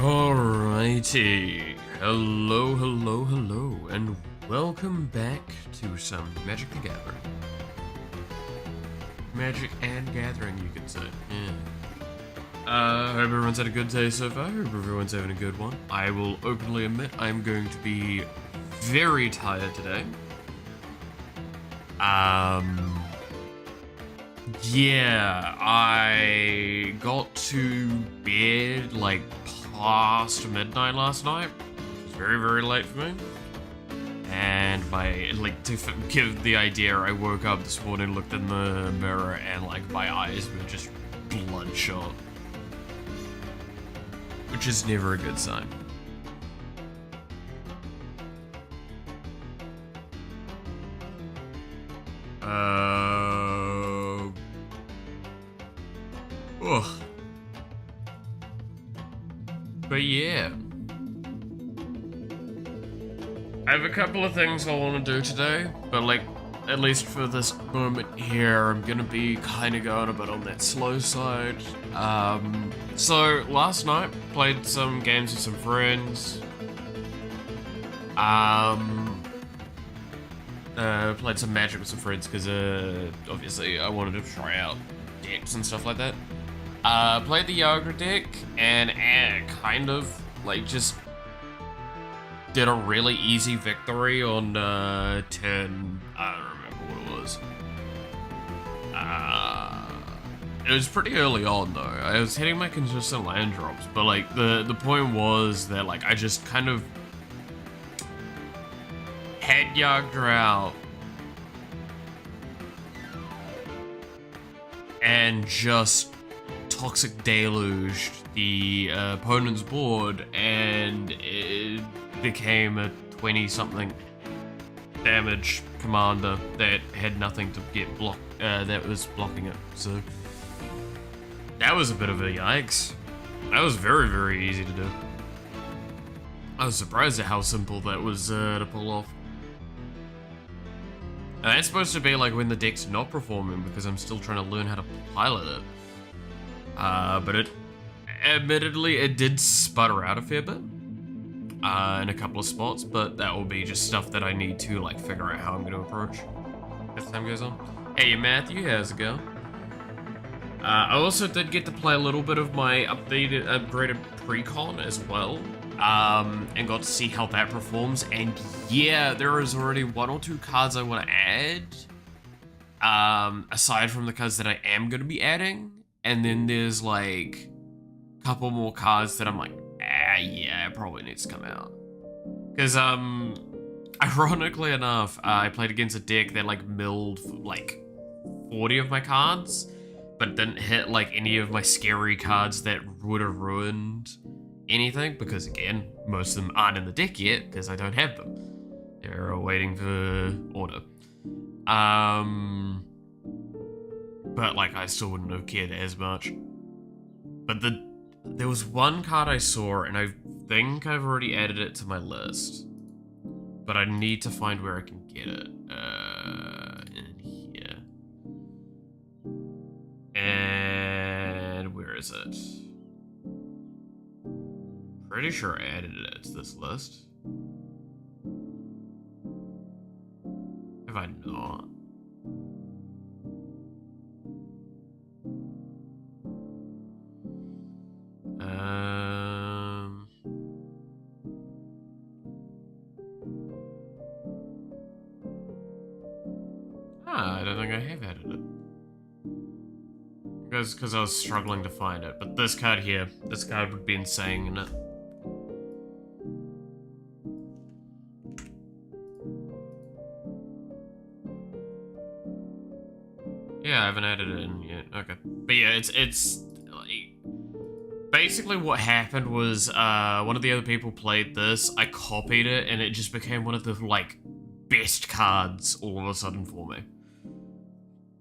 Alrighty, hello, and welcome back to some Magic the Gathering. Magic and Gathering, you could say. Yeah. Hope everyone's had a good day so far. Hope everyone's having a good one. I will openly admit I'm going to be very tired today. Yeah, I got to bed like past midnight last night. It was very, very late for me. And to give the idea, I woke up this morning, looked in the mirror, and like my eyes were just bloodshot. Which is never a good sign. Ugh. But yeah. I have a couple of things I want to do today, but like, at least for this moment here, I'm gonna be kind of going a bit on that slow side. So last night, played some games with some friends. Played some Magic with some friends because, obviously I wanted to try out decks and stuff like that. Played the Yoga deck and kind of like just did a really easy victory on turn. I don't remember what it was. It was pretty early on though. I was hitting my consistent land drops, but like the point was that like I just kind of had Yagdra out and just toxic deluged the opponent's board, and it became a 20-something damage commander that had nothing to get blocked, that was blocking it. So that was a bit of a yikes. That was very, very easy to do. I was surprised at how simple that was to pull off. And that's supposed to be like when the deck's not performing, because I'm still trying to learn how to pilot it. But admittedly, it did sputter out a fair bit in a couple of spots, but that will be just stuff that I need to like figure out how I'm going to approach as time goes on. Hey Matthew, how's it going? I also did get to play a little bit of my upgraded precon as well, and got to see how that performs. And yeah, there is already one or two cards I want to add, aside from the cards that I am going to be adding. And then there's like a couple more cards that I'm like, yeah, it probably needs to come out. Because, ironically enough, I played against a deck that like milled like 40 of my cards, but didn't hit like any of my scary cards that would have ruined anything, because again, most of them aren't in the deck yet because I don't have them. They're waiting for order. But like I still wouldn't have cared as much. But there was one card I saw, and I think I've already added it to my list, but I need to find where I can get it. In here. And where is it? Pretty sure I added it to this list. Have I not? I don't think I have added it. Because I was struggling to find it. But this card here, this card would be insane in it. Yeah, I haven't added it in yet. Okay. But yeah, it's like, basically what happened was one of the other people played this, I copied it, and it just became one of the like best cards all of a sudden for me.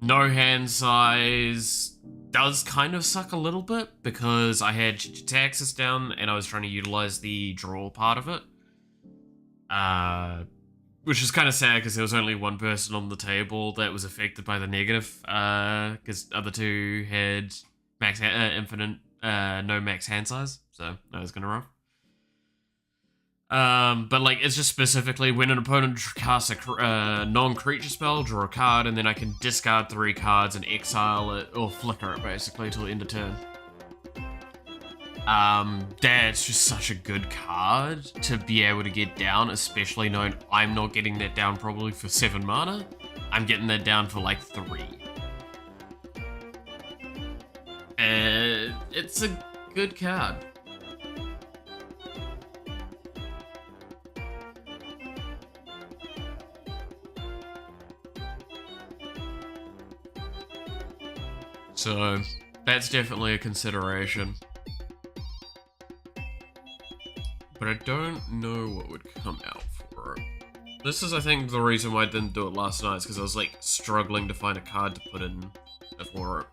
No hand size does kind of suck a little bit because I had taxes down and I was trying to utilize the draw part of it. Which is kind of sad because there was only one person on the table that was affected by the negative, because other two had max infinite no max hand size, so no, it's gonna run. But like, it's just specifically when an opponent casts a non-creature spell, draw a card, and then I can discard 3 cards and exile it, or flicker it basically till end of turn. That's just such a good card to be able to get down, especially knowing I'm not getting that down probably for 7 mana. I'm getting that down for like 3. It's a good card. So, that's definitely a consideration. But I don't know what would come out for it. This is, I think, the reason why I didn't do it last night, is because I was, like, struggling to find a card to put in for it.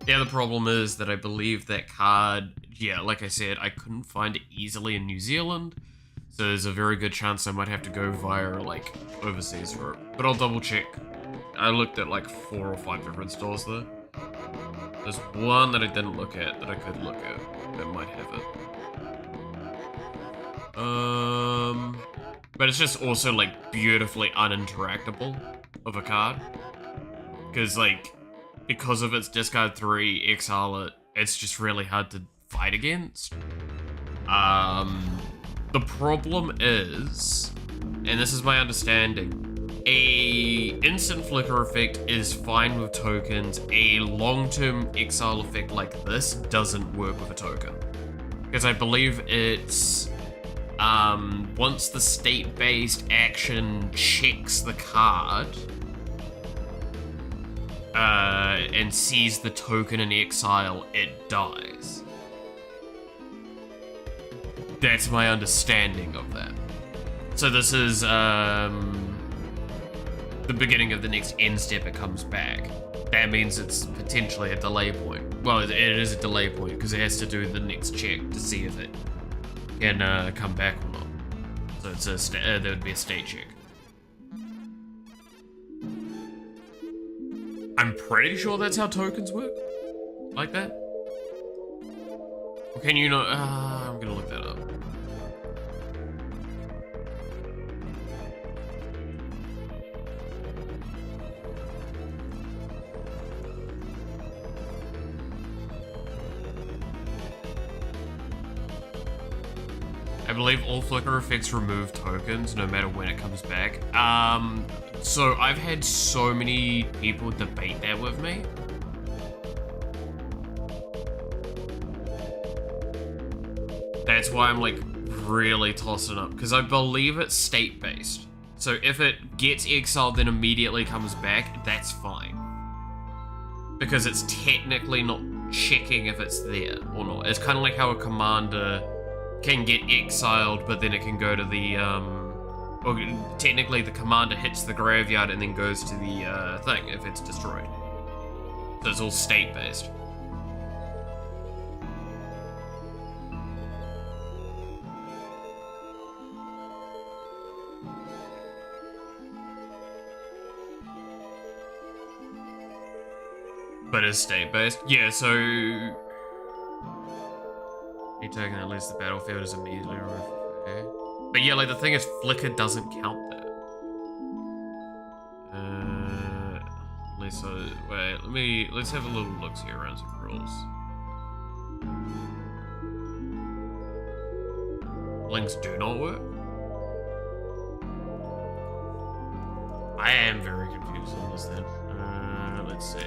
The other problem is that I believe that card, yeah, like I said, I couldn't find it easily in New Zealand, so there's a very good chance I might have to go via, like, overseas for it. But I'll double check. I looked at, like, 4 or 5 different stores there. There's one that I didn't look at that I could look at that might have it. But it's just also like beautifully uninteractable of a card. Because of its discard 3, exile it, it's just really hard to fight against. The problem is, and this is my understanding, a instant flicker effect is fine with tokens. A long-term exile effect like this doesn't work with a token. Because I believe it's, once the state-based action checks the card, and sees the token in exile, it dies. That's my understanding of that. So this is, the beginning of the next end step, it comes back. That means it's potentially a delay point. Well, it is a delay point because it has to do the next check to see if it can come back or not. So it's there would be a state check. I'm pretty sure that's how tokens work. Like that. Or can you not? I'm gonna look that up. I believe all flicker effects remove tokens no matter when it comes back. So I've had so many people debate that with me. That's why I'm like really tossing up, because I believe it's state-based. So if it gets exiled then immediately comes back, that's fine. Because it's technically not checking if it's there or not. It's kind of like how a commander can get exiled, but then it can go to the, or technically the commander hits the graveyard and then goes to the thing if it's destroyed. So it's all state-based. But it's state-based. Yeah, so any token that leaves the battlefield is immediately removed. Okay. But yeah, like the thing is, flicker doesn't count that. Wait, let's have a little look here around some rules. Links do not work. I am very confused on this then. Let's see.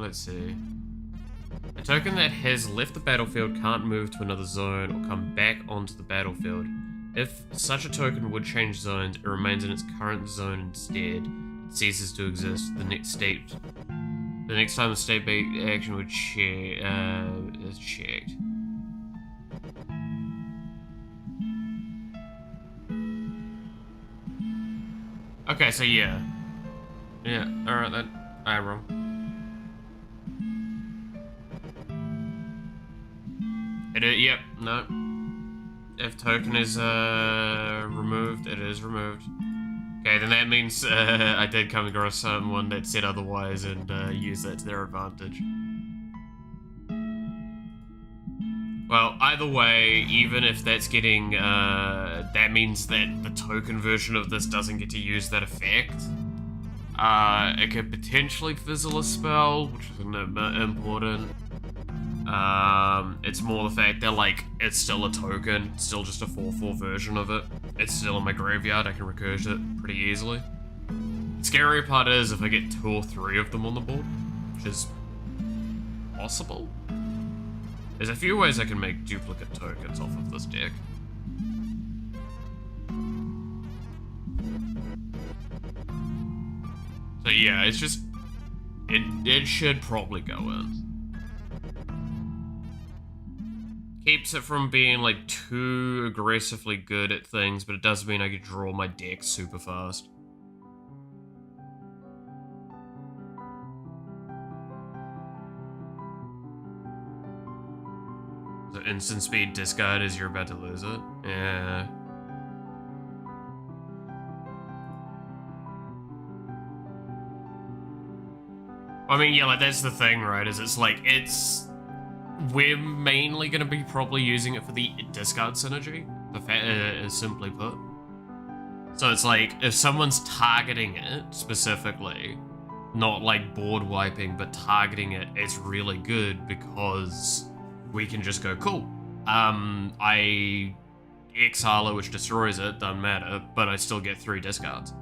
Let's see. A token that has left the battlefield can't move to another zone or come back onto the battlefield. If such a token would change zones, it remains in its current zone instead. It ceases to exist. The The next time the state bait action would is checked. Okay, so yeah. Yeah, alright then. I am wrong. Yep, no. If token is removed, it is removed. Okay, then that means I did come across someone that said otherwise and used that to their advantage. Well, either way, even if that's getting, that means that the token version of this doesn't get to use that effect. It could potentially fizzle a spell, which is important. It's more the fact that, like, it's still a token, it's still just a 4/4 version of it. It's still in my graveyard, I can recurse it pretty easily. The scary part is if I get 2 or 3 of them on the board, which is possible. There's a few ways I can make duplicate tokens off of this deck. So yeah, it's just, it should probably go in. Keeps it from being, like, too aggressively good at things, but it does mean I can draw my deck super fast. So instant speed discard as you're about to lose it? Yeah. I mean, yeah, like, that's the thing, right? Is it's like, we're mainly going to be probably using it for the discard synergy, simply put. So it's like, if someone's targeting it specifically, not like board wiping, but targeting it, it's really good because we can just go, cool. I exile it, which destroys it, doesn't matter, but I still get 3 discards.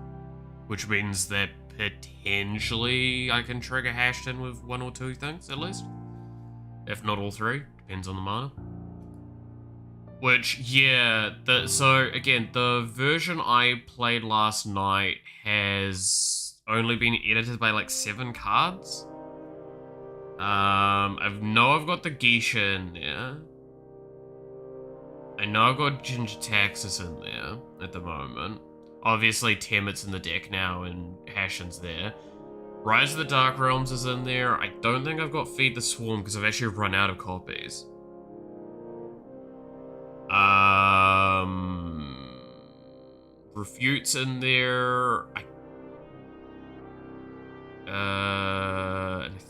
Which means that potentially I can trigger hashed in with 1 or 2 things, at least. If not all 3, depends on the mana. Which, yeah, so again, the version I played last night has only been edited by like 7 cards. I know I've got the Geisha in there. I know I've got Ginger Taxus in there at the moment. Obviously, Temit's in the deck now and Hashin's there. Rise of the Dark Realms is in there. I don't think I've got Feed the Swarm because I've actually run out of copies. Refute's in there. I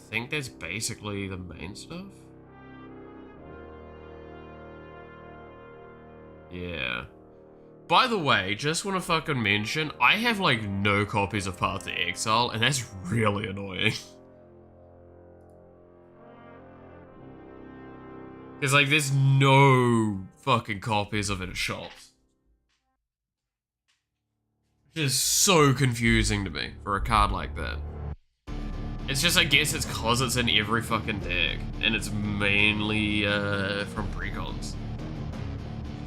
think that's basically the main stuff. Yeah. By the way, just want to fucking mention, I have like no copies of Path to Exile, and that's really annoying. Because like there's no fucking copies of it at shops. Which is so confusing to me for a card like that. It's just, I guess it's cause it's in every fucking deck, and it's mainly from precons.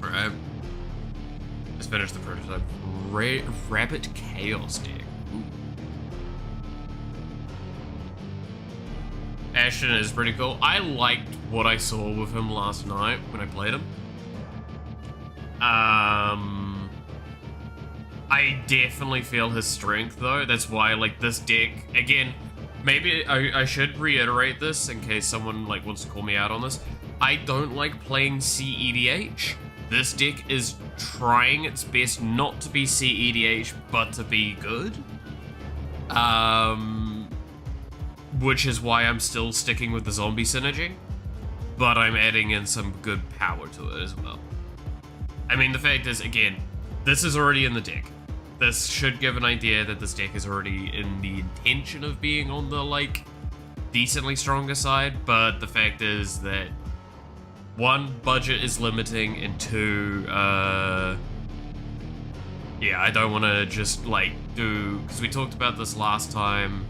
Right. Let's finish the prototype. Rabbit Chaos deck. Ooh. Ashton is pretty cool. I liked what I saw with him last night when I played him. I definitely feel his strength though. That's why, like, this deck, again, maybe I should reiterate this in case someone like wants to call me out on this. I don't like playing CEDH. This deck is trying its best not to be CEDH, but to be good. Which is why I'm still sticking with the zombie synergy, but I'm adding in some good power to it as well. I mean, the fact is, again, this is already in the deck. This should give an idea that this deck is already in the intention of being on the, like, decently stronger side, but the fact is that 1, budget is limiting, and 2, yeah, I don't want to just, like, because we talked about this last time,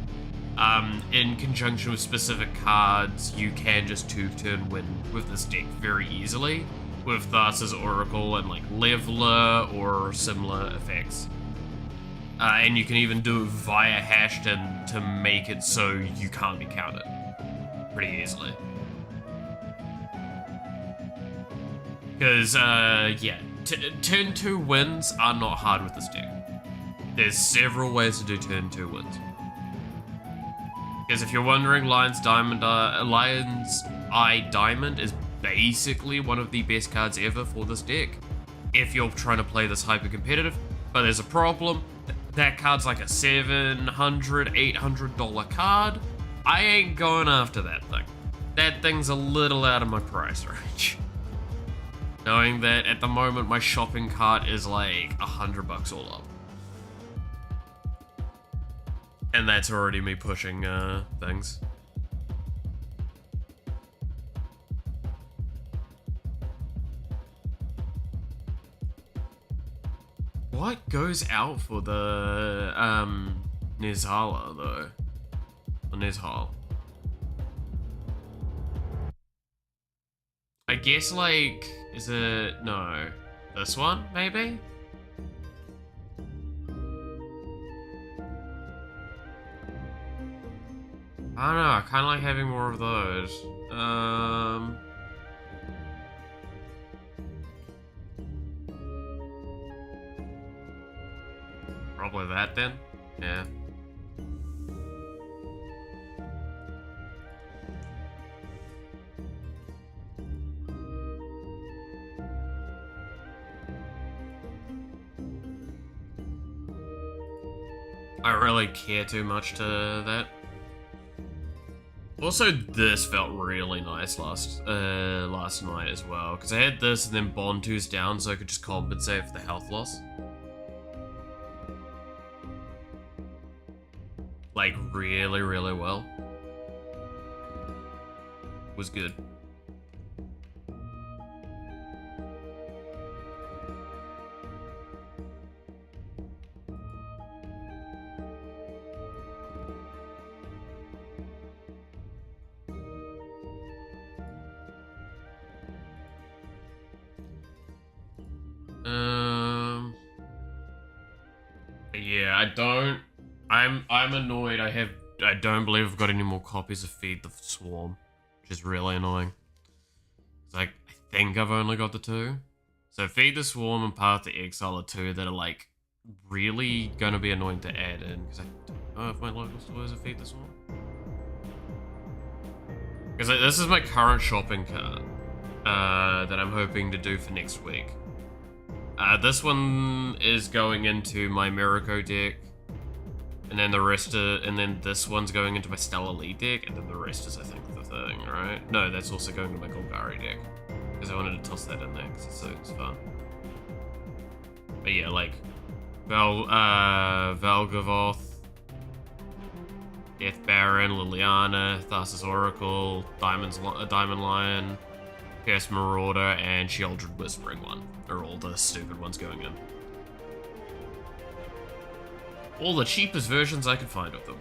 in conjunction with specific cards, you can just 2-turn win with this deck very easily, with Thassa's Oracle and, like, Leveler or similar effects. And you can even do it via Hashton to make it so you can't be counted pretty easily. Because, yeah, turn 2 wins are not hard with this deck. There's several ways to do turn 2 wins. Because if you're wondering, Lion's Eye Diamond is basically one of the best cards ever for this deck. If you're trying to play this hyper competitive, but there's a problem. That card's like a $700, $800 card. I ain't going after that thing. That thing's a little out of my price range. Knowing that at the moment my shopping cart is like $100 all up. And that's already me pushing things. What goes out for the Nizhala though? Or Nizhal? I guess like, is it, no, this one maybe? I don't know, I kind of like having more of those. Probably that then, yeah. I really care too much to that. Also, this felt really nice last night as well, because I had this and then Bond 2's down, so I could just compensate for the health loss. Like, really, really well. Was good. Yeah, I'm annoyed. I don't believe I've got any more copies of Feed the Swarm, which is really annoying. It's like, I think I've only got the 2. So Feed the Swarm and Path to Exile are 2 that are like really gonna be annoying to add in, because I don't know if my local stores are Feed the Swarm. Because like, this is my current shopping cart that I'm hoping to do for next week. This one is going into my Mirako deck, and then the rest and then this one's going into my Stellar Elite deck, and then the rest is, I think, the thing, right? No, that's also going to my Golgari deck, because I wanted to toss that in there, because it's fun. But yeah, like, Valgavoth, Death Baron, Liliana, Thassa's Oracle, Diamond Lion, Curse Marauder, and Sheoldred Whispering one are all the stupid ones going in. All the cheapest versions I could find of them.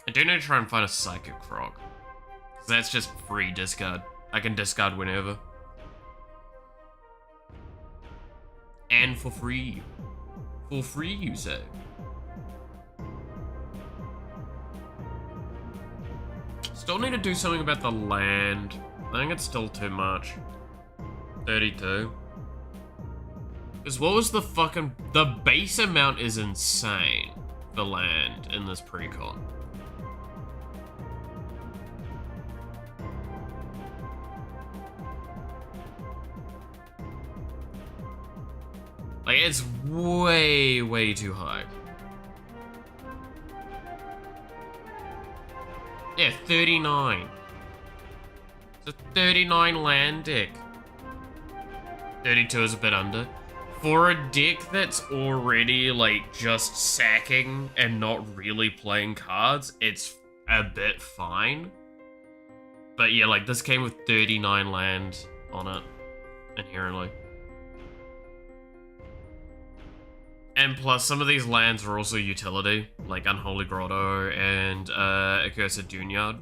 I do need to try and find a Psychic Frog. That's just free discard. I can discard whenever. And for free. For free, you say? Still need to do something about the land. I think it's still too much. 32. Because what was the fucking... The base amount is insane for land in this pre-con. Like, it's way, way too high. Yeah, 39. It's a 39 land deck. 32 is a bit under. For a deck that's already, like, just sacking and not really playing cards, it's a bit fine. But yeah, like, this came with 39 land on it, inherently. And plus, some of these lands are also utility, like Unholy Grotto and Accursed Dunyard.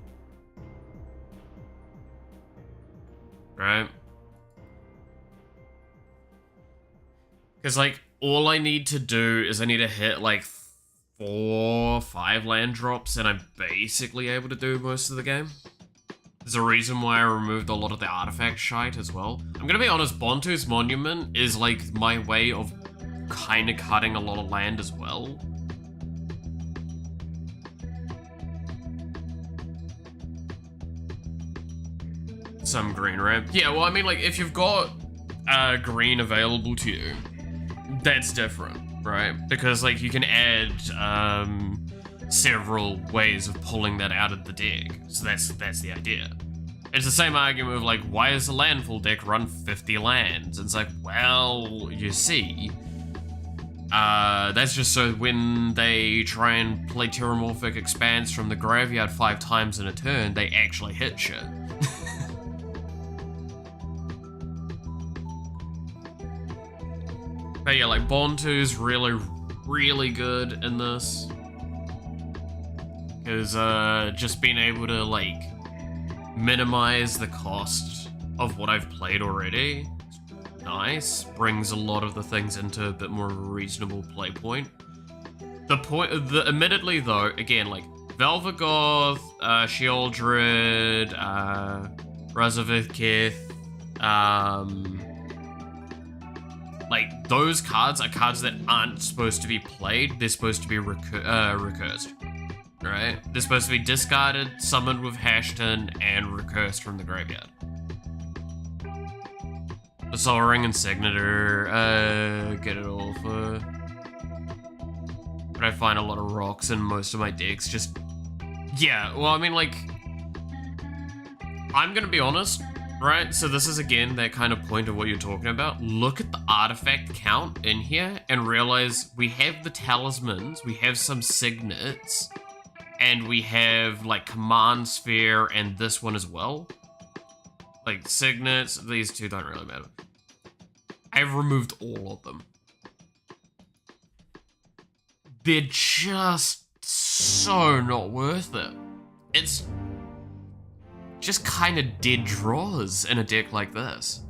Right? Because, like, all I need to do is I need to hit, like, 4 or 5 land drops, and I'm basically able to do most of the game. There's a reason why I removed a lot of the artifact shite as well. I'm gonna be honest, Bontu's Monument is, like, my way of kind of cutting a lot of land as well. Some green ramp. Yeah, well, I mean, like, if you've got green available to you, that's different, right? Because, like, you can add several ways of pulling that out of the deck. So that's the idea. It's the same argument of, like, why does the landfall deck run 50 lands? And it's like, well, you see, that's just so when they try and play Terramorphic Expanse from the graveyard 5 times in a turn, they actually hit shit. But yeah, like, Bontu's really good in this. Because, just being able to, like, minimize the cost of what I've played already, nice. Brings a lot of the things into a bit more reasonable play point. Admittedly, though, again, like, Velvet Goth, Sheoldred, Razavith, like, those cards are cards that aren't supposed to be played. They're supposed to be recursed, right? They're supposed to be discarded, summoned with Hashton, and recursed from the graveyard. The Soul Ring and Signature, get it all for... But I find a lot of rocks in most of my decks, just... Yeah, well, I mean, like... I'm gonna be honest, right? So this is, again, that kind of point of what you're talking about. Look at the artifact count in here and realize we have the talismans, we have some signets, and we have, like, Command Sphere and this one as well. Like, signets, these two don't really matter. I've removed all of them. They're just so not worth it. It's just kind of dead draws in a deck like this.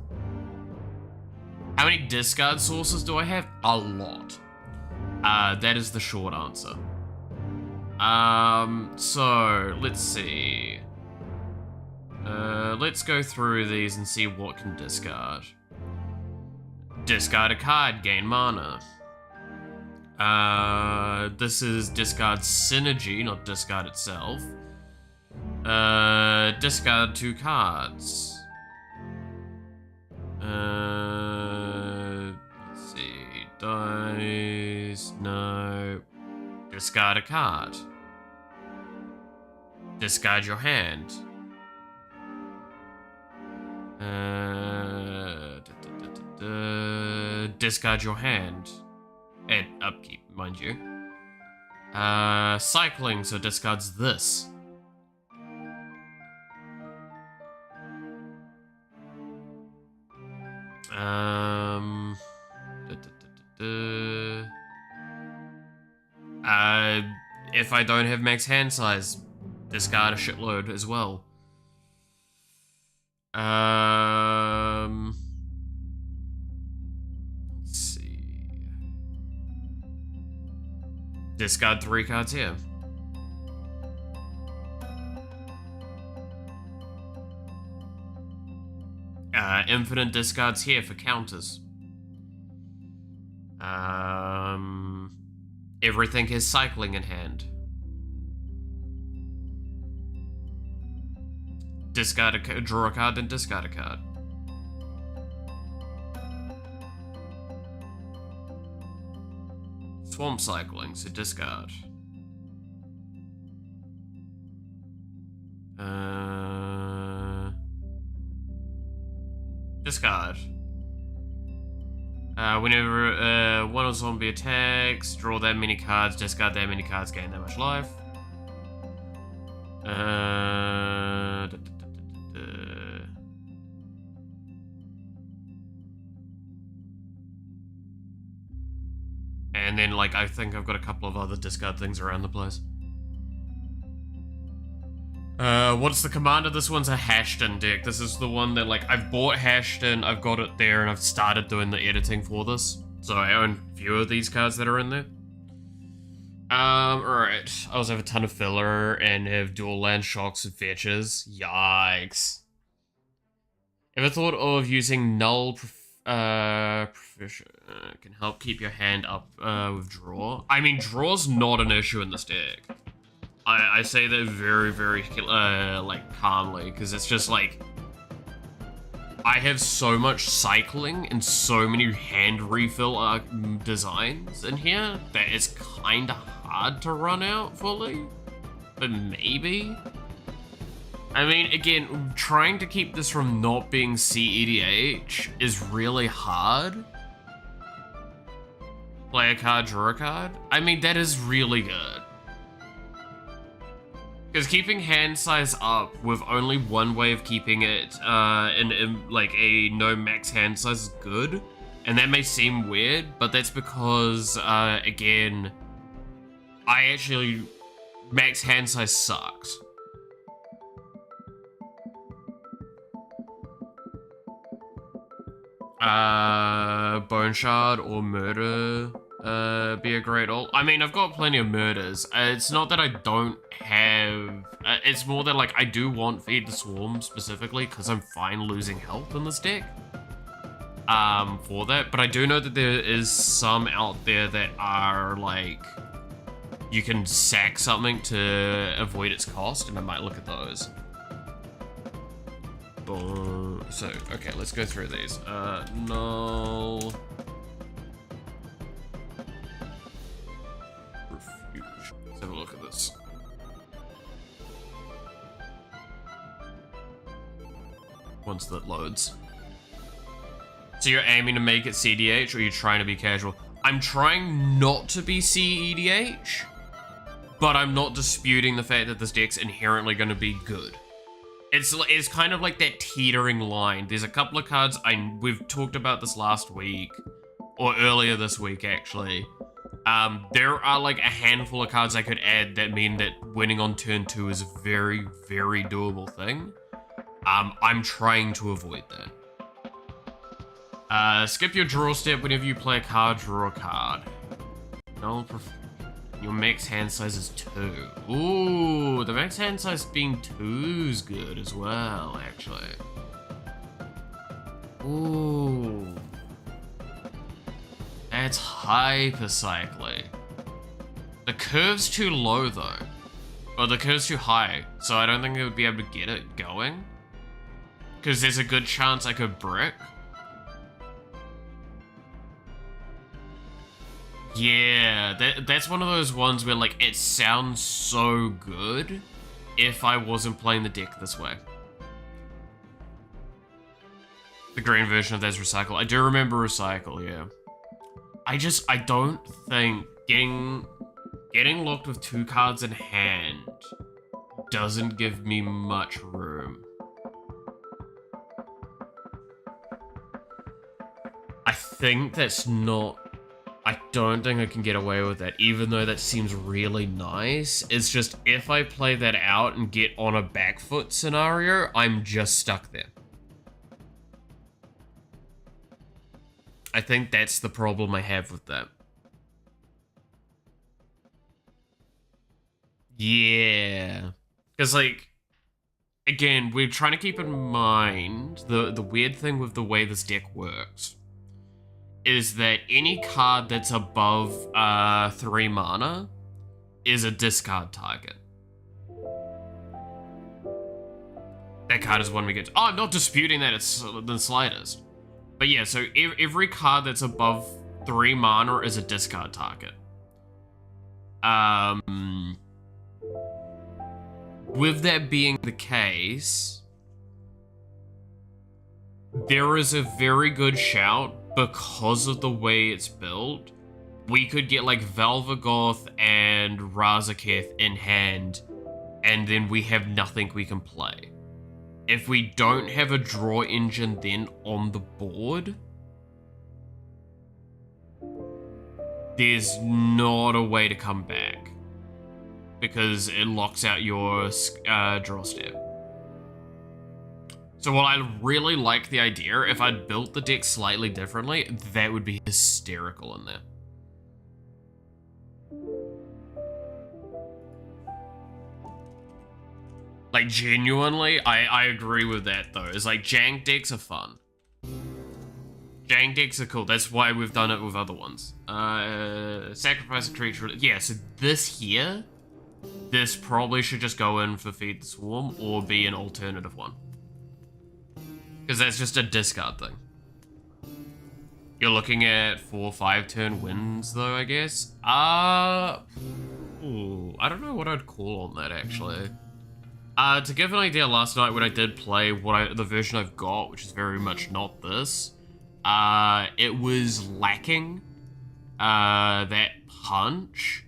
How many discard sources do I have? A lot. That is the short answer. So, let's see. Let's go through these and see what can discard. Discard a card, gain mana. This is discard synergy, not discard itself. Discard 2 cards. Let's see. Dice. No. Discard a card. Discard your hand. Discard your hand. And upkeep, mind you. Cycling, so discards this. If I don't have max hand size, discard a shitload as well. Let's see. Discard 3 cards here. Infinite discards here for counters. Everything is cycling in hand. Discard a draw a card, then discard a card. Swamp cycling, so discard. Discard. Whenever one zombie attacks, draw that many cards, discard that many cards, gain that much life. And then, like, I think I've got a couple of other discard things around the place. What's the commander? This one's a Hashton deck. This is the one that, like, I've bought Hashton, I've got it there, and I've started doing the editing for this. So I own a few of these cards that are in there. Alright. I also have a ton of filler and have dual land shocks and fetches. Yikes. Ever thought of using null proficient can help keep your hand up with draw? I mean, draw's not an issue in this deck. I say that very, very like calmly, because it's just like I have so much cycling and so many hand refill designs in here that it's kind of hard to run out fully, but maybe. I mean, again, trying to keep this from not being CEDH is really hard. Play a card, draw a card. I mean, that is really good. Because keeping hand size up with only one way of keeping it in like a no max hand size is good. And that may seem weird, but that's because, again, max hand size sucks. Bone Shard or Murder be a great ult. I mean, I've got plenty of murders. It's not that I don't have... it's more that, like, I do want Feed the Swarm specifically because I'm fine losing health in this deck. For that. But I do know that there is some out there that are, like... You can sack something to avoid its cost, and I might look at those. So, okay, let's go through these. Null. Refuge. Let's have a look at this. Once that loads. So you're aiming to make it CDH, or you're trying to be casual? I'm trying not to be CEDH, but I'm not disputing the fact that this deck's inherently going to be good. It's kind of like that teetering line. There's a couple of cards, we've talked about this last week, or earlier this week actually. There are like a handful of cards I could add that mean that winning on turn 2 is a very, very doable thing. I'm trying to avoid that. Skip your draw step whenever you play a card, draw a card. Your max hand size is 2. Ooh, the max hand size being 2 is good as well, actually. Ooh. That's hypercycling. The curve's too low, though. Or the curve's too high, so I don't think it would be able to get it going. Because there's a good chance I could brick. Yeah, that's one of those ones where, like, it sounds so good if I wasn't playing the deck this way. The green version of that's Recycle. I do remember Recycle, yeah. I don't think getting locked with 2 cards in hand doesn't give me much room. I don't think I can get away with that, even though that seems really nice. It's just, if I play that out and get on a back foot scenario, I'm just stuck there. I think that's the problem I have with that. Yeah. Because, like, again, we're trying to keep in mind the weird thing with the way this deck works is that any card that's above 3 mana is a discard target. That card is one we get to. Oh, I'm not disputing that it's the slightest. But yeah, so every card that's above 3 mana is a discard target. With that being the case, there is a very good shout because of the way it's built. We could get like Valvagoth and Razaketh in hand, and then we have nothing we can play. If we don't have a draw engine then on the board, there's not a way to come back because it locks out your draw step. So while I really like the idea, if I'd built the deck slightly differently, that would be hysterical in there. Like, genuinely, I agree with that, though. It's like, jank decks are fun. Jank decks are cool. That's why we've done it with other ones. Sacrifice a creature. Yeah, so this here, this probably should just go in for Feed the Swarm or be an alternative one. Because that's just a discard thing. You're looking at 4 or 5 turn wins, though, I guess. Ooh, I don't know what I'd call on that, actually. To give an idea, last night when I did play the version I've got, which is very much not this, it was lacking that punch.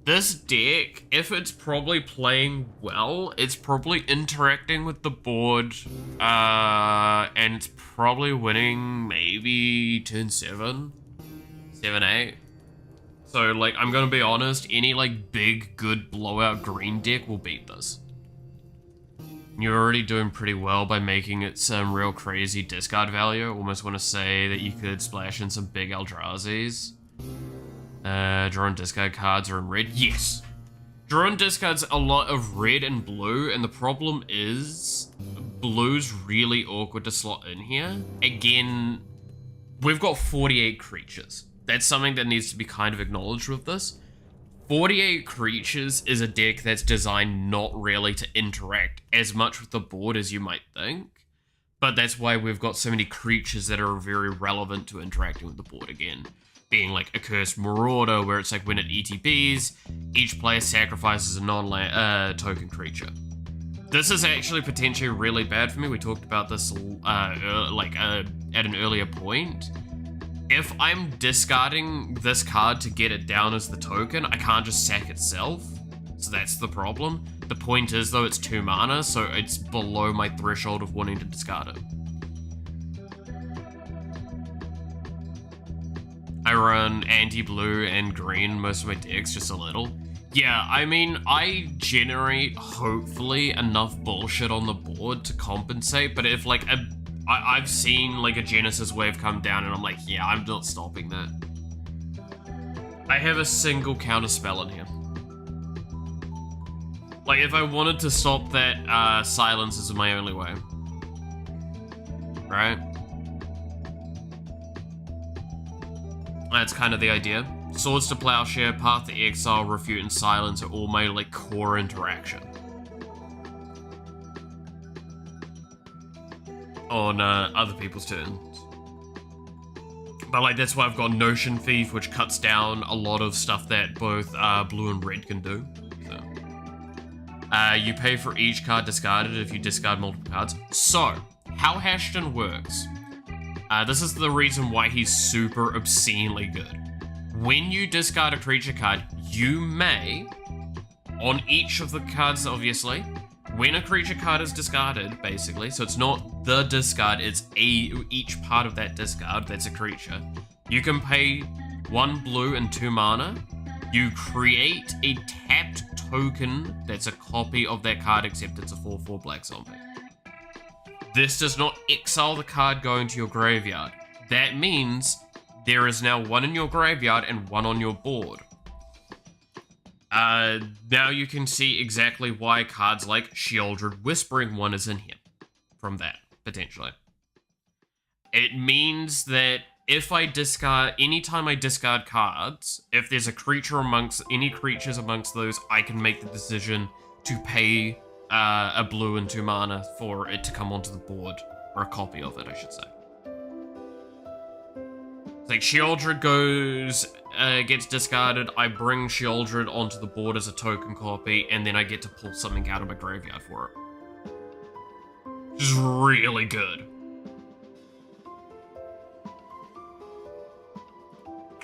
This deck, if it's probably playing well, it's probably interacting with the board, and it's probably winning maybe turn 7, 8. So, like, I'm gonna be honest, any, like, big, good blowout green deck will beat this. You're already doing pretty well by making it some real crazy discard value. I almost want to say that you could splash in some big Eldrazi's. Draw and discard cards are in red. Yes! Draw and discard's a lot of red and blue, and the problem is blue's really awkward to slot in here. Again, we've got 48 creatures. That's something that needs to be kind of acknowledged with this. 48 creatures is a deck that's designed not really to interact as much with the board as you might think. But that's why we've got so many creatures that are very relevant to interacting with the board again. Being like a Cursed Marauder, where it's like when it ETBs, each player sacrifices a non-token creature. This is actually potentially really bad for me. We talked about this at an earlier point. If I'm discarding this card to get it down as the token, I can't just sack itself. So that's the problem. The point is, though, it's 2 mana, so it's below my threshold of wanting to discard it. I run anti-blue and green most of my decks, just a little. Yeah, I mean, I generate, hopefully, enough bullshit on the board to compensate, but if, like, I've seen, like, a Genesis wave come down, and I'm like, yeah, I'm not stopping that. I have a single counter spell in here. Like, if I wanted to stop that, silence is my only way. Right? That's kind of the idea. Swords to Plowshare, Path to Exile, Refute, and Silence are all my, like, core interaction. On other people's turns. But, like, that's why I've got Notion Thief, which cuts down a lot of stuff that both blue and red can do. So. You pay for each card discarded if you discard multiple cards. So, how Hashton works. This is the reason why he's super obscenely good. When you discard a creature card, you may, on each of the cards, obviously, when a creature card is discarded, basically, so it's not the discard, it's each part of that discard that's a creature, you can pay 1 blue and 2 mana, you create a tapped token that's a copy of that card, except it's a 4/4 black zombie. This does not exile the card going to your graveyard. That means there is now 1 in your graveyard and 1 on your board. Now you can see exactly why cards like Sheoldred Whispering One is in here. From that, potentially. It means that if I discard, anytime I discard cards, if there's a creature amongst, any creatures amongst those, I can make the decision to pay a blue and 2 mana for it to come onto the board, or a copy of it, I should say. It's like Sheoldred gets discarded, I bring Sheoldred onto the board as a token copy, and then I get to pull something out of my graveyard for it. Which is really good.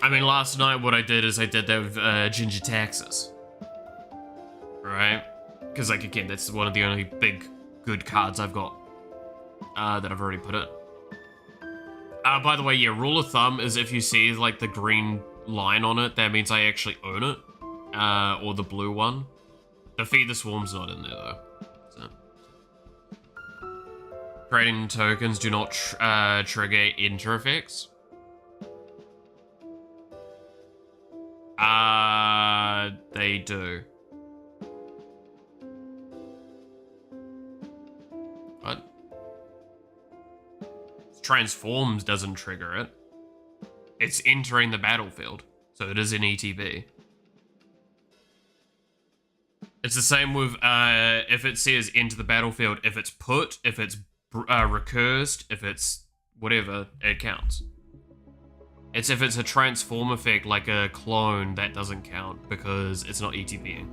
I mean, last night what I did is I did that with Ginger Taxes. Right? Because, like, again, that's one of the only big, good cards I've got that I've already put in. By the way, yeah, rule of thumb is if you see, like, the green line on it, that means I actually own it. Or the blue one. The Feed the Swarm's not in there, though. So. Creating tokens do not trigger enter effects. They do. What? Transforms doesn't trigger it. It's entering the battlefield, so it is an ETB. It's the same with if it says enter the battlefield, if it's put, if it's recursed, if it's whatever, it counts. It's if it's a transform effect like a clone, that doesn't count because it's not ETBing.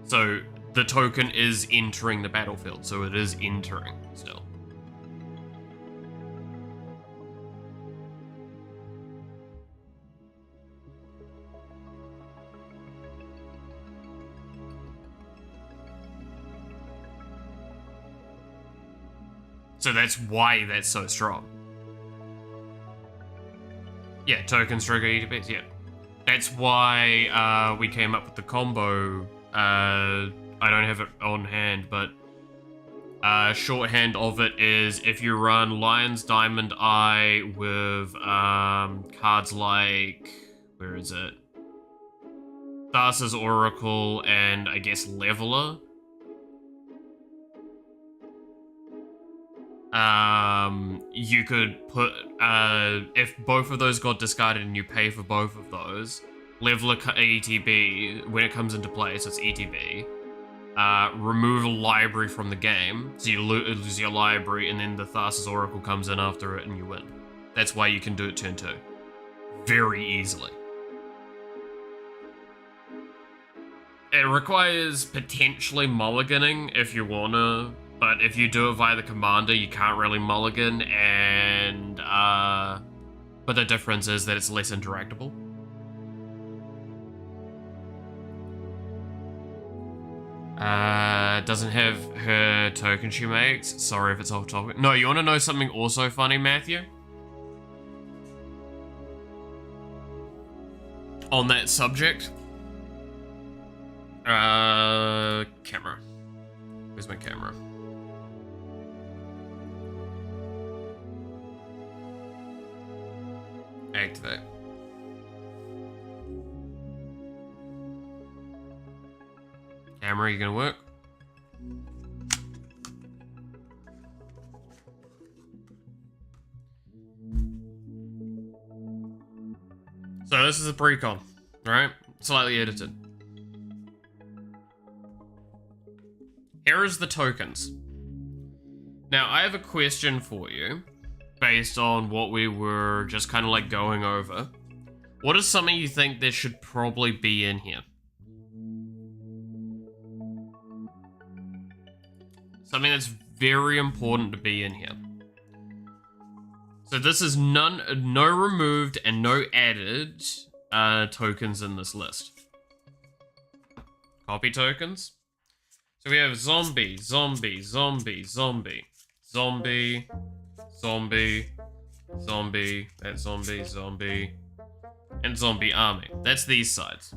So the token is entering the battlefield, so it is entering still. So that's why that's so strong. Yeah, tokens trigger ETBs, yeah. That's why we came up with the combo. I don't have it on hand, but shorthand of it is if you run Lion's Diamond Eye with cards like, where is it? Thassa's Oracle and I guess Leveler. You could put, if both of those got discarded and you pay for both of those, Leveler ETB, when it comes into play, so it's ETB, remove a library from the game, so you lose your library, and then the Thassa's Oracle comes in after it and you win. That's why you can do it turn 2. Very easily. It requires potentially mulliganing if you wanna, but if you do it via the commander, you can't really mulligan, and but the difference is that it's less interactable. Doesn't have her token she makes. Sorry if it's off topic. No, you want to know something also funny, Matthew? On that subject. Camera. Where's my camera? Activate. Camera, you gonna work? So this is a pre-con, alright? Slightly edited. Here is the tokens. Now, I have a question for you, based on what we were just kind of like going over. What is something you think there should probably be in here? Something that's very important to be in here. So this is no removed and no added tokens in this list. Copy tokens. So we have zombie, zombie, zombie, zombie, zombie, zombie, zombie, that's zombie, zombie, and zombie army. That's these sides.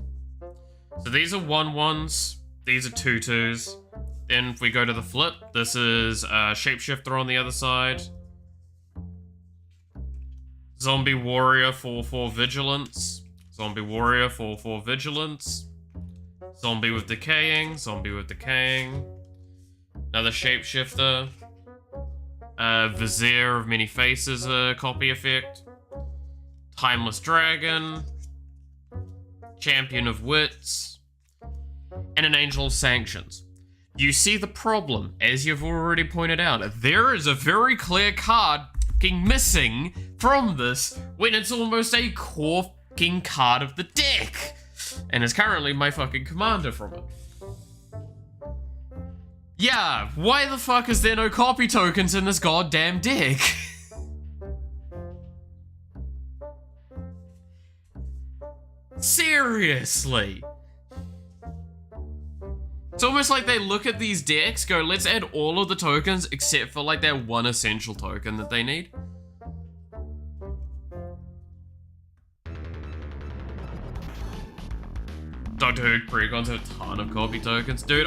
So these are 1/1s, these are 2/2s. Then if we go to the flip, this is Shapeshifter on the other side. Zombie Warrior 4/4 Vigilance. Zombie Warrior 4/4 Vigilance. Zombie with Decaying. Zombie with Decaying. Another Shapeshifter. Vizier of Many Faces copy effect. Timeless Dragon. Champion of Wits. And an Angel of Sanctions. You see the problem, as you've already pointed out. There is a very clear card fucking missing from this when it's almost a core fucking card of the deck. And it's currently my fucking commander from it. Yeah, why the fuck is there no copy tokens in this goddamn deck? Seriously. It's almost like they look at these decks, go, let's add all of the tokens except for like that one essential token that they need. Doctor Who precons have a ton of copy tokens. Dude,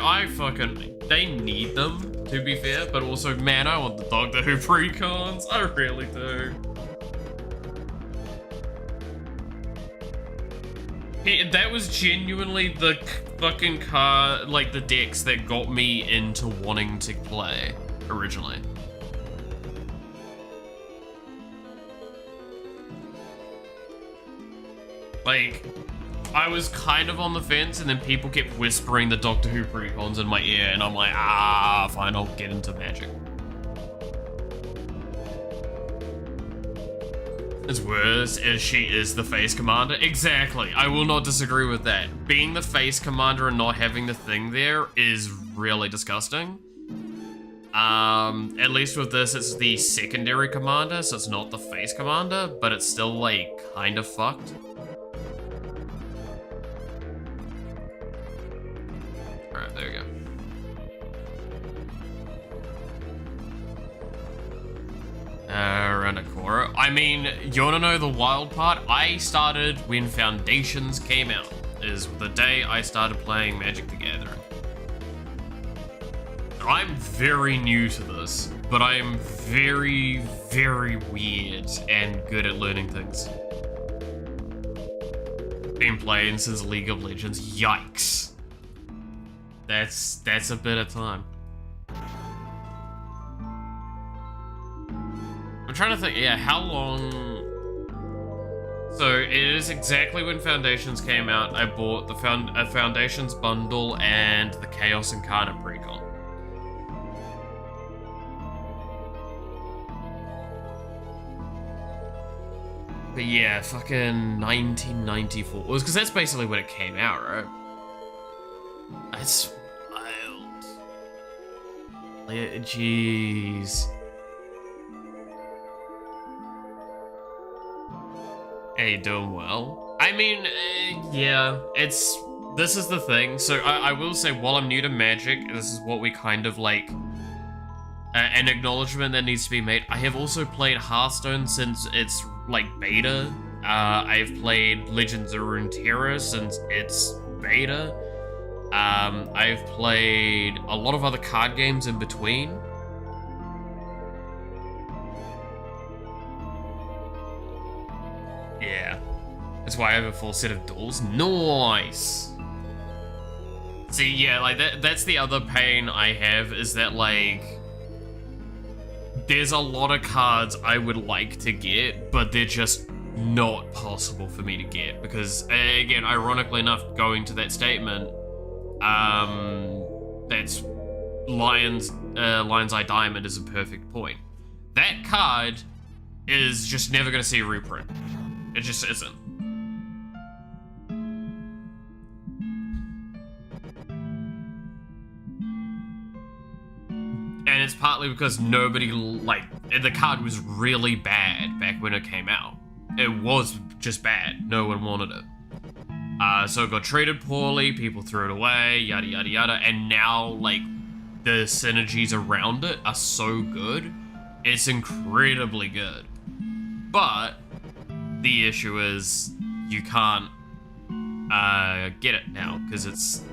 they need them, to be fair, but also, man, I want the Doctor Who precons. I really do. That was genuinely the fucking card, like the decks that got me into wanting to play originally. Like, I was kind of on the fence, and then people kept whispering the Doctor Who precons in my ear, and I'm like, fine, I'll get into Magic. As worse as she is the face commander, exactly, I will not disagree with that. Being the face commander and not having the thing there is really disgusting. At least with this, it's the secondary commander, so it's not the face commander, but it's still, like, kind of fucked. Alright, there we go. Ranakora. I mean, you wanna know the wild part? I started when Foundations came out. Is the day I started playing Magic the Gathering. I'm very new to this, but I am very, very weird and good at learning things. Been playing since League of Legends. Yikes. That's a bit of time. I'm trying to think, yeah, how long... So, it is exactly when Foundations came out. I bought the Foundations bundle and the Chaos Incarnate precon. But yeah, fucking 1994. Well, because that's basically when it came out, right? That's wild. Jeez. Hey, doing well? I mean, yeah, this is the thing. So I will say, while I'm new to Magic, this is what we kind of like, an acknowledgement that needs to be made. I have also played Hearthstone since it's like beta. I've played Legends of Runeterra since it's beta. I've played a lot of other card games in between. Yeah. That's why I have a full set of duels. Nice! See, yeah, like, that's the other pain I have, is that, like, there's a lot of cards I would like to get, but they're just not possible for me to get, because, again, ironically enough, going to that statement, that's Lion's Eye Diamond is a perfect point. That card is just never going to see a reprint. It just isn't. And it's partly because nobody, like, the card was really bad back when it came out. It was just bad. No one wanted it. So it got treated poorly, people threw it away, yada yada yada, and now, like, the synergies around it are so good. It's incredibly good. But the issue is you can't get it now because it's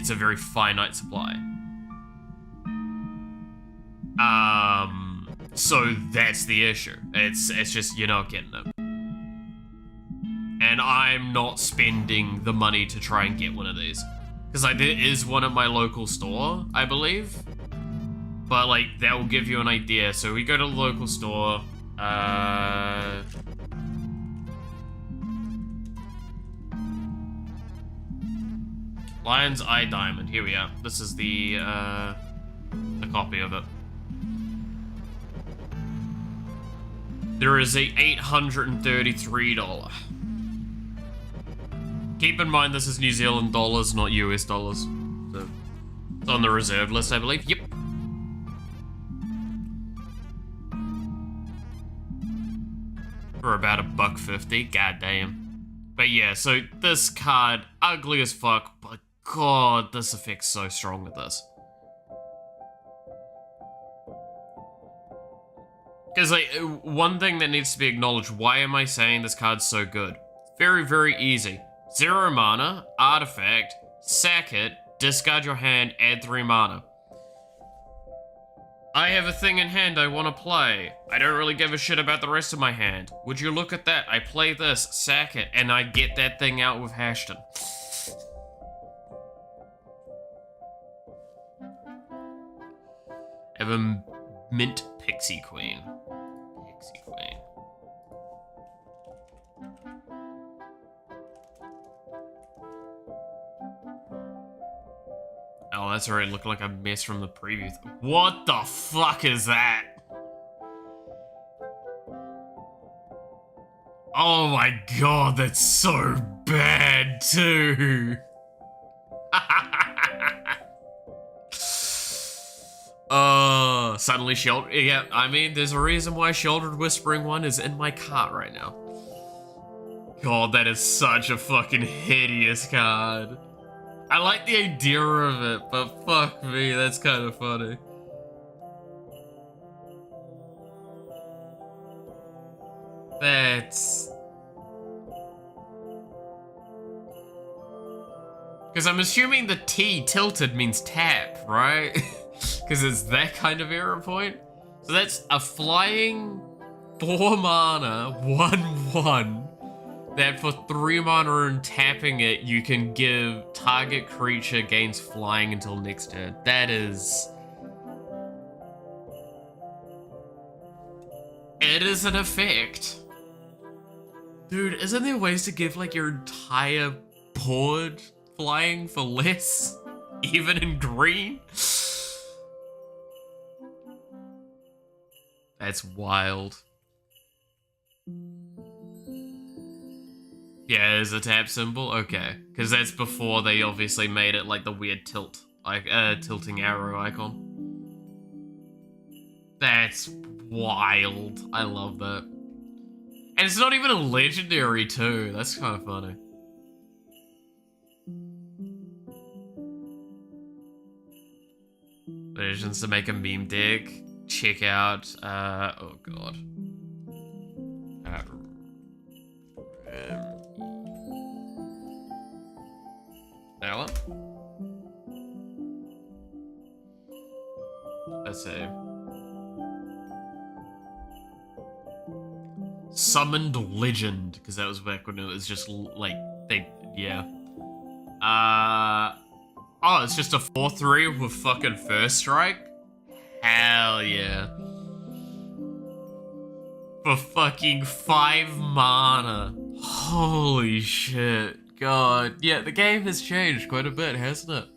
a very finite supply. So that's the issue. It's just you're not getting it. And I'm not spending the money to try and get one of these. Because like there is one at my local store, I believe. But like that will give you an idea. So we go to the local store. Lion's Eye Diamond. Here we are. This is the copy of it. There is a $833. Keep in mind this is New Zealand dollars, not US dollars. So it's on the reserve list, I believe. Yep. For about $1.50. God damn. But yeah, so this card, ugly as fuck, but god, this effect's so strong with this. Because, like, one thing that needs to be acknowledged, why am I saying this card's so good? Very, very easy. 0 mana, artifact, sack it, discard your hand, add 3 mana. I have a thing in hand I want to play. I don't really give a shit about the rest of my hand. Would you look at that? I play this, sack it, and I get that thing out with Hashton. I have a mint Pixie Queen. Pixie Queen. Oh, that's already looking like a mess from the preview. What the fuck is that? Oh my god, that's so bad too. Suddenly yeah, I mean, there's a reason why Sheltered Whispering 1 is in my cart right now. God, that is such a fucking hideous card. I like the idea of it, but fuck me, that's kind of funny. That's... Because I'm assuming the T tilted means tap, right? Because it's that kind of error point. So that's a flying 4 mana, 1/1. That for 3 mana and tapping it, you can give target creature gains flying until next turn. That is... It is an effect. Dude, isn't there ways to give like your entire board flying for less? Even in green? That's wild. Yeah, is a tap symbol? Okay. Because that's before they obviously made it like the weird tilt, like tilting arrow icon. That's wild. I love that. And it's not even a legendary too. That's kind of funny. Versions to make a meme deck. Check out, oh god. That one? Let's see. Summoned Legend, because that was back when it was just like, yeah. Oh, it's just a 4/3 with fucking First Strike? Hell yeah. For fucking 5 mana. Holy shit. God. Yeah, the game has changed quite a bit, hasn't it?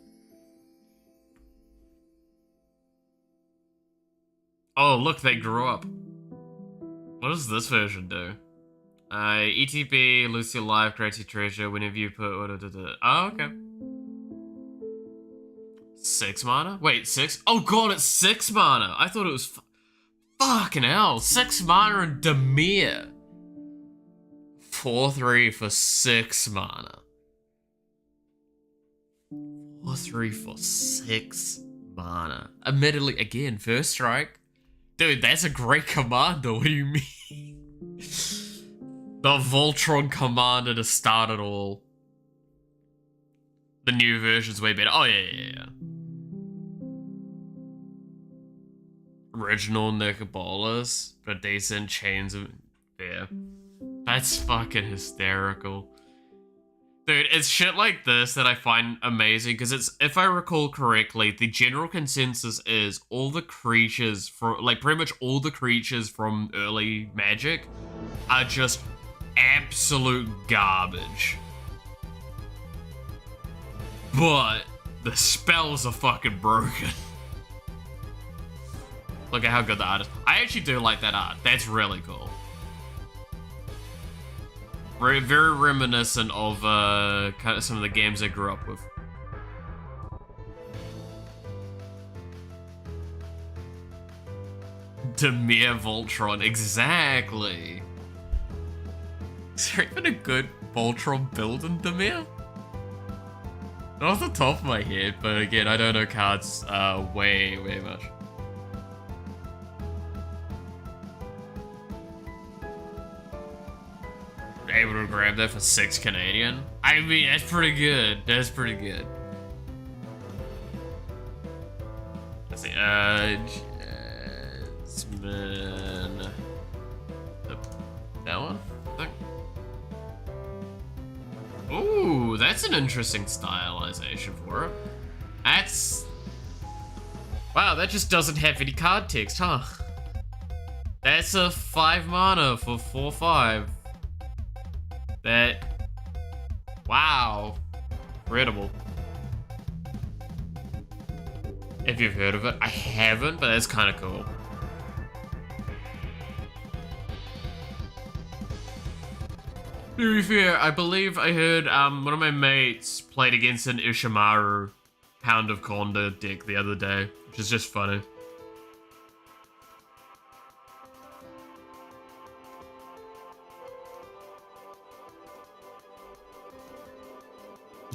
Oh, look, they grew up. What does this version do? ETB, lose your life, creates your treasure whenever you put... Oh, okay. 6 mana? Wait, 6? Oh god, it's 6 mana! I thought it was... Fucking hell, 6 mana and Demir. 4/3 for 6 mana. 4/3 for 6 mana. Admittedly, again, First Strike. Dude, that's a great commander, what do you mean? The Voltron commander to start it all. The new version's way better. Oh, yeah. Original Nicobolas, but decent chains of... Yeah. That's fucking hysterical. Dude, it's shit like this that I find amazing, because it's, if I recall correctly, the general consensus is all the creatures from, like, pretty much all the creatures from early Magic are just absolute garbage. But the spells are fucking broken. Look at how good the art is. I actually do like that art. That's really cool. Very reminiscent of kind of some of the games I grew up with. Demir Voltron, exactly. Is there even a good Voltron build in Demir? Not off the top of my head, but again, I don't know cards way much. able to grab that for 6 Canadian. I mean, that's pretty good. That's pretty good. Let's see, Jasmine. That one? I think. Ooh, that's an interesting stylization for it. That's... Wow, that just doesn't have any card text, huh? That's a 5 mana for 4/5. That... Wow. Incredible. If you've heard of it, I haven't, but that's kind of cool. To be fair, I believe I heard one of my mates played against an Ishimaru Hound of Condor deck the other day, which is just funny.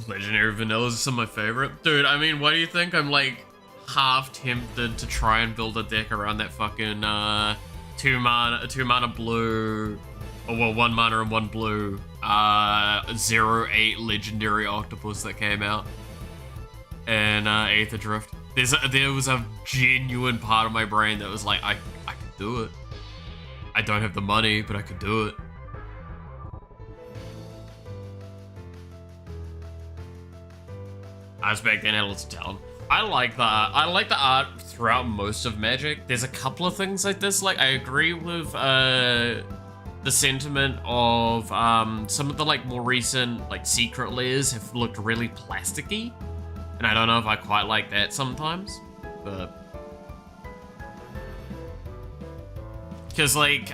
Legendary Vanillas are some of my favorite. Dude, I mean, why do you think I'm like half tempted to try and build a deck around that fucking 2 mana blue, or well, 1 mana and 1 blue 0/8 legendary octopus that came out in Aether Drift. There was a genuine part of my brain that was like, I could do it. I don't have the money, but I could do it. I was back then, had lots of talent. I like the art throughout most of Magic. There's a couple of things like this. Like, I agree with the sentiment of some of the like more recent like secret layers have looked really plasticky, and I don't know if I quite like that sometimes, but because like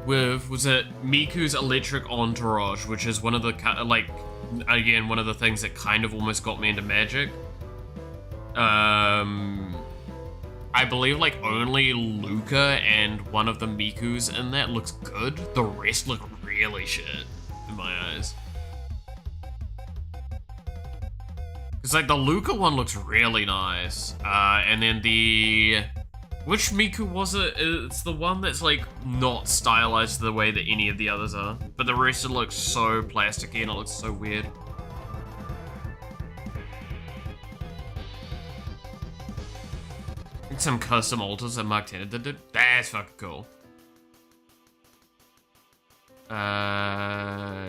was it Miku's Electric Entourage, which is one of the like. Again, one of the things that kind of almost got me into Magic. I believe like only Luca and one of the Mikus in that looks good. The rest look really shit in my eyes. Because like the Luca one looks really nice. And then the... Which Miku was it? It's the one that's like not stylized the way that any of the others are. But the rest of it looks so plasticky and it looks so weird. Some custom altars that Mark Tanner did. That's fucking cool.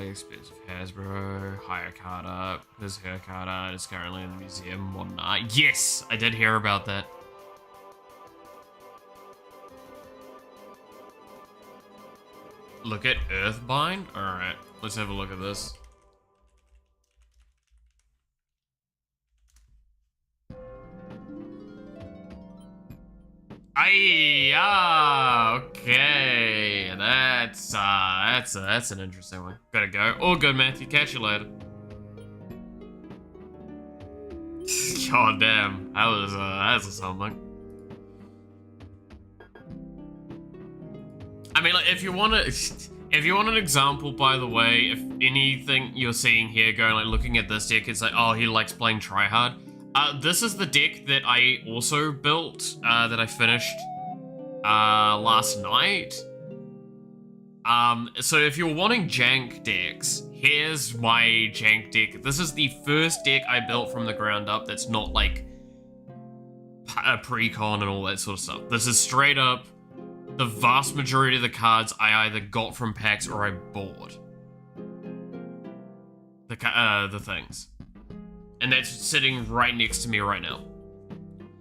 Expensive Hasbro, hire card art. His hair card art is currently in the museum. Modern art. Yes, I did hear about that. Look at Earthbind? Alright, let's have a look at this. Okay. That's an interesting one. Gotta go. All good, Matthew. Catch you later. God damn. That was something. I mean, like, if you want an example, by the way, if anything you're seeing here going, like, looking at this deck, it's like, oh, he likes playing tryhard. This is the deck that I also built, that I finished, last night. So if you're wanting jank decks, here's my jank deck. This is the first deck I built from the ground up that's not, like, a pre-con and all that sort of stuff. This is straight up the vast majority of the cards I either got from packs or I bought. The things. And that's sitting right next to me right now.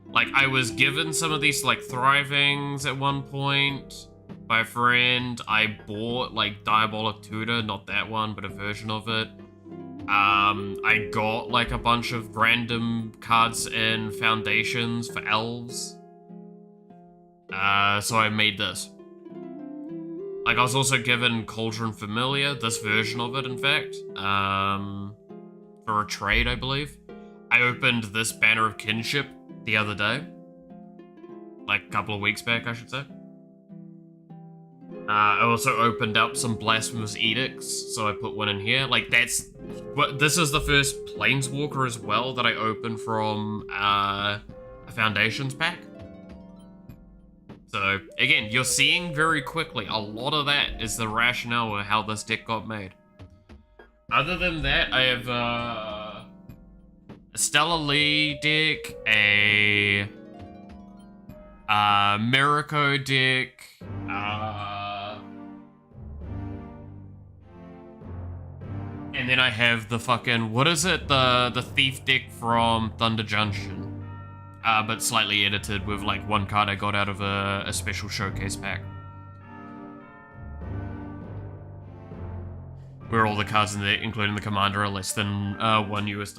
Like, I was given some of these, like, Thrivings at one point by a friend. I bought, like, Diabolic Tutor, not that one, but a version of it. I got, like, a bunch of random cards in Foundations for elves. So I made this. Like, I was also given Cauldron Familiar, this version of it, in fact. For a trade, I believe. I opened this Banner of Kinship the other day. Like, a couple of weeks back, I should say. I also opened up some Blasphemous Edicts, so I put one in here. Like, this is the first Planeswalker as well that I opened from a Foundations pack. So, again, you're seeing very quickly, a lot of that is the rationale of how this deck got made. Other than that, I have a Stella Lee deck, a Miracle deck, and then I have the fucking, what is it? The Thief deck from Thunder Junction. But slightly edited with like one card I got out of a special showcase pack. Where all the cards in there, including the commander, are less than $1 US.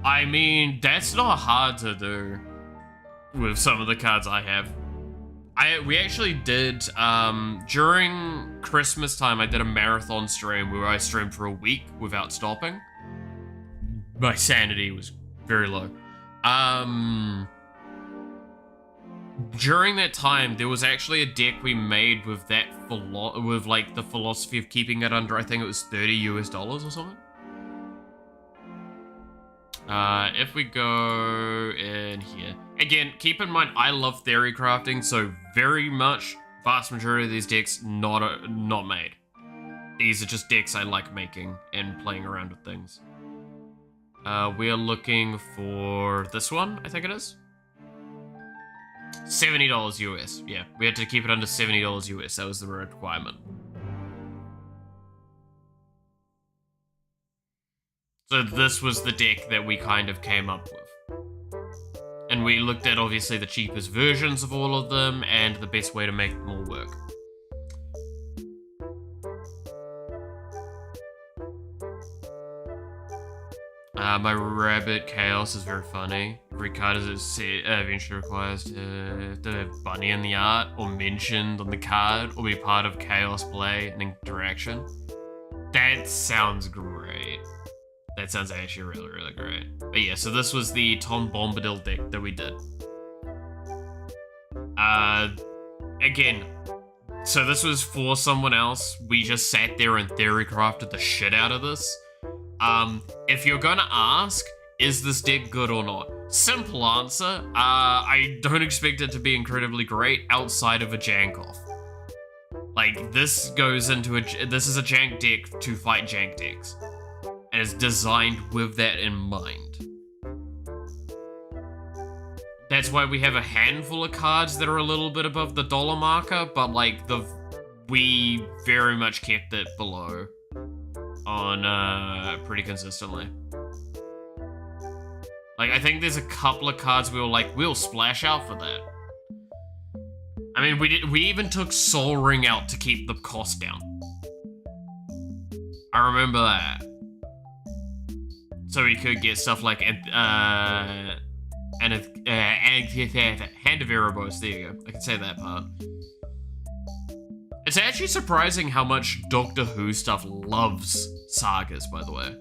I mean, that's not hard to do with some of the cards I have. We actually did, during Christmas time, I did a marathon stream where I streamed for a week without stopping. My sanity was very low. During that time, there was actually a deck we made with that with like the philosophy of keeping it under, I think it was $30 US or something. If we go in here, again, keep in mind I love theory crafting, so very much vast majority of these decks not made. These are just decks I like making and playing around with things. We're looking for this one, I think it is. $70 US. Yeah, we had to keep it under $70 US. That was the requirement. So this was the deck that we kind of came up with. And we looked at, obviously, the cheapest versions of all of them and the best way to make them all work. My Rabbit Chaos is very funny. Every card eventually requires to have Bunny in the art, or mentioned on the card, or be part of Chaos play and interaction. That sounds great. That sounds actually really, really great. But yeah, so this was the Tom Bombadil deck that we did. Again, so this was for someone else. We just sat there and theory crafted the shit out of this. If you're gonna ask, is this deck good or not? Simple answer, I don't expect it to be incredibly great outside of a jank off. Like, this goes into this is a jank deck to fight jank decks. And it's designed with that in mind. That's why we have a handful of cards that are a little bit above the dollar marker, but like, we very much kept it below on pretty consistently. Like, I think there's a couple of cards we were like, we'll splash out for that. I mean, we even took Soul Ring out to keep the cost down. I remember that. So we could get stuff like Hand of Erebos. There you go. I can say that part. It's actually surprising how much Doctor Who stuff loves sagas, by the way.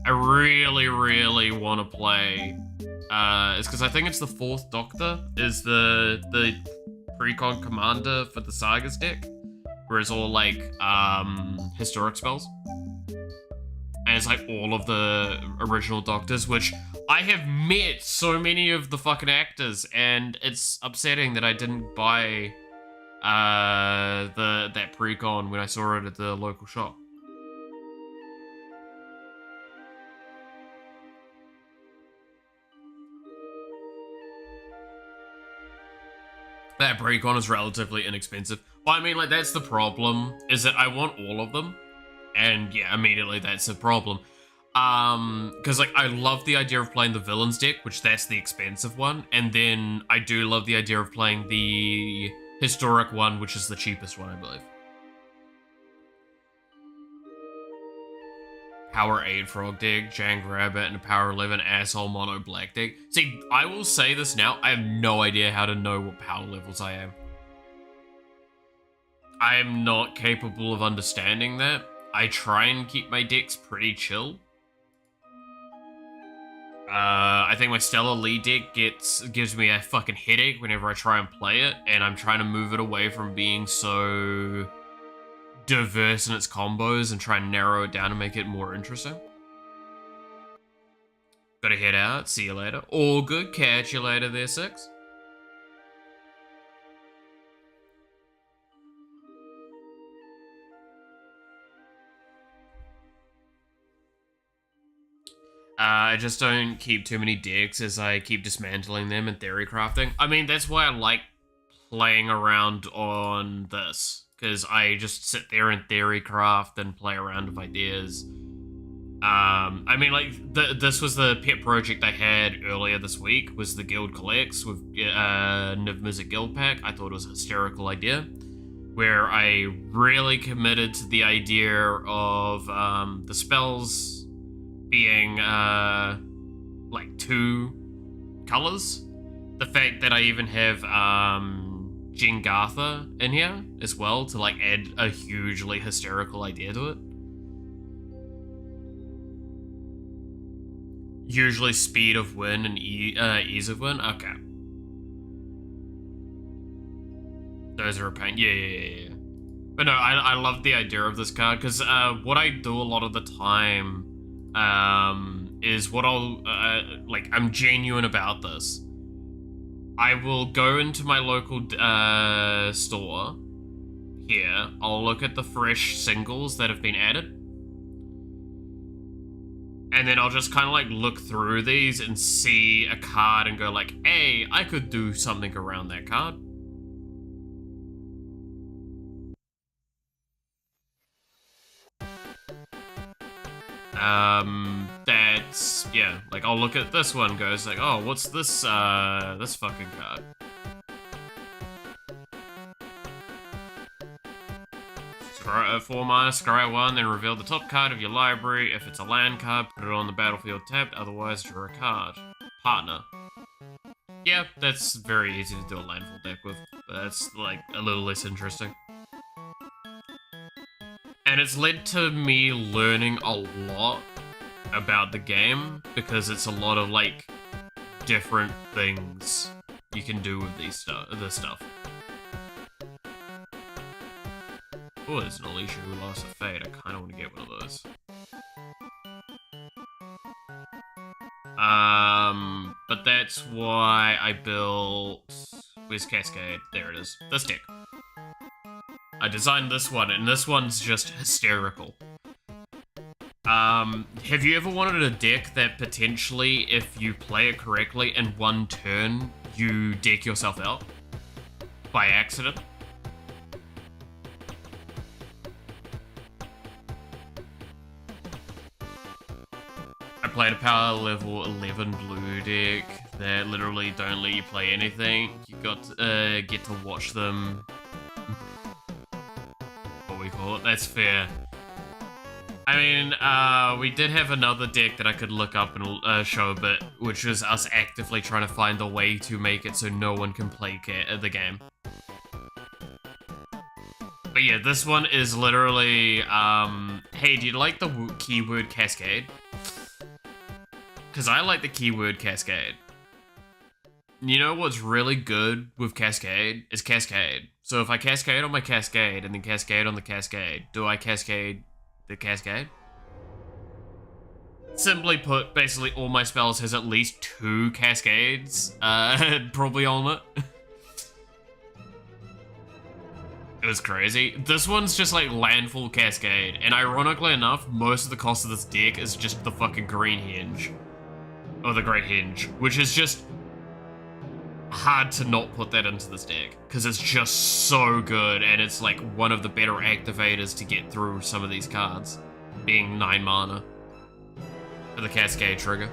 I really, really want to play. It's because I think it's the 4th Doctor is the Precon Commander for the sagas deck, where it's all like historic spells. And it's like all of the original Doctors, which I have met so many of the fucking actors, and it's upsetting that I didn't buy that precon when I saw it at the local shop. That precon is relatively inexpensive. Well, I mean, like, that's the problem, is that I want all of them. And yeah, immediately that's a problem. Because like, I love the idea of playing the villains deck, which that's the expensive one. And then I do love the idea of playing the historic one, which is the cheapest one, I believe. Power 8 Frog deck, Jank Rabbit, and a Power 11 Asshole Mono Black deck. See, I will say this now, I have no idea how to know what power levels I am. I am not capable of understanding that. I try and keep my decks pretty chill. I think my Stella Lee deck gives me a fucking headache whenever I try and play it, and I'm trying to move it away from being so diverse in its combos and try and narrow it down and make it more interesting. Gotta head out, see you later. All good, catch you later there, Six. I just don't keep too many decks as I keep dismantling them and theory crafting. I mean, that's why I like playing around on this, because I just sit there and theory craft and play around with ideas. I mean, like, this was the pet project I had earlier this week, was the Guild Collects with Niv Mizzet Guild Pack. I thought it was a hysterical idea, where I really committed to the idea of the spells being like 2 colors. The fact that I even have Jengartha in here as well to like add a hugely hysterical idea to it. Usually speed of win and ease of win. Okay. Those are a pain. Yeah. But no, I love the idea of this card because what I do a lot of the time is what I'll, like, I'm genuine about this. I will go into my local store here. I'll look at the fresh singles that have been added. And then I'll just kind of like look through these and see a card and go like, hey, I could do something around that card. That's, yeah, like I'll look at this one, goes like, oh, what's this, this fucking card? Scry 4 mana, scry 1, then reveal the top card of your library. If it's a land card, put it on the battlefield tapped, otherwise draw a card. Partner. Yeah, that's very easy to do a landfall deck with, but that's like a little less interesting. And it's led to me learning a lot about the game, because it's a lot of, like, different things you can do with this stuff. Oh, there's an Alicia who lost a fade. I kind of want to get one of those. But that's why I built... Where's Cascade? There it is. This deck. I designed this one, and this one's just hysterical. Have you ever wanted a deck that potentially, if you play it correctly, in one turn, you deck yourself out? By accident? I played a power level 11 blue deck that literally don't let you play anything. You got to, get to watch them... what we call it, that's fair. I mean, we did have another deck that I could look up and show a bit, which was us actively trying to find a way to make it so no one can play the game. But yeah, this one is literally, hey, do you like the keyword Cascade? Because I like the keyword Cascade. You know what's really good with Cascade is Cascade. So if I Cascade on my Cascade and then Cascade on the Cascade, do I Cascade the Cascade? Simply put, basically all my spells has at least 2 Cascades, probably on it. It was crazy. This one's just like landfall Cascade, and ironically enough, most of the cost of this deck is just the fucking green hinge. Or the great hinge, which is just hard to not put that into this deck, because it's just so good, and it's like one of the better activators to get through some of these cards, being 9 mana for the Cascade trigger.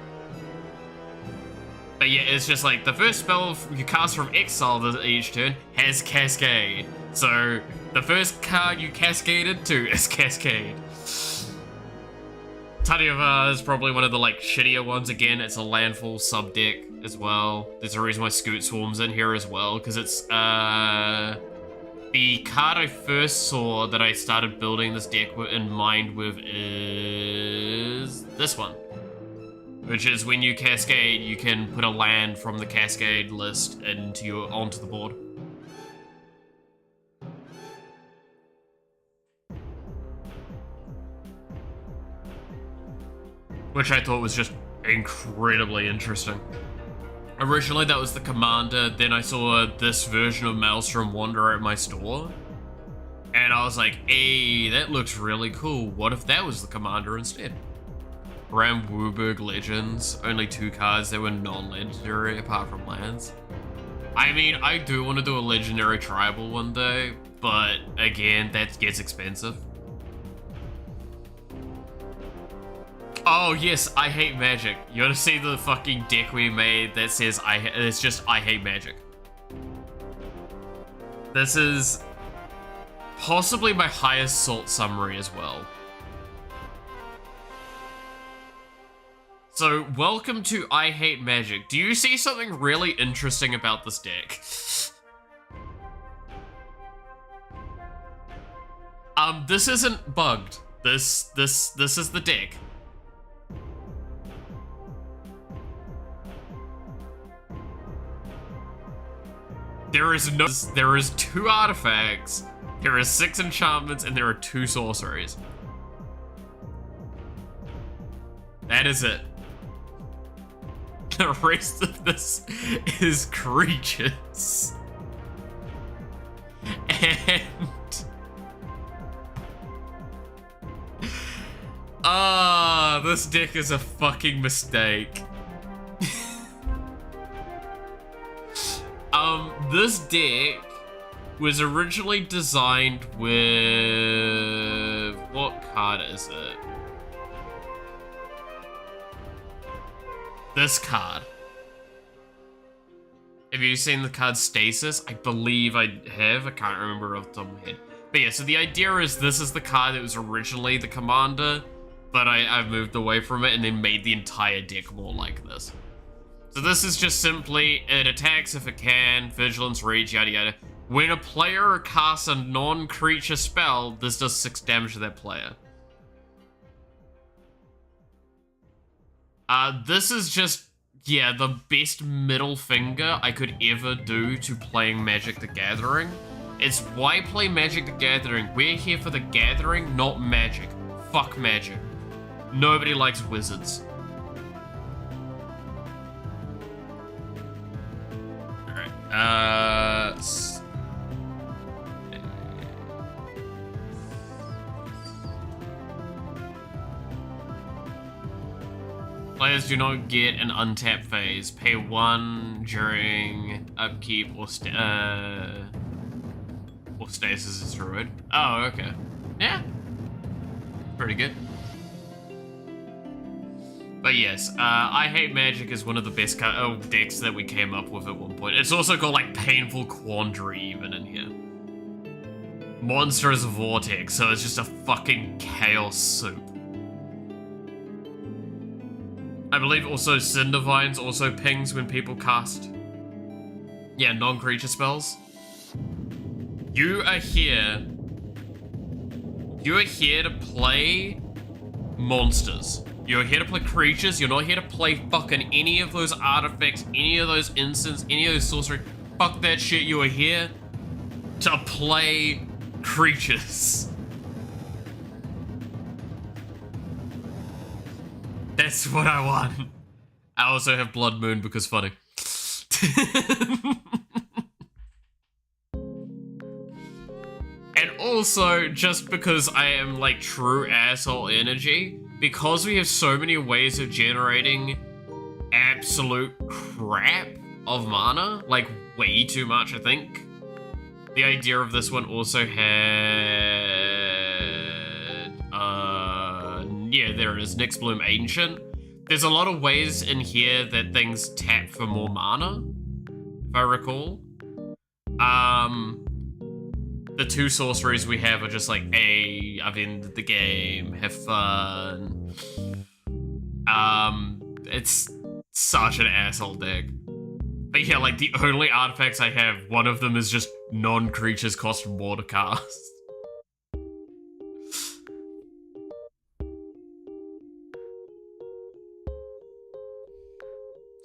But yeah, it's just like the first spell you cast from exile each turn has Cascade, so the first card you cascade into is Cascade. Taniova is probably one of the like shittier ones. Again, it's a landfall sub deck as well. There's a reason why Scoot Swarm's in here as well, because it's the card I first saw that I started building this deck in mind with is this one, which is when you cascade, you can put a land from the cascade list onto the board. Which I thought was just incredibly interesting. Originally, that was the commander, then I saw this version of Maelstrom Wanderer at my store, and I was like, hey, that looks really cool. What if that was the commander instead? Around Wooburg Legends, only 2 cards that were non-legendary apart from lands. I mean, I do want to do a legendary tribal one day, but again, that gets expensive. Oh yes, I hate magic. You wanna see the fucking deck we made that says it's just I hate magic. This is possibly my highest salt summary as well. So, welcome to I Hate Magic. Do you see something really interesting about this deck? This isn't bugged. This is the deck. There is 2 artifacts, there is 6 enchantments, and there are 2 sorceries. That is it. The rest of this is creatures. And... this deck is a fucking mistake. This deck was originally designed with... what card is it? This card. Have you seen the card Stasis? I believe I have. I can't remember off the top of my head. But yeah, so the idea is this is the card that was originally the commander, but I've moved away from it and then made the entire deck more like this. So this is just simply, it attacks if it can, vigilance, rage, yada yada. When a player casts a non-creature spell, this does 6 damage to that player. This is just, yeah, the best middle finger I could ever do to playing Magic the Gathering. It's why play Magic the Gathering? We're here for the gathering, not magic. Fuck magic. Nobody likes wizards. Players do not get an untap phase. Pay 1 during upkeep or stasis is druid. Oh, okay. Yeah. Pretty good. But yes, I Hate Magic is one of the best decks that we came up with at one point. It's also got like Painful Quandary even in here. Monster is a Vortex, so it's just a fucking chaos soup. I believe also Cindervines also pings when people cast, yeah, non-creature spells. You are here to play monsters. You're here to play creatures, you're not here to play fucking any of those artifacts, any of those instants, any of those sorcery. Fuck that shit, you are here to play creatures. That's what I want. I also have Blood Moon because funny. And also, just because I am like true asshole energy, because we have so many ways of generating absolute crap of mana, like way too much, I think. The idea of this one also had, yeah, there it is, Nyx Bloom Ancient. There's a lot of ways in here that things tap for more mana, if I recall. The 2 sorceries we have are just like, hey, I've ended the game, have fun. It's such an asshole deck. But yeah, like the only artifacts I have, one of them is just non-creatures cost more to cast.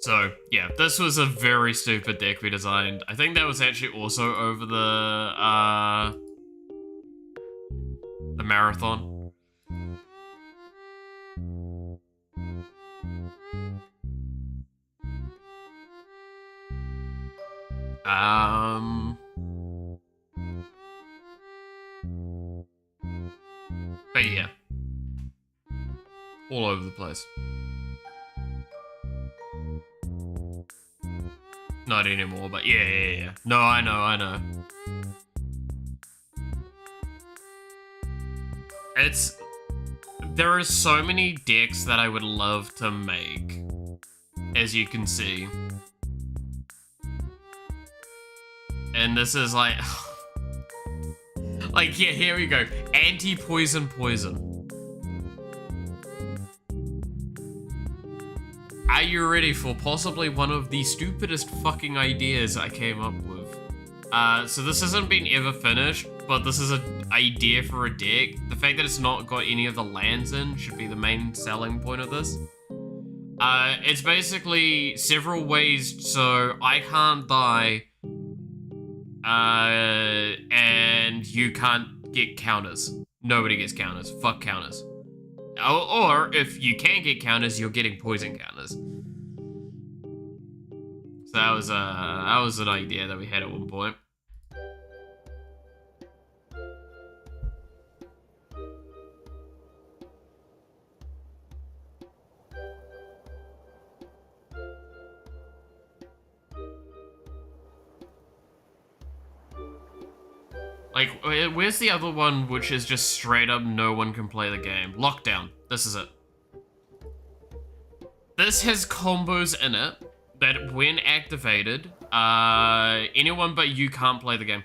So, yeah, this was a very stupid deck we designed. I think that was actually also over the marathon. But yeah. all over the place. Not anymore, but yeah. No, I know. There are so many decks that I would love to make, as you can see. And this is like, like, yeah, here we go. Anti-poison poison. Are you ready for possibly one of the stupidest fucking ideas I came up with? So this hasn't been ever finished, but this is an idea for a deck. The fact that it's not got any of the lands in should be the main selling point of this. It's basically several ways so I can't die, and you can't get counters. Nobody gets counters. Fuck counters. Or if you can get counters, you're getting poison counters. So that was an idea that we had at one point. Like, where's the other one which is just straight up no one can play the game? Lockdown. This is it. This has combos in it that when activated, anyone but you can't play the game.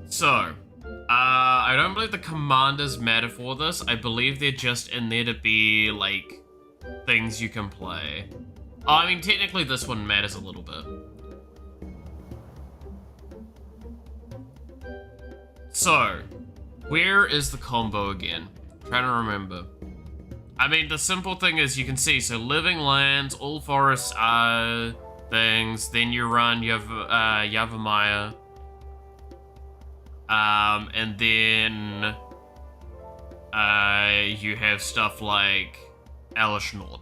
So, I don't believe the commanders matter for this. I believe they're just in there to be, like, things you can play. Oh, I mean, technically this one matters a little bit. So, where is the combo again? I'm trying to remember. I mean, the simple thing is you can see, so living lands, all forests are things, then you run, you have Yavimaya. And then you have stuff like Elish Nord.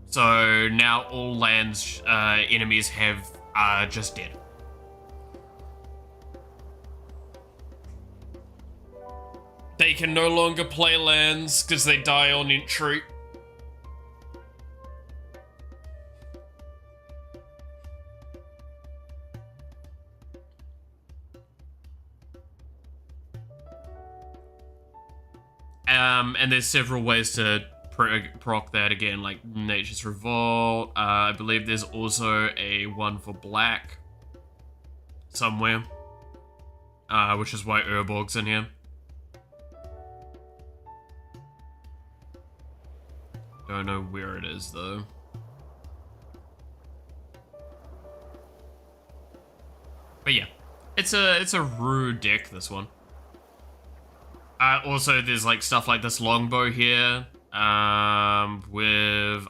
So now all lands enemies have are just dead. They can no longer play lands because they die on entry. And there's several ways to proc that again, like Nature's Revolt. I believe there's also a one for black somewhere, which is why Urborg's in here. Don't know where it is though. But yeah, it's a rude deck, this one. Also, there's like stuff like this longbow here, with, I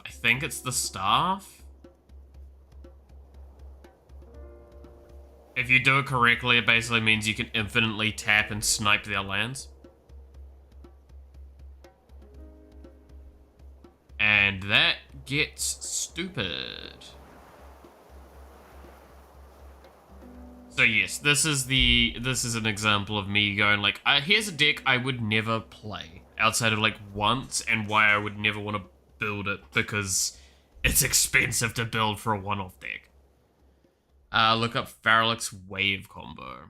think it's the staff. If you do it correctly, it basically means you can infinitely tap and snipe their lands. And that gets stupid. So yes, this is an example of me going like, here's a deck I would never play outside of like once, and why I would never want to build it, because it's expensive to build for a one-off deck. Look up Faralix Wave combo.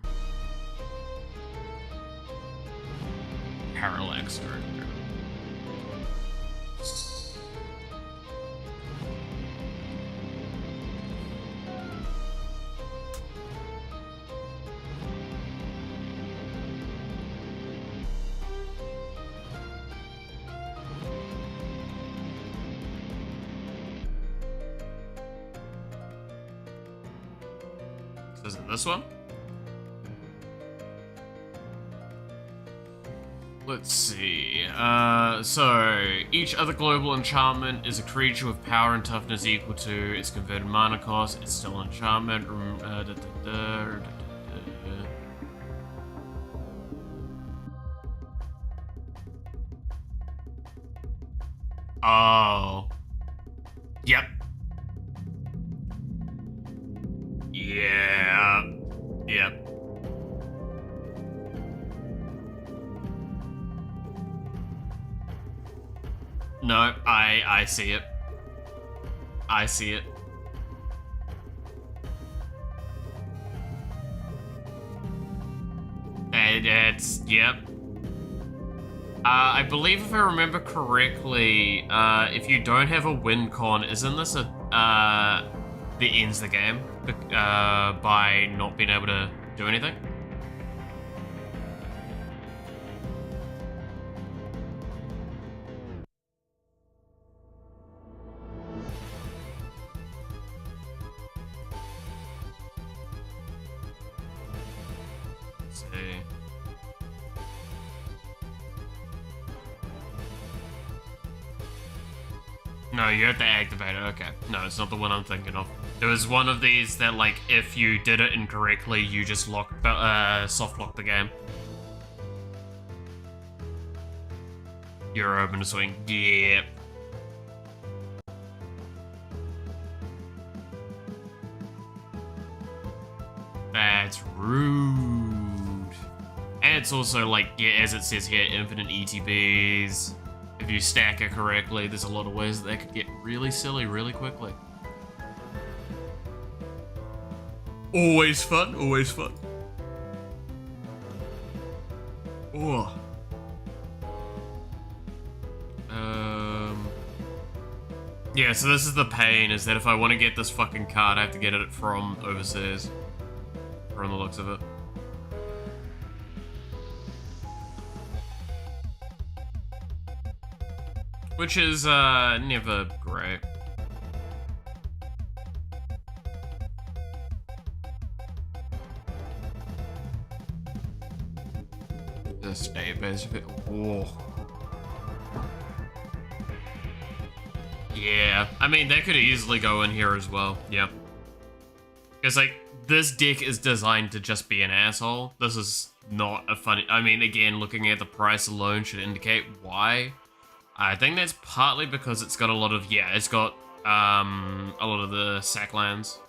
Parallax. Is it this one? Let's see. So each other global enchantment is a creature with power and toughness equal to its converted mana cost. It's still an enchantment. Oh. Yep. Yeah. Yep. No, I see it. I see it. And it's, yep. I believe if I remember correctly, if you don't have a win con, isn't this a, that ends the game, by not being able to do anything? Let's see. No, you have to activate it. Okay. No, it's not the one I'm thinking of. There was one of these that, like, if you did it incorrectly, you just soft lock the game. You're open to swing. Yep. That's rude. And it's also, like, yeah, as it says here, infinite ETBs. If you stack it correctly, there's a lot of ways that they could get really silly really quickly. Always fun, always fun. Oh. Yeah, so this is the pain, is that if I want to get this fucking card, I have to get it from overseas. From the looks of it. Which is, never great. The state base of it. Whoa. Yeah, I mean, that could easily go in here as well. Yep. Because, like, this deck is designed to just be an asshole. This is not a funny... I mean, again, looking at the price alone should indicate why. I think that's partly because it's got a lot of... Yeah, it's got a lot of the sack lands.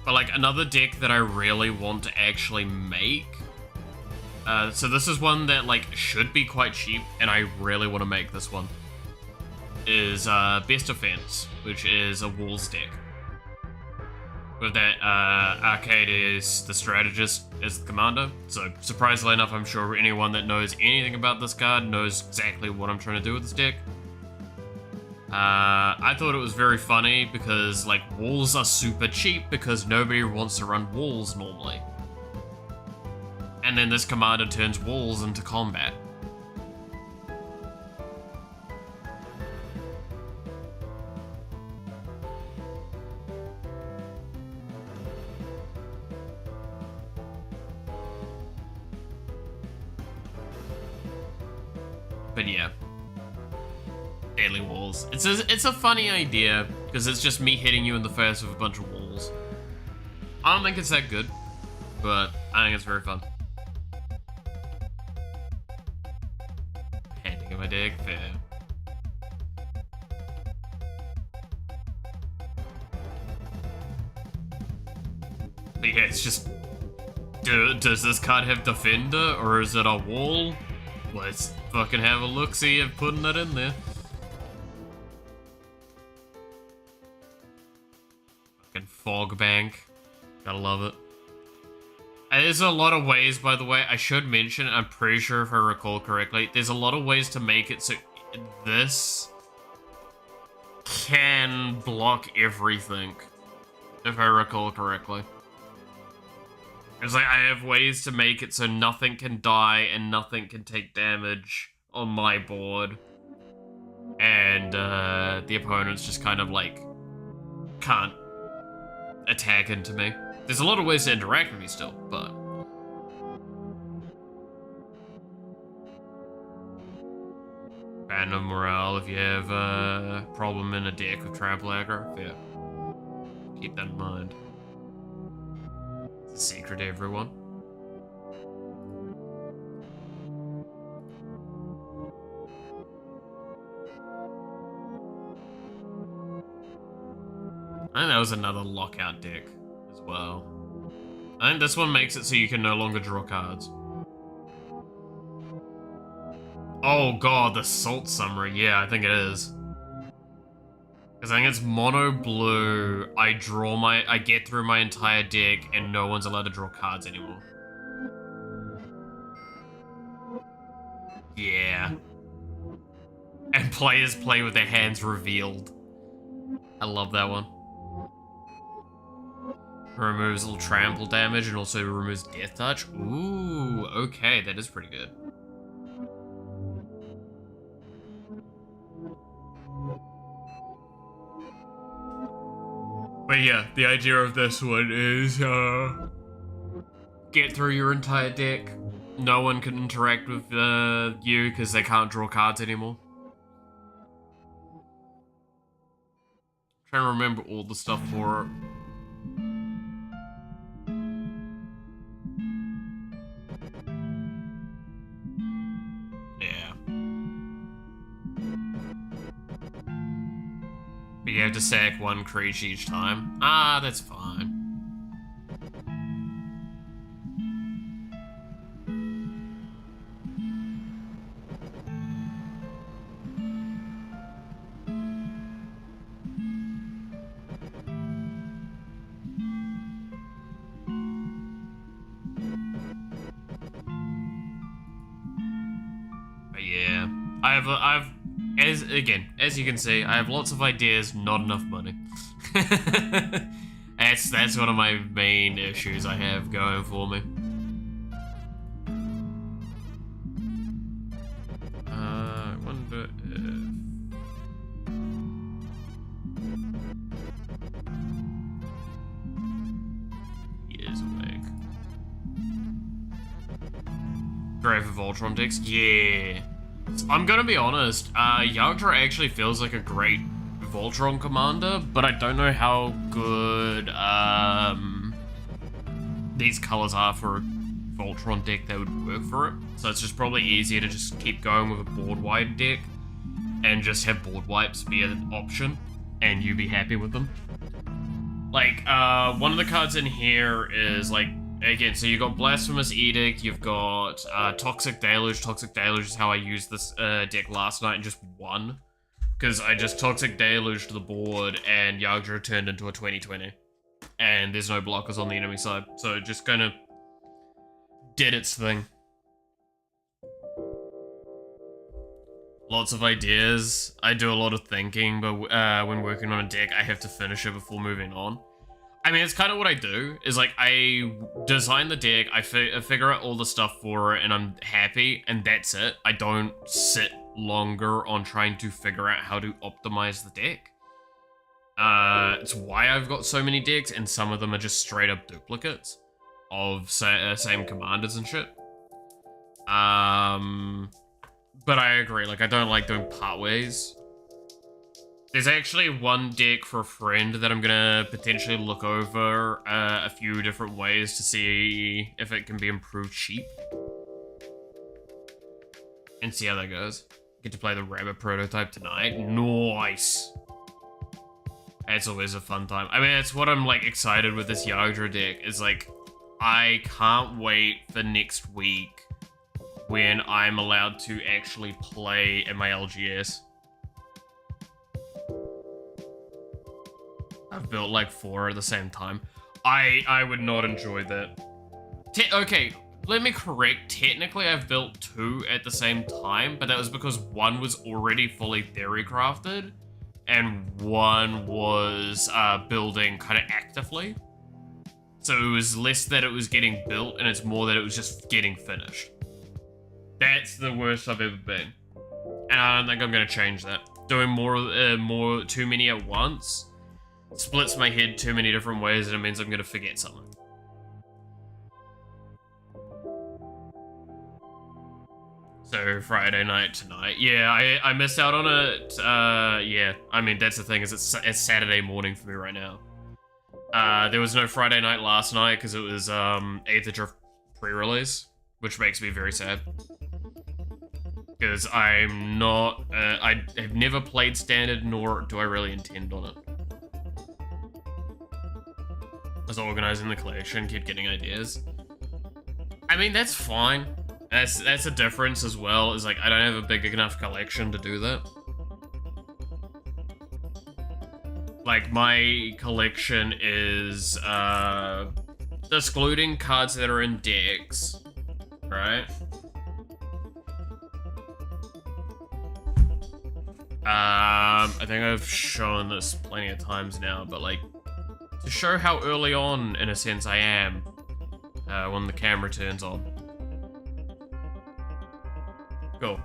But, like, another deck that I really want to actually make... so this is one that, like, should be quite cheap, and I really want to make this one. Is, Best Defense, which is a Walls deck. With that, Arcade is the strategist as the commander. So, surprisingly enough, I'm sure anyone that knows anything about this card knows exactly what I'm trying to do with this deck. I thought it was very funny because, like, walls are super cheap because nobody wants to run walls normally. And then this commander turns walls into combat. But yeah. Deadly walls. It's a funny idea, because it's just me hitting you in the face with a bunch of walls. I don't think it's that good, but I think it's very fun. Handing in my deck, fair. But yeah, it's just... Does this card have Defender, or is it a wall? Let's fucking have a look-see of putting it in there. Fucking Fog Bank. Gotta love it. There's a lot of ways, by the way, I should mention, I'm pretty sure if I recall correctly, there's a lot of ways to make it so this can block everything, if I recall correctly. It's like, I have ways to make it so nothing can die and nothing can take damage on my board. And, the opponents just kind of, like, can't attack into me. There's a lot of ways to interact with me still, but... Random morale if you have a problem in a deck with trample aggro. Yeah. Keep that in mind. It's a secret to everyone. I think that was another lockout deck as well. I think this one makes it so you can no longer draw cards. Oh god, the Salt Summary. Yeah, I think it is. Because I think it's mono blue, I get through my entire deck, and no one's allowed to draw cards anymore. Yeah. And players play with their hands revealed. I love that one. Removes little trample damage and also removes death touch. Ooh, okay, that is pretty good. But yeah, the idea of this one is, get through your entire deck. No one can interact with you because they can't draw cards anymore. Trying to remember all the stuff for it. Yeah. But you have to sack one creature each time. Ah, that's fine. But yeah, as you can see, I have lots of ideas, not enough money. That's one of my main issues I have going for me. I wonder if... He is awake. Grave of Voltron decks? Yeah. I'm gonna be honest, Yagdra actually feels like a great Voltron commander, but I don't know how good these colors are for a Voltron deck that would work for it. So it's just probably easier to just keep going with a board-wide deck and just have board wipes be an option and you be happy with them. Like, one of the cards in here is like, again, so you've got Blasphemous Edict, you've got Toxic Deluge. Toxic Deluge is how I used this deck last night and just won. Because I just Toxic Deluge to the board and Yagdra turned into a 2020. And there's no blockers on the enemy side. So it just kind of did its thing. Lots of ideas. I do a lot of thinking, but when working on a deck, I have to finish it before moving on. I mean, it's kind of what I do, is like, I design the deck, I figure out all the stuff for it, and I'm happy, and that's it. I don't sit longer on trying to figure out how to optimize the deck. It's why I've got so many decks, and some of them are just straight up duplicates of same commanders and shit. But I agree, like, I don't like doing partways. There's actually one deck for a friend that I'm gonna potentially look over a few different ways to see if it can be improved cheap. And see how that goes. Get to play the rabbit prototype tonight. Nice! That's always a fun time. I mean, that's what I'm, like, excited with this Yagdra deck, is, like, I can't wait for next week when I'm allowed to actually play in my LGS. I've built like 4 at the same time. I would not enjoy that. Okay, let me correct. Technically, I've built 2 at the same time, but that was because one was already fully theory crafted, and one was building kind of actively. So it was less that it was getting built, and it's more that it was just getting finished. That's the worst I've ever been. And I don't think I'm going to change that. Doing too many at once splits my head too many different ways, and it means I'm going to forget something. So Friday night tonight. Yeah, I missed out on it. Yeah, I mean, that's the thing, is it's Saturday morning for me right now. There was no Friday night last night because it was Aether Drift pre-release, which makes me very sad. Because I'm not, I have never played Standard, nor do I really intend on it. I was organizing the collection, kept getting ideas. I mean, that's fine. That's a difference as well, is like, I don't have a big enough collection to do that. Like, my collection is, excluding cards that are in decks, right? I think I've shown this plenty of times now, but like, to show how early on, in a sense, I am, when the camera turns on. Go.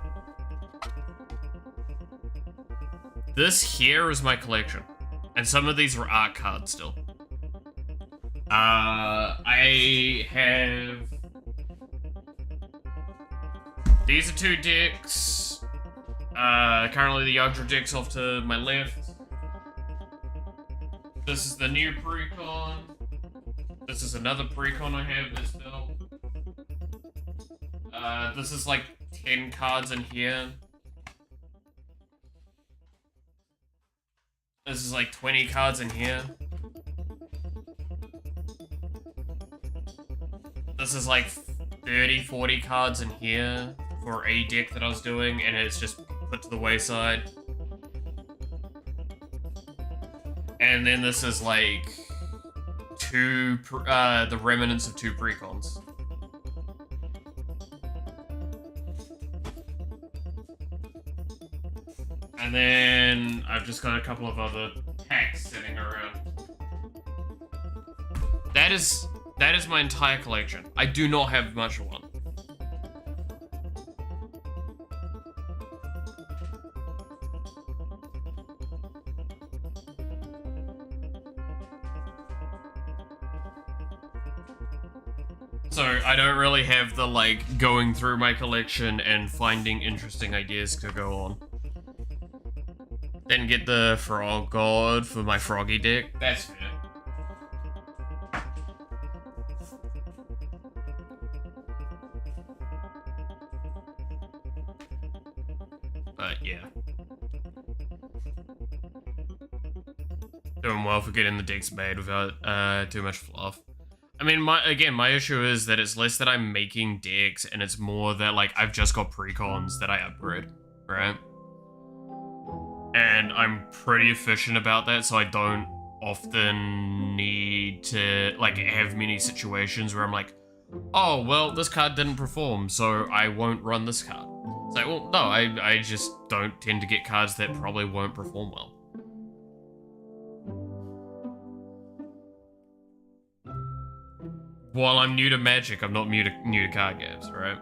This here is my collection. And some of these are art cards still. I have... These are 2 decks. Currently the Yagdra deck's off to my left. This is the new precon. This is another precon I have that's built. This is like 10 cards in here. This is like 20 cards in here. This is like 30, 40 cards in here for a deck that I was doing, and it's just put to the wayside. And then this is like the remnants of 2 precons. And then I've just got a couple of other packs sitting around. That is my entire collection. I do not have much of one. So I don't really have the, like, going through my collection and finding interesting ideas to go on. Then get the Frog God for my Froggy deck. That's fair. But yeah. Doing well for getting the decks made without too much fluff. I mean, my issue is that it's less that I'm making decks, and it's more that, like, I've just got precons that I upgrade, right? And I'm pretty efficient about that, so I don't often need to, like, have many situations where I'm like, oh, well, this card didn't perform, so I won't run this card. It's like, well, no, I just don't tend to get cards that probably won't perform well. While I'm new to Magic, I'm not new to card games, right?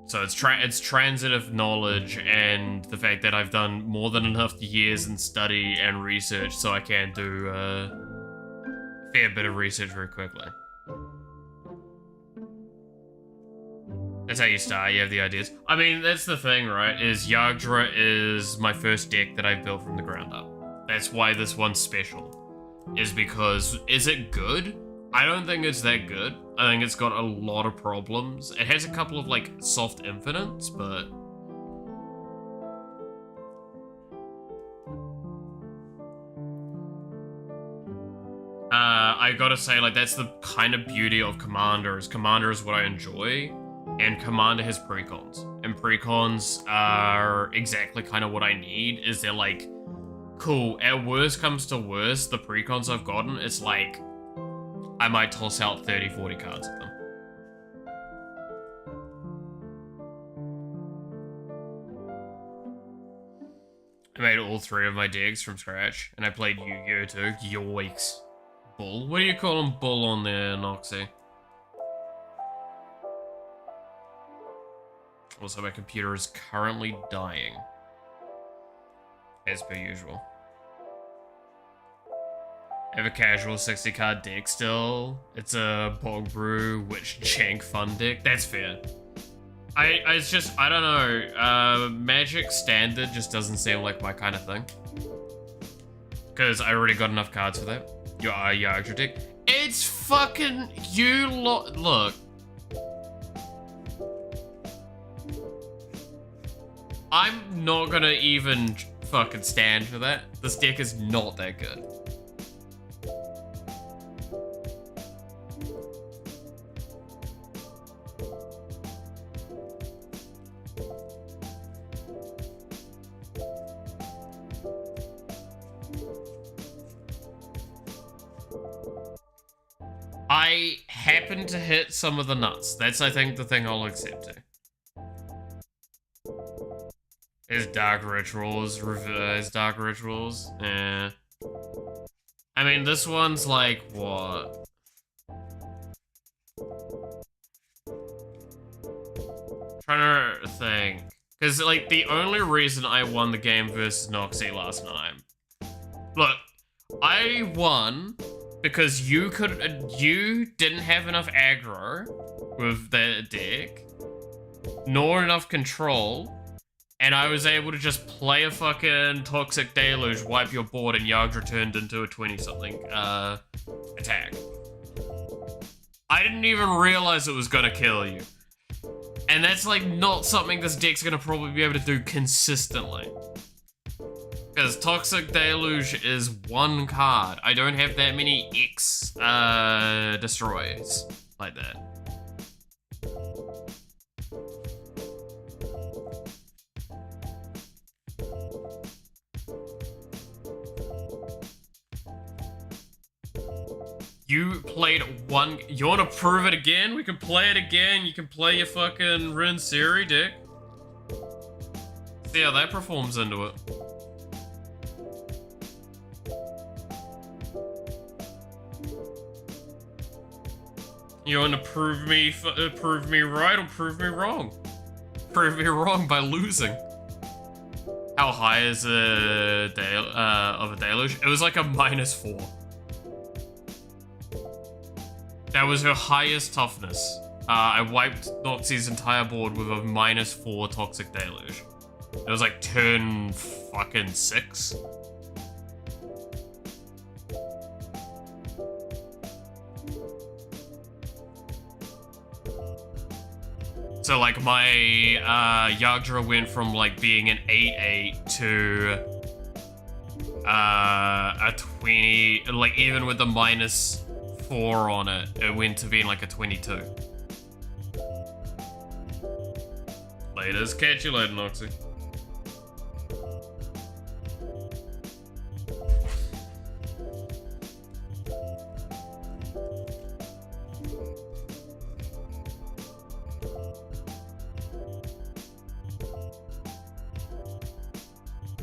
So it's transitive knowledge and the fact that I've done more than enough years in study and research so I can do a fair bit of research very quickly. That's how you start, you have the ideas. I mean, that's the thing, right, is Yagdra is my first deck that I've built from the ground up. That's why this one's special. Is because, is it good? I don't think it's that good. I think it's got a lot of problems. It has a couple of, like, soft infinites, but... I gotta say, like, that's the kind of beauty of Commander, is Commander is what I enjoy, and Commander has precons. And precons are exactly kind of what I need, is they're like, cool, at worst comes to worst, the precons I've gotten, it's like, I might toss out 30, 40 cards of them. I made all 3 of my decks from scratch, and I played Yu-Gi-Oh! Too. Yoicks. Bull? What do you call him, Bull, on there, Noxy? Also, my computer is currently dying. As per usual. I have a casual 60 card deck still. It's a Bog Brew Witch Jank fun deck. That's fair. It's just, I don't know. Magic Standard just doesn't seem like my kind of thing. Because I already got enough cards for that. Your extra deck. It's fucking you look. I'm not gonna even fucking stand for that. This deck is not that good. I happen to hit some of the nuts. That's, I think, the thing I'll accept to. There's Dark Rituals, reverse Dark Rituals. I mean, this one's like, what? Trying to think. Because, like, the only reason I won the game versus Noxie last night. Look, I won because you didn't have enough aggro with that deck, nor enough control, and I was able to just play a fucking Toxic Deluge, wipe your board, and Yagdra turned into a 20-something attack. I didn't even realize it was gonna kill you. And that's like not something this deck's gonna probably be able to do consistently. Because Toxic Deluge is one card. I don't have that many X destroys like that. You played one. You want to prove it again? We can play it again. You can play your fucking Rin Siri deck. See how that performs into it. You want to prove me right or prove me wrong? Prove me wrong by losing. How high is a deluge? It was like a -4. That was her highest toughness. I wiped Noxie's entire board with a -4 Toxic Deluge. It was like turn fucking 6. So like my Yagdra went from like being an 8/8 to a 20, like even with the -4 on it, it went to being like a 22. Laters, catch you later, Noxie.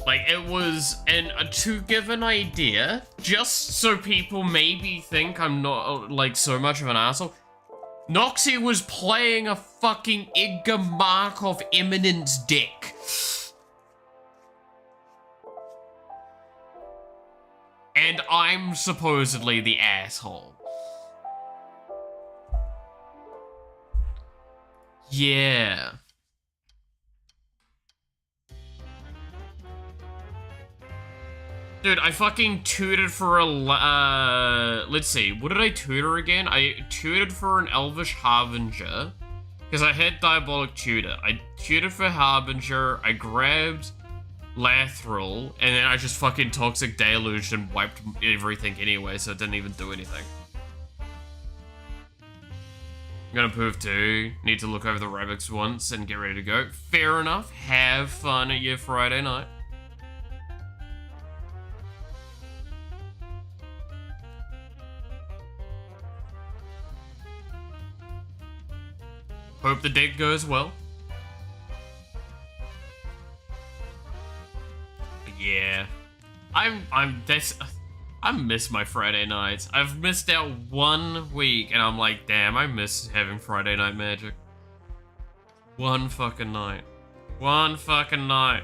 Like, it was, and to give an idea, just so people maybe think I'm not, like, so much of an asshole, Noxie was playing a fucking Edgar Markov Eminence deck. And I'm supposedly the asshole. Yeah. Dude, I fucking tutored for a, let's see, what did I tutor again? I tutored for an Elvish Harbinger, because I had Diabolic Tutor. I tutored for Harbinger, I grabbed Lathril, and then I just fucking Toxic Deluged and wiped everything anyway, so it didn't even do anything. I'm gonna prove too. Need to look over the Rabbits once and get ready to go. Fair enough. Have fun at your Friday night. Hope the deck goes well. Yeah. I miss my Friday nights. I've missed out 1 week and I'm like, damn, I miss having Friday night magic. One fucking night. One fucking night.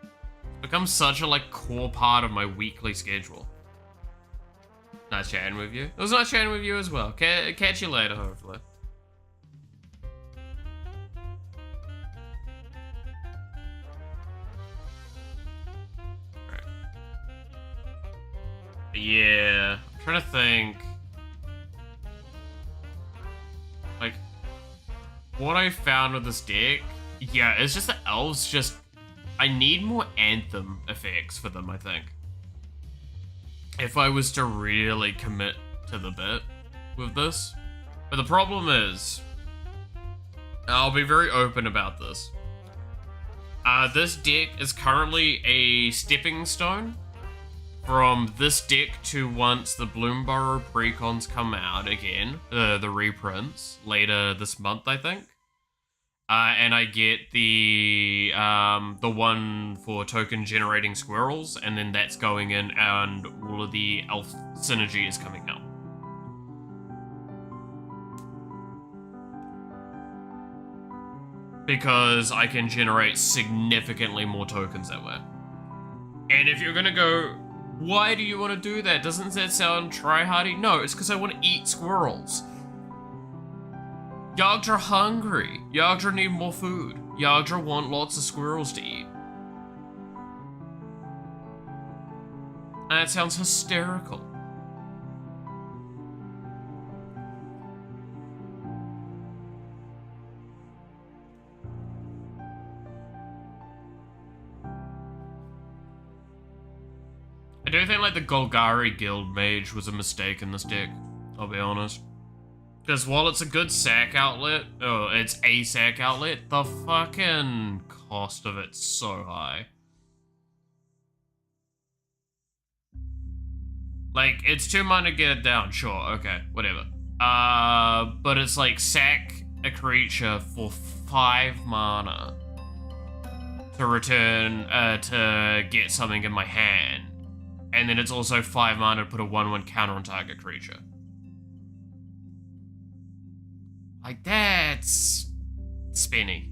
It's become such a like core part of my weekly schedule. Nice chatting with you. It was nice chatting with you as well. Catch you later, hopefully. Yeah, I'm trying to think. Like, what I found with this deck, yeah, it's just the elves just... I need more Anthem effects for them, I think. If I was to really commit to the bit with this. But the problem is, I'll be very open about this. This deck is currently a stepping stone from this deck to once the Bloomburrow precons come out again, the reprints, later this month, I think. And I get the one for token generating squirrels, and then that's going in, and all of the elf synergy is coming out. Because I can generate significantly more tokens that way. And if you're gonna go, why do you want to do that? Doesn't that sound tryhardy? No, it's because I want to eat squirrels. Yagdra hungry. Yagdra need more food. Yagdra want lots of squirrels to eat. And that sounds hysterical. I do think like the Golgari Guild Mage was a mistake in this deck, I'll be honest. Because while it's a good sack outlet, it's a sack outlet, the fucking cost of it's so high. Like, it's 2 mana to get it down, sure, okay, whatever. But it's like sack a creature for 5 mana to return, to get something in my hand. And then it's also 5 mana to put a 1/1 counter on target creature. Like, that's spinny.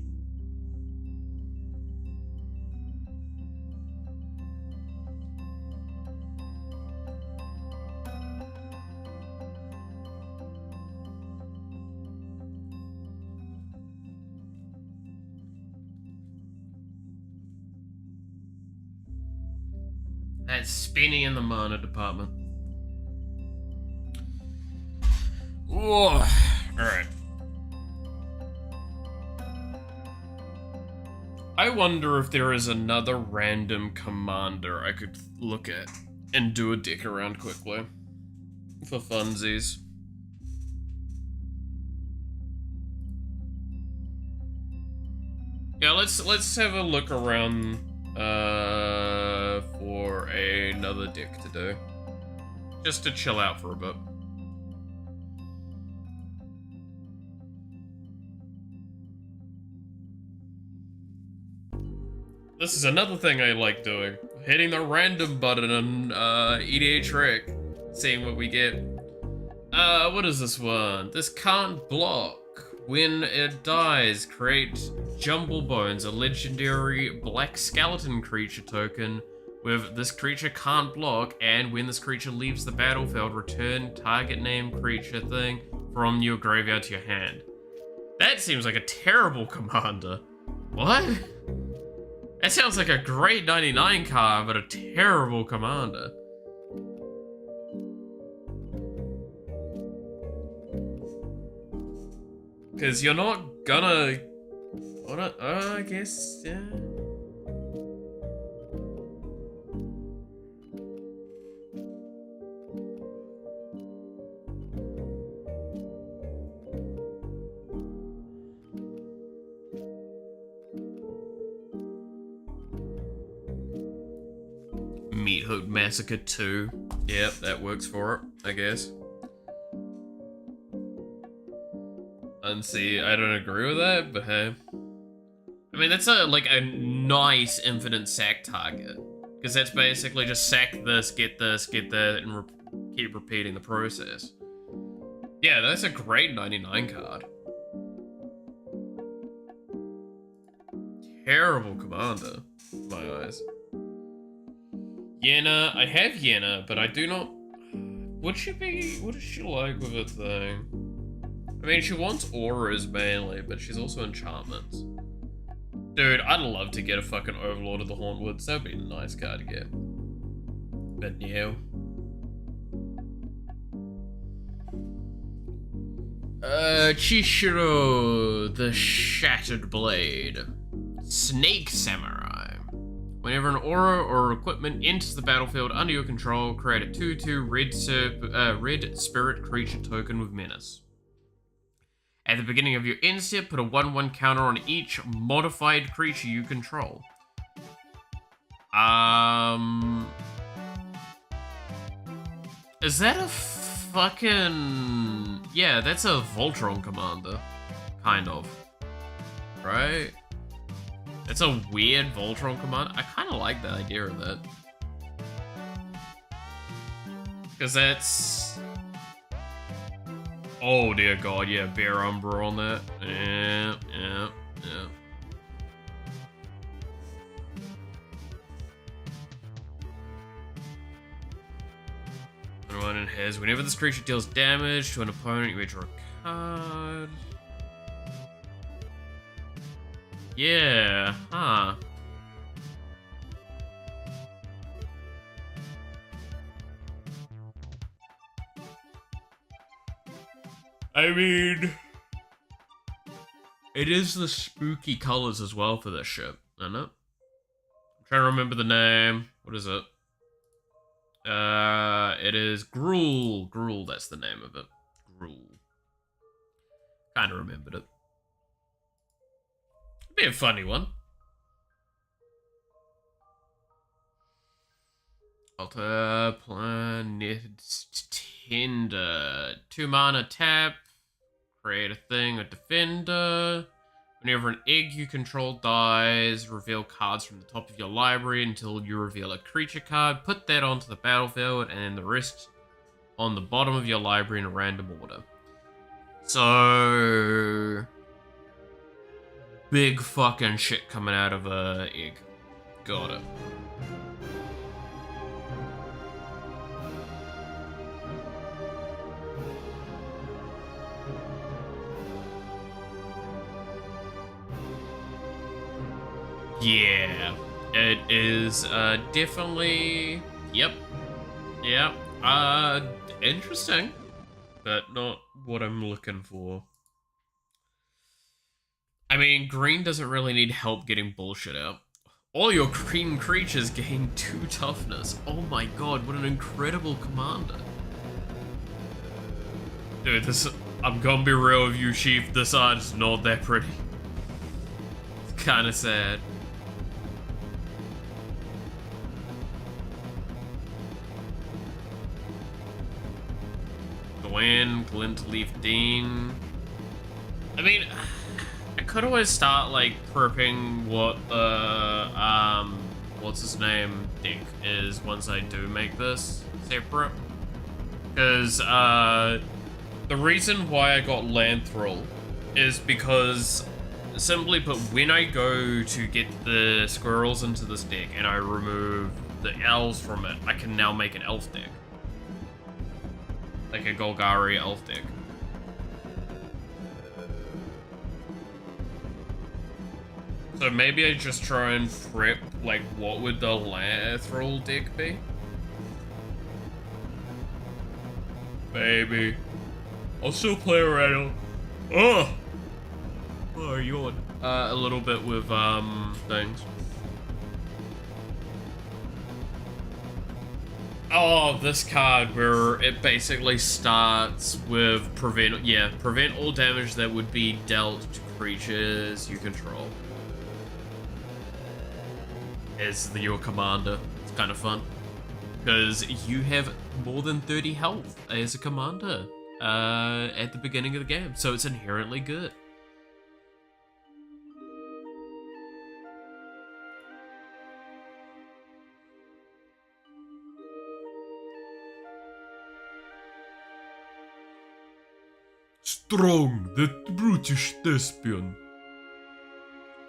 That's spinny in the mana department. Whoa. Alright. I wonder if there is another random commander I could look at and do a deck around quickly. For funsies. Yeah, let's have a look around for another deck to do. Just to chill out for a bit. This is another thing I like doing. Hitting the random button on EDH Rec. Seeing what we get. What is this one? This can't block. When it dies, create Jumblebones, a legendary black skeleton creature token with this creature can't block, and when this creature leaves the battlefield, return target name creature thing from your graveyard to your hand. That seems like a terrible commander. What? That sounds like a great 99 card, but a terrible commander. Because you're not gonna... I guess, yeah. Meat Hook Massacre 2. Yep, that works for it, I guess. And see, I don't agree with that, but hey. I mean, that's like a nice infinite sack target. Because that's basically just sack this, get that, and keep repeating the process. Yeah, that's a great 99 card. Terrible commander, in my eyes. Yenna, I have Yenna, but I do not... What does she like with her thing? I mean, she wants auras mainly, but she's also enchantments. Dude, I'd love to get a fucking Overlord of the Hauntwoods. That'd be a nice card to get. But yeah. Chishiro, the Shattered Blade. Snake Samurai. Whenever an aura or equipment enters the battlefield under your control, create a 2/2 red spirit creature token with menace. At the beginning of your end step, put a 1/1 counter on each modified creature you control. Is that a fucking... Yeah, that's a Voltron commander. Kind of. Right? It's a weird Voltron commander. I kind of like the idea of that. Because that's... Oh dear god, yeah, Bear Umbra on that. Yeah. One in his. Whenever this creature deals damage to an opponent, you may draw a card. Yeah, huh. I mean, it is the spooky colors as well for this shit, isn't it? I'm trying to remember the name. What is it? It is Gruul. Gruul, that's the name of it. Gruul. Kinda remembered it. It'd be a funny one. Alter Planet Tinder. 2 mana tap. Create a thing, a defender. Whenever an egg you control dies, reveal cards from the top of your library until you reveal a creature card. Put that onto the battlefield, and then the rest on the bottom of your library in a random order. So... big fucking shit coming out of a egg. Got it. Yeah, it is definitely, yep, interesting, but not what I'm looking for. I mean, green doesn't really need help getting bullshit out. All your green creatures gain 2 toughness. Oh my god, what an incredible commander. Dude, I'm gonna be real with you, Chief, this art is not that pretty. It's kinda sad. Gwen, Glint, Leaf, Dean. I mean, I could always start like prepping what the what's his name deck is once I do make this separate. Because the reason why I got Lanthrall is because, simply put, when I go to get the squirrels into this deck and I remove the elves from it, I can now make an elf deck. Like a Golgari elf deck. So maybe I just try and prep, like, what would the Lanthrall deck be? Maybe. I'll still play around. Oh, yawn. A little bit with, things. Oh, this card where it basically starts with prevent all damage that would be dealt to creatures you control. As your commander. It's kind of fun. Because you have more than 30 health as a commander at the beginning of the game. So it's inherently good. Strong, the brutish thespian.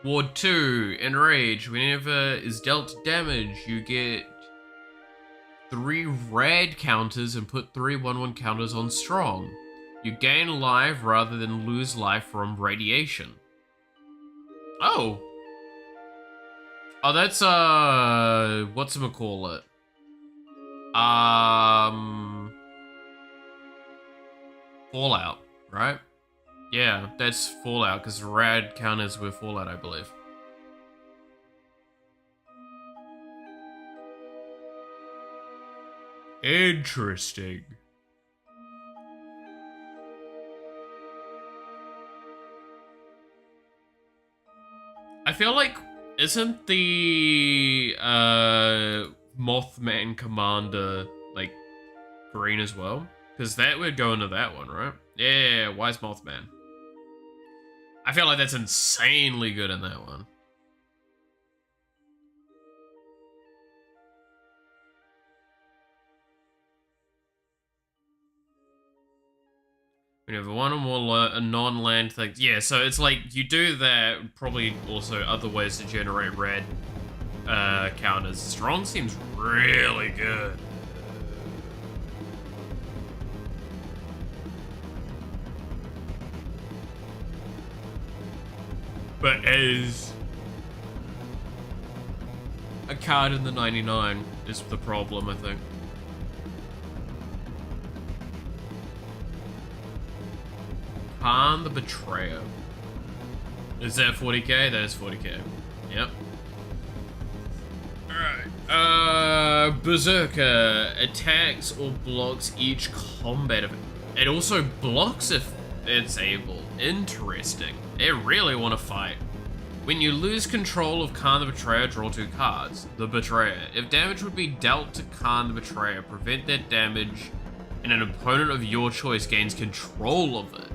Ward 2, Enrage. Whenever is dealt damage, you get 3 rad counters and put 3 1/1 counters on Strong. You gain life rather than lose life from radiation. Oh. Oh, that's, whatchamacallit? Fallout, right? Yeah, that's Fallout, because rad counters with Fallout, I believe. Interesting. I feel like, isn't the Mothman Commander, like, green as well? Because that would go into that one, right? Yeah, Wise Mothman. I feel like that's insanely good in that one. We have one or more non-land things. Yeah, so it's like you do that, probably also other ways to generate red counters. Strong seems really good. But as a card in the 99 is the problem, I think. Khan the Betrayer. Is that 40k? That is 40k. Yep. Alright. Berserker attacks or blocks each combat event. It also blocks if it's able. Interesting. They really want to fight. When you lose control of Khan the Betrayer, draw 2 cards. The Betrayer. If damage would be dealt to Khan the Betrayer, prevent that damage, and an opponent of your choice gains control of it.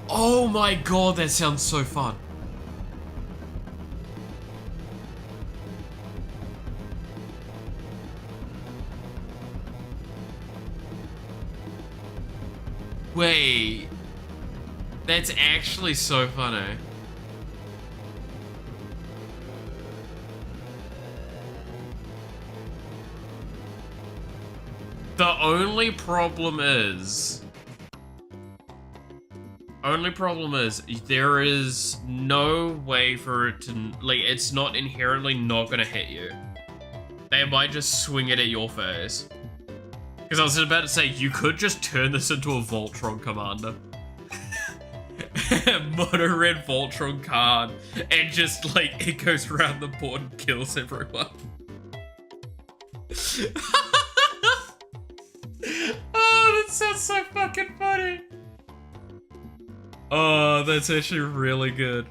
Oh my god, that sounds so fun. Wait. That's actually so funny. The only problem is there is no way for it to, like, it's not inherently not gonna hit you. They might just swing it at your face. Because I was about to say, you could just turn this into a Voltron commander. Mono red Voltron card, and just, like, it goes around the board and kills everyone. Oh, that sounds so fucking funny. Oh, that's actually really good.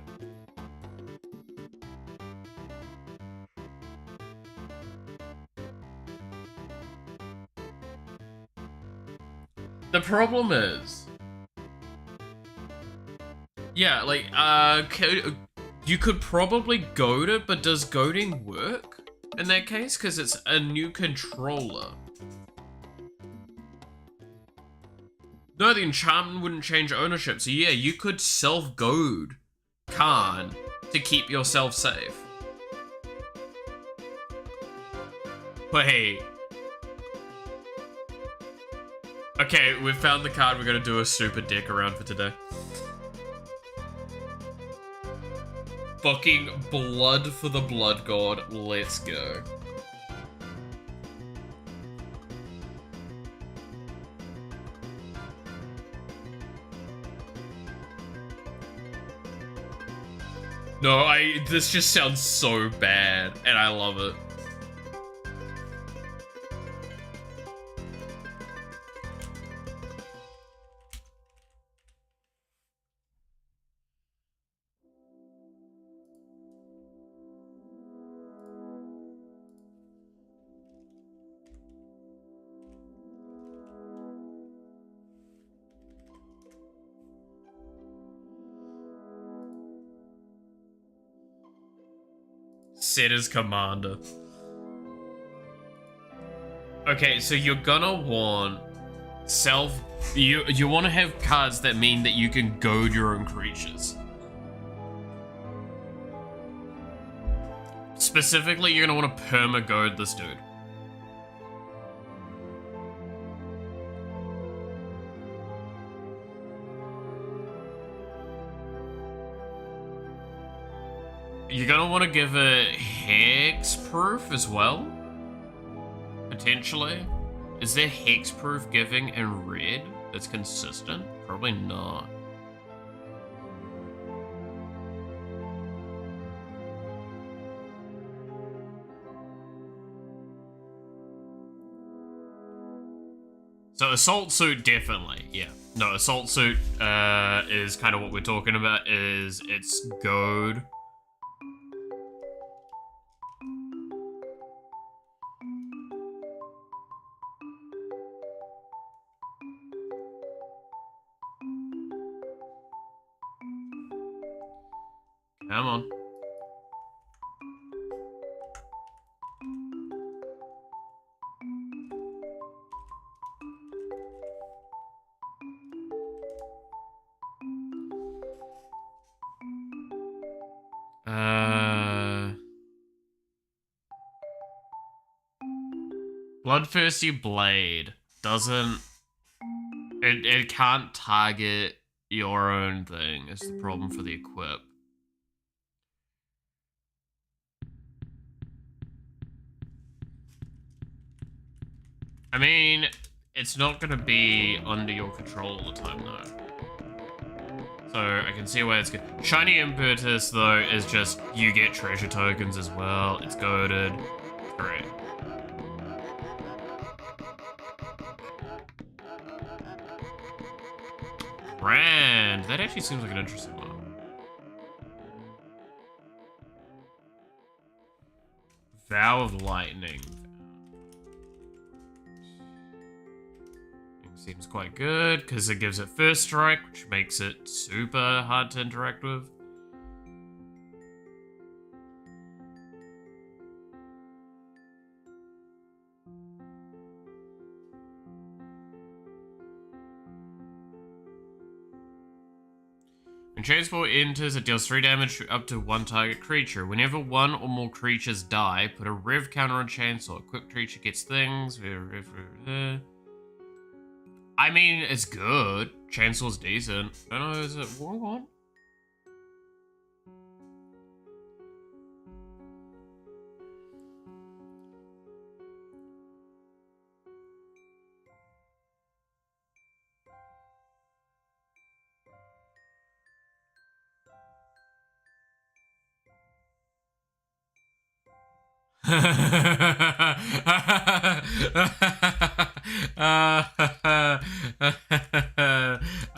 The problem is, yeah, like, you could probably goad it, but does goading work in that case? Because it's a new controller. No, the enchantment wouldn't change ownership, so yeah, you could self-goad Khan to keep yourself safe. Wait. Okay, we've found the card. We're gonna do a super dick around for today. Fucking blood for the blood god. Let's go. No, this just sounds so bad, and I love it. Set as commander. Okay, so you're gonna want you want to have cards that mean that you can goad your own creatures. Specifically, you're gonna want to perma-goad this dude. You're gonna want to give it hexproof as well, potentially. Is there hexproof giving in red that's consistent? Probably not. So assault suit, definitely, yeah. No, assault suit is kind of what we're talking about. Is it's goad. Come on. Bloodthirsty Blade doesn't... It can't target your own thing is the problem for the equip. I mean, it's not going to be under your control all the time, though. So I can see why it's good. Shiny Impetus, though, is just you get treasure tokens as well. It's goaded. Great. Brand. That actually seems like an interesting one. Vow of Lightning. Seems quite good, because it gives it first strike, which makes it super hard to interact with. When Transport enters, it deals 3 damage up to one target creature. Whenever one or more creatures die, put a rev counter on Chainsaw. Equipped creature gets things. I mean, it's good. Chainsaw's decent. I don't know, is it War one?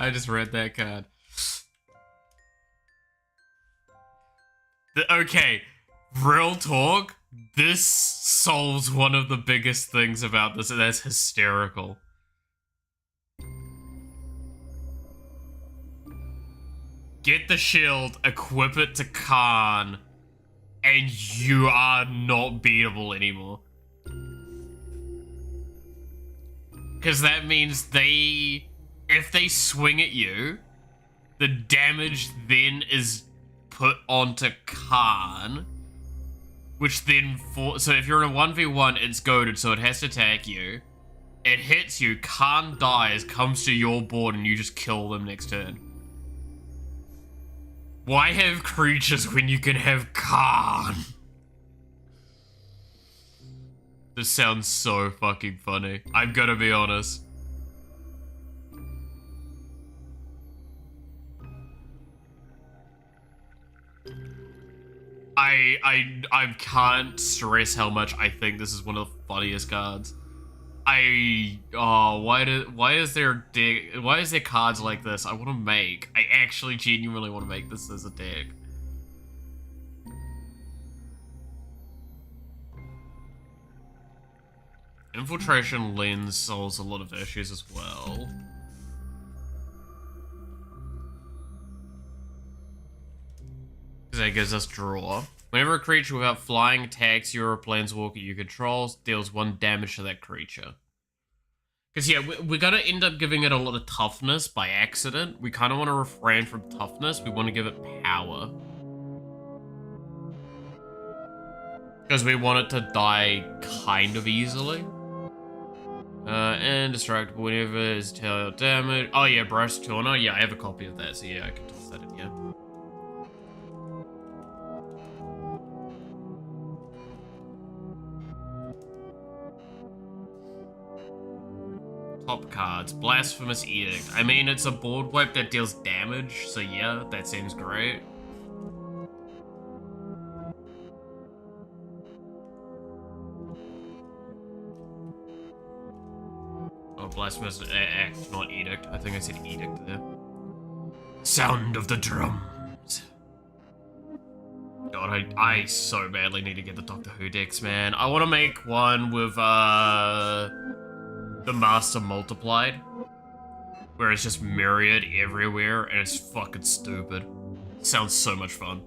I just read that card. Okay, real talk, this solves one of the biggest things about this, and that's hysterical. Get the shield, equip it to Khan, and you are not beatable anymore. Because that means if they swing at you, the damage then is put onto Khan, which then, so if you're in a 1v1, it's goaded, so it has to attack you. It hits you, Khan dies, comes to your board, and you just kill them next turn. Why have creatures when you can have Khan? This sounds so fucking funny. I'm gonna be honest. I can't stress how much I think this is one of the funniest cards. Why is there cards like this I want to make? I actually genuinely want to make this as a deck. Infiltration Lens solves a lot of issues as well. Because that gives us draw. Whenever a creature without flying attacks you or a planeswalker you control, deals 1 damage to that creature. Because, yeah, we're going to end up giving it a lot of toughness by accident. We kind of want to refrain from toughness. We want to give it power. Because we want it to die kind of easily. And distractible whenever it's tail damage. Oh, yeah, Brush Tourner. Yeah, I have a copy of that, so yeah, I can toss that in here. Top cards. Blasphemous Edict. I mean, it's a board wipe that deals damage, so yeah, that seems great. Oh, Blasphemous Act, not Edict. I think I said Edict there. Sound of the drums. God, I so badly need to get the Doctor Who decks, man. I want to make one with, the Master Multiplied, where it's just Myriad everywhere, and it's fucking stupid. Sounds so much fun.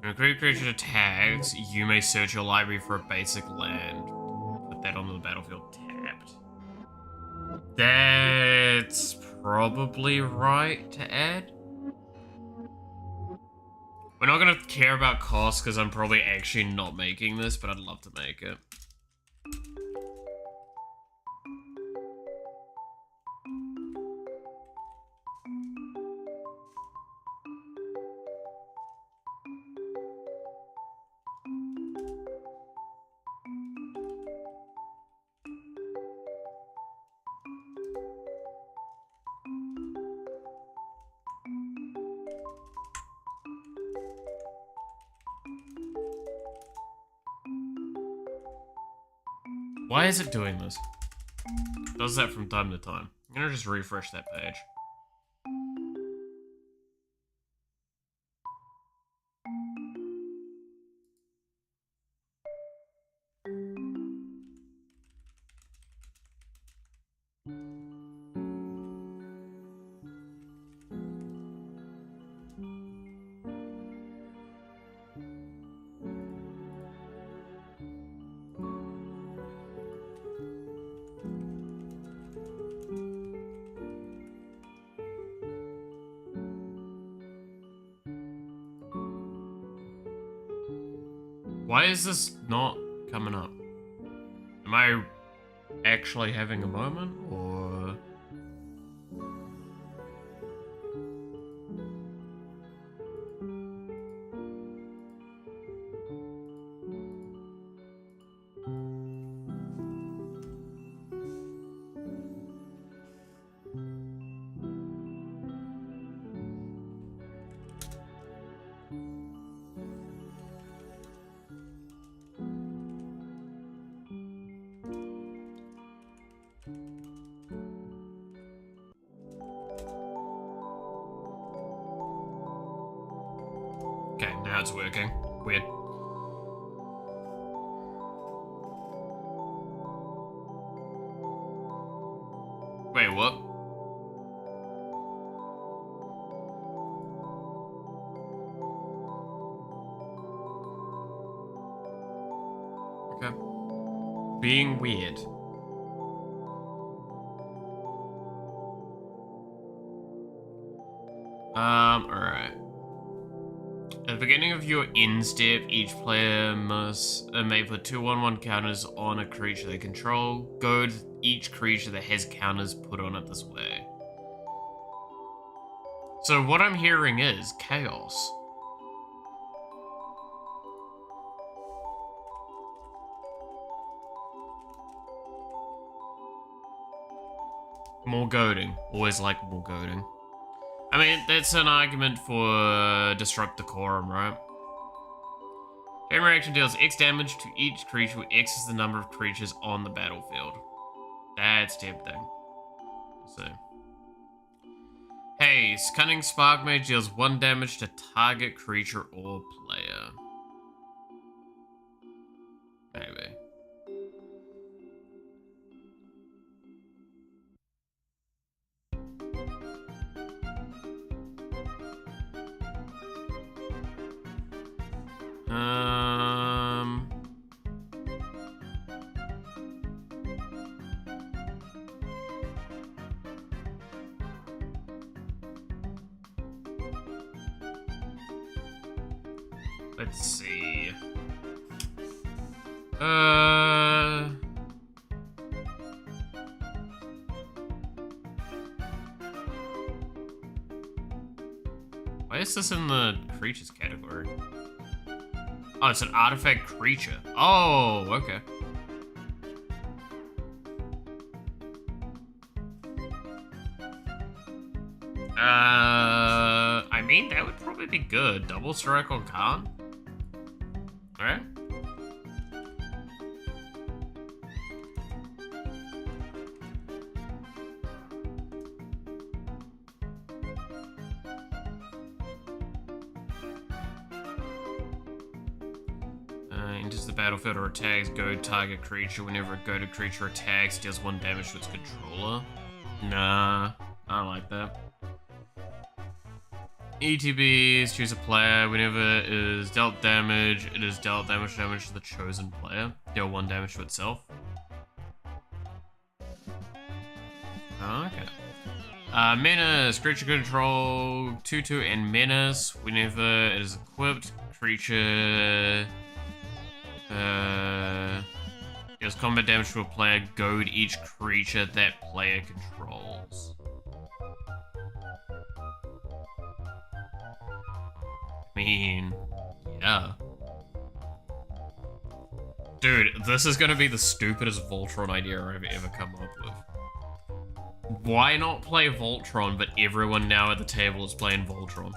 When a creature attacks, you may search your library for a basic land. Put that onto the battlefield tapped. That's probably right to add. We're not gonna care about cost because I'm probably actually not making this, but I'd love to make it. Why is it doing this? It does that from time to time. I'm gonna just refresh that page. Why is this not coming up? Am I actually having a moment, or...? Okay, now it's working. Weird. Wait, what? Okay. Being weird. Alright. At the beginning of your end step, each player may put 2/1/1 counters on a creature they control. Goad each creature that has counters put on it this way. So what I'm hearing is chaos. More goading. Always like more goading. I mean, that's an argument for Disrupt Decorum, right? Chain Reaction deals X damage to each creature where X is the number of creatures on the battlefield. That's tempting. Let's see. Hey, Cunning Spark Mage deals 1 damage to target creature or player. Maybe. Let's see. Why is this in the creatures category? Oh, it's an artifact creature. Oh, okay. I mean, that would probably be good. Double strike on Khan. Alright. Enters the battlefield or attacks go target creature. Whenever a go-to creature attacks, deals 1 damage to its controller. Nah, I don't like that. ETBs, choose a player. Whenever it is dealt damage, it is dealt damage to the chosen player. Deal 1 damage to itself. Okay. Menace, creature control, 2/2 and menace. Whenever it is equipped, creature deals combat damage to a player, goad each creature that player controls. I mean, yeah. Dude, this is gonna be the stupidest Voltron idea I've ever come up with. Why not play Voltron, but everyone now at the table is playing Voltron?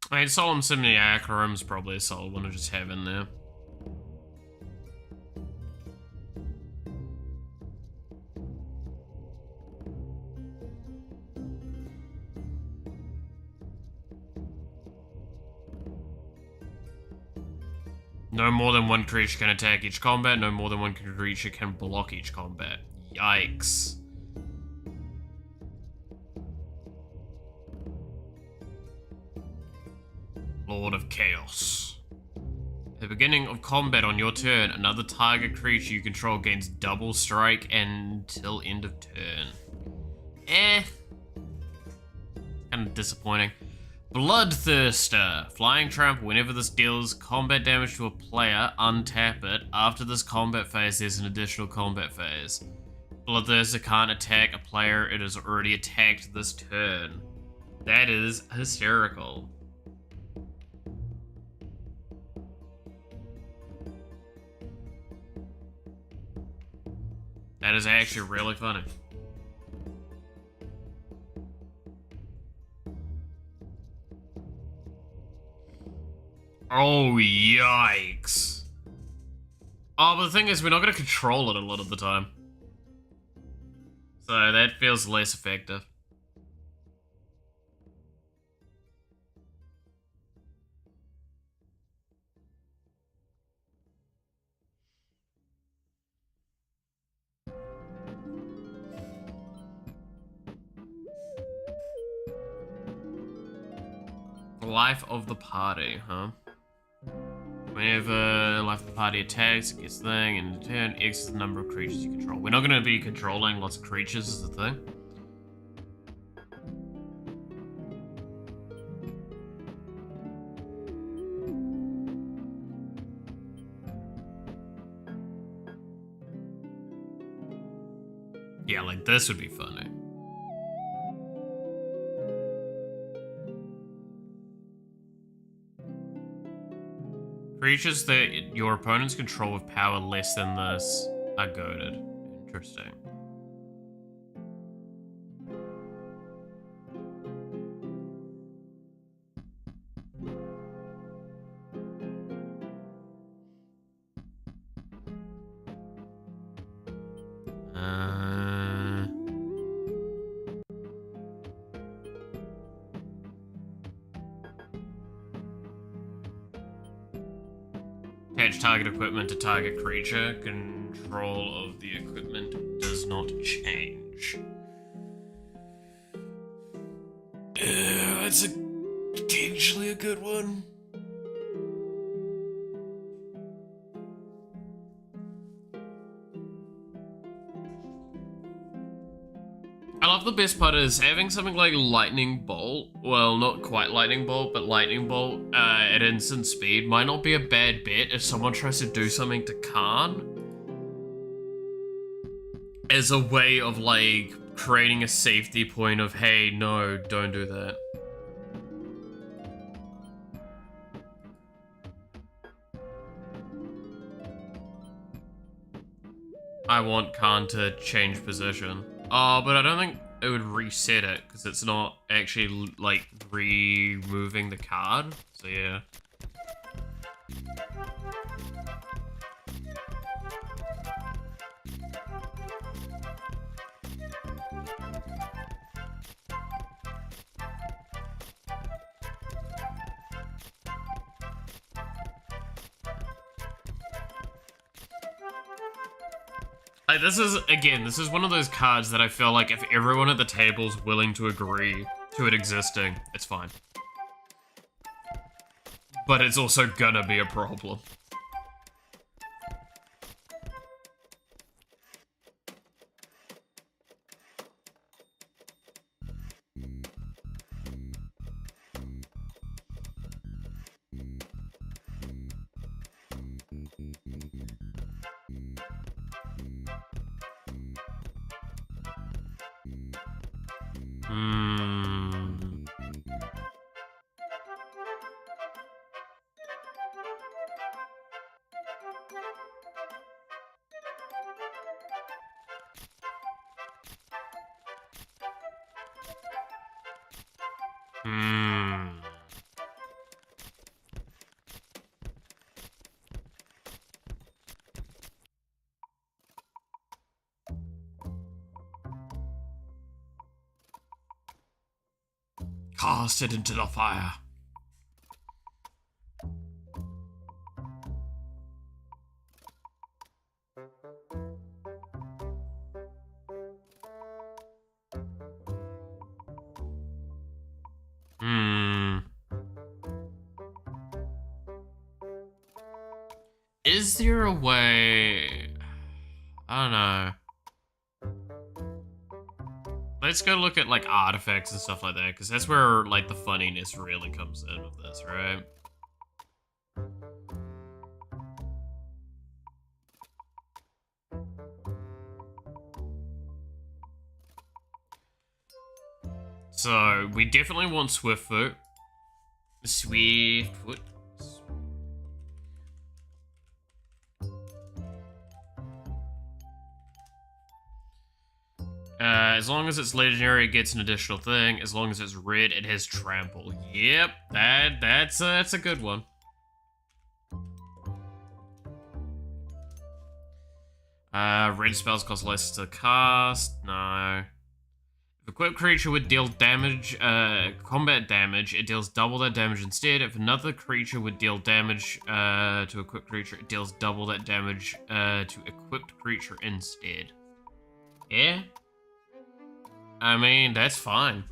I mean, Solemn Simulacrum's probably a solid one to just have in there. No more than 1 creature can attack each combat. No more than 1 creature can block each combat. Yikes. Lord of Chaos. At the beginning of combat on your turn, another target creature you control gains double strike until end of turn. Kind of disappointing. Bloodthirster. Flying Tramp. Whenever this deals combat damage to a player, untap it. After this combat phase, there's an additional combat phase. Bloodthirster can't attack a player it has already attacked this turn. That is hysterical. That is actually really funny. Oh, yikes. Oh, but the thing is, we're not going to control it a lot of the time. So that feels less effective. Life of the party, huh? Whenever life of the party attacks, it gets the thing, and in turn, X is the number of creatures you control. We're not going to be controlling lots of creatures, is the thing. Yeah, like this would be funny. Creatures that your opponents control with power less than this are goaded. Interesting. Attach target equipment to target creature. Control of the equipment does not change. That's potentially a good one. I love the best part is having something like Lightning Bolt, well, not quite Lightning Bolt, but Lightning Bolt at instant speed might not be a bad bet if someone tries to do something to Khan as a way of, like, creating a safety point of, hey, no, don't do that. I want Khan to change position. Oh, but I don't think it would reset it, because it's not actually, like, removing the card. So, yeah. Like, this is one of those cards that I feel like if everyone at the table's willing to agree to it existing, it's fine. But it's also gonna be a problem. Cast it into the fire. Is there a way? I don't know. Let's go look at, like, artifacts and stuff like that, because that's where, like, the funniness really comes in with this, right? So, we definitely want Swiftfoot. Swiftfoot. As long as it's legendary, it gets an additional thing. As long as it's red, it has trample. Yep, that's a good one. Red spells cost less to cast. No. If a equipped creature would deal damage, combat damage, it deals double that damage instead. If another creature would deal damage to equipped creature, it deals double that damage to equipped creature instead. Yeah? I mean, that's fine.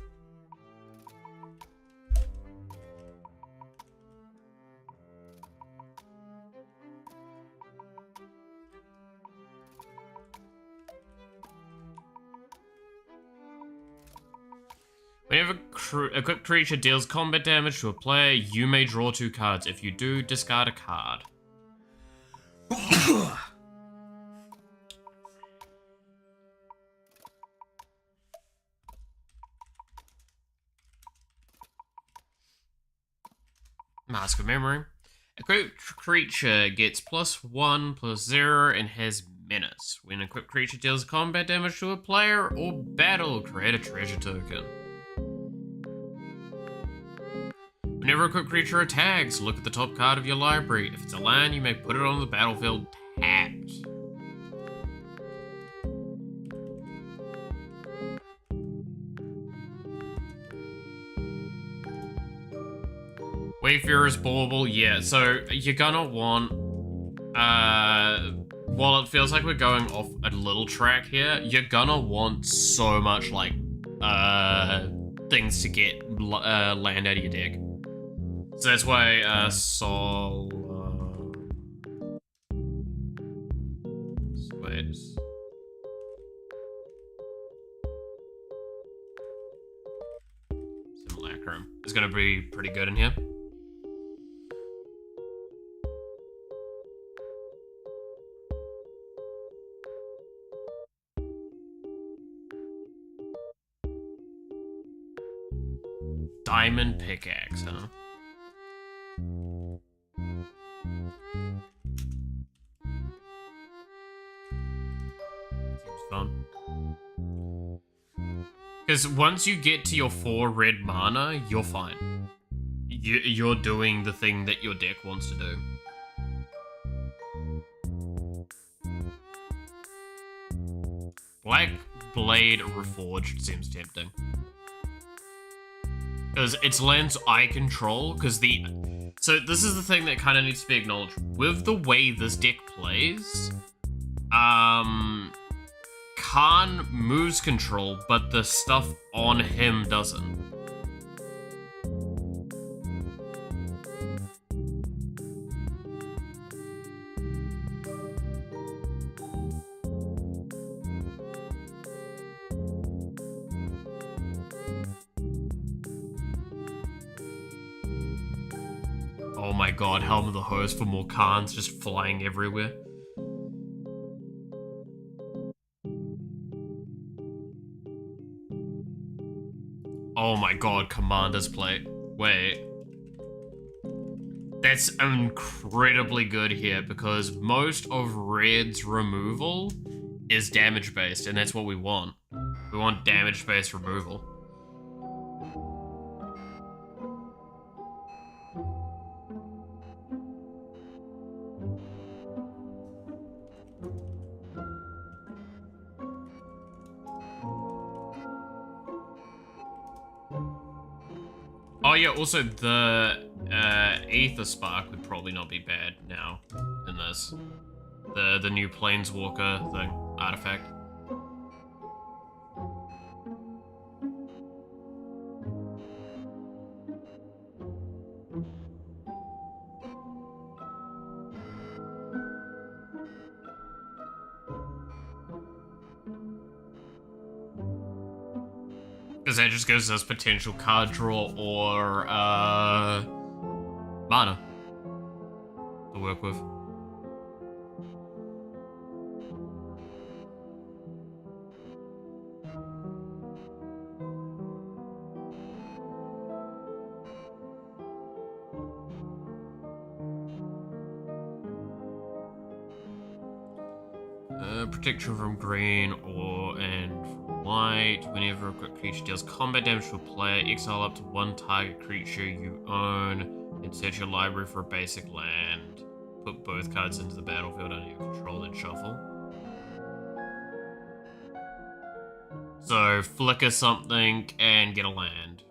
Whenever a equipped creature deals combat damage to a player, you may draw 2 cards. If you do, discard a card. Mask of Memory. A equipped creature gets +1/+0 and has menace. When an equipped creature deals combat damage to a player or battle, create a treasure token. Whenever a equipped creature attacks, look at the top card of your library. If it's a land, you may put it on the battlefield tapped. Wayfarer's Bauble, yeah, so you're gonna want, while it feels like we're going off a little track here, you're gonna want so much, like, things to get land out of your deck. So that's why, Sol... wait. Room is going to be pretty good in here. Diamond Pickaxe, huh? Seems fun. Because once you get to your 4 red mana, you're fine. You're doing the thing that your deck wants to do. Black Blade Reforged seems tempting. Because it's lands I control, because So this is the thing that kind of needs to be acknowledged. With the way this deck plays, Khan moves control, but the stuff on him doesn't. Oh my god, Helm of the Host for more Khans just flying everywhere. Oh my god, Commander's Plate. Wait. That's incredibly good here because most of Red's removal is damage based, and that's what we want. We want damage based removal. Oh yeah, also the Aether Spark would probably not be bad now in this. The new Planeswalker thing, artifact. Because that just gives us potential card draw or mana to work with. Protection from green and from white. Whenever a creature deals combat damage to a player, exile up to 1 target creature you own. Insert your library for a basic land. Put both cards into the battlefield under your control, then shuffle. So flicker something and get a land.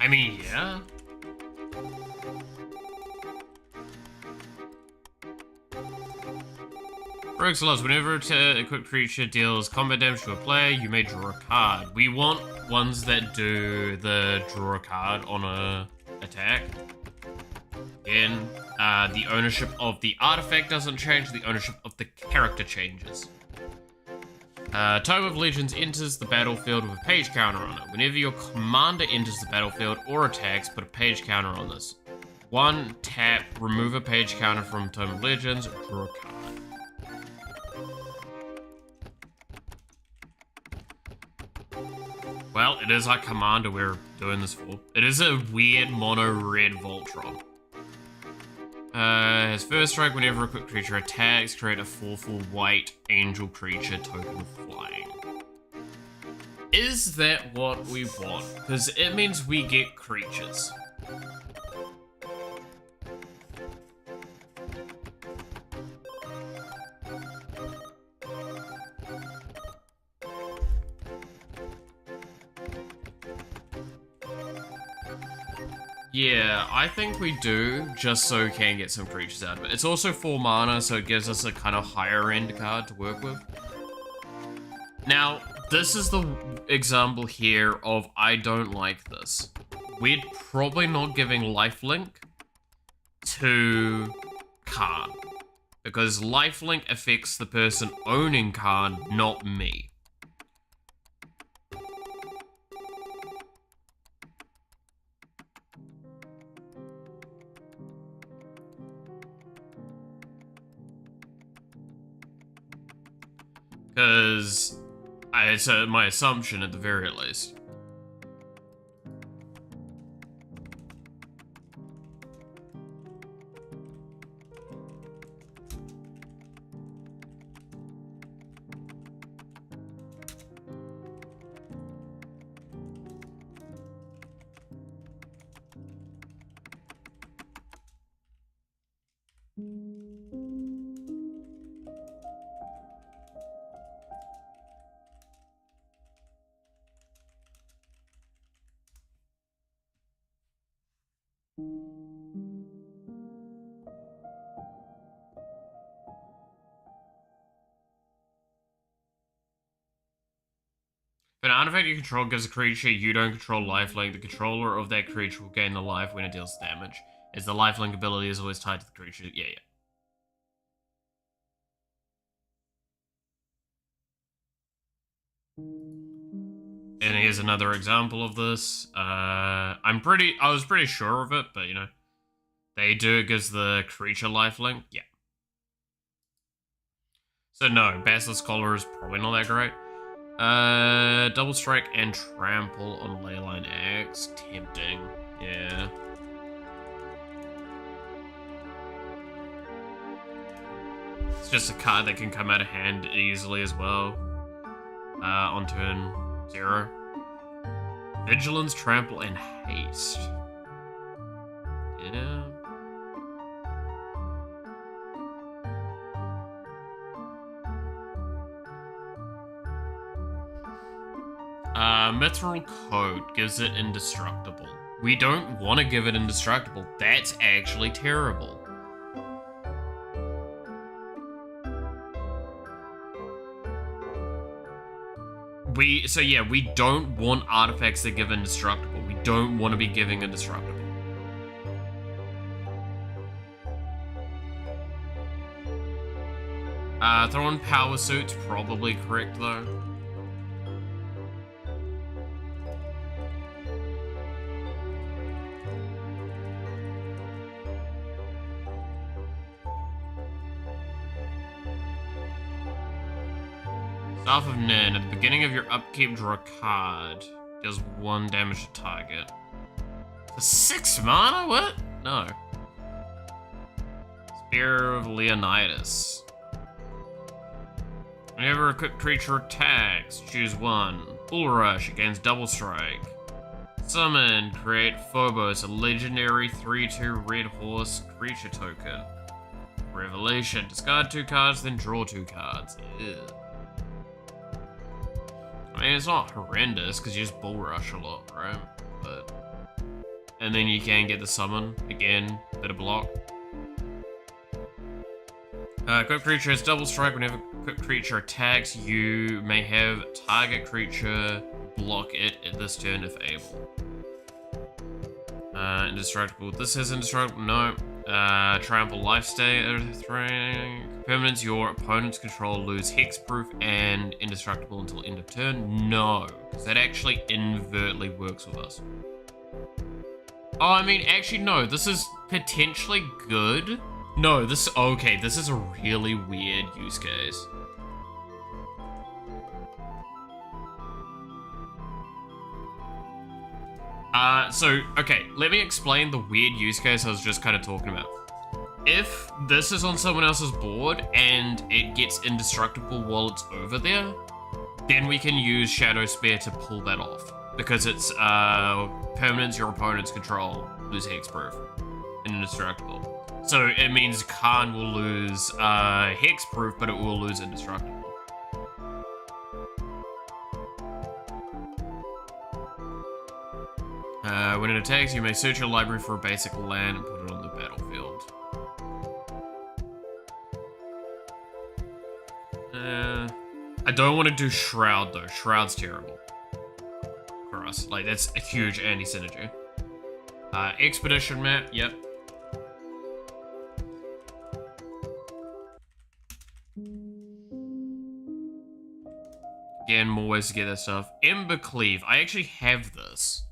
I mean, yeah. For Exilus, whenever a quick creature deals combat damage to a player, you may draw a card. We want ones that do the draw a card on a attack. Again, the ownership of the artifact doesn't change, the ownership of the character changes. Tome of Legends enters the battlefield with a page counter on it. Whenever your commander enters the battlefield or attacks, put a page counter on this. 1 tap, remove a page counter from Tome of Legends, draw a card. Well, it is our commander we're doing this for. It is a weird mono red Voltron. His first strike, whenever a quick creature attacks, create a 4/4 white angel creature token flying. Is that what we want? Because it means we get creatures. Yeah, I think we do, just so we can get some creatures out of it. It's also 4 mana, so it gives us a kind of higher end card to work with. Now, this is the example here of I don't like this. We're probably not giving lifelink to Khan, Because lifelink affects the person owning card, not me. Because it's my assumption at the very least. If an artifact you control gives a creature you don't control lifelink, the controller of that creature will gain the life when it deals damage, as the lifelink ability is always tied to the creature. Yeah. And here's another example of this. I was pretty sure of it, but you know, they do, it gives the creature lifelink. Yeah. So no, Basilisk Collar is probably not that great. Double Strike and Trample on Leyline Axe. Tempting. Yeah. It's just a card that can come out of hand easily as well. On turn 0. Vigilance, Trample, and Haste. Yeah. Mithril Code gives it indestructible. We don't want to give it indestructible. That's actually terrible. We don't want artifacts that give indestructible. We don't want to be giving indestructible. Throw on Power Suit's probably correct though. Staff of Nin. At the beginning of your upkeep, draw a card. Deals 1 damage to target. For 6 mana? What? No. Spear of Leonidas. Whenever a equipped creature attacks, choose 1. Bull Rush against Double Strike. Summon, create Phobos, a legendary 3/2 red horse creature token. Revelation, discard 2 cards, then draw 2 cards. Ew. I mean, it's not horrendous, because you just Bull Rush a lot, right? But... And then you can get the summon, again, bit of block. Equipped creature has Double Strike. Whenever equipped creature attacks, you may have target creature block it at this turn if able. Indestructible. This has indestructible. No. Trample Lifestyle. Permanents your opponent's control lose hexproof and indestructible until end of turn. No. Because that actually invertly works with us. Oh, I mean, actually, no. This is potentially good. No, this is a really weird use case. Okay, let me explain the weird use case I was just kind of talking about. If this is on someone else's board and it gets indestructible while it's over there, then we can use Shadow Spear to pull that off. Because it's, permanents your opponent's control lose hexproof and indestructible. So it means Khan will lose hexproof, but it will lose indestructible. When it attacks, you may search your library for a basic land and put it on the battlefield. I don't want to do Shroud though. Shroud's terrible for us. Like, that's a huge anti-synergy. Expedition map, yep. Again, more ways to get that stuff. Ember Cleave. I actually have this.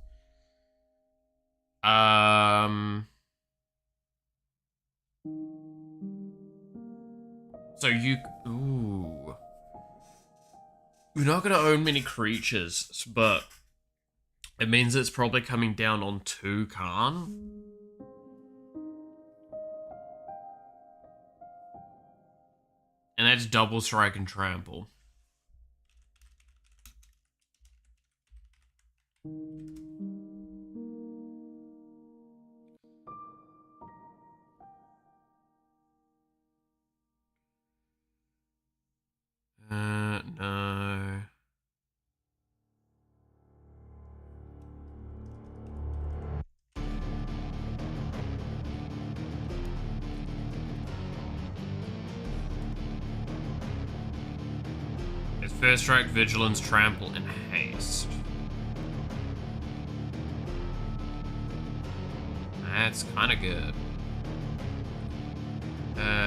So you... Ooh. We're not going to own many creatures, but it means it's probably coming down on 2 Khan. And that's double strike and trample. No. It's first strike, vigilance, trample, and haste. That's kind of good.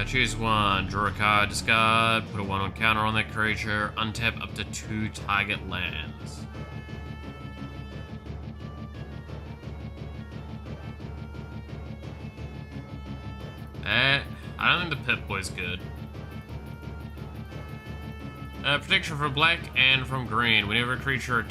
Choose one, draw a card, discard, put a 1/1 counter on that creature, untap up to 2 target lands. I don't think the Pip-Boy's good. Protection from black and from green. Whenever a creature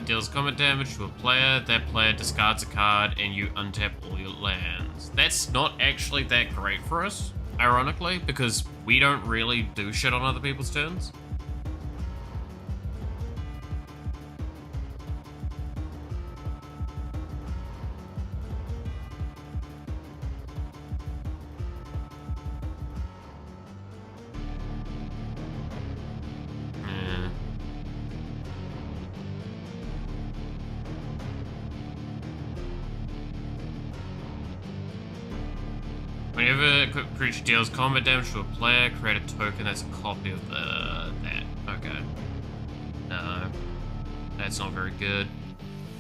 deals combat damage to a player, that player discards a card and you untap all your lands. That's not actually that great for us, ironically, because we don't really do shit on other people's turns. Whenever a creature deals combat damage to a player, create a token that's a copy of that. Okay. No. That's not very good.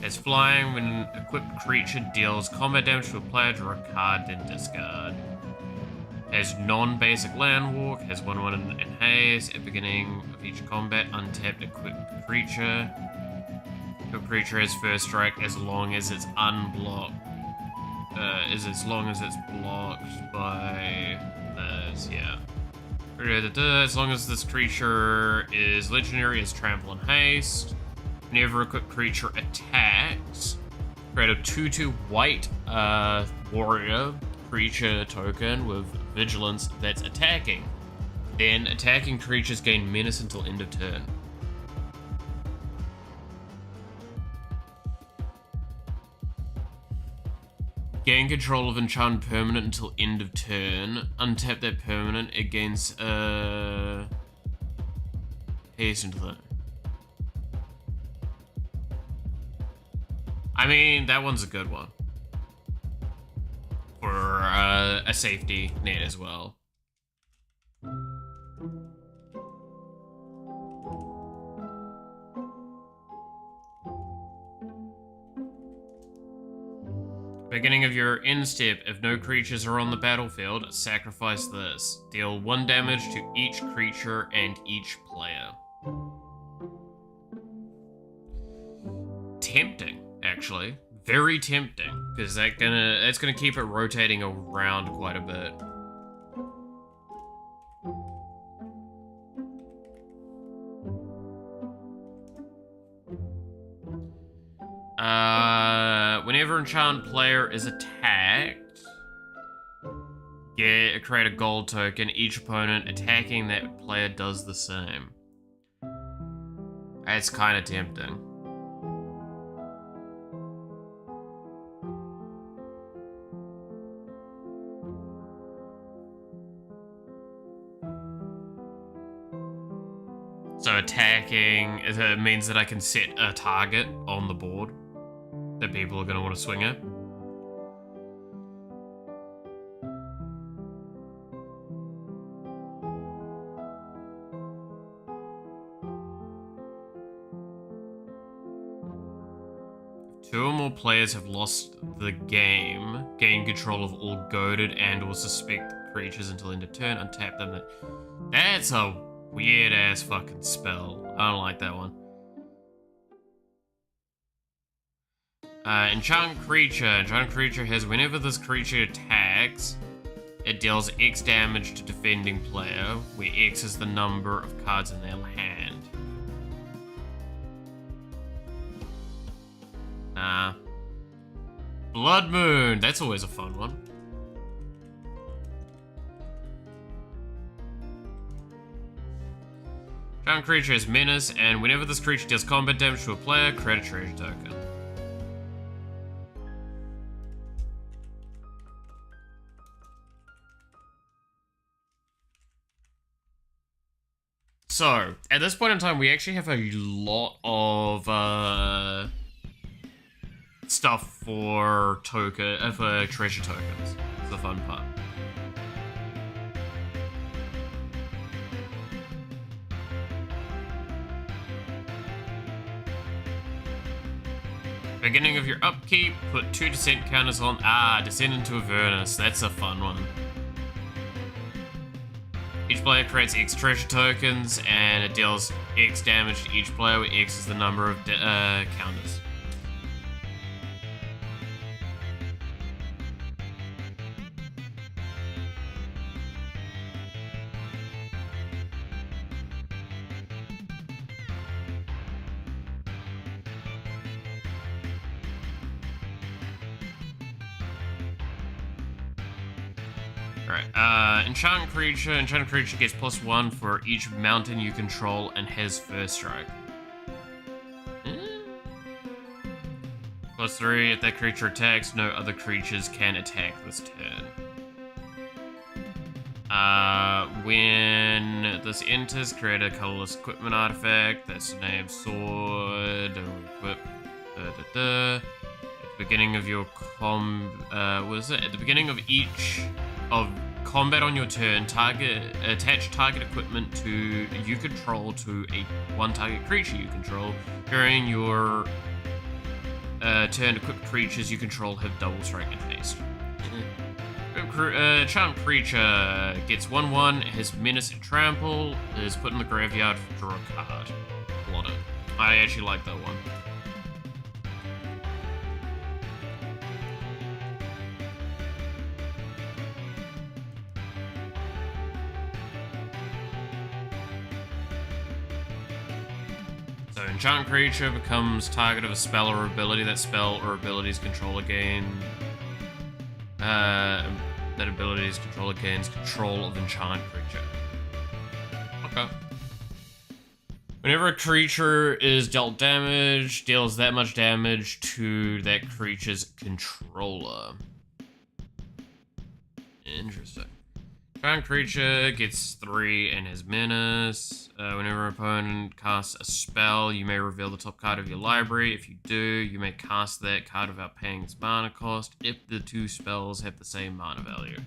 It's flying. When an equipped creature deals combat damage to a player, draw a card, then discard. Has non-basic land walk, has 1/1 in haste. At beginning of each combat, untapped equipped creature. Equipped creature has first strike as long as it's unblocked. As long as it's blocked by this, yeah. As long as this creature is legendary, as trample and haste. Whenever a equipped creature attacks, create a 2/2 white warrior creature token with vigilance that's attacking. Then attacking creatures gain menace until end of turn. Gain control of enchanted permanent until end of turn. Untap that permanent. It gains haste until then. I mean, that one's a good one. For a safety net as well. Beginning of your end step, if no creatures are on the battlefield, sacrifice this. Deal 1 damage to each creature and each player. Tempting, actually. Very tempting, because that's gonna keep it rotating around quite a bit. Whenever an enchanted player is attacked, create a gold token. Each opponent attacking that player does the same. That's kind of tempting. So attacking means that I can set a target on the board that people are going to want to swing at. If 2 or more players have lost the game, gain control of all goaded and or suspect creatures until end of turn, untap them. That's a weird ass fucking spell. I don't like that one. Enchant Creature. Enchant Creature has whenever this creature attacks, it deals X damage to defending player, where X is the number of cards in their hand. Nah. Blood Moon. That's always a fun one. Enchant Creature has Menace, and whenever this creature deals combat damage to a player, create a treasure token. So, at this point in time, we actually have a lot of stuff for treasure tokens. It's the fun part. Beginning of your upkeep, put 2 descent counters on. Descend into Avernus. That's a fun one. Each player creates X treasure tokens, and it deals X damage to each player, where X is the number of counters. Alright, Enchant Creature. Enchant Creature gets +1 for each mountain you control and has first strike. +3, if that creature attacks, no other creatures can attack this turn. When this enters, create a colorless equipment artifact. That's the name sword, equip, At the beginning of your At the beginning of each of combat on your turn, attach target equipment to you control to one target creature you control. During your turn, equipped creatures you control have double strike and haste. Charmed Creature gets 1/1, has Menace and Trample, is put in the graveyard, draw a card. Blot it. I actually like that one. So Enchant Creature becomes target of a spell or ability. That spell or ability's controller gains control of Enchant Creature. Okay. Whenever a creature is dealt damage, deals that much damage to that creature's controller. Interesting. Enchant Creature gets 3 and has Menace. Whenever an opponent casts a spell, you may reveal the top card of your library. If you do, you may cast that card without paying its mana cost if the two spells have the same mana value.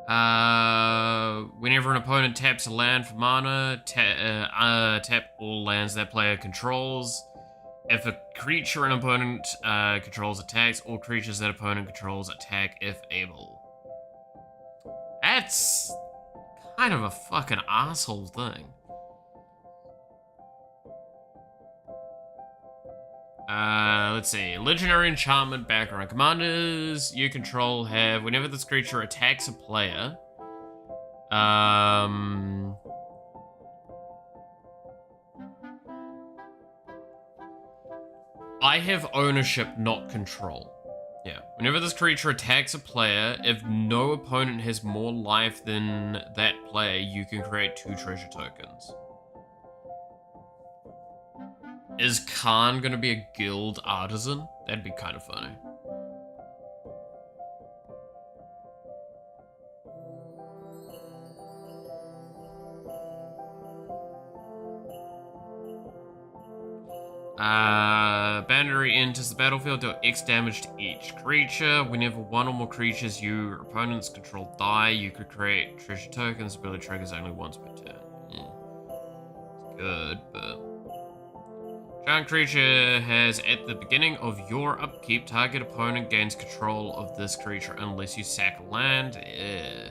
Nah. Whenever an opponent taps a land for mana, tap all lands that player controls. If a creature an opponent controls attacks, all creatures that opponent controls attack if able. That's kind of a fucking asshole thing. Let's see. Legendary enchantment background. Commanders you control have, whenever this creature attacks a player, I have ownership, not control. Yeah. Whenever this creature attacks a player, if no opponent has more life than that player, you can create 2 treasure tokens. Is Khan gonna be a guild artisan? That'd be kind of funny. Boundary enters the battlefield, deal X damage to each creature. Whenever one or more creatures your opponents control die, you could create treasure tokens. Ability triggers only once per turn. It's good, but... Giant creature has, at the beginning of your upkeep, target opponent gains control of this creature unless you sack land. Yeah.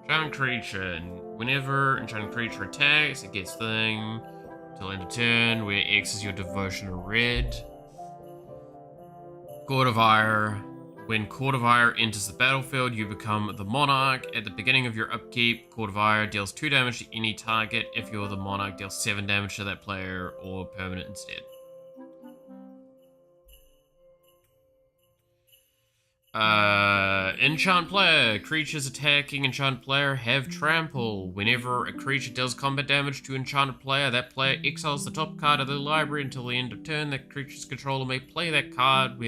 Giant creature. Whenever a giant creature attacks, it gets thing till end of turn, where X is your devotion or red. Court of Ire. When Court of Ire enters the battlefield, you become the Monarch. At the beginning of your upkeep, Court of Ire deals 2 damage to any target. If you're the Monarch, deals 7 damage to that player or permanent instead. Enchant player. Creatures attacking enchant player have trample. Whenever a creature deals combat damage to enchanted player, that player exiles the top card of their library until the end of turn. That creature's controller may play that card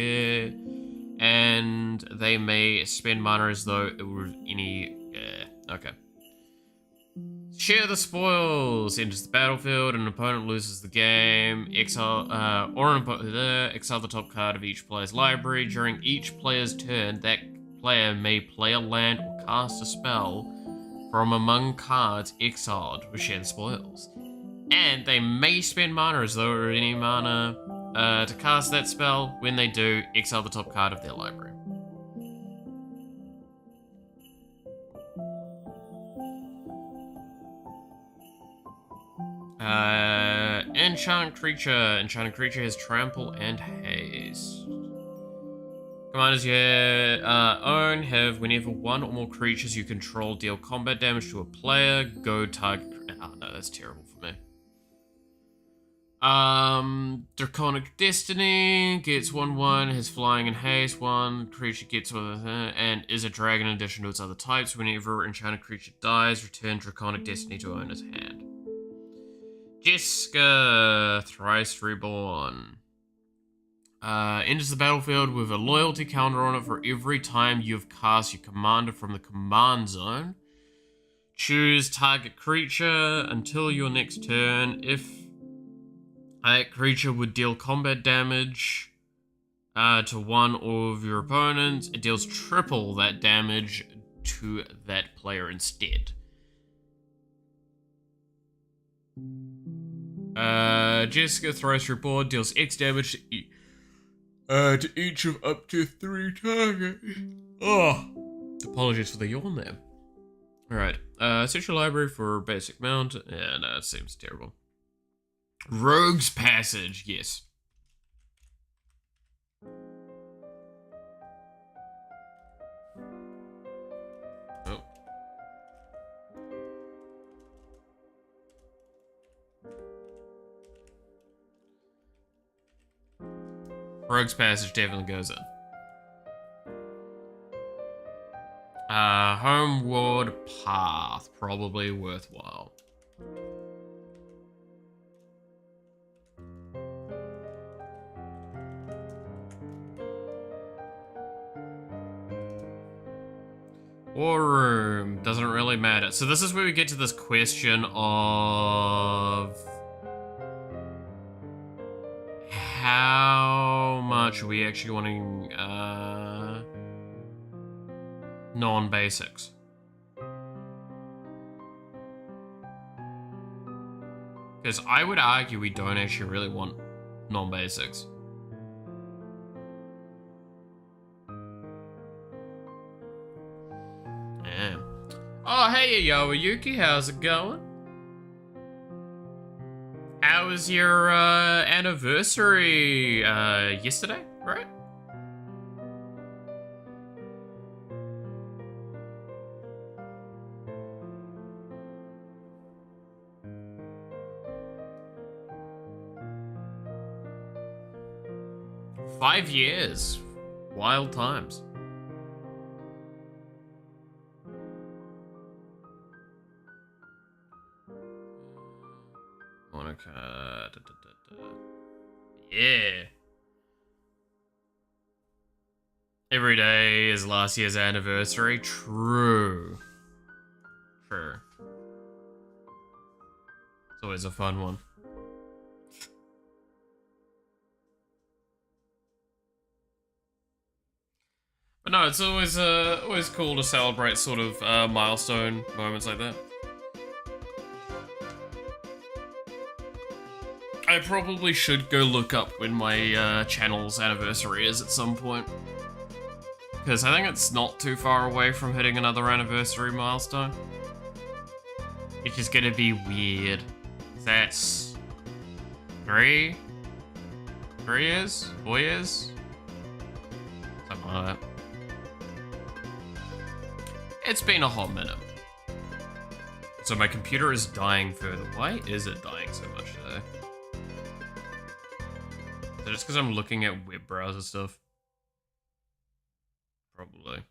and they may spend mana as though it were any... okay. Share the spoils. Enters the battlefield, an opponent loses the game. Exile the top card of each player's library. During each player's turn, that player may play a land or cast a spell from among cards exiled with share the spoils. And they may spend mana as though it were any mana to cast that spell. When they do, exile the top card of their library. Enchant creature. Enchanted creature has trample and haste. Commanders you own have whenever one or more creatures you control deal combat damage to a player, go target. Oh no, that's terrible for me. Draconic Destiny gets 1/1, has flying and haste. One creature gets and is a dragon in addition to its other types. Whenever enchanted creature dies, return Draconic Destiny to owner's hand. Jeska, Thrice Reborn. Enters the battlefield with a loyalty counter on it for every time you've cast your commander from the command zone. Choose target creature until your next turn. If that creature would deal combat damage to one of your opponents, it deals triple that damage to that player instead. Jessica throws her board, deals X damage to each of up to 3 targets. Oh, apologies for the yawn there. Alright, search your library for basic mount. Yeah, no, it seems terrible. Rogue's Passage, yes. Oh. Rogue's Passage definitely goes in. Homeward Path, probably worthwhile. War Room, doesn't really matter. So this is where we get to this question of how much are we actually wanting non-basics? Because I would argue we don't actually really want non-basics. Yeah. Oh, hey, Yuki, how's it going? How was your anniversary yesterday, right? Five years. Wild times. Monica. Yeah. Every day is last year's anniversary. True. True. It's always a fun one. But But no, it's always cool to celebrate sort of milestone moments like that. I probably should go look up when my channel's anniversary is at some point. Because I think it's not too far away from hitting another anniversary milestone. It's just gonna be weird. That's 3 years? 4 years? Something like that. It's been a hot minute. So my computer is dying further. Why is it dying so much today? Is it just because I'm looking at web browser stuff? Probably.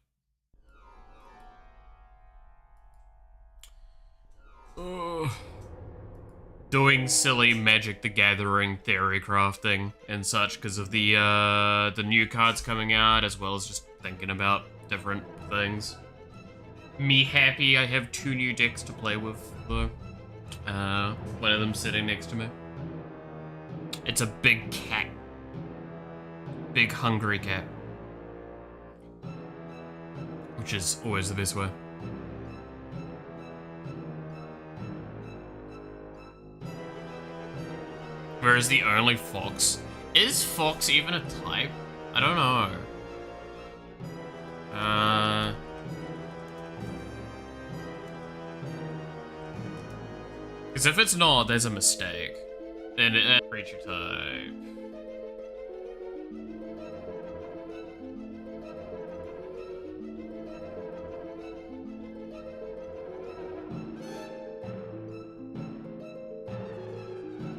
Doing silly Magic the Gathering theory crafting and such because of the new cards coming out, as well as just thinking about different things. Me happy I have 2 new decks to play with, though. One of them sitting next to me. It's a big cat. Big hungry cat. Which is always the best way. Whereas the only fox... Is fox even a type? I don't know. Because if it's not, there's a mistake. Then it's creature type.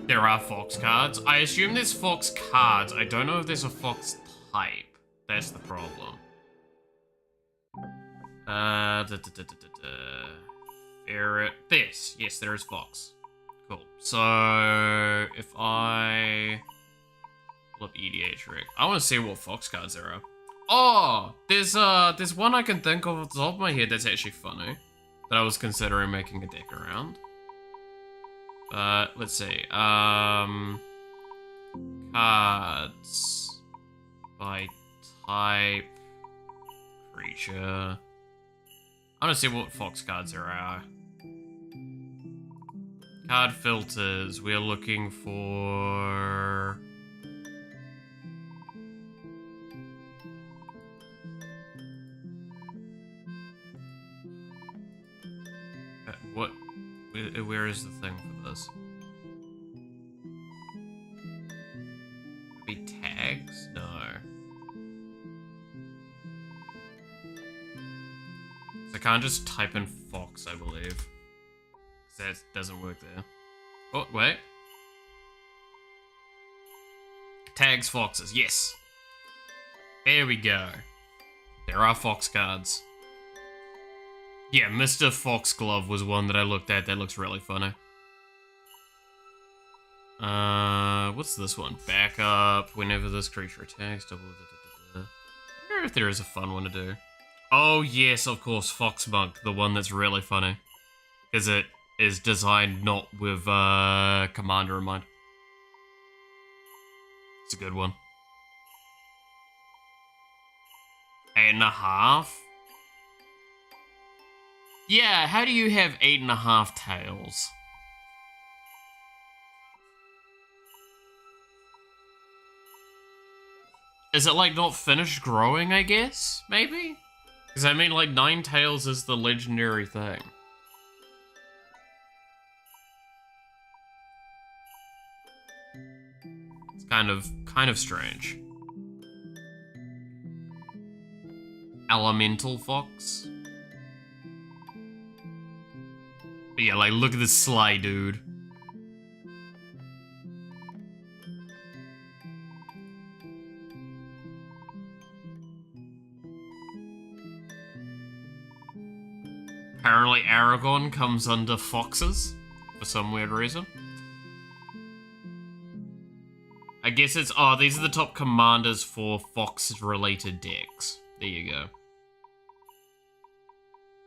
There are fox cards. I assume there's fox cards. I don't know if there's a fox type. That's the problem. Ferret. This. Yes, there is fox. Cool. So, if I pull up EDH Rick, I want to see what fox cards there are. Oh, there's one I can think of off the top of my head that's actually funny. That I was considering making a deck around. Let's see. Cards by type, creature. I want to see what fox cards there are. Card filters. We're looking for... what? Where is the thing for this? Be tags? No. So I can't just type in fox, I believe. That doesn't work there. Oh, wait. Tags foxes, yes. There we go. There are fox cards. Yeah, Mr. Foxglove was one that I looked at that looks really funny. What's this one? Backup, whenever this creature attacks, double... I wonder if there is a fun one to do. Oh yes, of course, Foxmonk, the one that's really funny. Because it is designed not with, Commander in mind. It's a good one. 8.5? Yeah, how do you have 8.5 tails? Is it like not finished growing, I guess? Maybe? Because I mean like 9 tails is the legendary thing. It's kind of strange. Elemental fox. But yeah, like, look at this sly dude. Apparently Aragon comes under foxes, for some weird reason. I guess it's, oh, these are the top commanders for fox-related decks. There you go.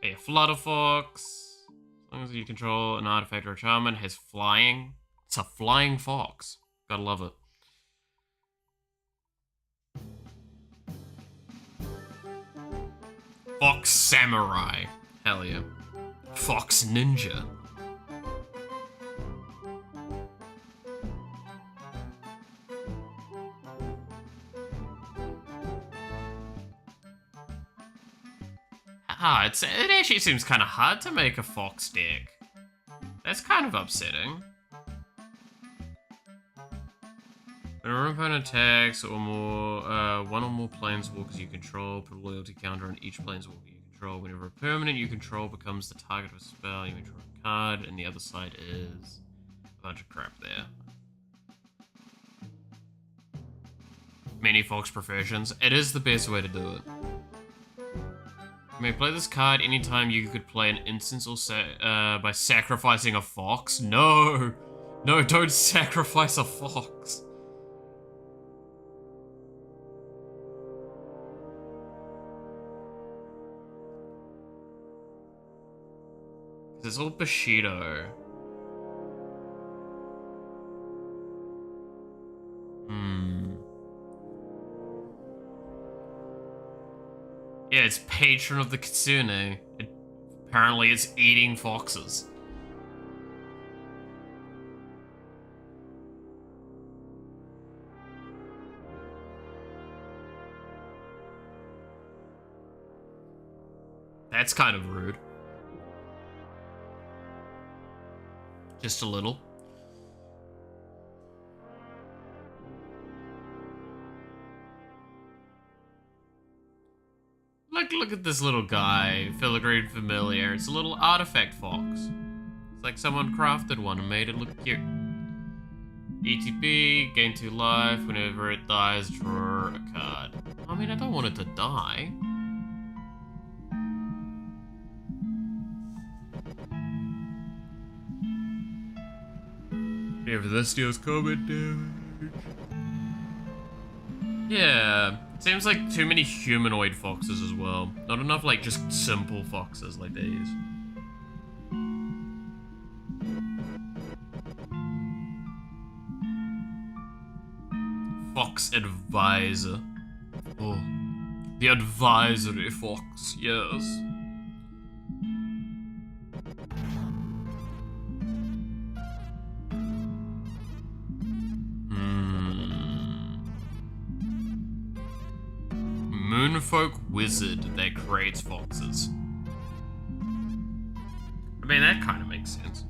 Yeah, Flutterfox. As long as you control an artifact or a charm, it has flying. It's a flying fox. Gotta love it. Fox Samurai. Hell yeah. Fox Ninja. It actually seems kind of hard to make a fox deck. That's kind of upsetting. When an opponent attacks or more, one or more planeswalkers you control, put a loyalty counter on each planeswalker you control. Whenever a permanent you control becomes the target of a spell, you may draw a card, and the other side is a bunch of crap there. Many Fox professions. It is the best way to do it. You may play this card anytime you could play an instance or by sacrificing a fox. No! No, don't sacrifice a fox. It's all Bushido. Yeah, it's patron of the Kitsune. Apparently it's eating foxes. That's kind of rude. Just a little. Look at this little guy, filigree familiar. It's a little artifact fox. It's like someone crafted one and made it look cute. ETB, gain 2 life. Whenever it dies, draw a card. I mean, I don't want it to die. If this deals combat damage. Yeah, seems like too many humanoid foxes as well. Not enough like just simple foxes like these. Fox Advisor. Oh, the advisory fox, yes. Moonfolk wizard that creates foxes. I mean, that kind of makes sense.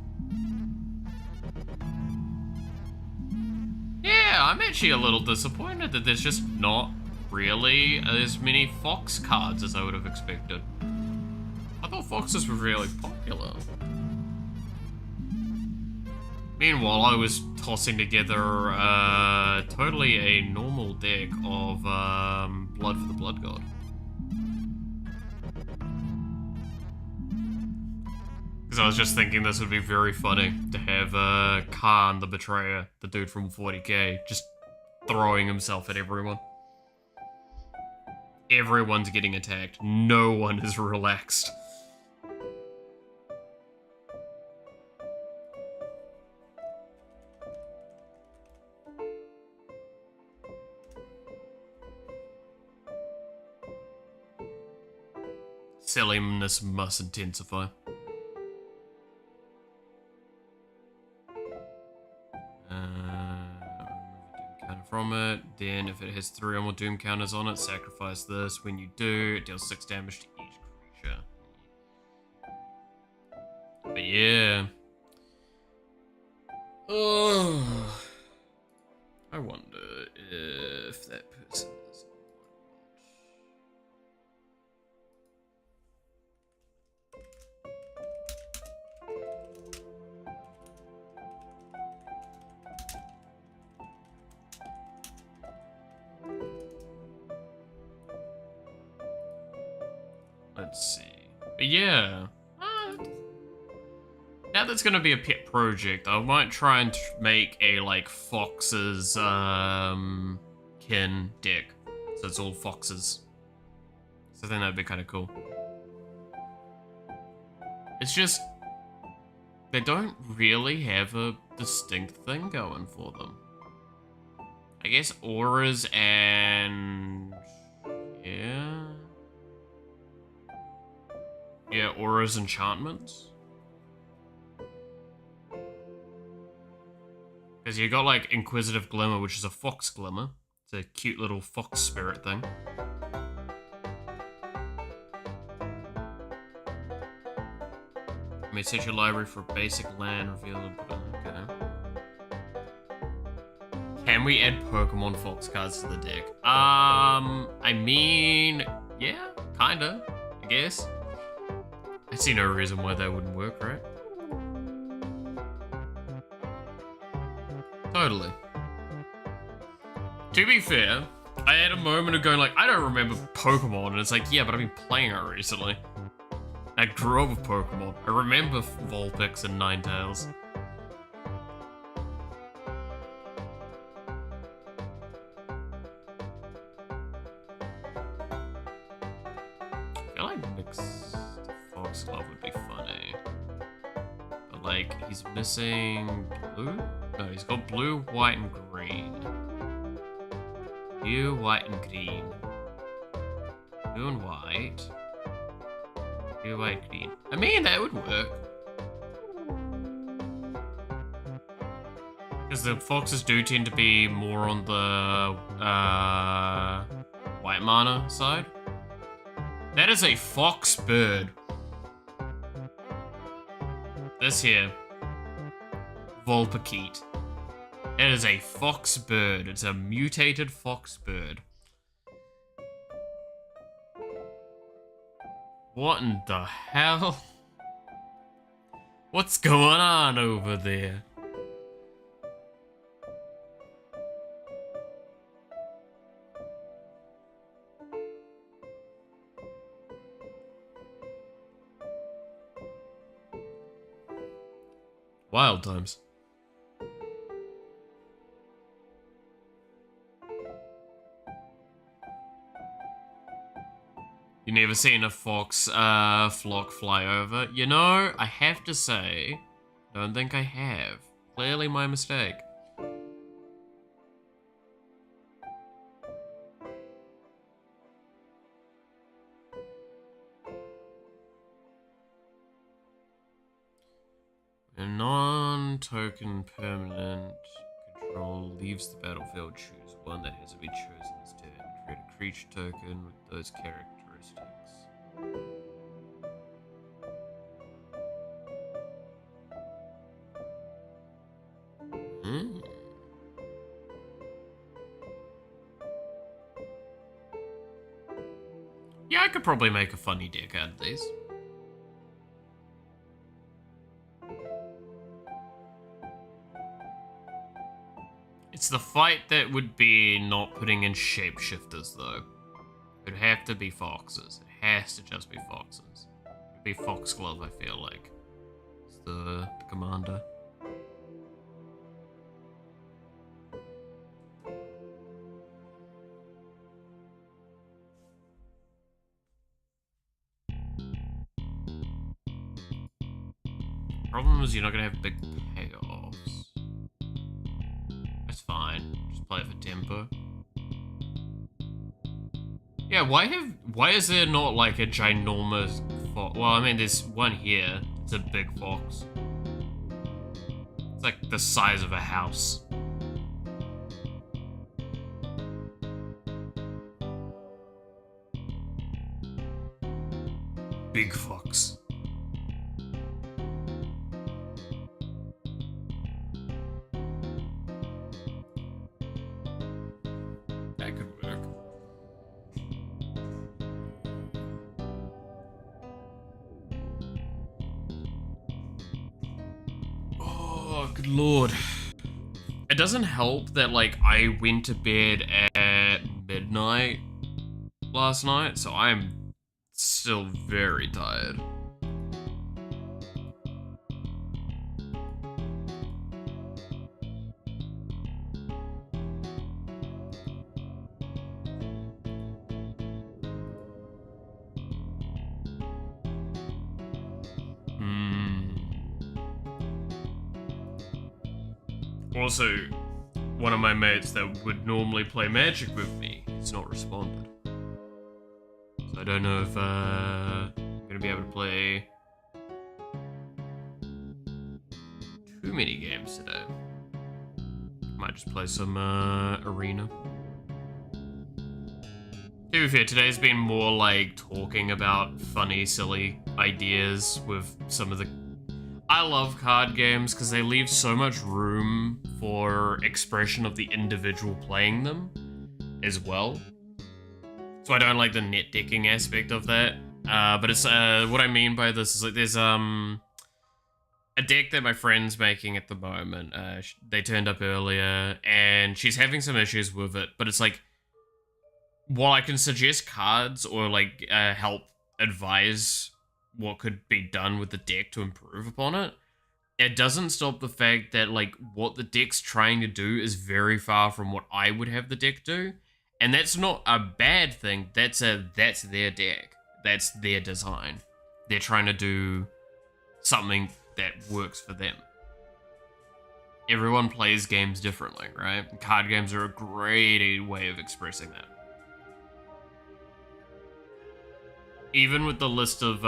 Yeah, I'm actually a little disappointed that there's just not really as many fox cards as I would have expected. I thought foxes were really popular. Meanwhile, I was tossing together totally a normal deck of Blood for the Blood God. Because I was just thinking this would be very funny to have Khan the Betrayer, the dude from 40k, just throwing himself at everyone. Everyone's getting attacked. No one is relaxed. Silliness must intensify. Counter from it. Then if it has 3 or more doom counters on it, sacrifice this. When you do, it deals 6 damage to each creature. But yeah. Oh, I wonder if that person is on Let's see. But yeah. Now that's gonna be a pet project, I might try and make a, like, foxes, kin deck. So it's all foxes. So I think that'd be kind of cool. It's just, they don't really have a distinct thing going for them. I guess auras and... yeah... their aura's enchantments. Because you got like Inquisitive Glimmer, which is a fox glimmer. It's a cute little fox spirit thing. You may set your library for a basic land reveal. Okay. Can we add Pokemon Fox cards to the deck? I mean, yeah, kinda, I guess. I see no reason why that wouldn't work, right? Totally. To be fair, I had a moment of going like, I don't remember Pokemon, and it's like, yeah, but I've been playing it recently. I grew up with Pokemon. I remember Vulpix and Ninetales. I feel like Mixed Foxglove would be funny. But like, he's missing blue? No, he's got blue, white, and green. Blue, white, and green. Blue and white. Blue, white, green. I mean, that would work. Because the foxes do tend to be more on the white mana side. That is a fox bird. This here. Vulpikeet. It is a fox bird. It's a mutated fox bird. What in the hell? What's going on over there? Wild times. You never seen a fox flock fly over? You know, I have to say, don't think I have. Clearly my mistake. A non-token permanent control leaves the battlefield. Choose one that has to be chosen this turn. Create a creature token with those characteristics. Yeah, I could probably make a funny deck out of these. It's the fight that would be not putting in shapeshifters, though. It'd have to be foxes. It has to just be foxes. It'd be Foxglove, I feel like. It's the commander. Problem is you're not gonna have big payoffs. That's fine. Just play it for tempo. Yeah, why is there not like a ginormous fox? Well, I mean, there's one here. It's a big fox. It's like the size of a house. Big fox. That could work. Oh, good lord. It doesn't help that, like, I went to bed at midnight last night, so I'm still very tired. Also, one of my mates that would normally play Magic with me has not responded. So I don't know if I'm gonna gonna be able to play too many games today. Might just play some Arena. To be fair, today's been more like talking about funny, silly ideas with some of the... I love card games because they leave so much room for expression of the individual playing them as well. So I don't like the net decking aspect of that. But it's what I mean by this is like there's a deck that my friend's making at the moment. They turned up earlier and she's having some issues with it, but it's like, while I can suggest cards or like help advise what could be done with the deck to improve upon it, it doesn't stop the fact that like what the deck's trying to do is very far from what I would have the deck do. And that's not a bad thing. That's their deck. That's their design. They're trying to do something that works for them. Everyone plays games differently, right? Card games are a great way of expressing that. Even with the list of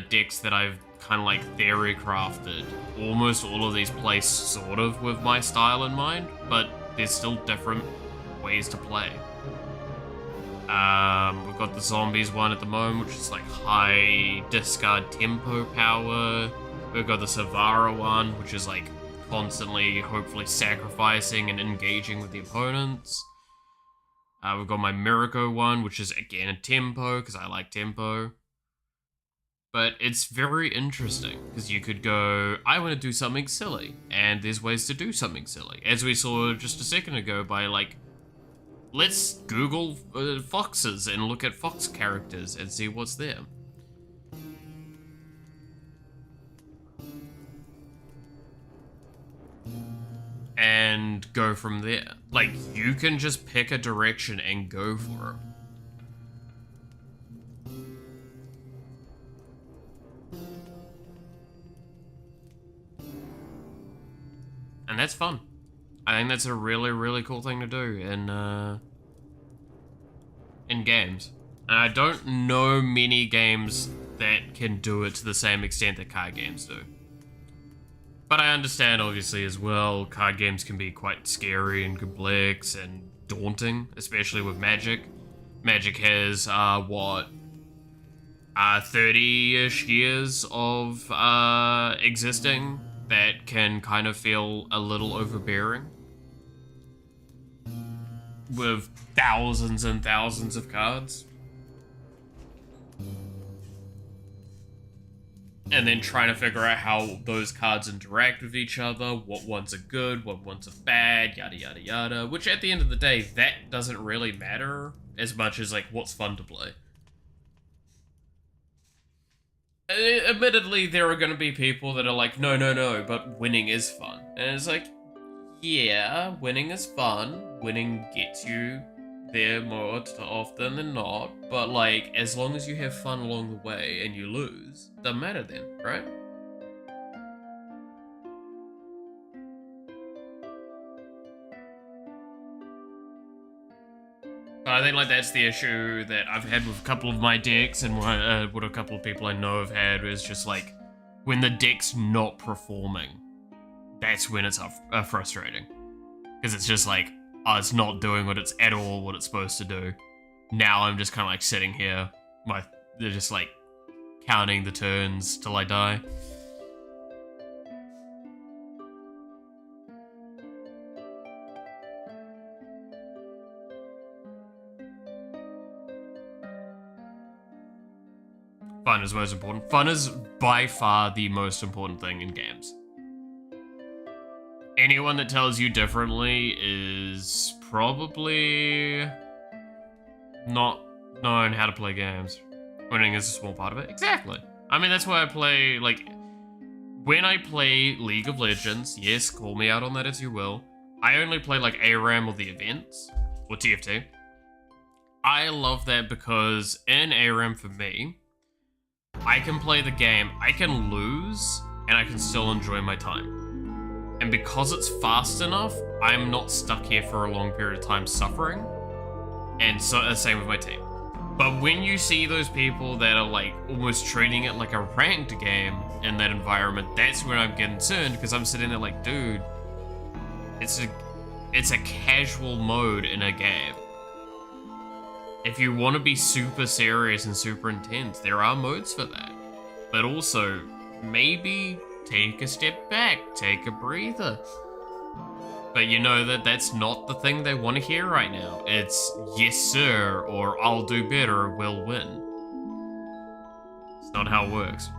decks that I've kind of like theory crafted, almost all of these play sort of with my style in mind, but there's still different ways to play. We've got the zombies one at the moment, which is like high discard tempo power. We've got the Savara one, which is like constantly, hopefully sacrificing and engaging with the opponents. We've got my Miracle one, which is again a tempo, because I like tempo. But it's very interesting, because you could go, I want to do something silly, and there's ways to do something silly. As we saw just a second ago by like, let's Google foxes and look at fox characters and see what's there. And go from there. Like, you can just pick a direction and go for it. And that's fun. I think that's a really, really cool thing to do in games. And I don't know many games that can do it to the same extent that card games do. But I understand, obviously, as well, card games can be quite scary and complex and daunting, especially with Magic. Magic has, 30-ish years of existing that can kind of feel a little overbearing. With thousands and thousands of cards. And then trying to figure out how those cards interact with each other, what ones are good, what ones are bad, yada yada yada. Which at the end of the day, that doesn't really matter as much as like what's fun to play. Admittedly, there are going to be people that are like, no, but winning is fun. And it's like, yeah, winning is fun. Winning gets you there more often than not. But like, as long as you have fun along the way and you lose, doesn't matter then, right? But I think like that's the issue that I've had with a couple of my decks, and what a couple of people I know have had is just like, when the deck's not performing, that's when it's frustrating. Because it's just like, oh, it's not doing what it's supposed to do. Now I'm just kind of like sitting here, they're just like counting the turns till I die. Fun is most important. Fun is by far the most important thing in games. Anyone that tells you differently is probably not knowing how to play games. Winning is a small part of it. Exactly. I mean, that's why I play, like, when I play League of Legends, yes, call me out on that as you will, I only play, like, ARAM or the events, or TFT. I love that because in ARAM for me, I can play the game, I can lose, and I can still enjoy my time. And because it's fast enough, I'm not stuck here for a long period of time suffering. And so, same with my team. But when you see those people that are like almost treating it like a ranked game in that environment, that's when I'm concerned, because I'm sitting there like, dude, it's a casual mode in a game. If you want to be super serious and super intense, there are modes for that. But also, maybe take a step back, take a breather. But you know that that's not the thing they want to hear right now. It's yes sir, or I'll do better, or we'll win. It's not how it works.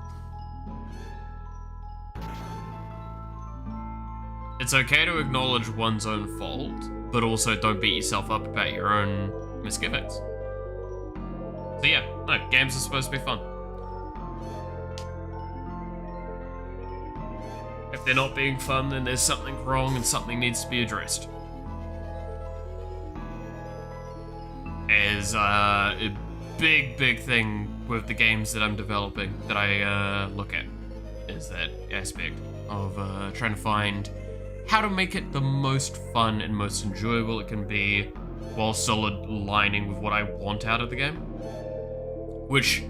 It's okay to acknowledge one's own fault, but also don't beat yourself up about your own misgivings. So yeah, no, games are supposed to be fun. If they're not being fun, then there's something wrong and something needs to be addressed. As a big thing with the games that I'm developing that I look at is that aspect of trying to find how to make it the most fun and most enjoyable it can be while still aligning with what I want out of the game. Which,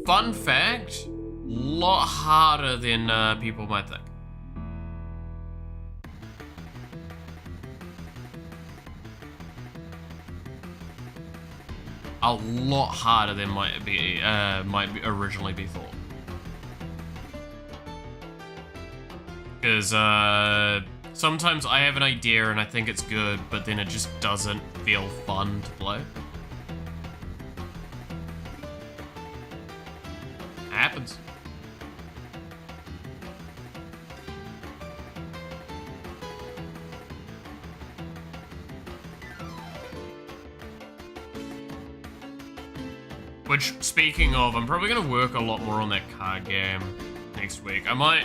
fun fact, lot harder than people might think. A lot harder than might originally be thought. Because sometimes I have an idea and I think it's good, but then it just doesn't feel fun to play. It happens. Which, speaking of, I'm probably going to work a lot more on that card game next week. I might...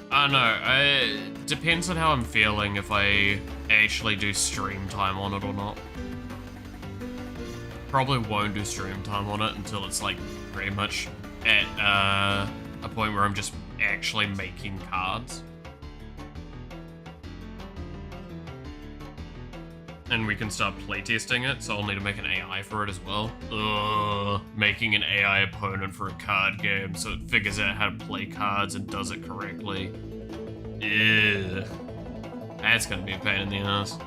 I don't know. It depends on how I'm feeling if I actually do stream time on it or not. Probably won't do stream time on it until it's like pretty much at a point where I'm just actually making cards. And we can start playtesting it, so I'll need to make an AI for it as well. Ugh, making an AI opponent for a card game so it figures out how to play cards and does it correctly. Ugh. That's gonna be a pain in the ass.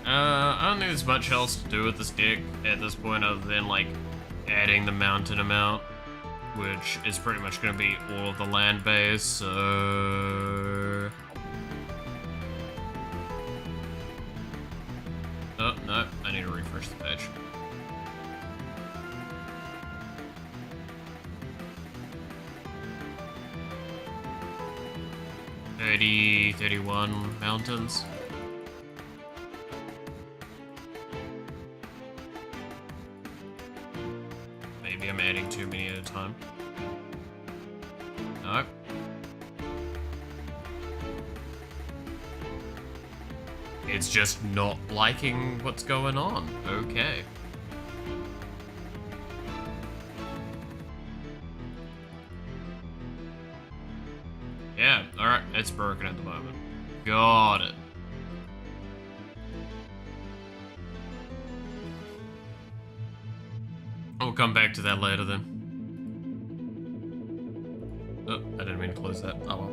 I don't think there's much else to do with this deck at this point other than like adding the mountain amount, which is pretty much going to be all of the land base, so... Oh, no, I need to refresh the page. $30, $31 mountains. Maybe I'm adding too many at a time. Nope. It's just not liking what's going on. Okay. Yeah, alright, it's broken at the moment. Got it. We'll come back to that later then. Oh, I didn't mean to close that. Oh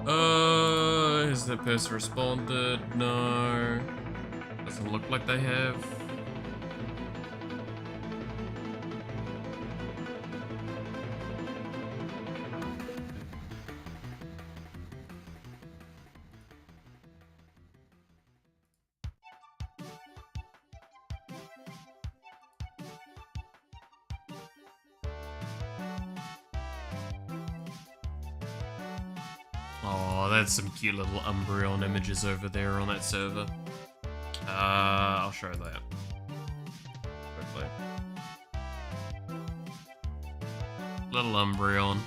well. Has that person responded? No. Doesn't look like they have. Oh, that's some cute little Umbreon images over there on that server. I'll show that quickly. Little Umbreon.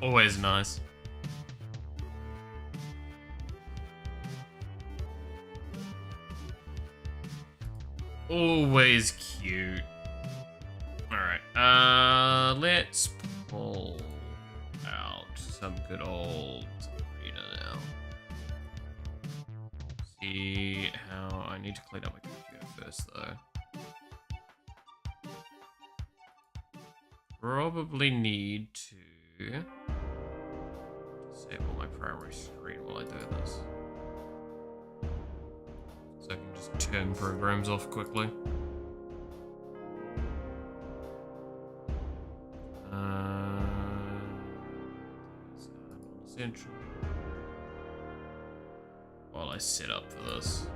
Always nice. Always cute. Alright, let's pull out some good old arena now. See how I need to clean up my computer first though. Probably need to disable my primary screen while I do this. So I can just turn programs off quickly. Essential. While I set up for this.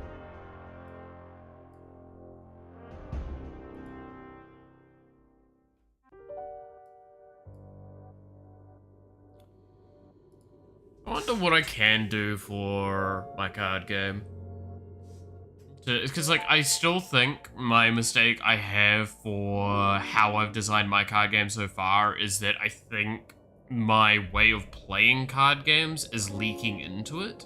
I wonder what I can do for my card game. Because, like, I still think my mistake I have for how I've designed my card game so far is that I think my way of playing card games is leaking into it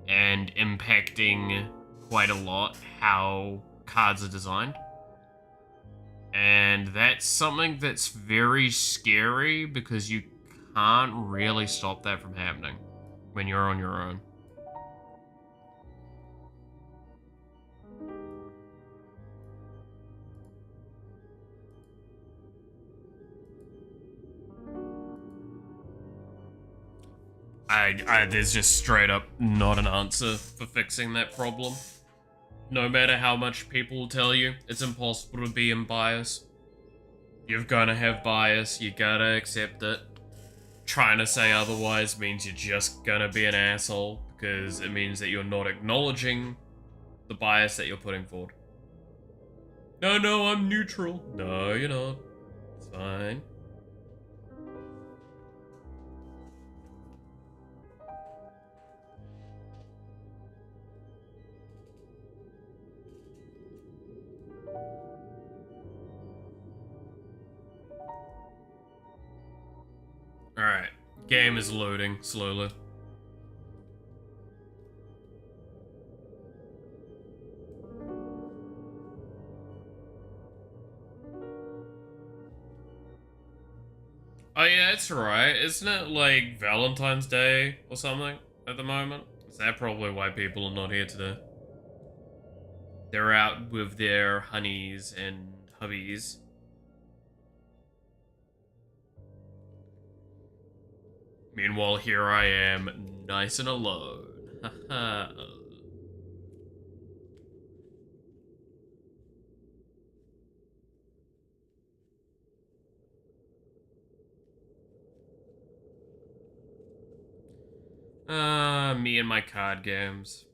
and impacting quite a lot how cards are designed. And that's something that's very scary because you can't really stop that from happening when you're on your own. There's just straight up not an answer for fixing that problem. No matter how much people tell you, it's impossible to be unbiased. You're gonna have bias, you gotta accept it. Trying to say otherwise means you're just gonna be an asshole, because it means that you're not acknowledging the bias that you're putting forward. No, I'm neutral. No, you're not. It's fine. Alright, game is loading slowly. Oh yeah, it's right. Isn't it like Valentine's Day or something at the moment? Is that probably why people are not here today? They're out with their honeys and hubbies. Meanwhile, here I am, nice and alone. Haha. Me and my card games.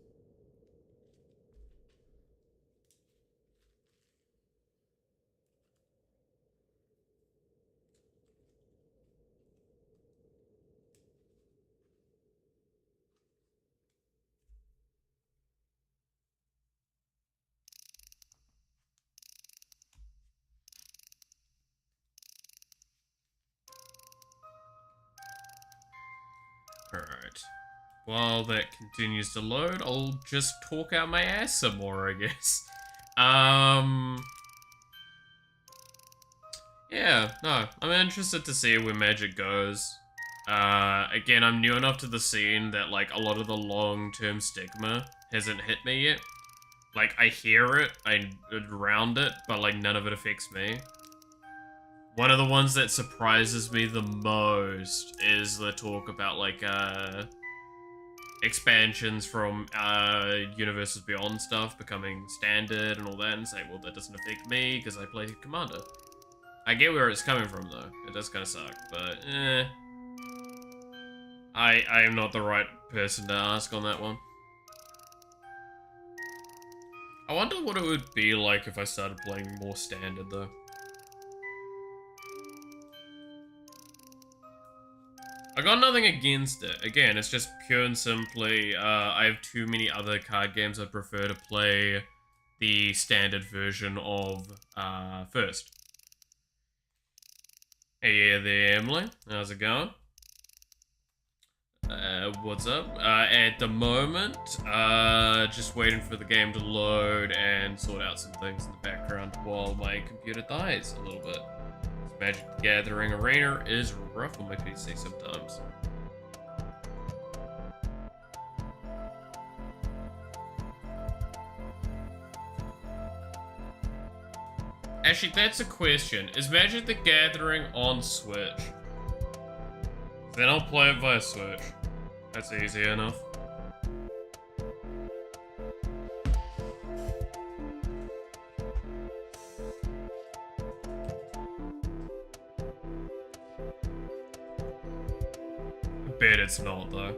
Alright. While that continues to load, I'll just talk out my ass some more, I guess. Yeah, no, I'm interested to see where Magic goes. Again, I'm new enough to the scene that, like, a lot of the long-term stigma hasn't hit me yet. Like, I hear it, around it, but, like, none of it affects me. One of the ones that surprises me the most is the talk about, like, expansions from, Universes Beyond stuff becoming standard and all that, and say, well, that doesn't affect me, because I play Commander. I get where it's coming from, though. It does kind of suck, but, I am not the right person to ask on that one. I wonder what it would be like if I started playing more standard, though. I got nothing against it. Again, it's just pure and simply, I have too many other card games I prefer to play the standard version of, first. Hey there, Emily. How's it going? What's up? At the moment, just waiting for the game to load and sort out some things in the background while my computer dies a little bit. Magic the Gathering Arena is rough on my PC sometimes. Actually, that's a question. Is Magic the Gathering on Switch? Then I'll play it via Switch. That's easy enough. I bet it's not, though.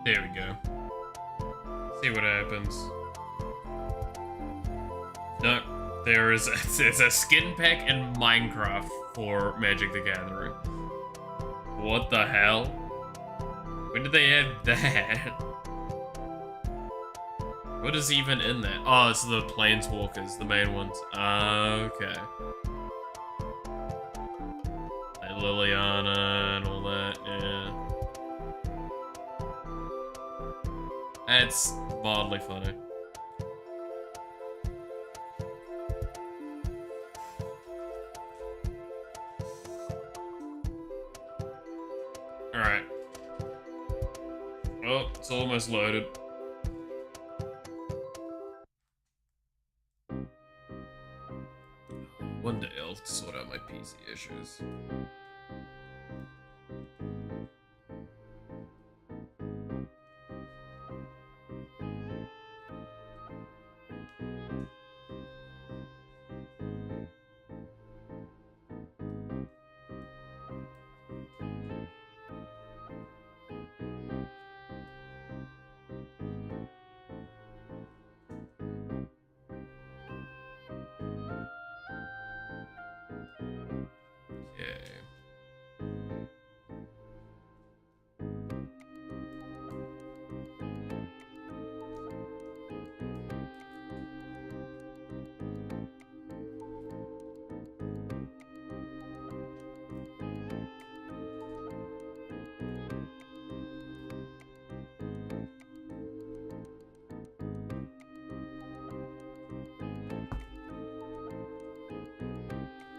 There we go. See what happens. No, there's a skin pack in Minecraft for Magic the Gathering. What the hell? When did they add that? What is even in that? Oh, it's the Planeswalkers, the main ones. Okay. Like Liliana and all that, yeah. That's mildly funny. Alright. Oh, it's almost loaded. One day I'll sort out my PC issues.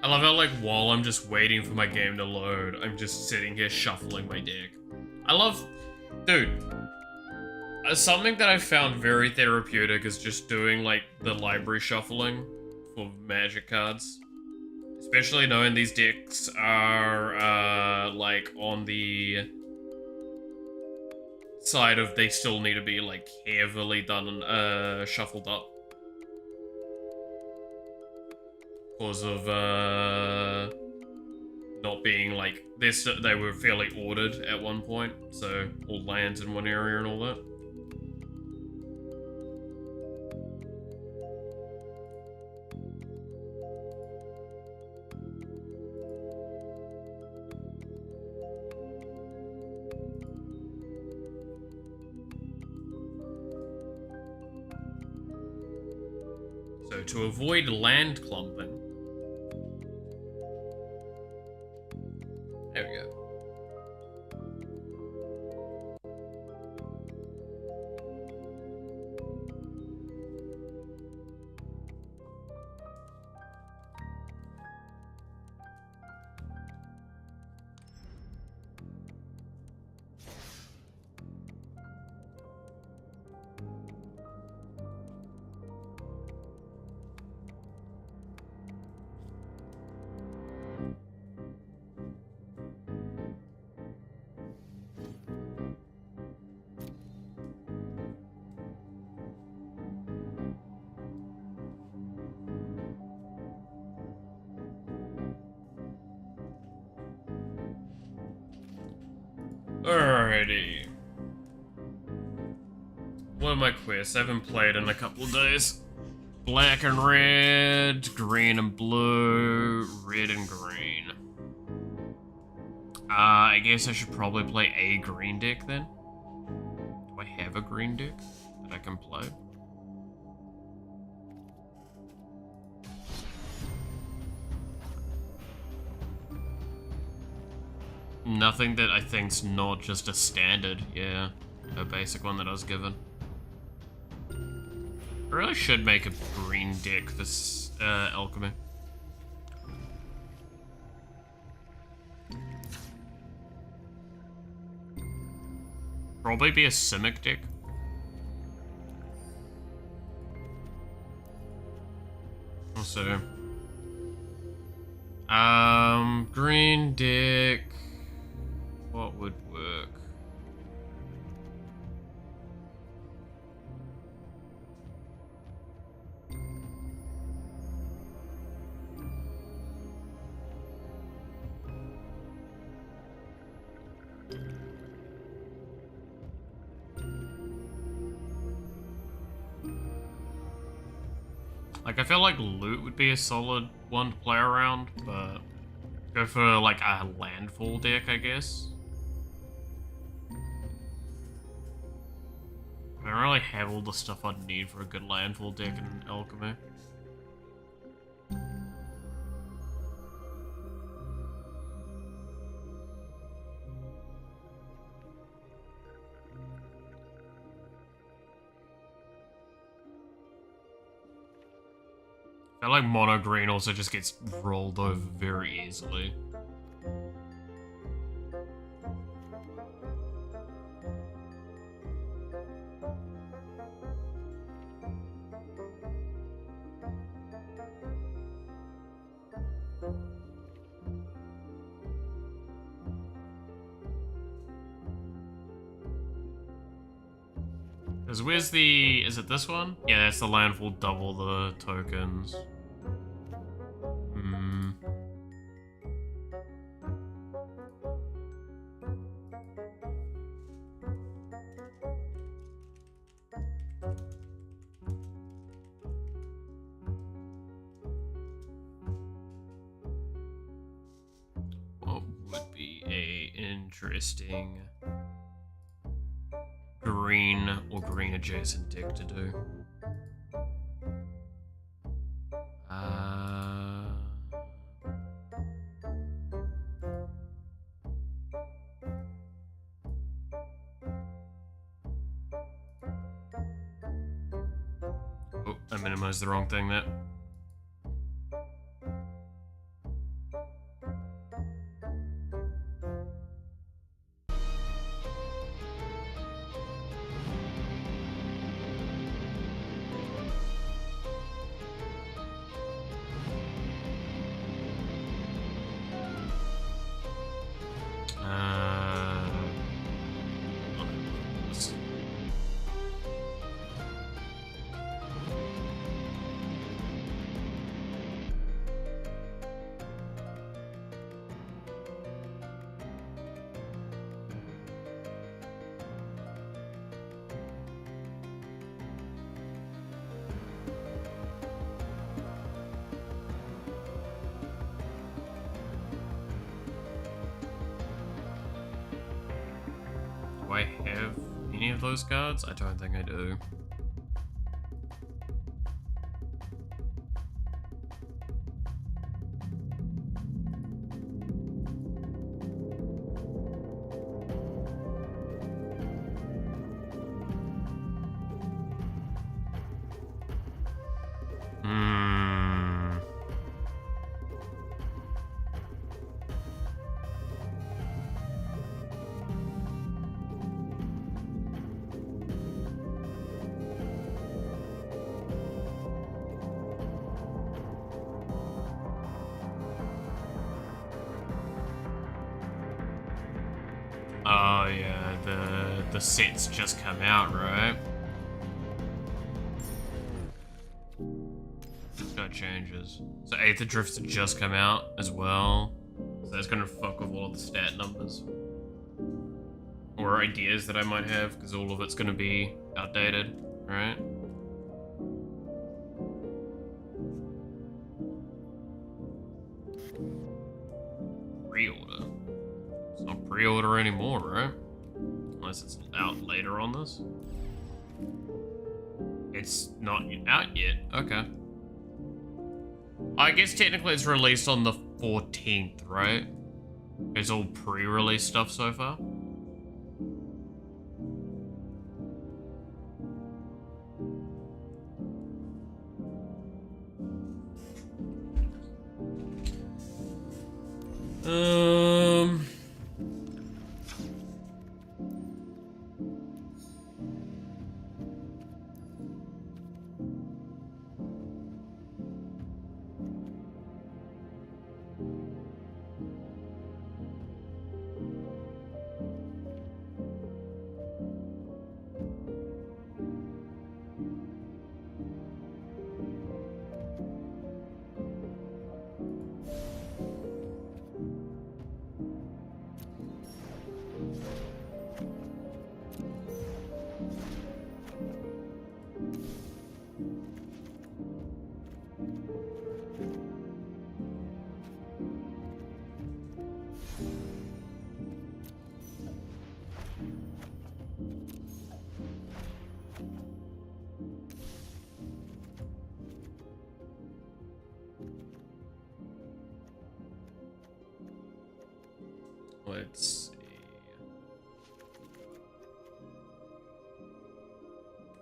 I love how, like, while I'm just waiting for my game to load, I'm just sitting here shuffling my deck. I love... Dude. Something that I found very therapeutic is just doing, like, the library shuffling for Magic cards. Especially knowing these decks are, like, on the side of they still need to be, like, heavily done and, shuffled up. Because of, not being, like, they were fairly ordered at one point, so all lands in one area and all that. So to avoid land clumping, there we go. Alrighty. What are my quests? I haven't played in a couple of days. Black and red, green and blue, red and green. I guess I should probably play a green deck then. Do I have a green deck that I can play? Nothing that I think's not just a standard, yeah. A basic one that I was given. I really should make a green deck this alchemy. Probably be a Simic deck. Also, green deck. What would work? Like, I feel like loot would be a solid one to play around, but go for like a landfall deck, I guess. I don't really have all the stuff I'd need for a good landfall deck in alchemy. I feel like mono green also just gets rolled over very easily. Because where's the... is it this one? Yeah, that's the landfall, double the tokens. What would be a interesting... green or green adjacent deck to do? Oh, I minimized the wrong thing there. Do I have any of those cards? I don't think I do. Oh yeah, the sets just come out, right? Got changes. So Aether Drifts just come out as well. So that's gonna fuck with all of the stat numbers. Or or ideas that I might have, because all of it's going to be outdated, right? Pre-order. It's not pre-order anymore, right? Unless it's out later on this. It's not out yet. Okay. I guess technically it's released on the 14th, right? It's all pre-release stuff so far. Let's see.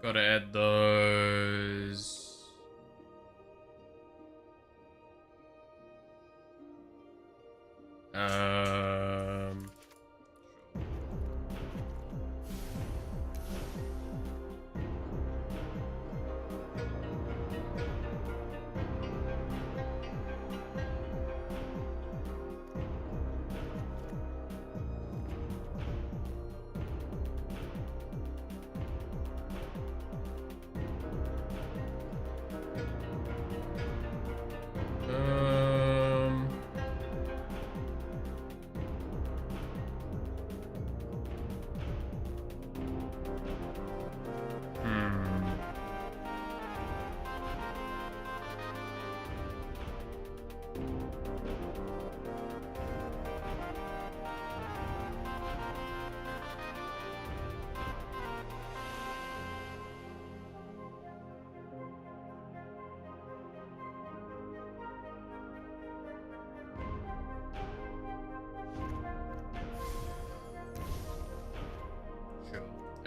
Gotta add those.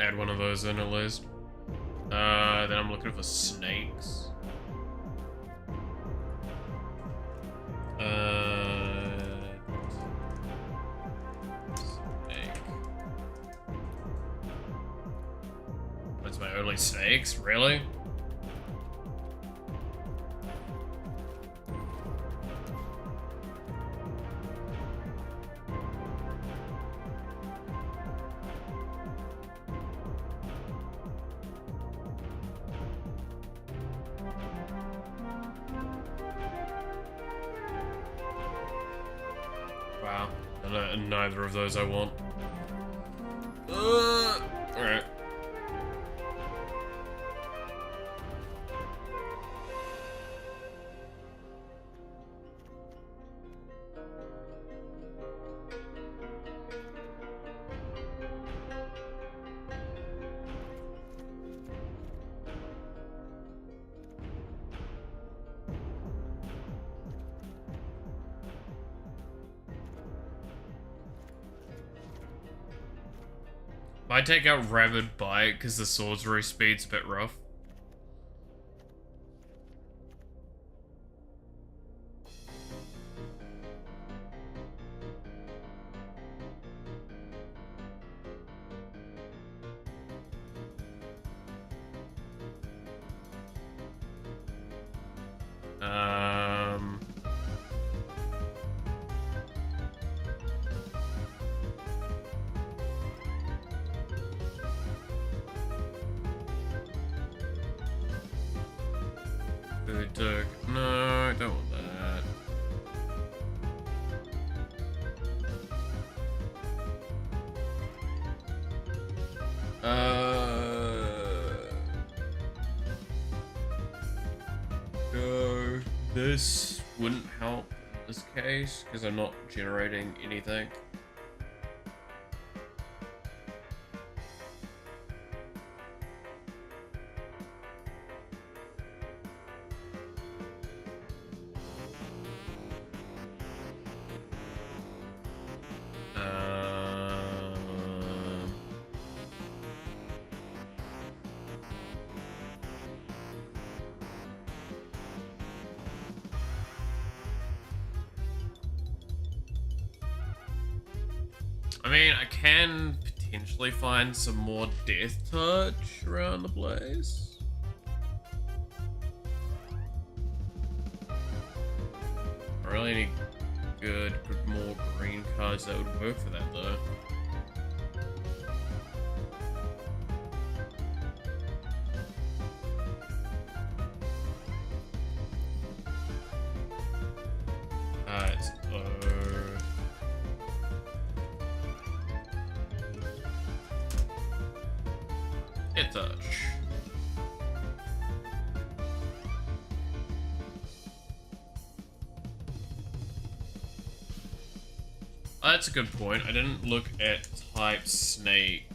Add one of those in at least. Then I'm looking for snakes. Snake. That's my only snakes? Really? Wow. Neither of those I want. Alright. I take out Rabid Bite because the sorcery speed's a bit rough. No, I don't want that. This wouldn't help in this case because I'm not generating anything. I mean, I can potentially find some more death touch around the place. I really need good more green cards that would work for that though. It's Death touch. That's a good point. I didn't look at type snake.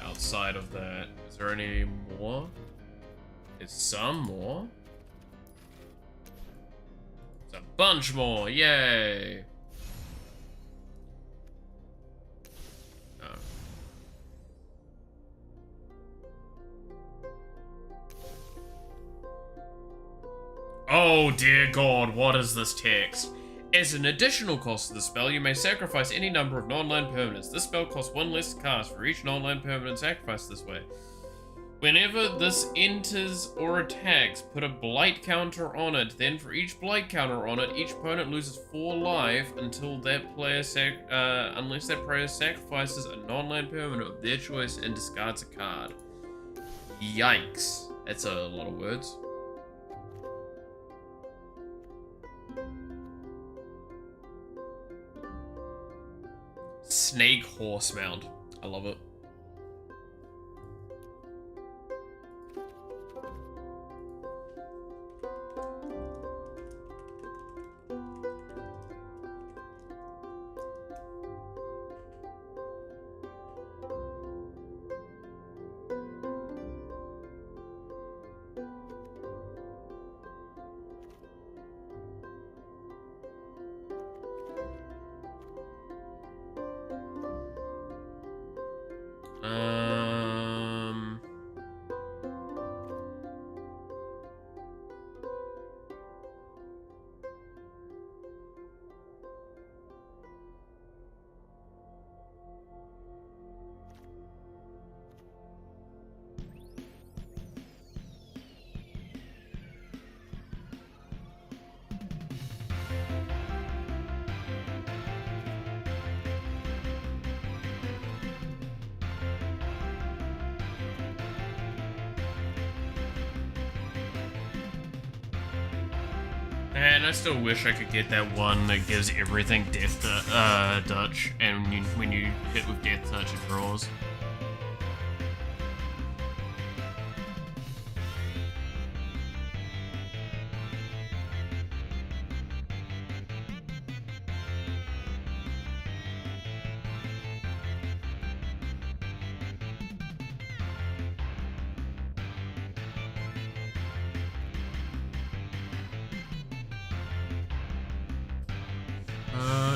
Outside of that, is there any more? There's some more. There's a bunch more, yay! Oh dear God, what is this text? As an additional cost to the spell, you may sacrifice any number of non-land permanents. This spell costs 1 less to cast for each non-land permanent sacrificed this way. Whenever this enters or attacks, put a blight counter on it. Then for each blight counter on it, each opponent loses 4 life until that player unless that player sacrifices a non-land permanent of their choice and discards a card. Yikes. That's a lot of words. Snake horse mount. I love it. And I still wish I could get that one that gives everything death touch, and when you hit with death touch, it draws.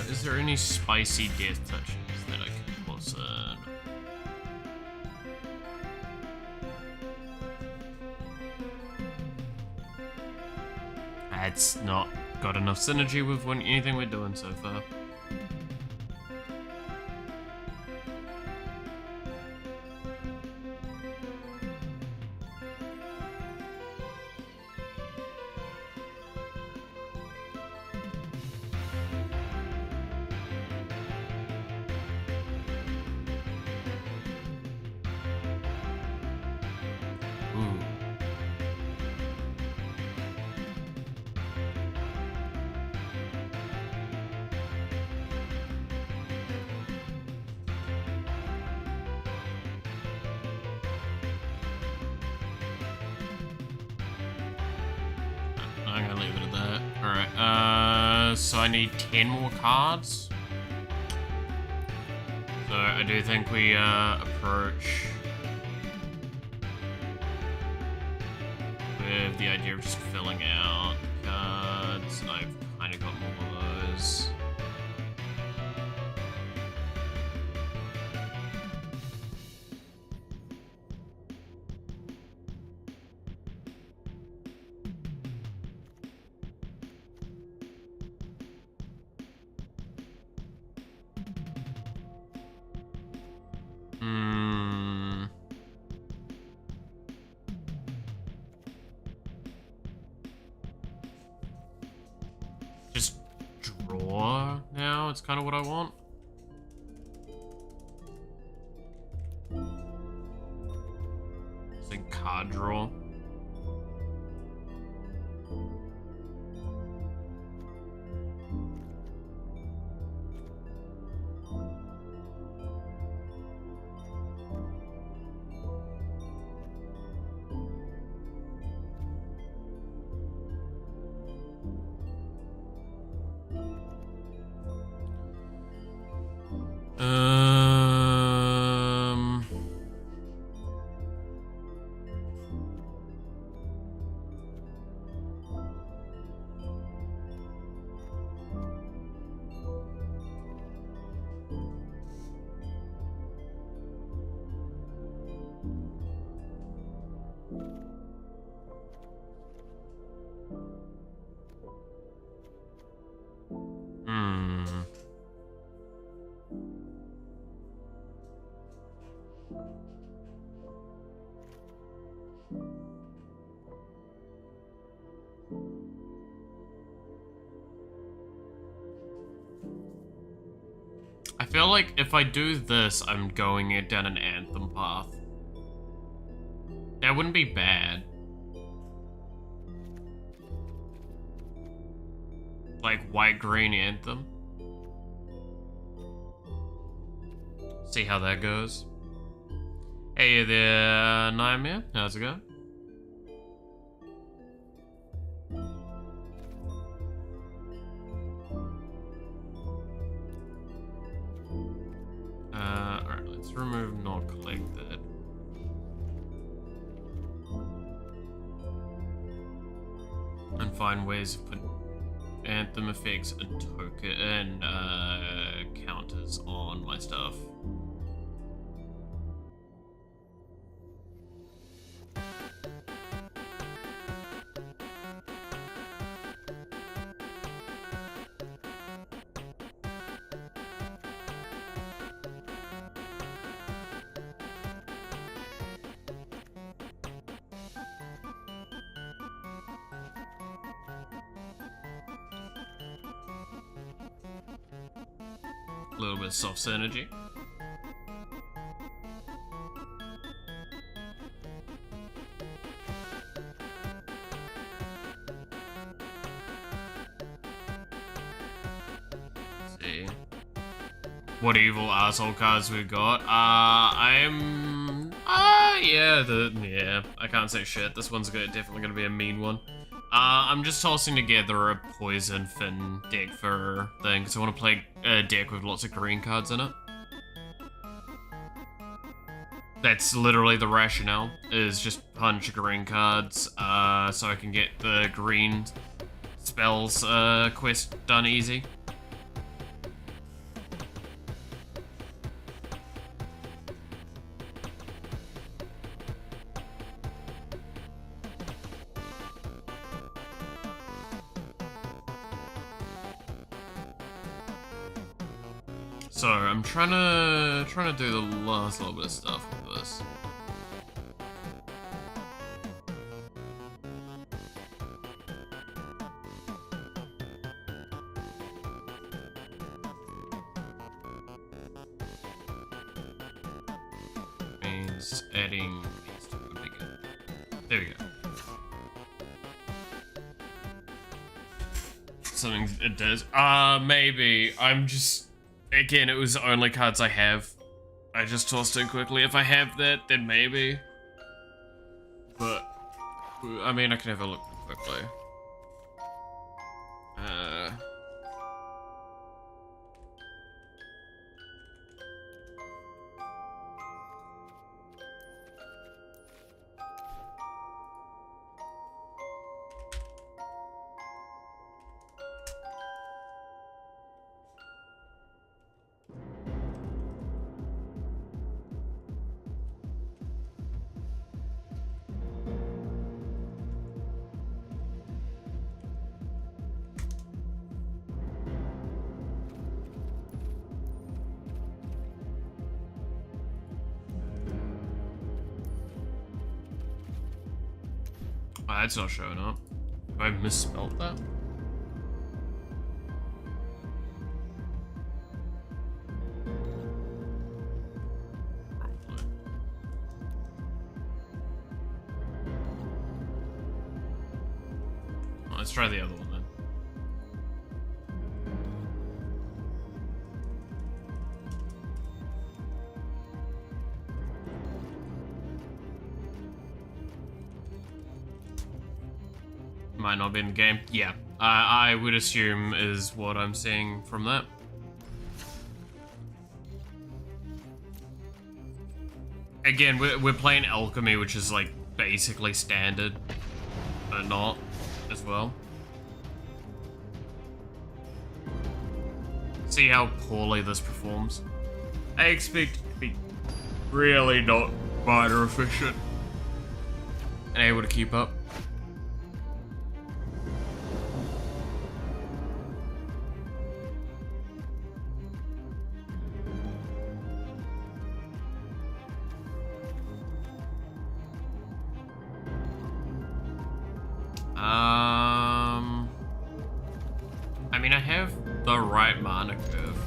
Is there any spicy death touches that I can plus in? That's not got enough synergy with anything we're doing so far. I'm gonna leave it at that. Alright, so I need 10 more cards. So I do think we approach with the idea of just filling out cards. I've kind of got more of those. Just draw now, it's kind of what I want. Say card draw. I feel like if I do this, I'm going it down an Anthem path. That wouldn't be bad. Like white-green Anthem. See how that goes. Hey there, Nightmare. How's it going? Alright, let's remove not collected. And find ways of putting Anthem effects and token and counters on my stuff. A little bit of soft synergy. Let's see. What evil asshole cards we got? Yeah, I can't say shit. This one's definitely gonna be a mean one. I'm just tossing together a Poison Fin deck for thing, because I want to play a deck with lots of green cards in it. That's literally the rationale, is just punch green cards, so I can get the green spells quest done easy. So I'm trying to do the last little bit of stuff with this. Means adding these two would be good. There we go. Something it does. Maybe I'm just. Again, it was the only cards I have. I just tossed it quickly. If I have that, then maybe. But, I mean, I can have a look quickly. Oh, that's not showing up. Have I misspelled that? Oh, let's try the other one then. Might not be in the game. Yeah, I would assume is what I'm seeing from that. Again, we're playing alchemy, which is like basically standard, but not as well. See how poorly this performs. I expect it to be really not fighter efficient and able to keep up. I mean, I have the right mana curve.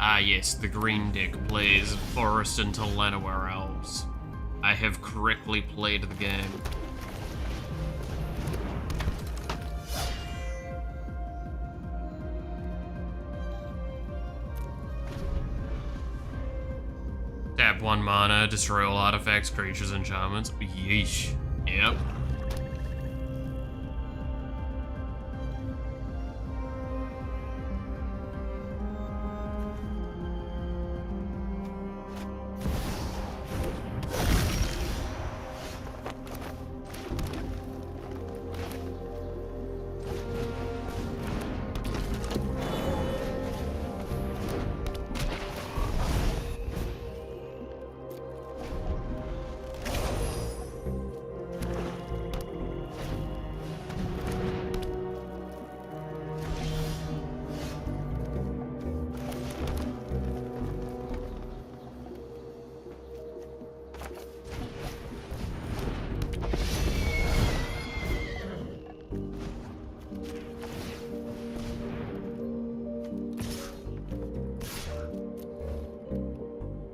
Ah, yes, the green deck plays Forest into Llanowar Elves. I have correctly played the game. Tap 1 mana, destroy all artifacts, creatures, enchantments. Yeesh. Yep.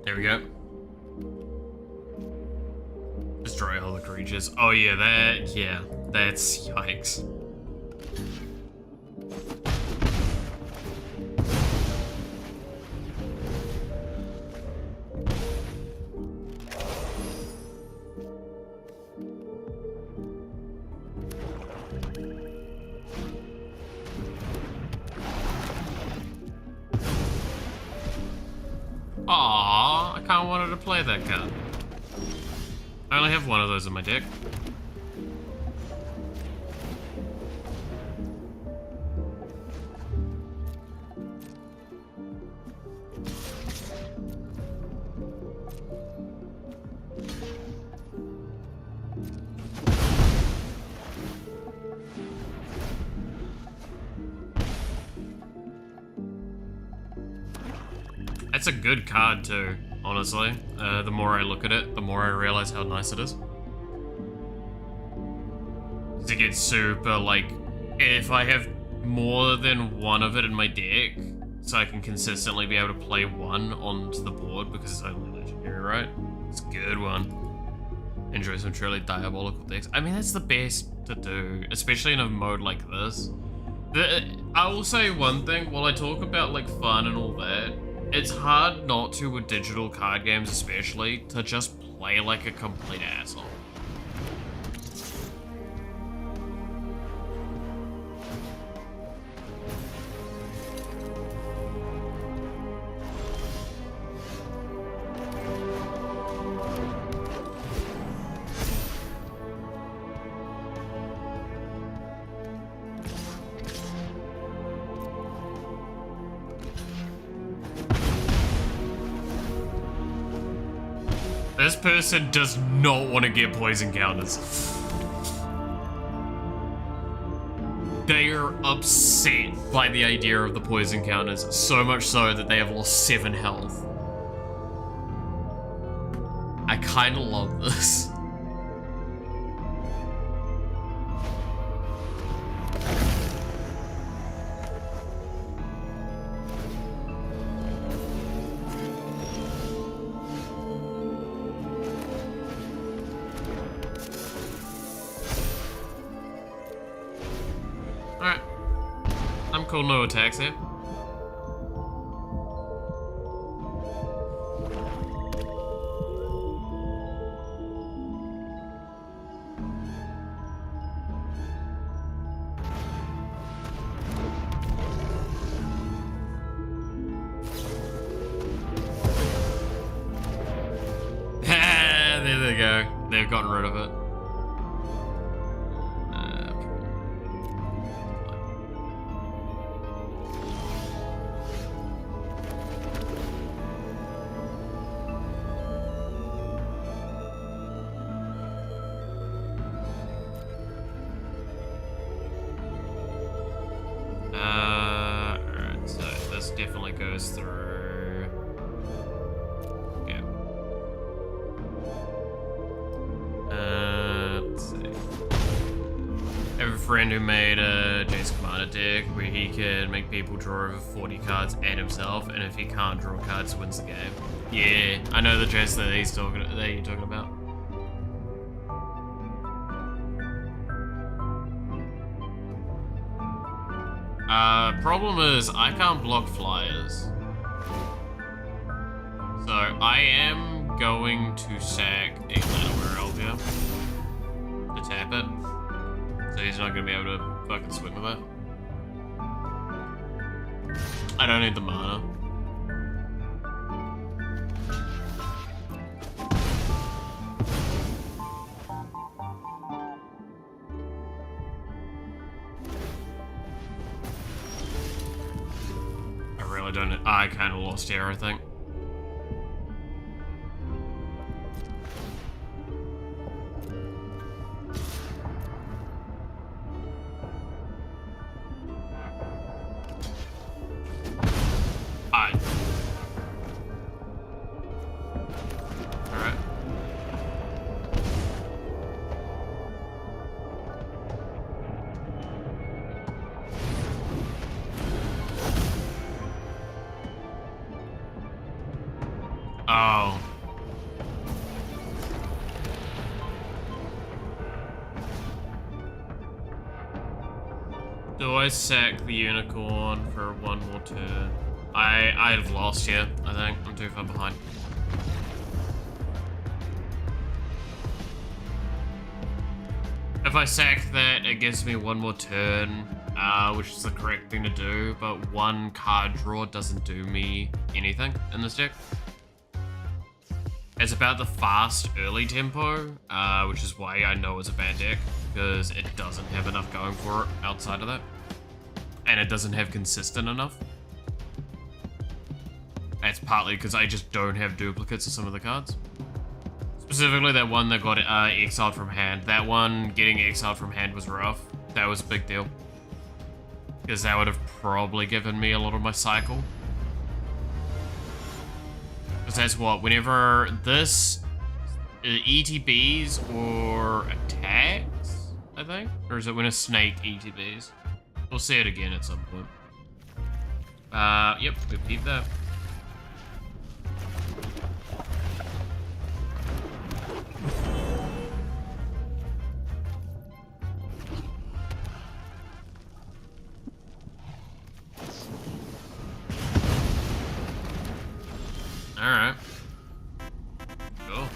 There we go. Destroy all the creatures. Oh yeah, that's yikes. Aww, I kinda wanted to play that card. I only have one of those in my deck. That's a good card too, honestly. The more I look at it, the more I realize how nice it is. To get super, like, if I have more than one of it in my deck, so I can consistently be able to play one onto the board because it's only legendary, right? It's a good one. Enjoy some truly diabolical decks. I mean, that's the best to do, especially in a mode like this. I will say one thing, while I talk about like fun and all that, it's hard not to, with digital card games especially, to just play like a complete asshole. This person does not want to get poison counters. They are upset by the idea of the poison counters, so much so that they have lost 7 health. I kinda love this. Alright. I'm cool, no attacks here. There they go. They've gotten rid of it. Alright, so this definitely goes through. Yeah. Let's see. I have a friend who made a Jace Commander deck where he can make people draw over 40 cards and himself, and if he can't draw cards, wins the game. Yeah, I know the Jace that you're talking about. Problem is, I can't block flyers. So, I am going to sack a Llanowar Elder to tap it. So he's not going to be able to fucking swing with it. I don't need the mana. I kind of lost here, I think. Alright. Oh. Do I sack the unicorn for one more turn? I've lost here, I think. I'm too far behind. If I sack that, it gives me one more turn, which is the correct thing to do, but one card draw doesn't do me anything in this deck. It's about the fast early tempo, which is why I know it's a bad deck, because it doesn't have enough going for it outside of that. And it doesn't have consistent enough. That's partly because I just don't have duplicates of some of the cards. Specifically that one that got exiled from hand. That one getting exiled from hand was rough. That was a big deal. Because that would have probably given me a lot of my cycle. Because that's what, whenever this ETBs or attacks, I think? Or is it when a snake ETBs? We'll see it again at some point. Yep, we beat that. Alright. Cool.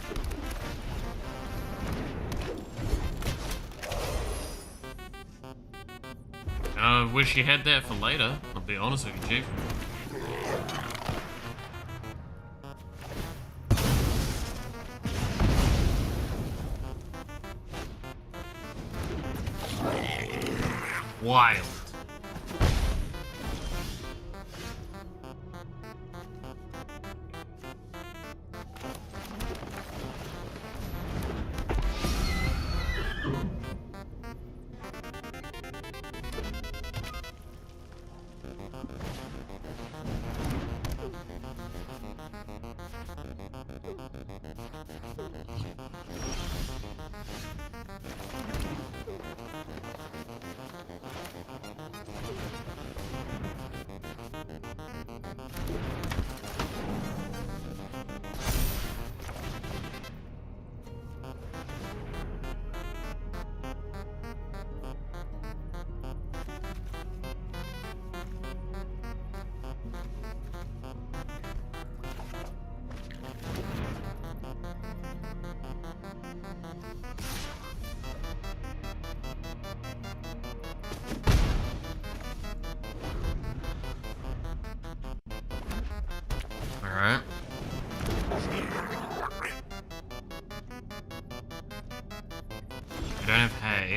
I wish you had that for later, I'll be honest with you, Chief. Wild.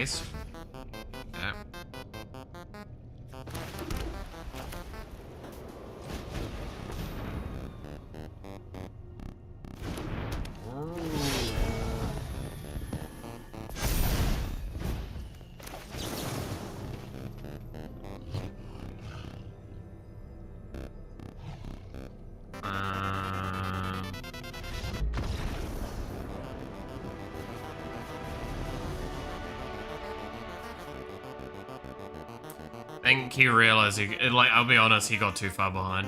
haste. Yeah. I think he realized like, I'll be honest, he got too far behind.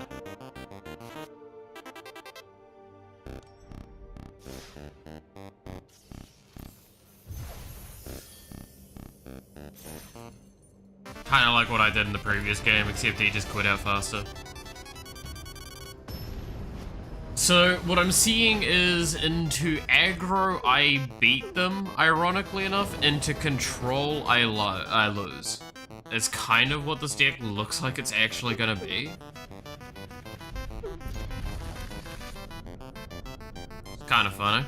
Kinda like what I did in the previous game, except he just quit out faster. So, what I'm seeing is into aggro, I beat them, ironically enough. Into control, I lose. It's kind of what this deck looks like it's actually gonna be. It's kind of funny.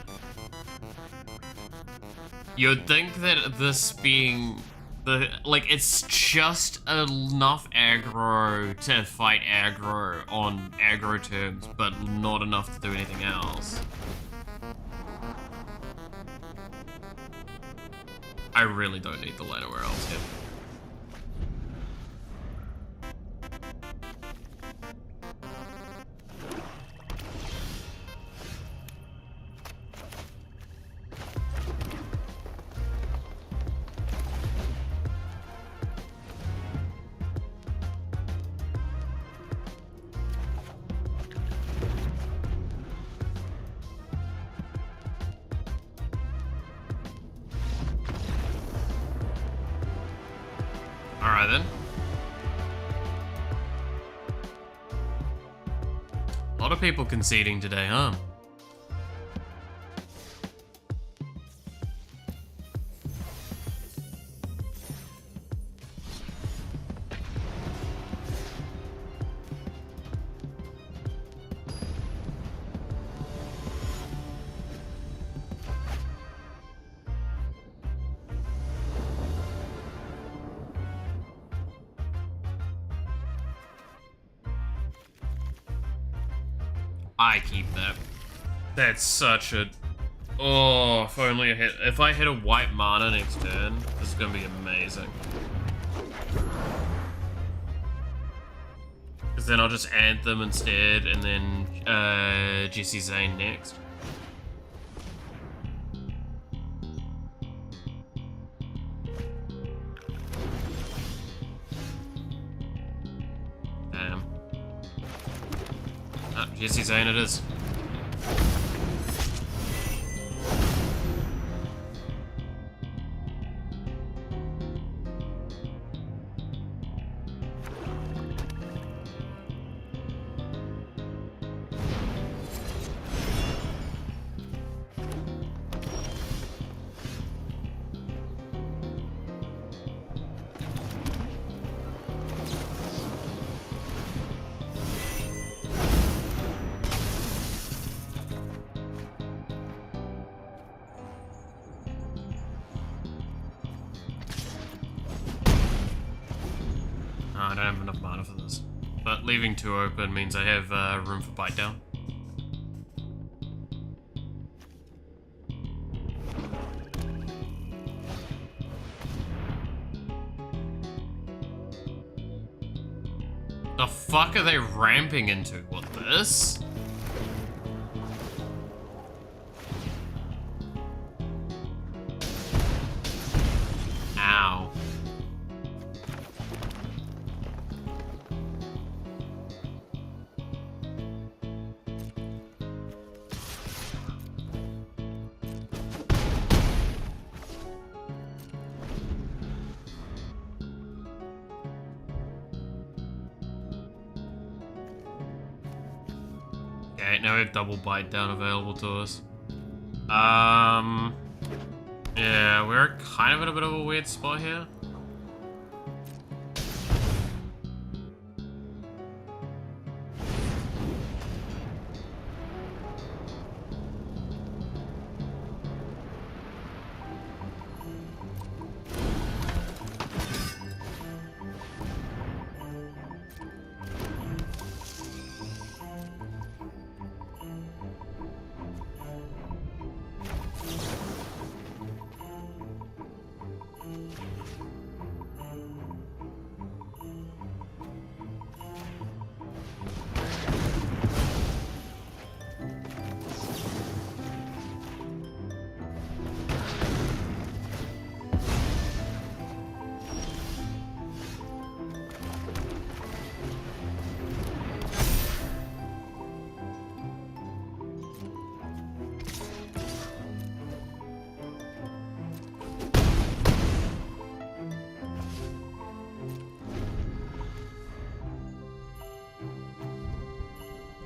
You'd think that this being like, it's just enough aggro to fight aggro on aggro terms, but not enough to do anything else. I really don't need the ladder where else here. Alright then. A lot of people conceding today, huh? I keep that. That's such a... Oh, if I hit a white mana next turn, this is gonna be amazing. Because then I'll just Anthem instead, and then Jesse Zane next. Damn. Jesse Zane it is. I don't have enough mana for this. But leaving 2 open means I have room for bite down. The fuck are they ramping into? What, this? Ow. Okay, now we have double bite down available to us. Yeah, we're kind of in a bit of a weird spot here.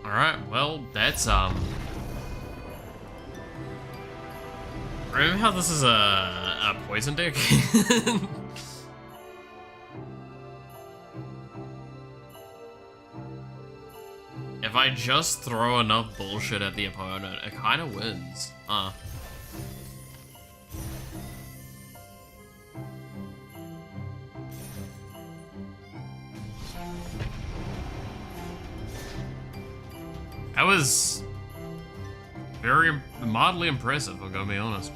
Alright, well, that's, remember how this is a poison deck? If I just throw enough bullshit at the opponent, it kind of wins. That was very mildly impressive, I'm gonna be honest.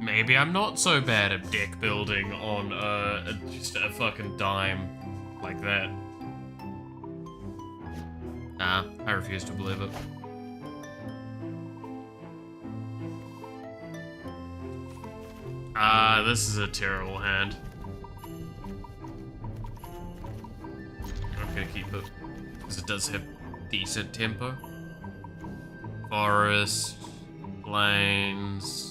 Maybe I'm not so bad at deck building on just a fucking dime like that. Nah, I refuse to believe it. This is a terrible hand. I'm not gonna keep it, because it does have decent tempo. Forest, plains.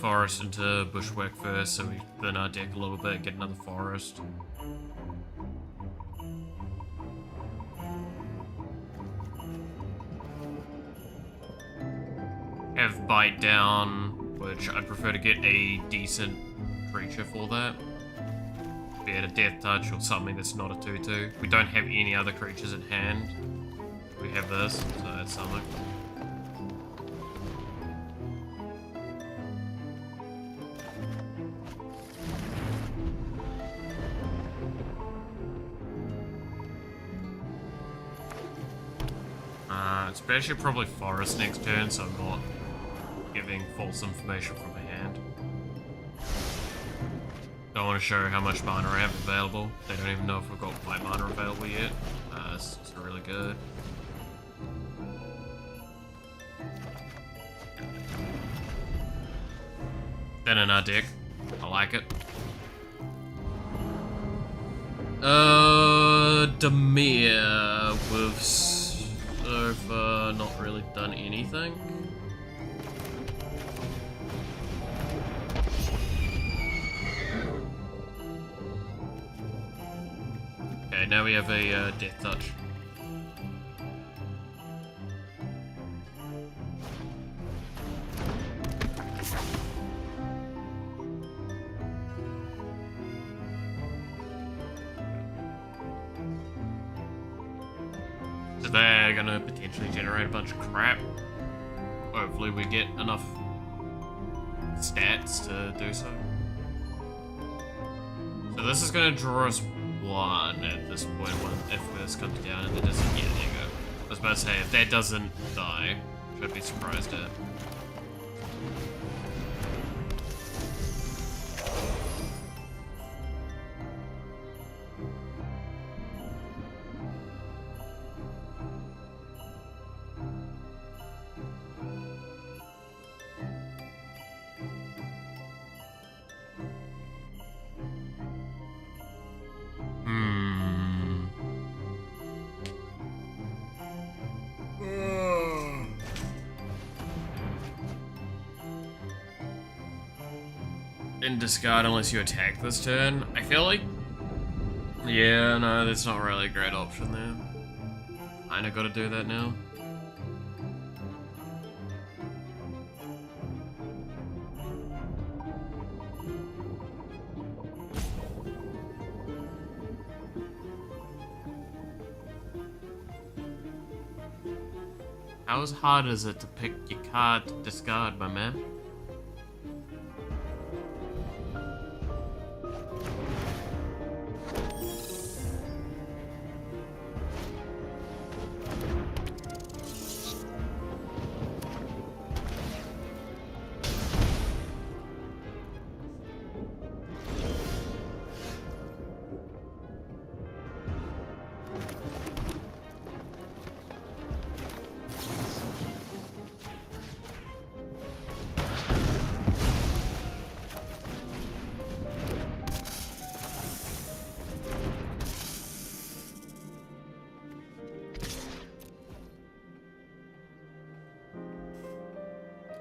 Forest into bushwhack first, so we thin our deck a little bit, get another forest. Have bite down, which I'd prefer to get a decent creature for that. Be it a death touch or something that's not a 2/2. We don't have any other creatures in hand. We have this, so that's something. Especially probably forest next turn, so I'm not giving false information from my hand. Don't want to show how much mana I have available. They don't even know if we've got white mana available yet. This is really good. Then in our deck. I like it. Demir with so far not really done anything. Okay, now we have a death touch. So they're gonna potentially generate a bunch of crap. Hopefully we get enough stats to do so. So this is gonna draw us one at this point if this comes down and it doesn't. Yeah, there you go. I was about to say, if that doesn't die, which I'd be surprised at. Didn't discard unless you attack this turn. I feel like... Yeah, no, that's not really a great option there. Kinda gotta do that now. How hard is it to pick your card to discard, my man?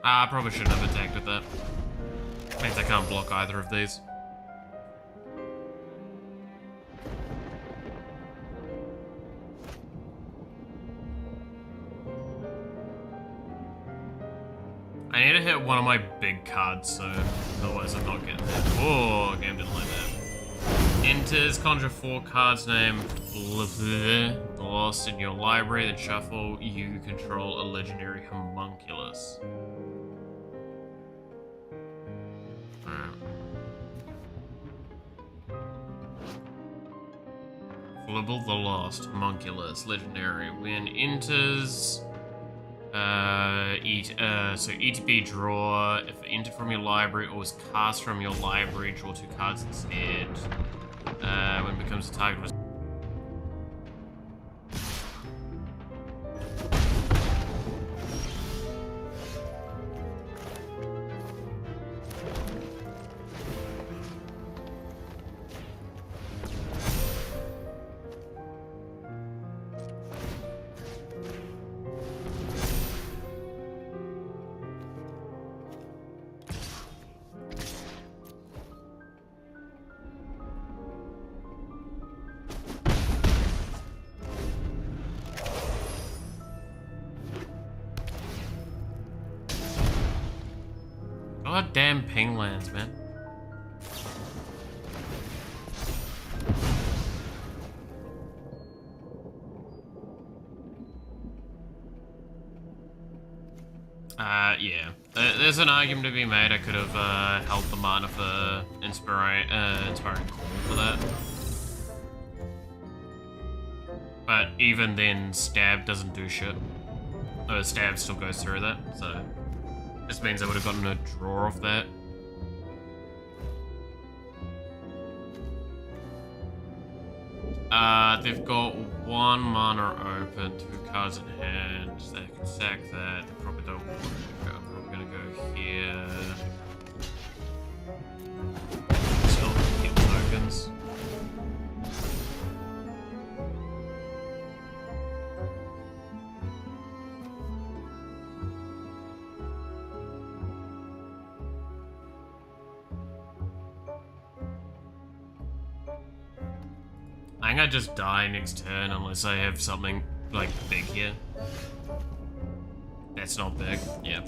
I probably shouldn't have attacked with that. Means I can't block either of these. I need to hit one of my big cards soon, otherwise I'm not getting there. Oh, game didn't like that. Enters, conjure 4 cards named lost in your library, then shuffle. You control a legendary homunculus. Flibble the Lost, homunculus, legendary. When enters, so ETB draw. If entered from your library or was cast from your library, draw 2 cards instead. When it becomes a target of God damn ping lands, man. Yeah. There's an argument to be made. I could have held the mana for inspiring call for that. But even then, stab doesn't do shit. Stab still goes through that, so this means I would have gotten a draw off that. They've got 1 mana open, 2 cards in hand. They can sack that. They probably don't want to go. I'm probably gonna go here. Still get tokens. I think I just die next turn unless I have something like big here. That's not big. Yeah.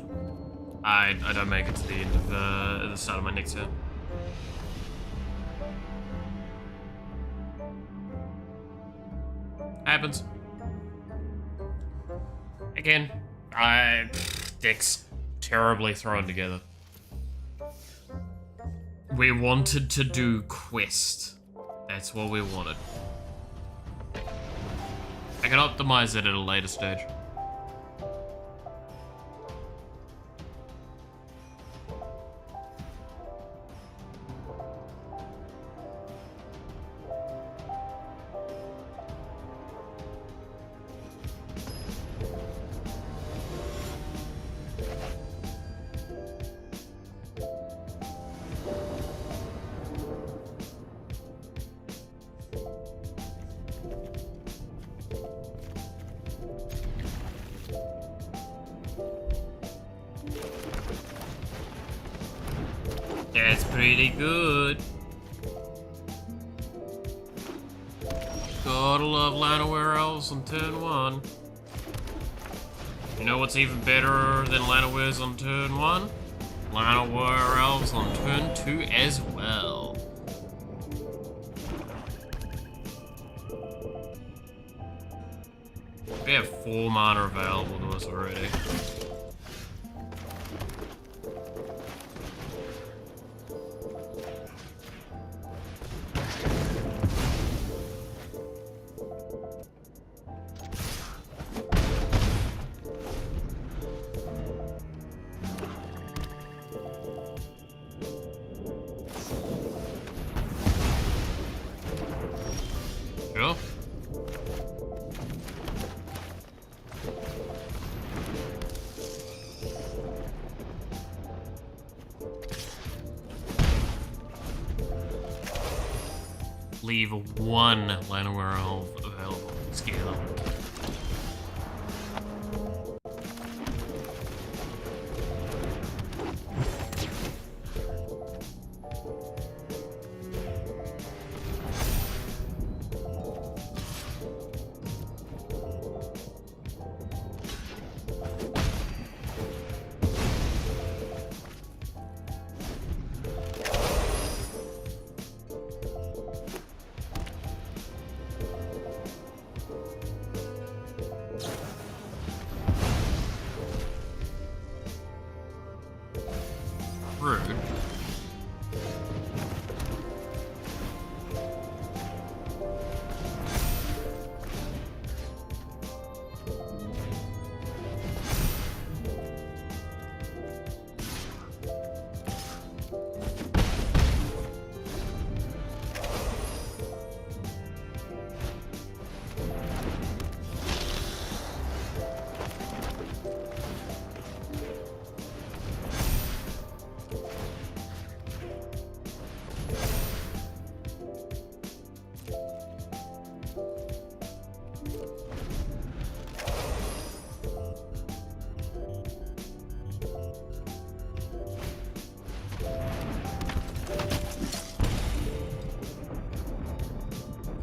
I don't make it to the end of the start of my next turn. Happens. Again, deck's terribly thrown together. We wanted to do quest. That's what we wanted. I can optimize it at a later stage. That's pretty good. Gotta love Llanowar Elves on turn 1. You know what's even better than Llanowars on turn 1? Llanowar Elves on turn 2 as well. We have 4 mana available to us already. Sure. Leave 1 Llanowar Elf available. Scale them. Rude.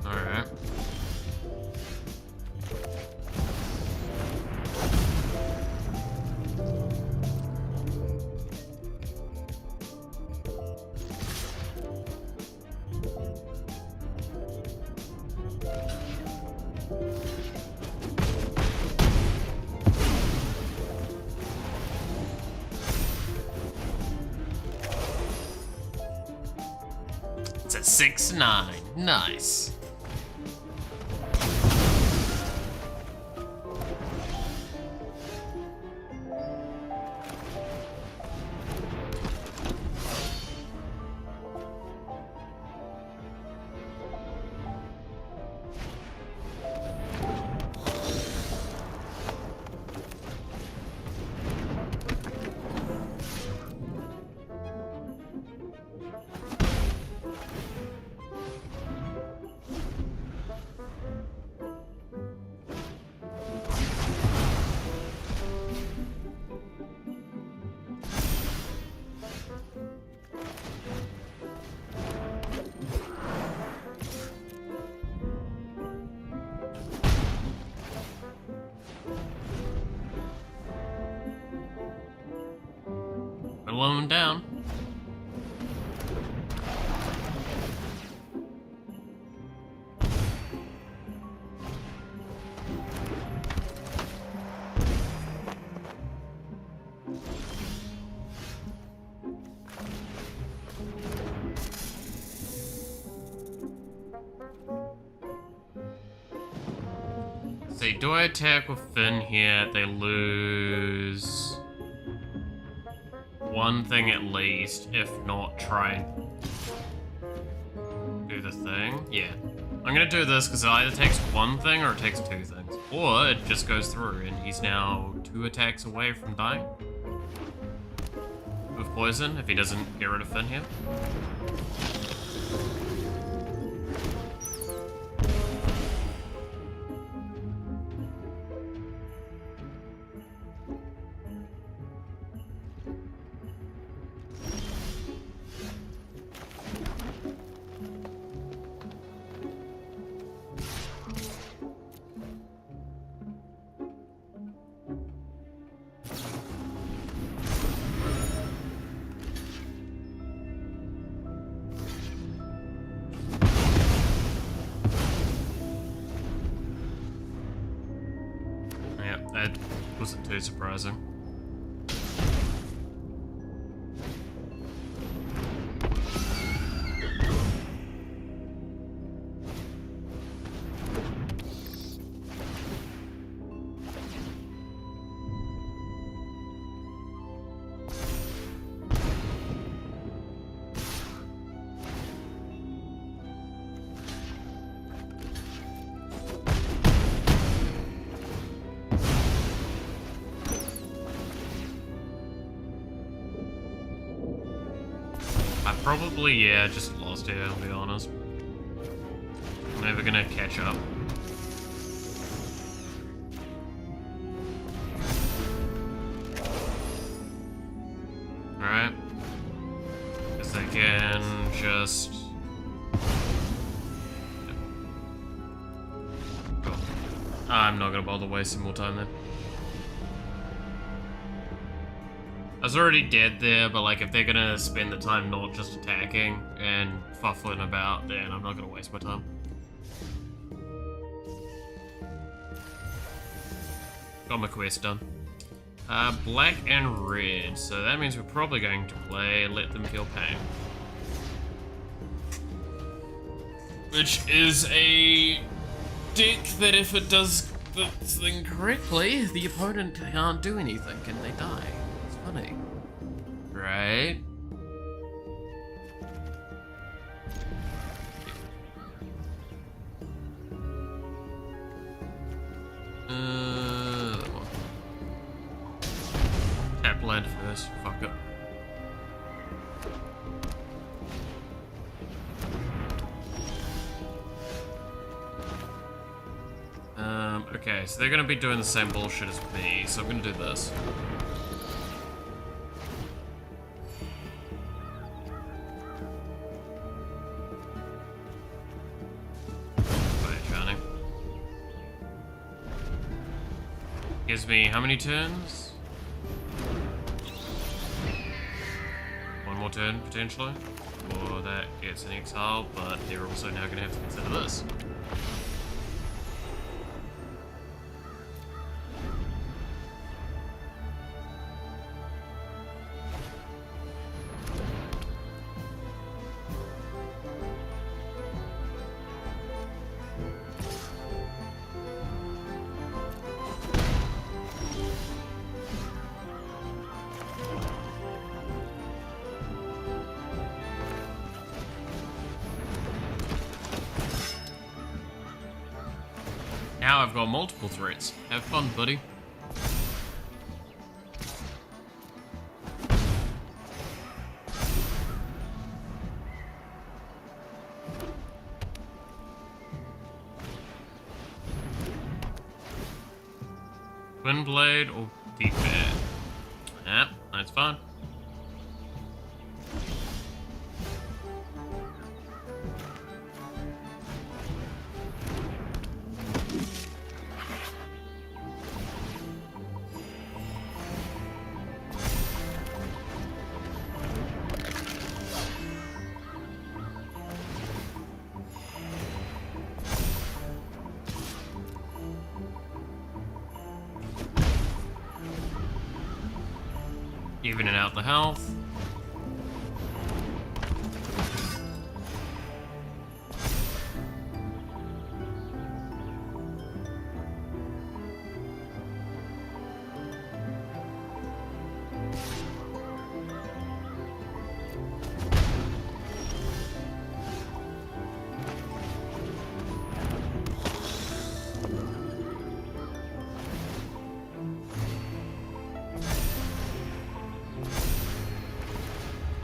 Alright. It's a 6-9. Nice. Whittle him down. See, do I attack with Finn here? They lose one thing at least, if not try and do the thing. Yeah. I'm gonna do this because it either takes one thing or it takes two things. Or it just goes through and he's now 2 attacks away from dying. With poison, if he doesn't get rid of Finn here. That wasn't too surprising. Probably, yeah, just lost here, I'll be honest. I'm never gonna catch up. Alright. Guess I can just... Cool. I'm not gonna bother wasting more time then. I was already dead there, but like if they're gonna spend the time not just attacking and fuffling about, then I'm not gonna waste my time. Got my quest done. Black and red, so that means we're probably going to play Let Them Feel Pain. Which is a deck that if it does the thing correctly, the opponent can't do anything and they die. It's funny. Right? That one. Tap land first, fuck it. Okay, so they're gonna be doing the same bullshit as me, so I'm gonna do this. Wait, Johnny. Gives me how many turns? One more turn, potentially. Or that gets an exile, but they're also now gonna have to consider this. Now I've got multiple threats. Have fun, buddy. Twin Blade or Deep Bear? Yep, that's fine. Evening out the health.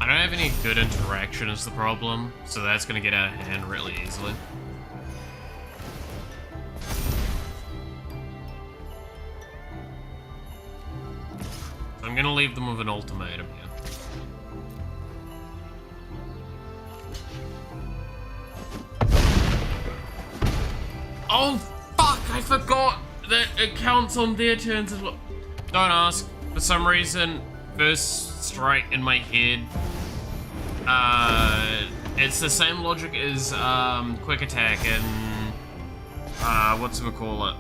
I don't have any good interaction is the problem, so that's gonna get out of hand really easily. So I'm gonna leave them with an ultimatum here. Oh fuck, I forgot that it counts on their turns as well. Don't ask. For some reason, first strike in my head, it's the same logic as quick attack and whatchamacallit.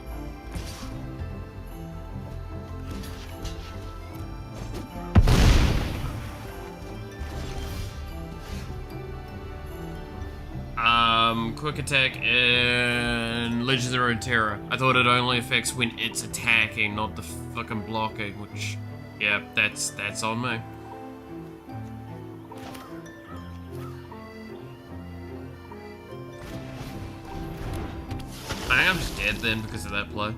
Quick attack and Legendary Terror. I thought it only affects when it's attacking, not the fucking blocking, which, yeah, that's on me. I think I'm just dead then because of that play.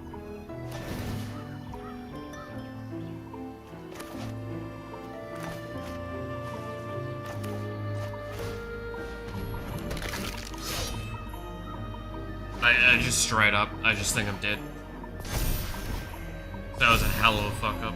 I just straight up, I just think I'm dead. That was a hell of a fuck up.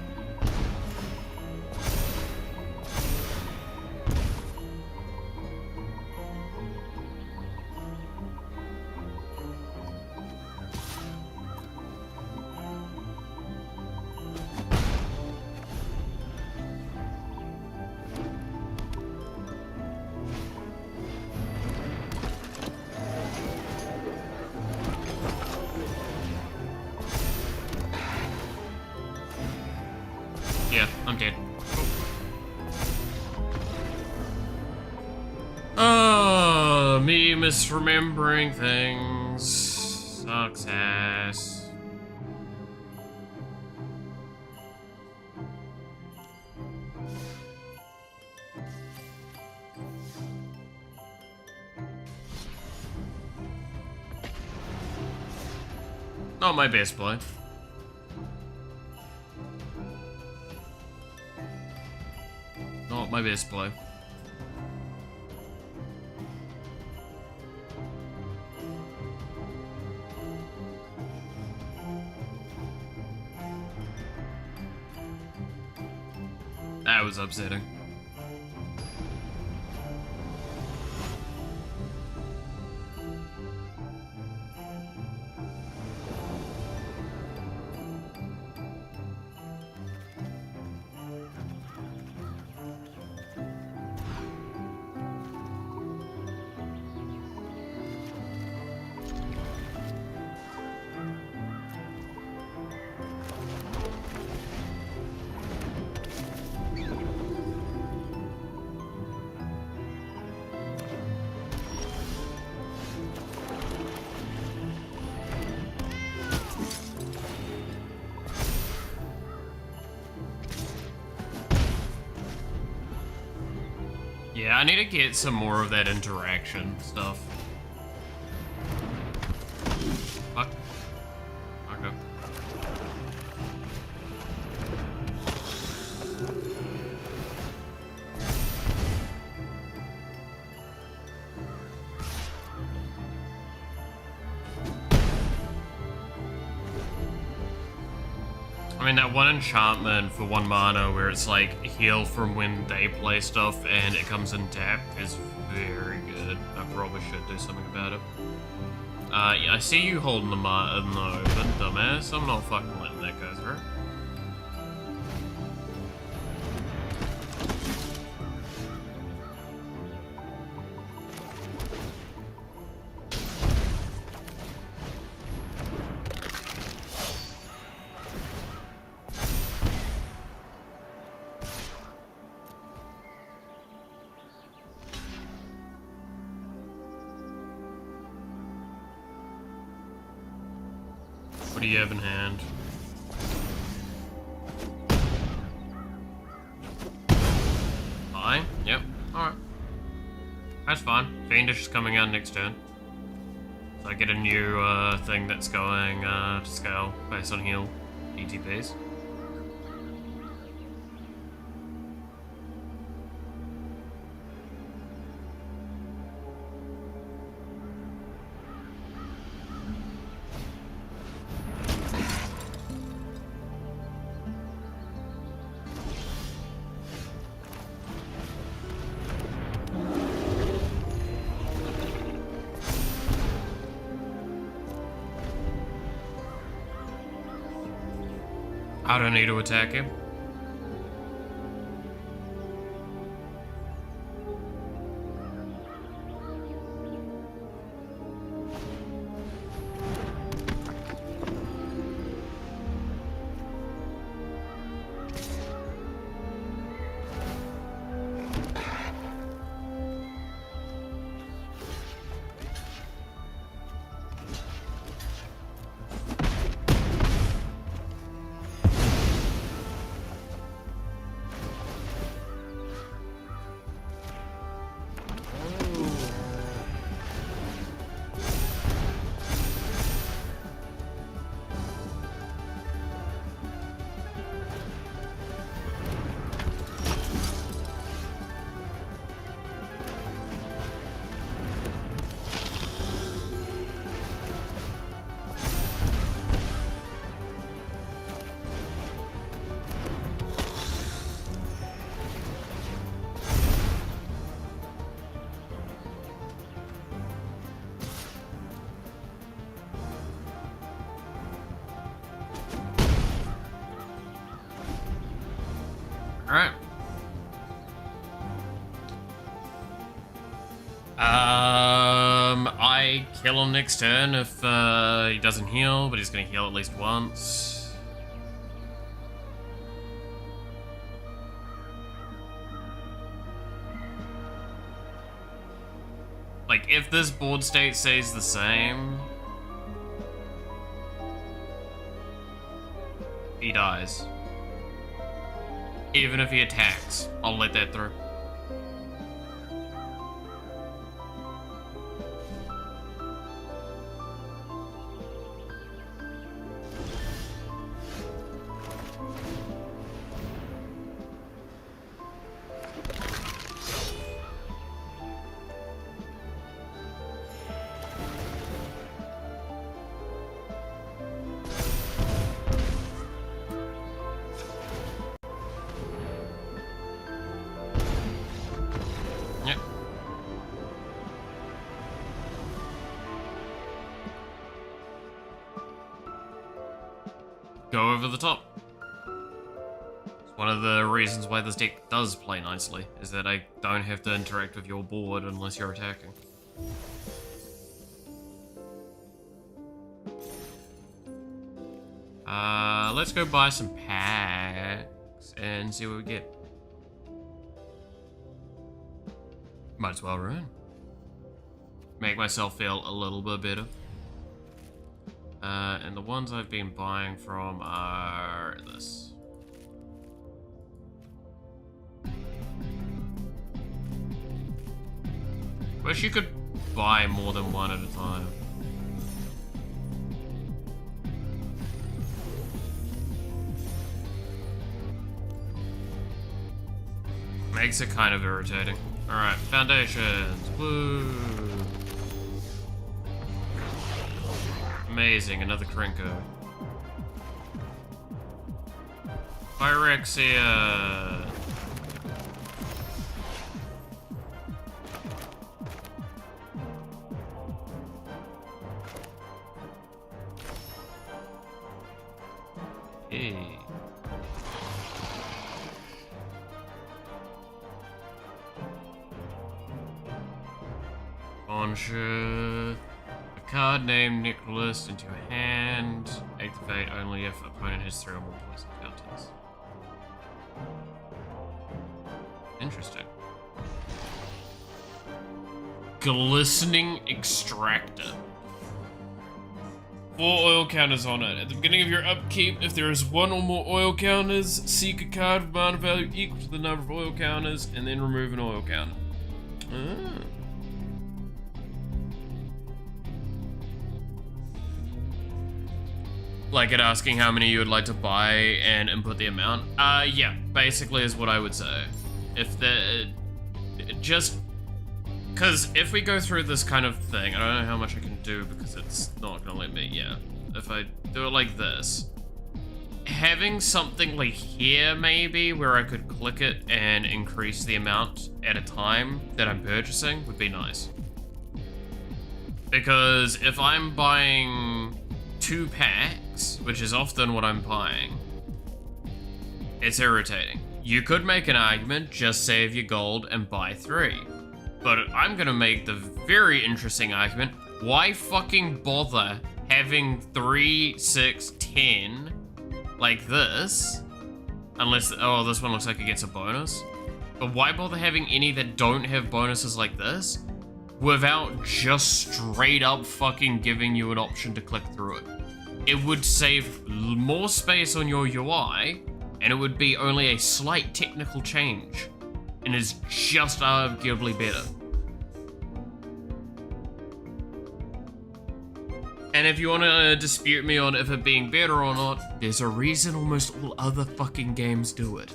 dead. Oh, me misremembering things. Sucks ass. Not my best play. Not my best play. That was upsetting. Yeah, I need to get some more of that interaction stuff. Fuck. Okay. I mean, that one enchantment for 1 mana where it's like heal from when they play stuff and it comes in tap is very good. I probably should do something about it. Yeah, I see you holding the open, dumbass. I'm not fucking letting that go through. What do you have in hand? Fine. Yep. Alright. That's fine. Fiendish is coming out next turn. So I get a new thing that's going to scale based on heal ETPs. I don't need to attack him. Alright. I kill him next turn if he doesn't heal, but he's gonna heal at least once. Like, if this board state stays the same, he dies. Even if he attacks, I'll let that through. Go over the top. It's one of the reasons why this deck does play nicely, is that I don't have to interact with your board unless you're attacking. Let's go buy some packs and see what we get. Might as well ruin. Make myself feel a little bit better. And the ones I've been buying from are this. Wish you could buy more than one at a time. Makes it kind of irritating. Alright, foundations. Woo! Amazing, another Krinko. Pyrexia. Hey. Bonjour. Card named Nicholas into your hand. Activate only if opponent has 3 or more poison counters. Interesting. Glistening Extractor. 4 oil counters on it. At the beginning of your upkeep, if there is 1 or more oil counters, seek a card with mana value equal to the number of oil counters, and then remove an oil counter. Ah. Like it asking how many you would like to buy and input the amount. Yeah, basically is what I would say. If just, because if we go through this kind of thing, I don't know how much I can do because it's not gonna let me, yeah. If I do it like this, having something like here maybe where I could click it and increase the amount at a time that I'm purchasing would be nice. Because if I'm buying 2 packs, which is often what I'm buying, it's irritating. You could make an argument, just save your gold and buy 3. But I'm gonna make the very interesting argument, why fucking bother having 3, 6, 10 like this? Unless, oh, this one looks like it gets a bonus. But why bother having any that don't have bonuses like this without just straight up fucking giving you an option to click through it? It would save more space on your UI, and it would be only a slight technical change, and is just arguably better. And if you want to dispute me on if it being better or not, there's a reason almost all other fucking games do it.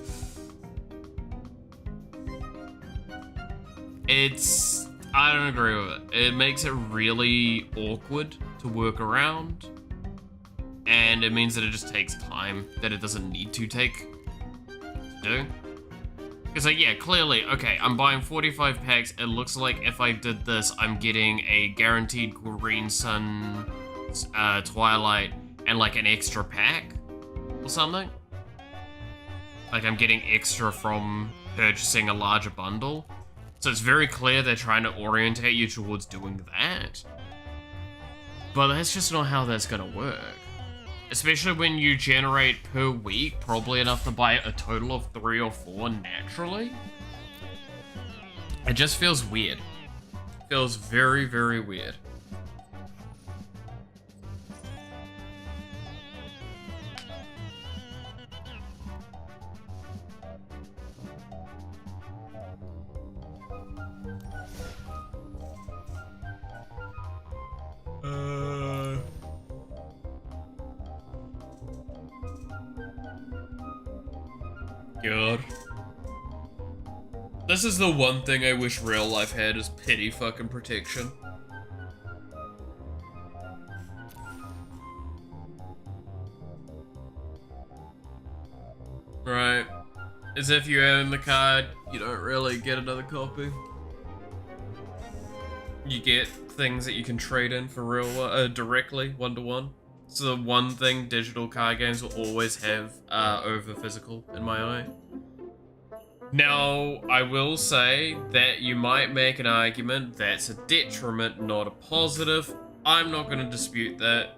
I don't agree with it. It makes it really awkward to work around. And it means that it just takes time that it doesn't need to take to do. Because like, yeah, clearly, okay, I'm buying 45 packs. It looks like if I did this, I'm getting a guaranteed Green Sun, Twilight, and like an extra pack or something. Like I'm getting extra from purchasing a larger bundle. So it's very clear they're trying to orientate you towards doing that. But that's just not how that's gonna work. Especially when you generate per week probably enough to buy a total of 3 or 4 naturally. It just feels weird. Feels very, very weird. God. This is the one thing I wish real life had, is pity fucking protection. Right. As if you own the card, you don't really get another copy. You get things that you can trade in for real, directly, one-to-one. So the one thing digital card games will always have over physical, in my eye. Now, I will say that you might make an argument that's a detriment, not a positive. I'm not going to dispute that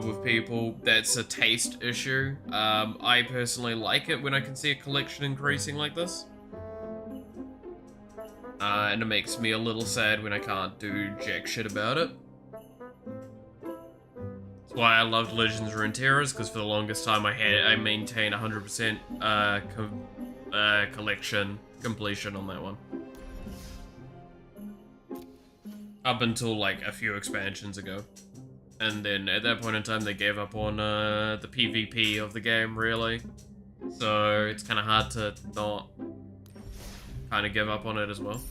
with people. That's a taste issue. I personally like it when I can see a collection increasing like this. And it makes me a little sad when I can't do jack shit about it. That's why I loved Legends of Runeterra, because for the longest time I maintained 100% collection completion on that one. Up until like a few expansions ago. And then at that point in time they gave up on the PvP of the game, really. So it's kind of hard to not kind of give up on it as well.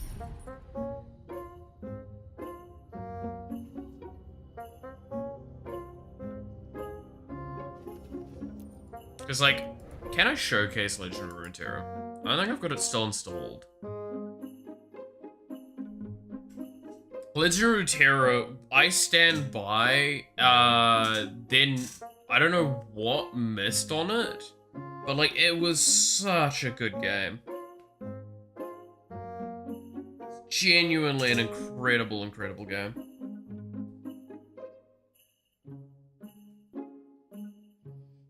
Because like, can I showcase Legend of Runeterra? I think I've got it still installed. Legend of Runeterra, I stand by, then, I don't know what missed on it, but like, it was such a good game. It's genuinely an incredible, incredible game.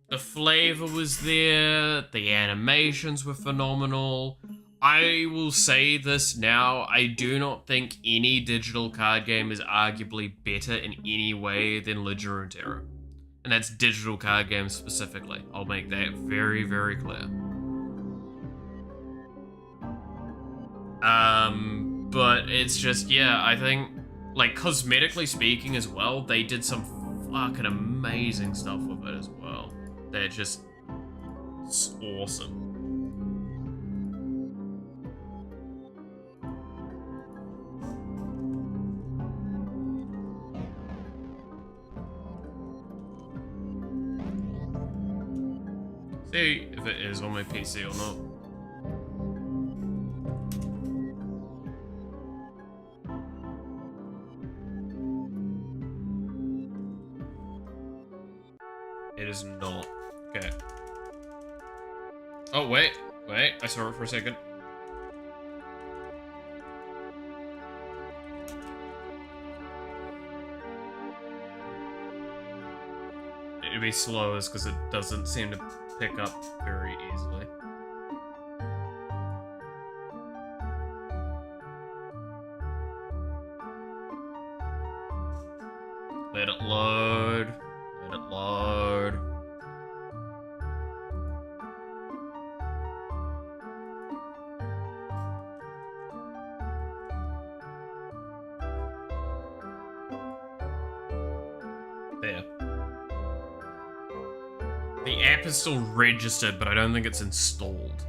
The flavor was there, the animations were phenomenal. I will say this now, I do not think any digital card game is arguably better in any way than Legend of Runeterra. And that's digital card games specifically. I'll make that very, very clear. But it's just, yeah, I think, like, cosmetically speaking as well, they did some fucking amazing stuff with it as well. They're just awesome. See if it is on my PC or not. It is not. Okay. Oh, wait. Wait, I saw it for a second. It'd be slow is because it doesn't seem to pick up very easily. Let it load. Let it load. There. The app is still registered, but I don't think it's installed.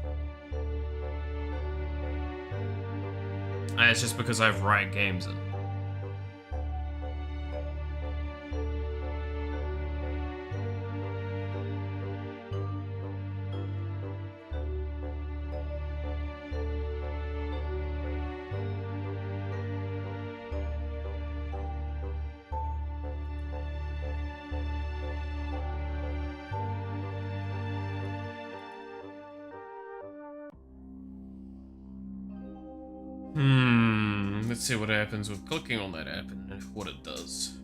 And it's just because I have Riot Games in. Let's see what happens with clicking on that app and what it does.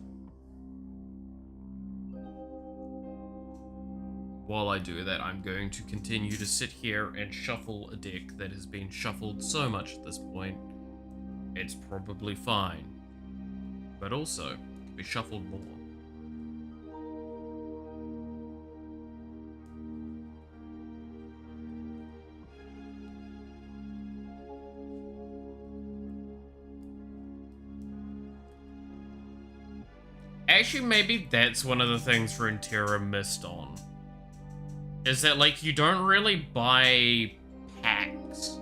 While I do that, I'm going to continue to sit here and shuffle a deck that has been shuffled so much at this point. it's probably fine. But also, it can be shuffled more. Actually, maybe that's one of the things Runeterra missed on. Is that, like, you don't really buy packs.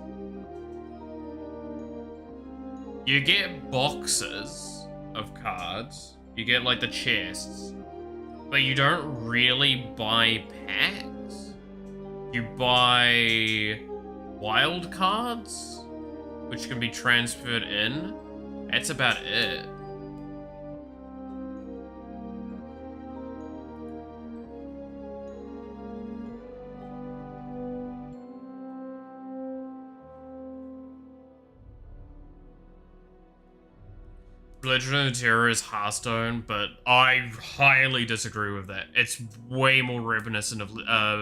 You get boxes of cards. You get, like, the chests. But you don't really buy packs. You buy wild cards, which can be transferred in. That's about it. Legend of Terror is Hearthstone, but I highly disagree with that. It's way more reminiscent of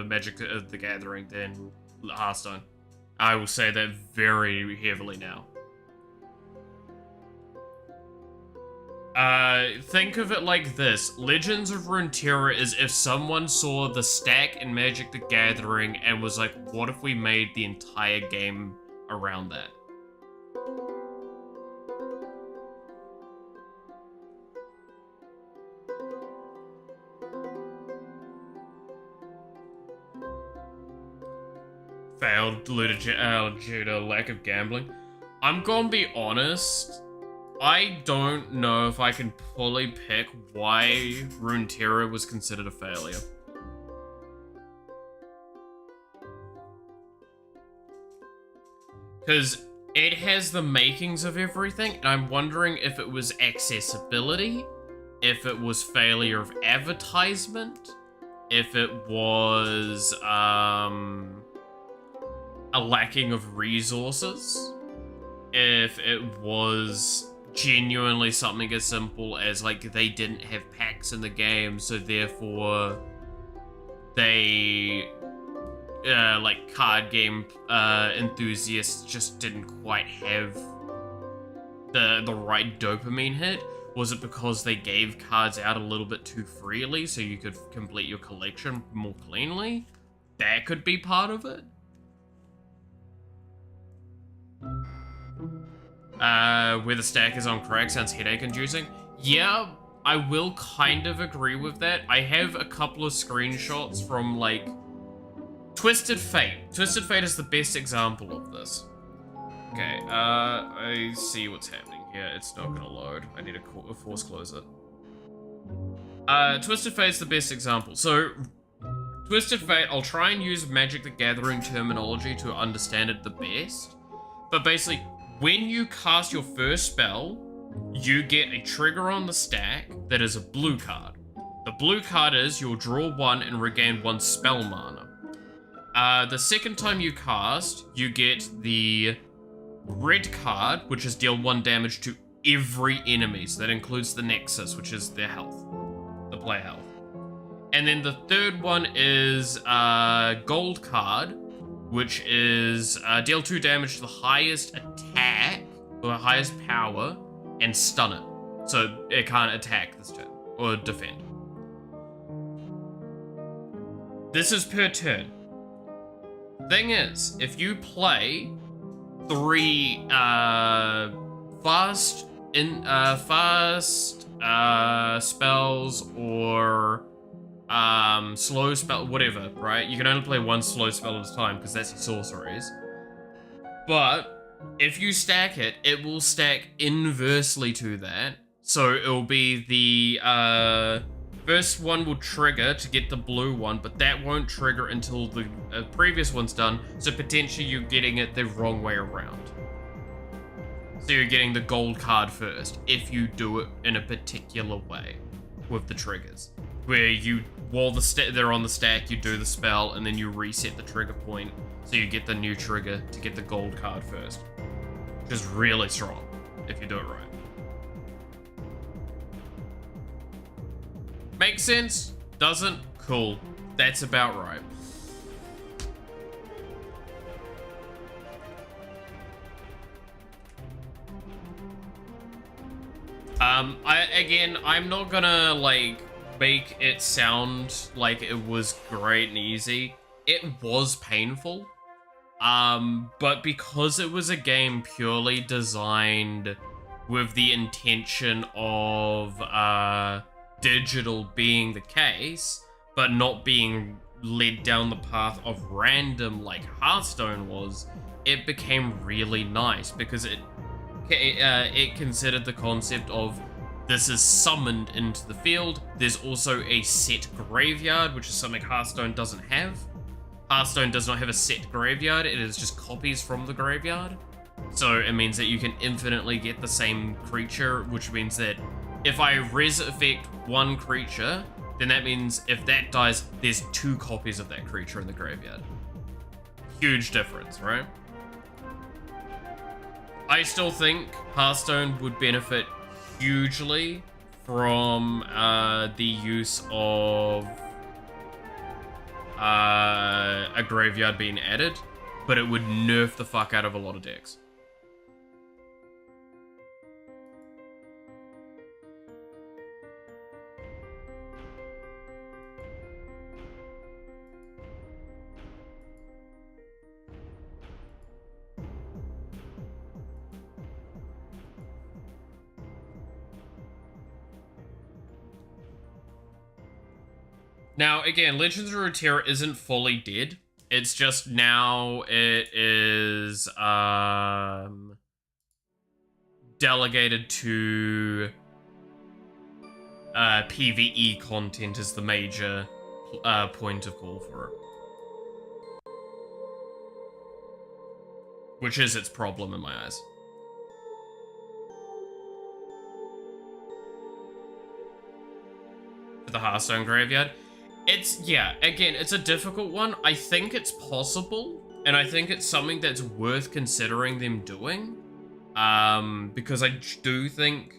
Magic of the Gathering than Hearthstone. I will say that very heavily now. Think of it like this. Legends of Runeterra is if someone saw the stack in Magic the Gathering and was like, what if we made the entire game around that? Failed due to lack of gambling. I'm gonna be honest, I don't know if I can fully pick why Runeterra was considered a failure. Because it has the makings of everything, and I'm wondering if it was accessibility, if it was failure of advertisement, if it was, a lacking of resources, if it was genuinely something as simple as, like, they didn't have packs in the game, so therefore they, like, card game enthusiasts just didn't quite have the right dopamine hit. Was it because they gave cards out a little bit too freely so you could complete your collection more cleanly? That could be part of it. Where the stack is on crack sounds headache-inducing. Yeah, I will kind of agree with that. I have a couple of screenshots from, like, Twisted Fate. Twisted Fate is the best example of this. Okay, I see what's happening here. It's not gonna load. I need to force close it. Twisted Fate's the best example. So, Twisted Fate, I'll try and use Magic the Gathering terminology to understand it the best. But basically, when you cast your first spell, you get a trigger on the stack that is a blue card. The blue card is you'll draw 1 and regain 1 spell mana. The second time you cast, you get the red card, which is deal 1 damage to every enemy. So that includes the Nexus, which is their health, the player health. And then the third one is gold card, which is deal 2 damage to the highest attack, or the highest power, and stun it. So it can't attack this turn, or defend. This is per turn. Thing is, if you play 3 fast spells or slow spell, whatever, right? You can only play 1 slow spell at a time because that's your sorceries. But if you stack it, it will stack inversely to that. So it'll be the first one will trigger to get the blue one, but that won't trigger until the previous one's done. So potentially you're getting it the wrong way around. So you're getting the gold card first if you do it in a particular way with the triggers. Where you, while they're on the stack, you do the spell and then you reset the trigger point so you get the new trigger to get the gold card first. Which is really strong if you do it right. Makes sense? Doesn't? Cool. That's about right. I'm not gonna, like, make it sound like it was great and easy. It was painful. But because it was a game purely designed with the intention of, digital being the case, but not being led down the path of random like Hearthstone was, it became really nice because it considered the concept of this is summoned into the field. There's also a set graveyard, which is something Hearthstone doesn't have. Hearthstone does not have a set graveyard, it is just copies from the graveyard. So it means that you can infinitely get the same creature, which means that if I res effect one creature, then that means if that dies, there's 2 copies of that creature in the graveyard. Huge difference, right? I still think Hearthstone would benefit hugely from the use of a graveyard being added, but it would nerf the fuck out of a lot of decks. Now, again, Legends of Runeterra isn't fully dead. It's just now it is delegated to PvE content is the major point of call for it. Which is its problem in my eyes. For the Hearthstone Graveyard. Yeah, again, it's a difficult one. I think it's possible, and I think it's something that's worth considering them doing. Because I do think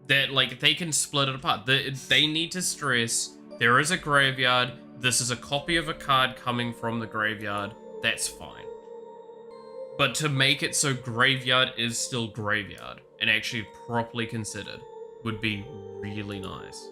that, like, they can split it apart. They need to stress, there is a graveyard, this is a copy of a card coming from the graveyard, that's fine. But to make it so graveyard is still graveyard, and actually properly considered, would be really nice.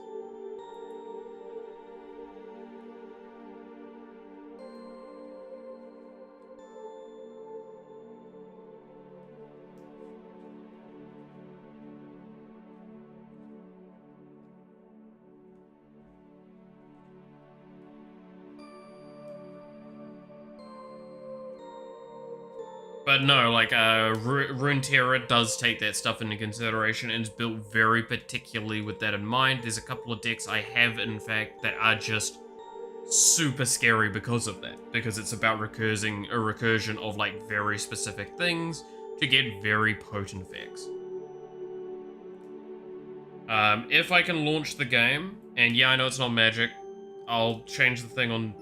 But no, like, Runeterra does take that stuff into consideration and is built very particularly with that in mind. There's a couple of decks I have, in fact, that are just super scary because of that. Because it's about recursion of, like, very specific things to get very potent effects. If I can launch the game, and yeah, I know it's not Magic, I'll change the thing on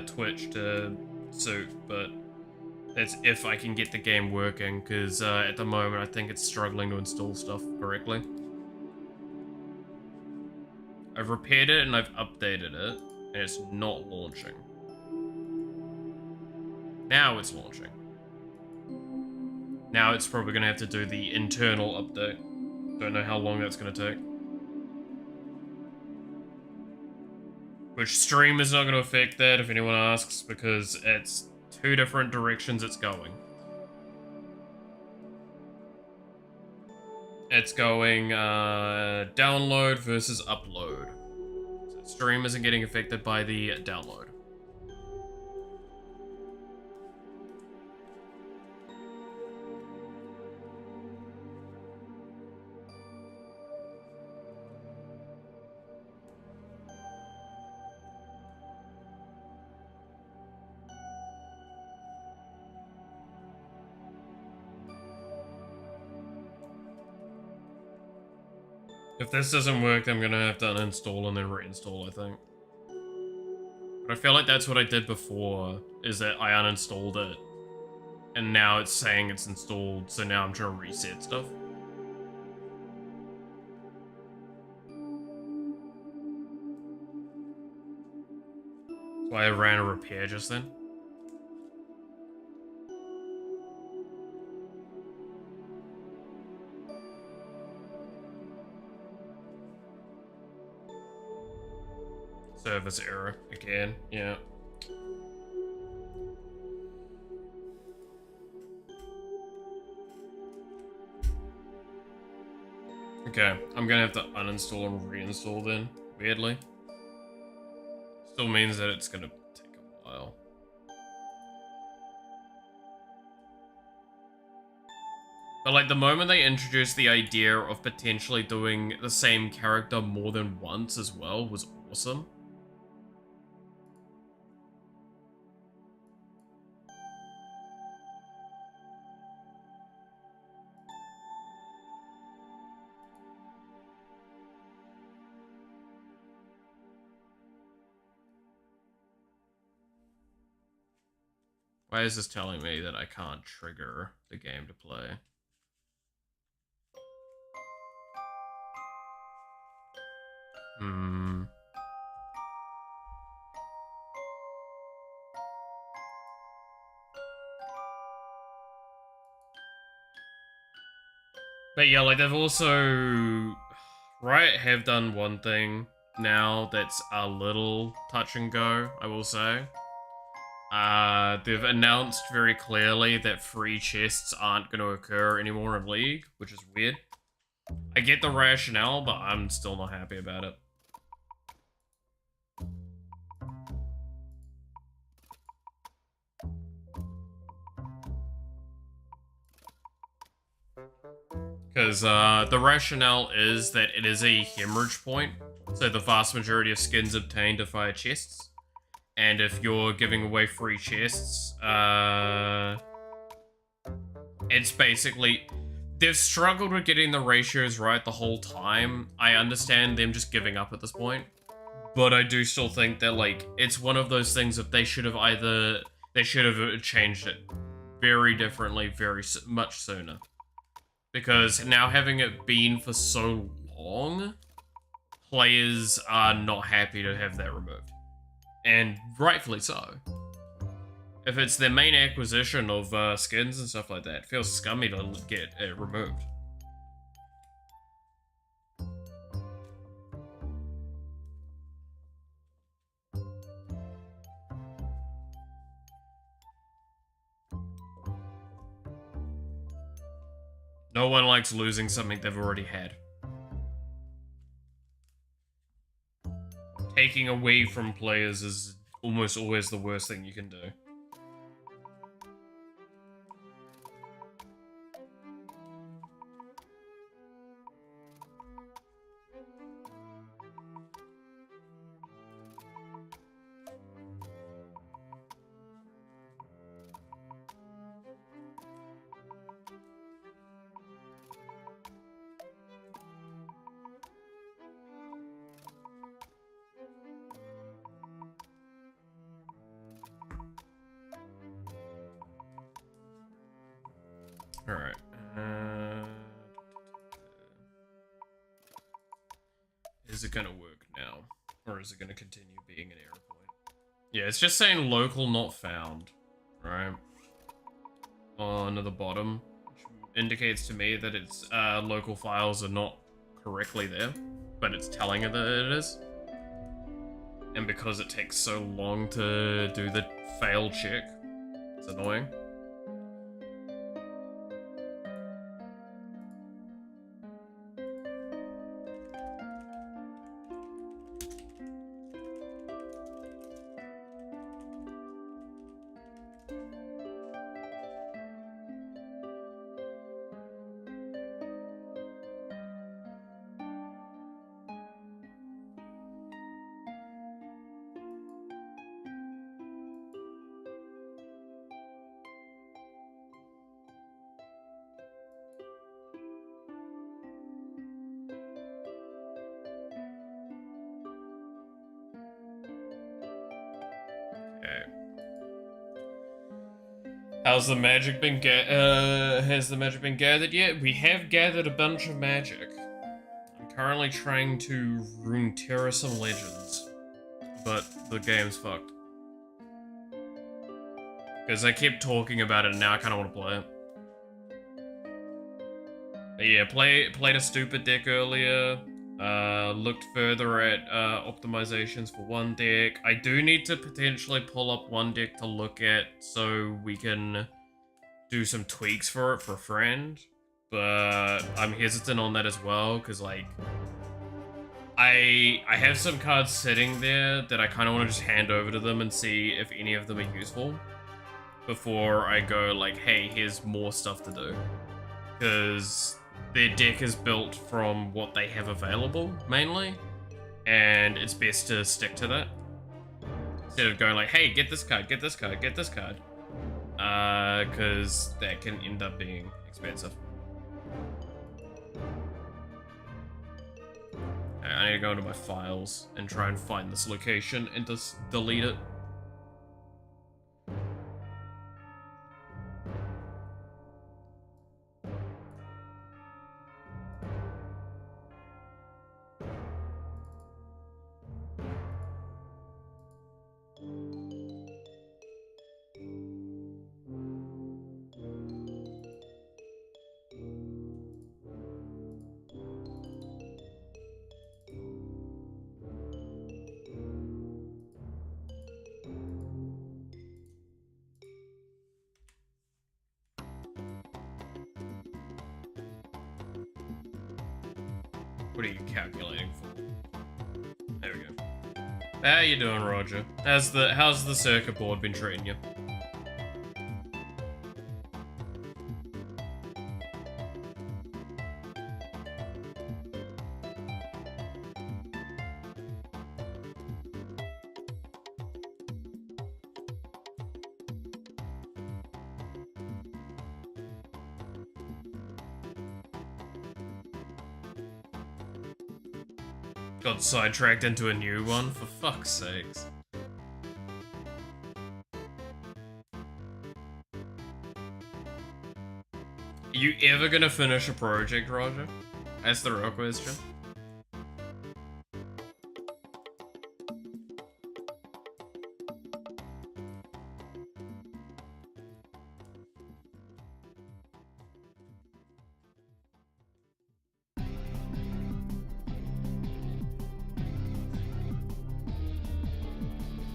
Twitch to suit, but that's if I can get the game working, because at the moment I think it's struggling to install stuff correctly. I've repaired it and I've updated it, and it's not launching. Now it's launching. Now it's probably going to have to do the internal update. Don't know how long that's going to take. Which stream is not going to affect that, if anyone asks, because it's 2 different directions it's going. It's going download versus upload. So stream isn't getting affected by the download. If this doesn't work, I'm gonna have to uninstall and then reinstall, I think. But I feel like that's what I did before, is that I uninstalled it, and now it's saying it's installed, so now I'm trying to reset stuff. That's why I ran a repair just then. Service error again, yeah. Okay, I'm gonna have to uninstall and reinstall then, weirdly. Still means that it's gonna take a while. But like the moment they introduced the idea of potentially doing the same character more than once as well was awesome. Why is this telling me that I can't trigger the game to play? But yeah, like they've also Riot have done one thing now that's a little touch and go, I will say. They've announced very clearly that free chests aren't going to occur anymore in League, which is weird. I get the rationale, but I'm still not happy about it. Because the rationale is that it is a hemorrhage point, so the vast majority of skins obtained are via chests. And if you're giving away free chests, it's basically... They've struggled with getting the ratios right the whole time. I understand them just giving up at this point. But I do still think that, like, it's one of those things that they should have either... They should have changed it very differently very much sooner. Because now having it been for so long, players are not happy to have that removed. And rightfully so. If it's their main acquisition of skins and stuff like that, it feels scummy to get it removed. No one likes losing something they've already had. Taking away from players is almost always the worst thing you can do. Alright. Is it gonna work now? Or is it gonna continue being an error point? Yeah, it's just saying local not found. Right? On the bottom. Which indicates to me that its local files are not correctly there. But it's telling it that it is. And because it takes so long to do the fail check, it's annoying. Has the magic been gathered yet? We have gathered a bunch of magic. I'm currently trying to Runeterra some legends, but the game's fucked. Because I kept talking about it and now I kind of want to play it. But yeah, played a stupid deck earlier. Looked further at optimizations for one deck. I do need to potentially pull up one deck to look at so we can do some tweaks for it for a friend. But I'm hesitant on that as well because like I have some cards sitting there that I kind of want to just hand over to them and see if any of them are useful before I go like, hey, here's more stuff to do. Because their deck is built from what they have available, mainly, and it's best to stick to that. Instead of going like, hey, get this card, get this card, get this card. Because that can end up being expensive. I need to go into my files and try and find this location and just delete it. What are you calculating for? There we go. How you doing, Roger? How's the circuit board been treating you? Got sidetracked into a new one, for fuck's sakes. Are you ever gonna finish a project, Roger? That's the real question.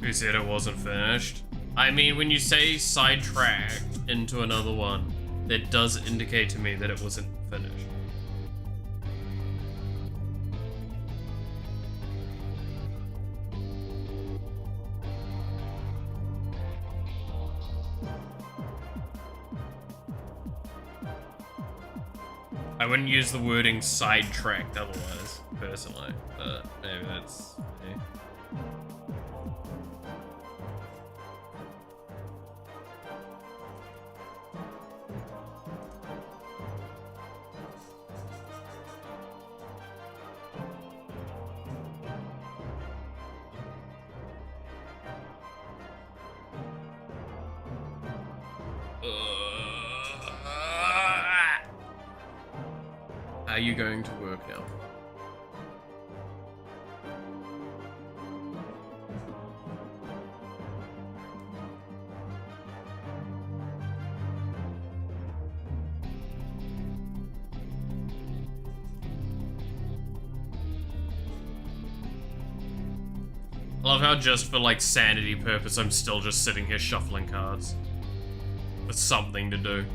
Who said it wasn't finished? I mean, when you say sidetracked into another one, that does indicate to me that it wasn't finished. I wouldn't use the wording sidetracked otherwise, personally, but maybe that's me. How are you going to work now? I love how just for like sanity purpose, I'm still just sitting here shuffling cards. With something to do.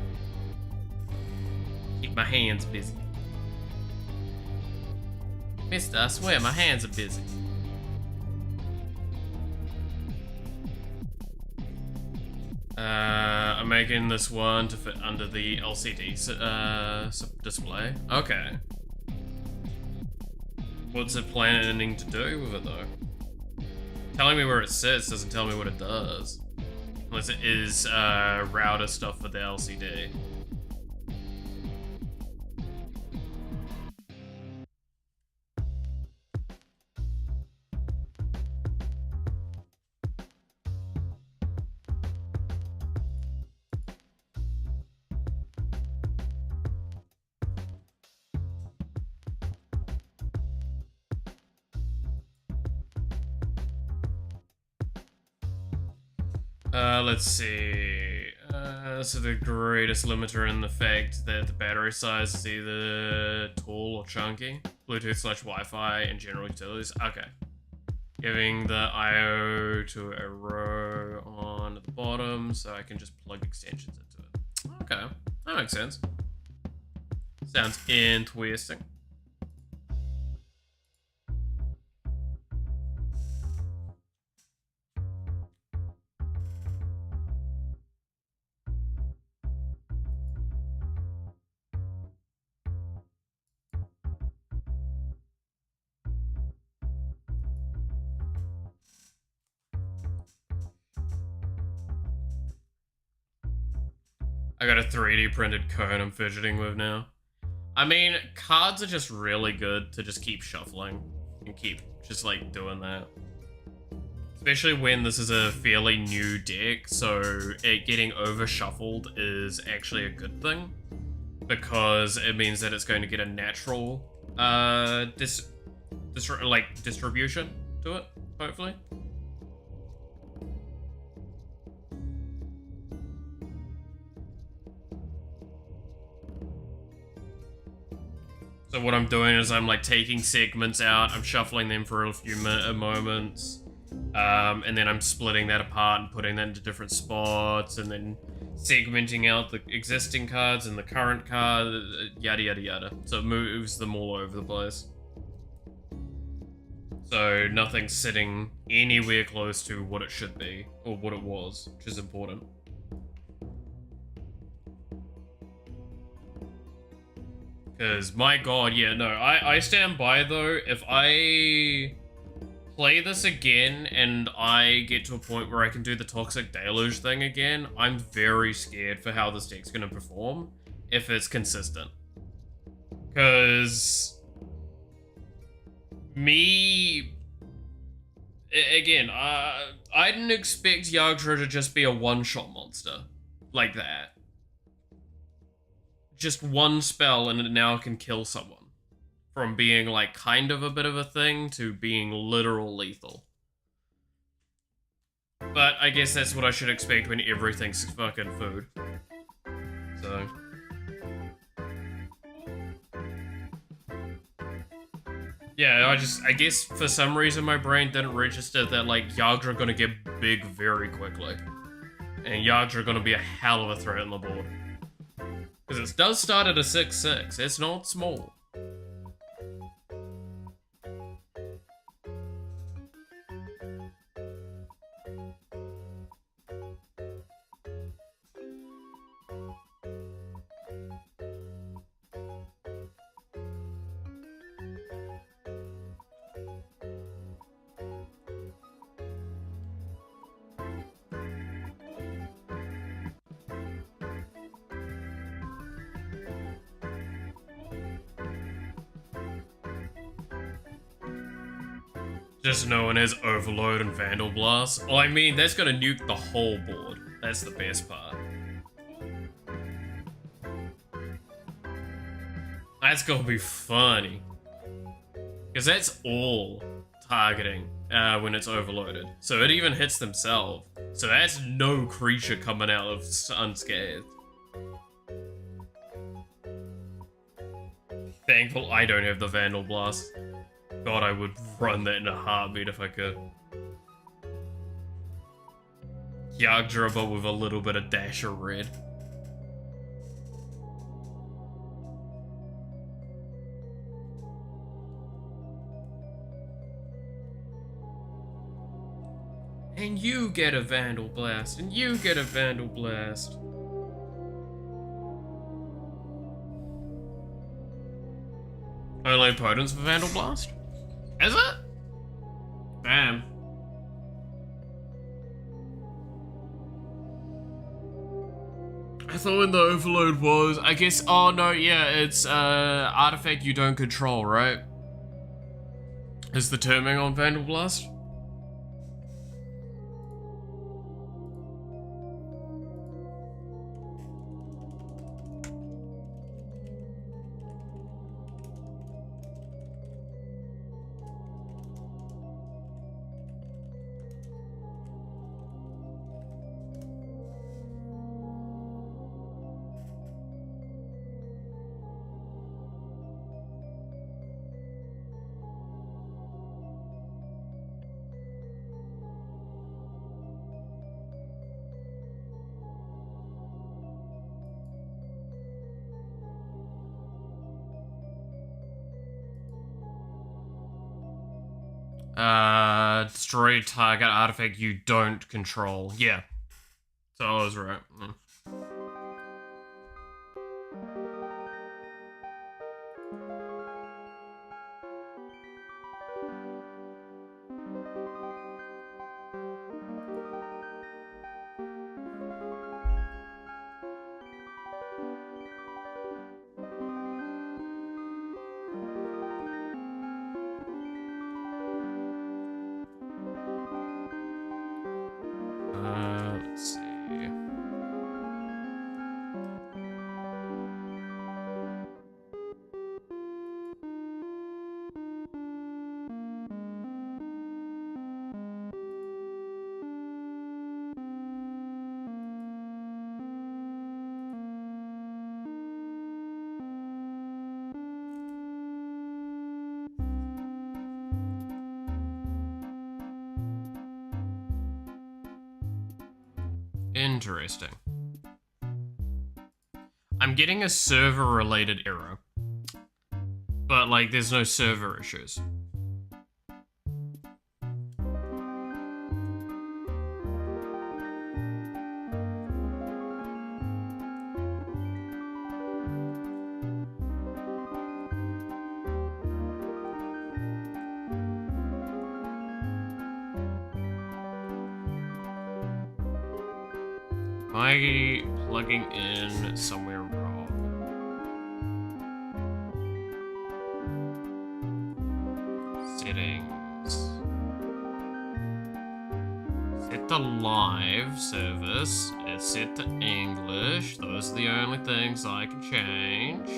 Keep my hands busy. Mister, I swear my hands are busy. I'm making this one to fit under the LCD display. Okay. What's it planning to do with it though? Telling me where it sits doesn't tell me what it does. Unless it is router stuff for the LCD. Let's see. This is the greatest limiter in the fact that the battery size is either tall or chunky. Bluetooth/Wi-Fi and general utilities. Okay. Giving the I/O to a row on at the bottom so I can just plug extensions into it. Okay, that makes sense. Sounds interesting. I got a 3D printed cone I'm fidgeting with now. I mean, cards are just really good to just keep shuffling and keep just like doing that. Especially when this is a fairly new deck, so it getting over shuffled is actually a good thing. Because it means that it's going to get a natural distribution to it, hopefully. So what I'm doing is I'm like taking segments out, I'm shuffling them for a few moments, and then I'm splitting that apart and putting that into different spots, and then segmenting out the existing cards and the current card, yada yada yada. So it moves them all over the place. So nothing's sitting anywhere close to what it should be, or what it was, which is important. Because, my god, yeah, no, I stand by, though. If I play this again and I get to a point where I can do the Toxic Deluge thing again, I'm very scared for how this deck's going to perform if it's consistent. Because again, I didn't expect Yagdra to just be a one-shot monster like that. Just one spell and it now can kill someone. From being like kind of a bit of a thing to being literal lethal. But I guess that's what I should expect when everything's fucking food. So. Yeah, I guess for some reason my brain didn't register that like Yagdra gonna get big very quickly. And Yagdra gonna be a hell of a threat on the board. Because it does start at a 6/6. It's not small. Just knowing his Overload and Vandal Blast. Well, I mean, that's gonna nuke the whole board. That's the best part. That's gonna be funny. Because that's all targeting when it's overloaded. So it even hits themselves. So that's no creature coming out of unscathed. Thankful I don't have the Vandal Blast. God, I would run that in a heartbeat if I could. Yagdra, but with a little bit of dash of red. And you get a Vandal Blast, and you get a Vandal Blast. Only potence for Vandal Blast? Is it? Damn. I thought when the overload was, I guess, oh no, yeah, it's artifact you don't control, right? Is the terming on Vandal Blast? Destroy target artifact you don't control. Yeah. So I was right. Let's see. Interesting. I'm getting a server-related error. But, like, there's no server issues. Am I plugging in somewhere wrong? Settings. Set to live service. It's set to English. Those are the only things I can change.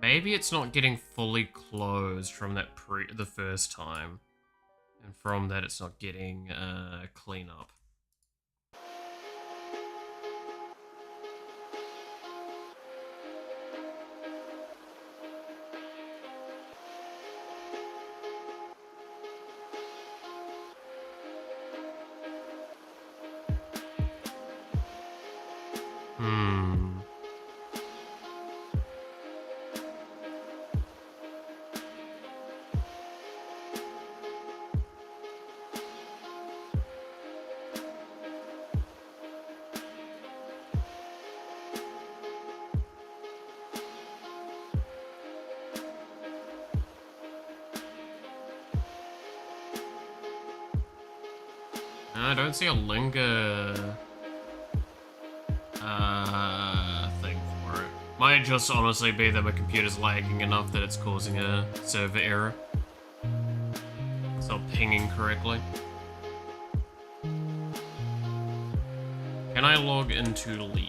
Maybe it's not getting fully closed from that the first time. And from that it's not getting cleanup. I don't see a linger thing for it. Might just honestly be that my computer's lagging enough that it's causing a server error. It's not pinging correctly. Can I log into League?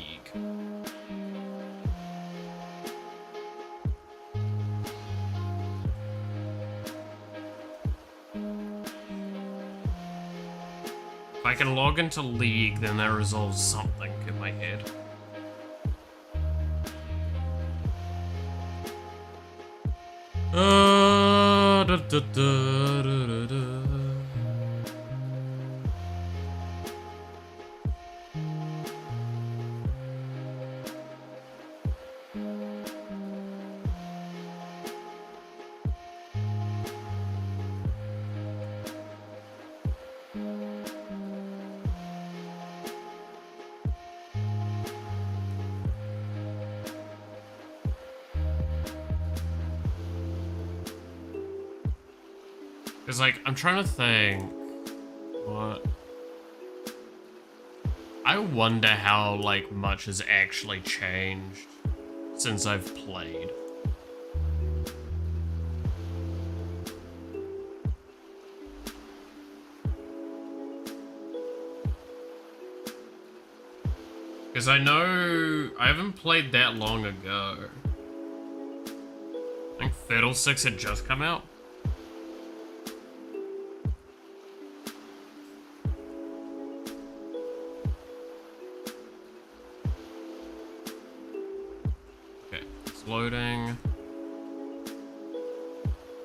If I can log into League, then that resolves something in my head. Da, da, da, da, da. Cause like, I'm trying to think, what? I wonder how like much has actually changed since I've played. Cause I know I haven't played that long ago. I think Fiddle 6 had just come out. Loading.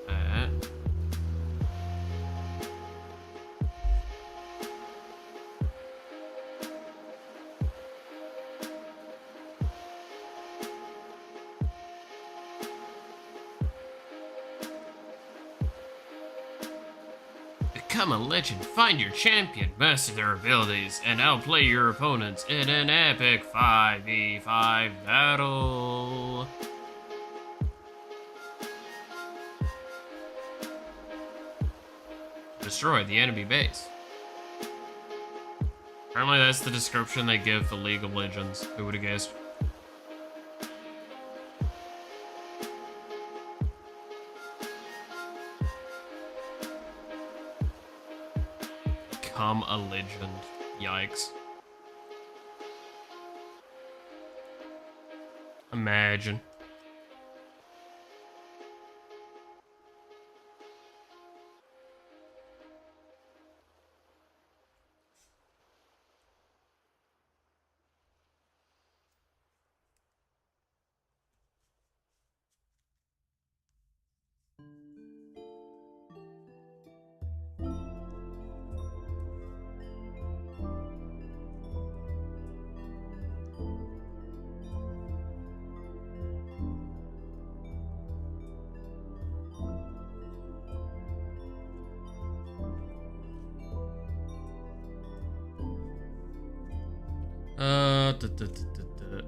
That. Become a legend, find your champion, master their abilities, and outplay your opponents in an epic 5v5 battle. Destroy the enemy base. Apparently that's the description they give for League of Legends. Who would have guessed? Become a legend. Yikes. Imagine.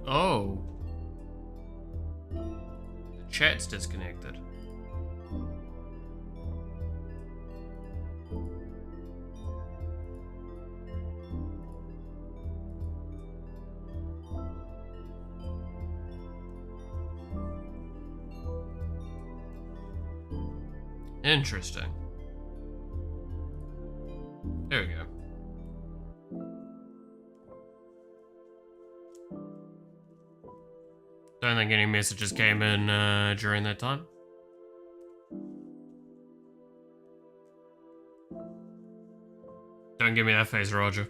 Oh. The chat's disconnected. Interesting. There we go. Don't think any messages came in during that time. Don't give me that face, Roger.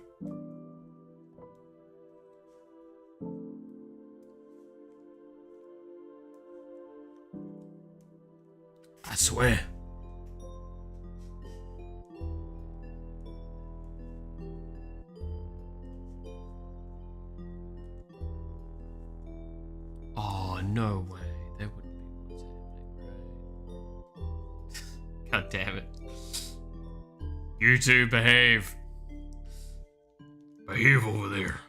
I swear. No way. That wouldn't be what's happening, right? God damn it. You two behave. Behave over there.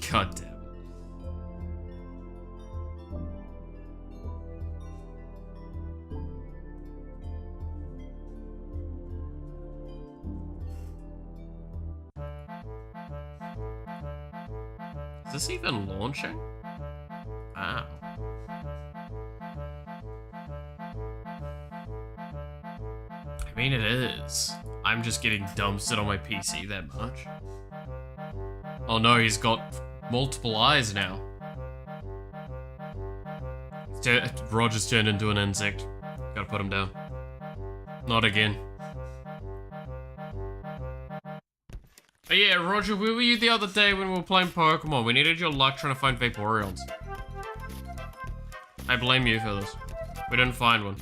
God damn it. Is this even launching? Wow. I mean, it is. I'm just getting dumpstered on my PC that much. Oh no, he's got multiple eyes now. Roger's turned into an insect. Gotta put him down. Not again. But yeah, Roger, where were you the other day when we were playing Pokemon? We needed your luck trying to find Vaporeons. I blame you for this. We didn't find one.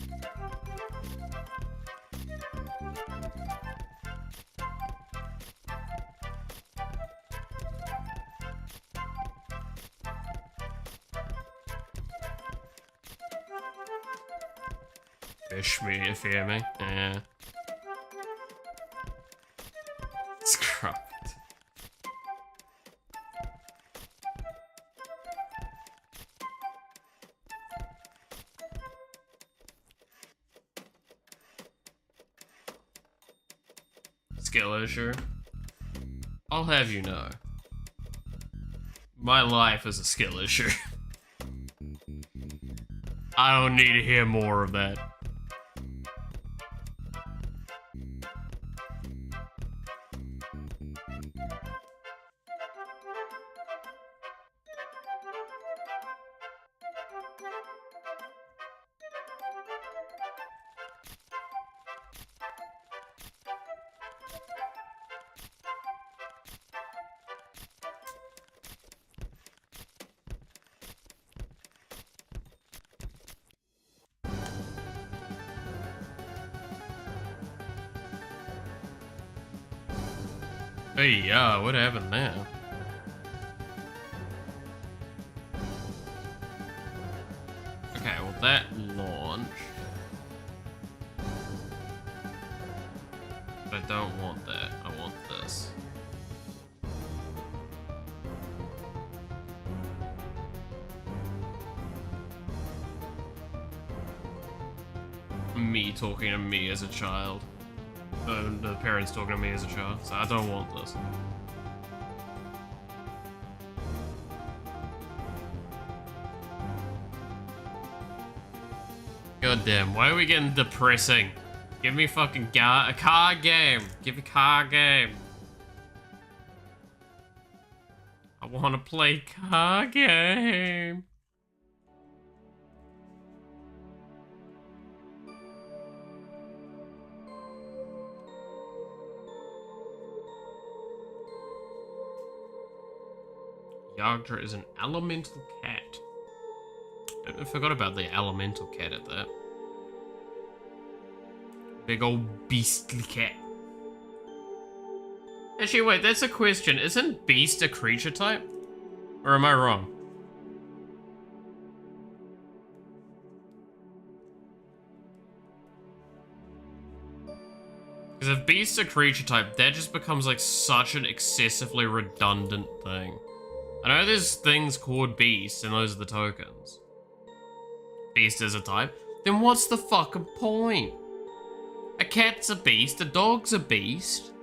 Fish me, if you hear me. Yeah. Scrap it. Skill issue. I'll have you know. My life is a skill issue. I don't need to hear more of that. Hey, yeah, what happened there? Okay, well that launched. But I don't want that. I want this. Me talking to me as a child. The parents talking to me as a child. So I don't want this. God damn, why are we getting depressing? Give me fucking a car game. Give me a car game. I want to play car game. Yagdra is an elemental cat. I forgot about the elemental cat at that. Big old beastly cat. Actually, wait, that's a question. Isn't beast a creature type? Or am I wrong? Because if beast's a creature type, that just becomes like such an excessively redundant thing. I know there's things called beast, and those are the tokens. Beast is a type. Then what's the fucking point? A cat's a beast, a dog's a beast.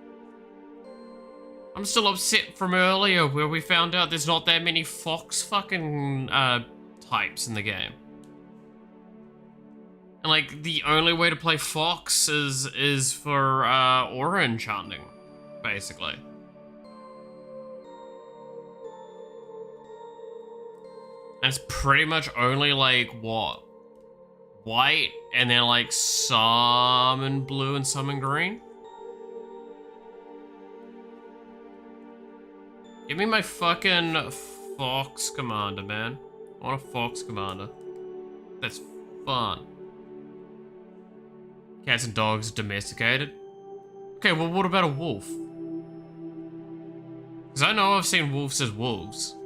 I'm still upset from earlier where we found out there's not that many fox fucking types in the game. And like the only way to play fox is for aura enchanting, basically. And it's pretty much only like what? White and then like some in blue and some in green. Give me my fucking fox commander, man. I want a fox commander. That's fun. Cats and dogs domesticated. Okay, well what about a wolf? Because I know I've seen wolves as wolves.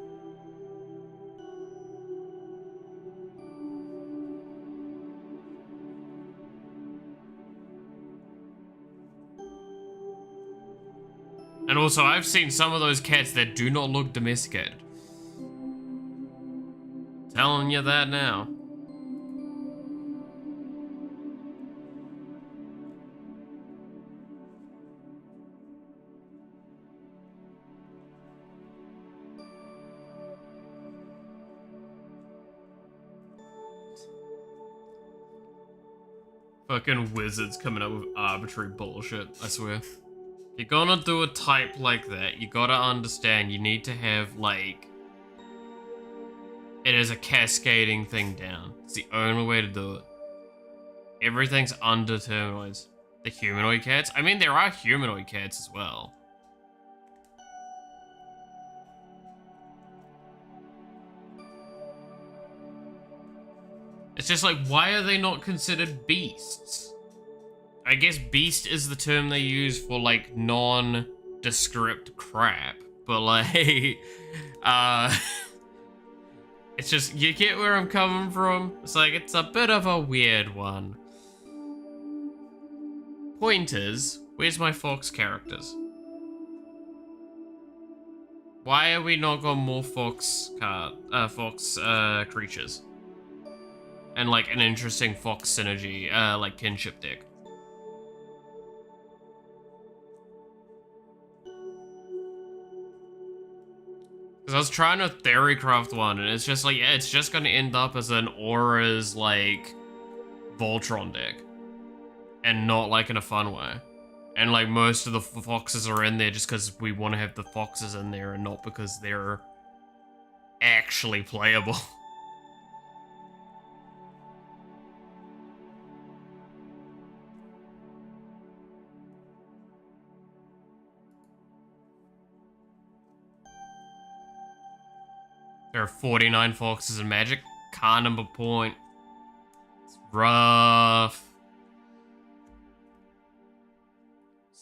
And also, I've seen some of those cats that do not look domesticated. Telling you that now. Fucking wizards coming up with arbitrary bullshit, I swear. You're gonna do a type like that, you gotta understand you need to have, like, it is a cascading thing down. It's the only way to do it. Everything's undetermined. The humanoid cats? I mean, there are humanoid cats as well. It's just like, why are they not considered beasts? I guess beast is the term they use for like nondescript crap, but like, it's just, you get where I'm coming from? It's like, it's a bit of a weird one. Point is, where's my fox characters? Why are we not got more fox creatures? And like an interesting fox synergy, like kinship deck. Because I was trying to theorycraft one, and it's just like, yeah, it's just gonna end up as an auras, like, Voltron deck. And not, like, in a fun way. And, like, most of the foxes are in there just because we want to have the foxes in there and not because they're actually playable. There are 49 foxes in Magic. Can't number point. It's rough.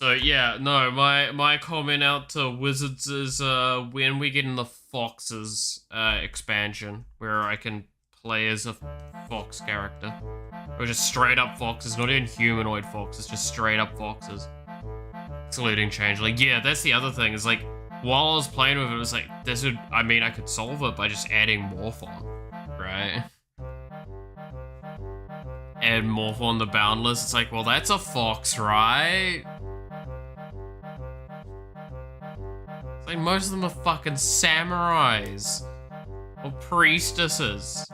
So yeah, no, my comment out to wizards is when we get in the foxes expansion where I can play as a fox character. Or just straight up foxes, not even humanoid foxes, just straight up foxes. Excluding changeling. Yeah, that's the other thing, is like while I was playing with it, it was like this would I could solve it by just adding Morphon, right? Add Morphon the Boundless. It's like, well, that's a fox, right? It's like most of them are fucking samurais or priestesses.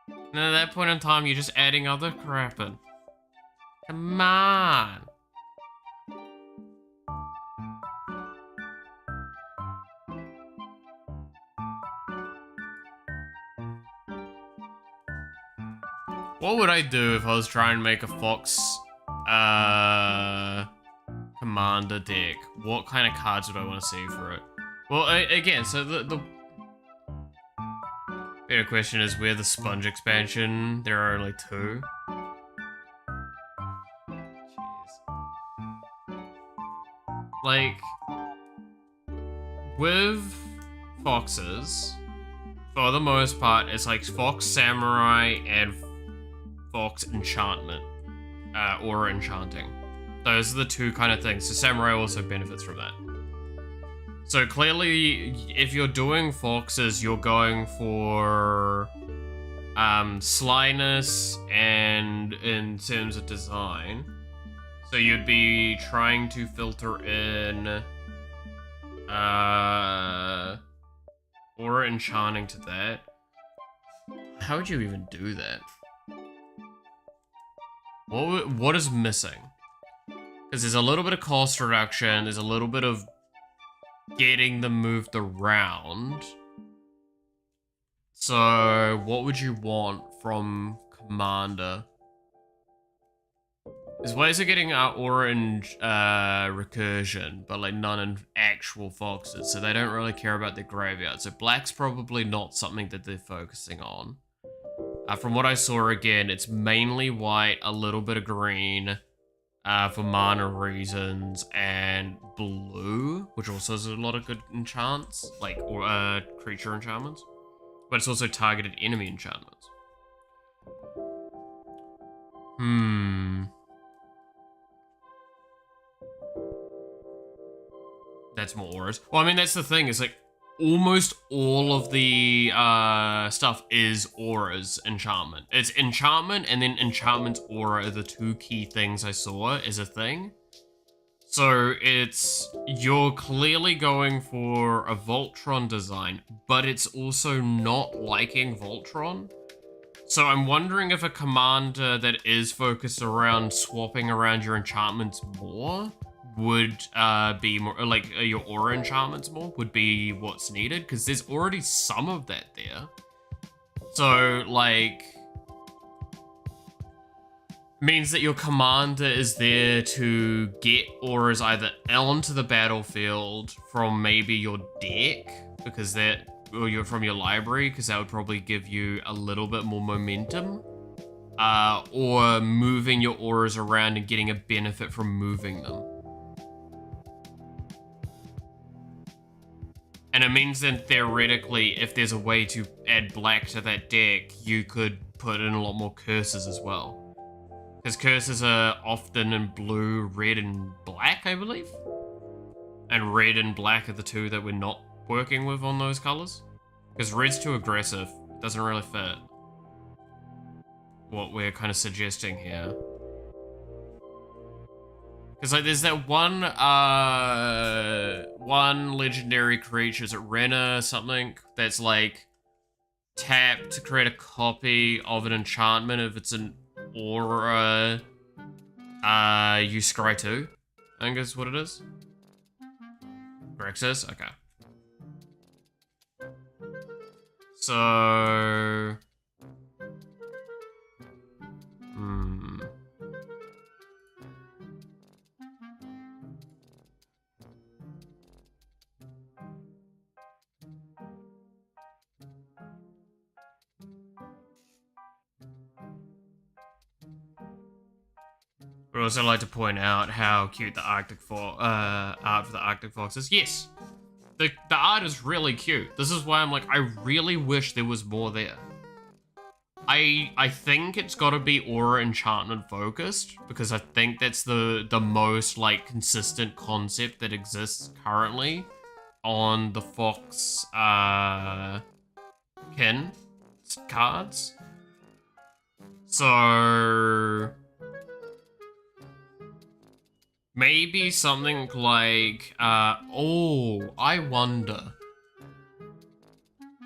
And at that point in time, you're just adding other crap in. Come on. What would I do if I was trying to make a fox commander deck? What kind of cards would I want to see for it? Well, again, so the better question is where the sponge expansion, there are only 2. Jeez. Like, with foxes, for the most part, it's like Fox Samurai and Fox Enchantment, or Enchanting. Those are the 2 kind of things. So Samurai also benefits from that. So clearly, if you're doing foxes, you're going for slyness and in terms of design. So you'd be trying to filter in Aura Enchanting to that. How would you even do that? What is missing? Because there's a little bit of cost reduction, there's a little bit of getting them moved around. So, what would you want from Commander? There's ways of getting Aura and Recursion, but like none in actual foxes, so they don't really care about their graveyard. So black's probably not something that they're focusing on. From what I saw, again, it's mainly white, a little bit of green, for mana reasons, and blue, which also has a lot of good enchants, like, or creature enchantments. But it's also targeted enemy enchantments. That's more auras. Well, I mean, that's the thing, is like, almost all of the stuff is auras enchantment. It's enchantment and then enchantment aura are the 2 key things I saw as a thing. So you're clearly going for a Voltron design, but it's also not liking Voltron. So I'm wondering if a commander that is focused around swapping around your enchantments more would be more, like your aura enchantments more, would be what's needed, because there's already some of that there. So, like, means that your commander is there to get auras either onto the battlefield from maybe your deck, because or you're from your library, because that would probably give you a little bit more momentum, or moving your auras around and getting a benefit from moving them. And it means then, theoretically, if there's a way to add black to that deck, you could put in a lot more curses as well. Because curses are often in blue, red, and black, I believe. And red and black are the 2 that we're not working with on those colors. Because red's too aggressive. It doesn't really fit what we're kind of suggesting here. Because like there's that one legendary creature, is it Rena something, that's like tap to create a copy of an enchantment if it's an aura, you scry 2, I think is what it is. Grexis? Okay. So... I'd also like to point out how cute the art for the Arctic Fox is. Yes, the art is really cute. This is why I'm like, I really wish there was more there. I think it's got to be aura enchantment focused, because I think that's the most like consistent concept that exists currently on the Fox kin cards. So maybe something like oh, I wonder.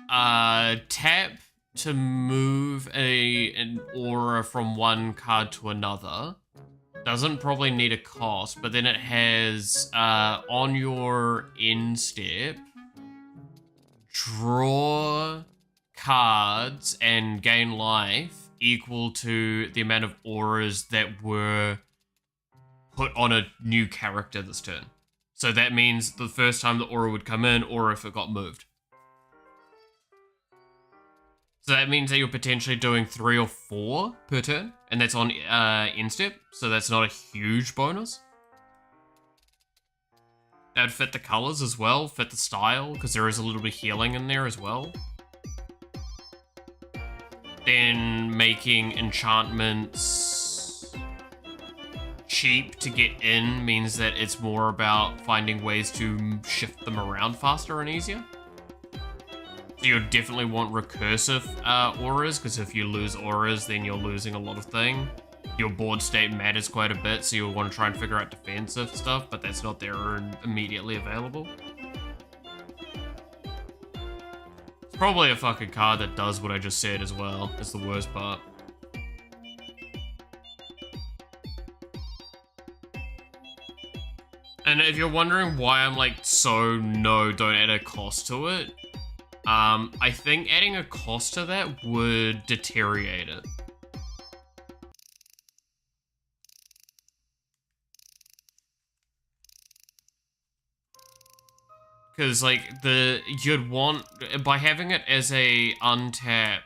Tap to move an aura from one card to another. Doesn't probably need a cost, but then it has on your end step, draw cards and gain life equal to the amount of auras that were put on a new character this turn. So that means the first time the aura would come in, or if it got moved. So that means that you're potentially doing 3 or 4 per turn, and that's on end step, so that's not a huge bonus. That would fit the colors as well, fit the style, because there is a little bit of healing in there as well. Then making enchantments cheap to get in means that it's more about finding ways to shift them around faster and easier. So you definitely want recursive auras, because if you lose auras, then you're losing a lot of things. Your board state matters quite a bit, so you'll want to try and figure out defensive stuff, but that's not there and immediately available. It's probably a fucking card that does what I just said as well, is the worst part. And if you're wondering why I'm like, so no, don't add a cost to it, I think adding a cost to that would deteriorate it. Because like you'd want, by having it as a untap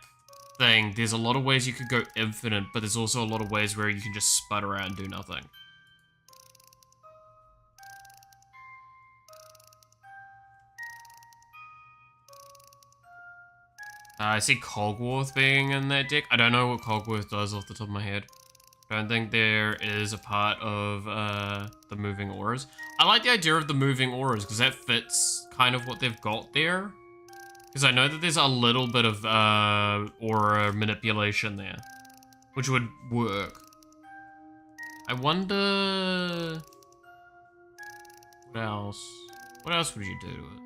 thing, there's a lot of ways you could go infinite, but there's also a lot of ways where you can just sputter out and do nothing. I see Cogworth being in that deck. I don't know what Cogworth does off the top of my head. I don't think there is a part of the moving auras. I like the idea of the moving auras because that fits kind of what they've got there. Because I know that there's a little bit of aura manipulation there, which would work. I wonder what else? What else would you do to it?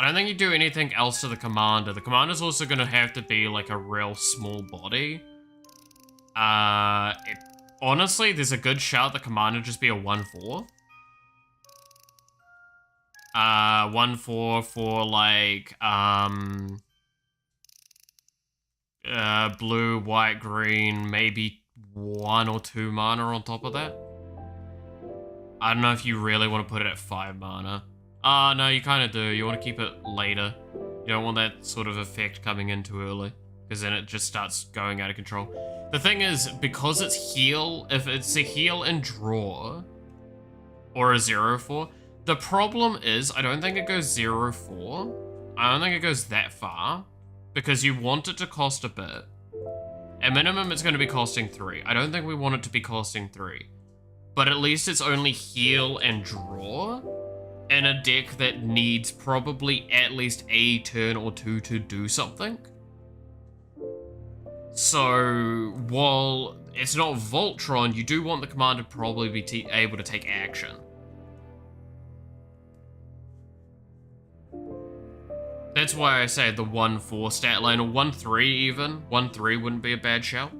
I don't think you do anything else to the commander. The commander's also going to have to be like a real small body. Honestly, there's a good shout the commander just be a 1/4. 1/4 for like, blue, white, green, maybe 1 or 2 mana on top of that. I don't know if you really want to put it at 5 mana. No, you kind of do. You want to keep it later. You don't want that sort of effect coming in too early, because then it just starts going out of control. The thing is, because it's heal, if it's a heal and draw, or a 0/4, the problem is, I don't think it goes 0/4. I don't think it goes that far, because you want it to cost a bit. At minimum, it's going to be costing 3. I don't think we want it to be costing 3. But at least it's only heal and draw in a deck that needs probably at least a turn or 2 to do something. So, while it's not Voltron, you do want the commander to probably be able to take action. That's why I say the 1/4 stat line, or 1/3 even. 1/3 wouldn't be a bad shout.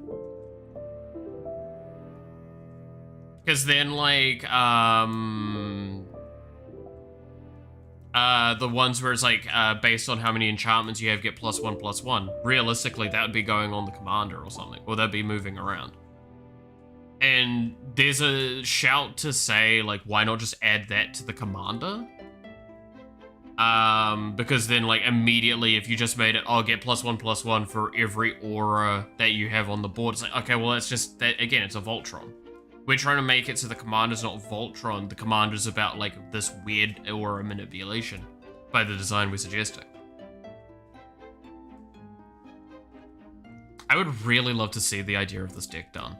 Because then, like, the ones where it's like, based on how many enchantments you have, get +1/+1. Realistically, that would be going on the commander or something, or that'd be moving around. And there's a shout to say, like, why not just add that to the commander? Because then, like, immediately, if you just made it, I'll get +1/+1 for every aura that you have on the board. It's like, okay, well, that's just, that again, it's a Voltron. We're trying to make it so the commander's not Voltron. The commander's about, like, this weird aura manipulation by the design we're suggesting. I would really love to see the idea of this deck done.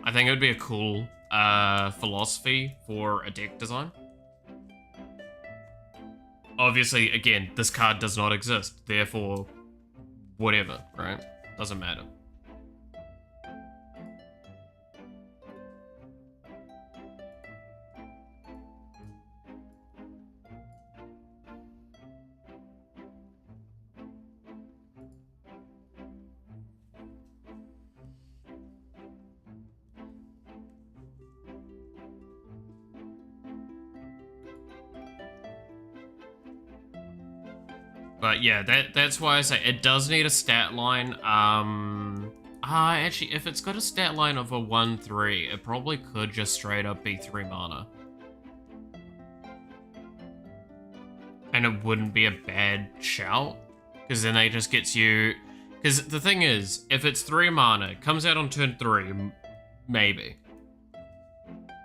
I think it would be a cool philosophy for a deck design. Obviously, again, this card does not exist, therefore, whatever, right? Doesn't matter. But yeah, that's why I say it does need a stat line. Actually, if it's got a stat line of a 1/3, it probably could just straight up be 3 mana. And it wouldn't be a bad shout, because then it just gets you... Because the thing is, if it's 3 mana, it comes out on turn 3, maybe.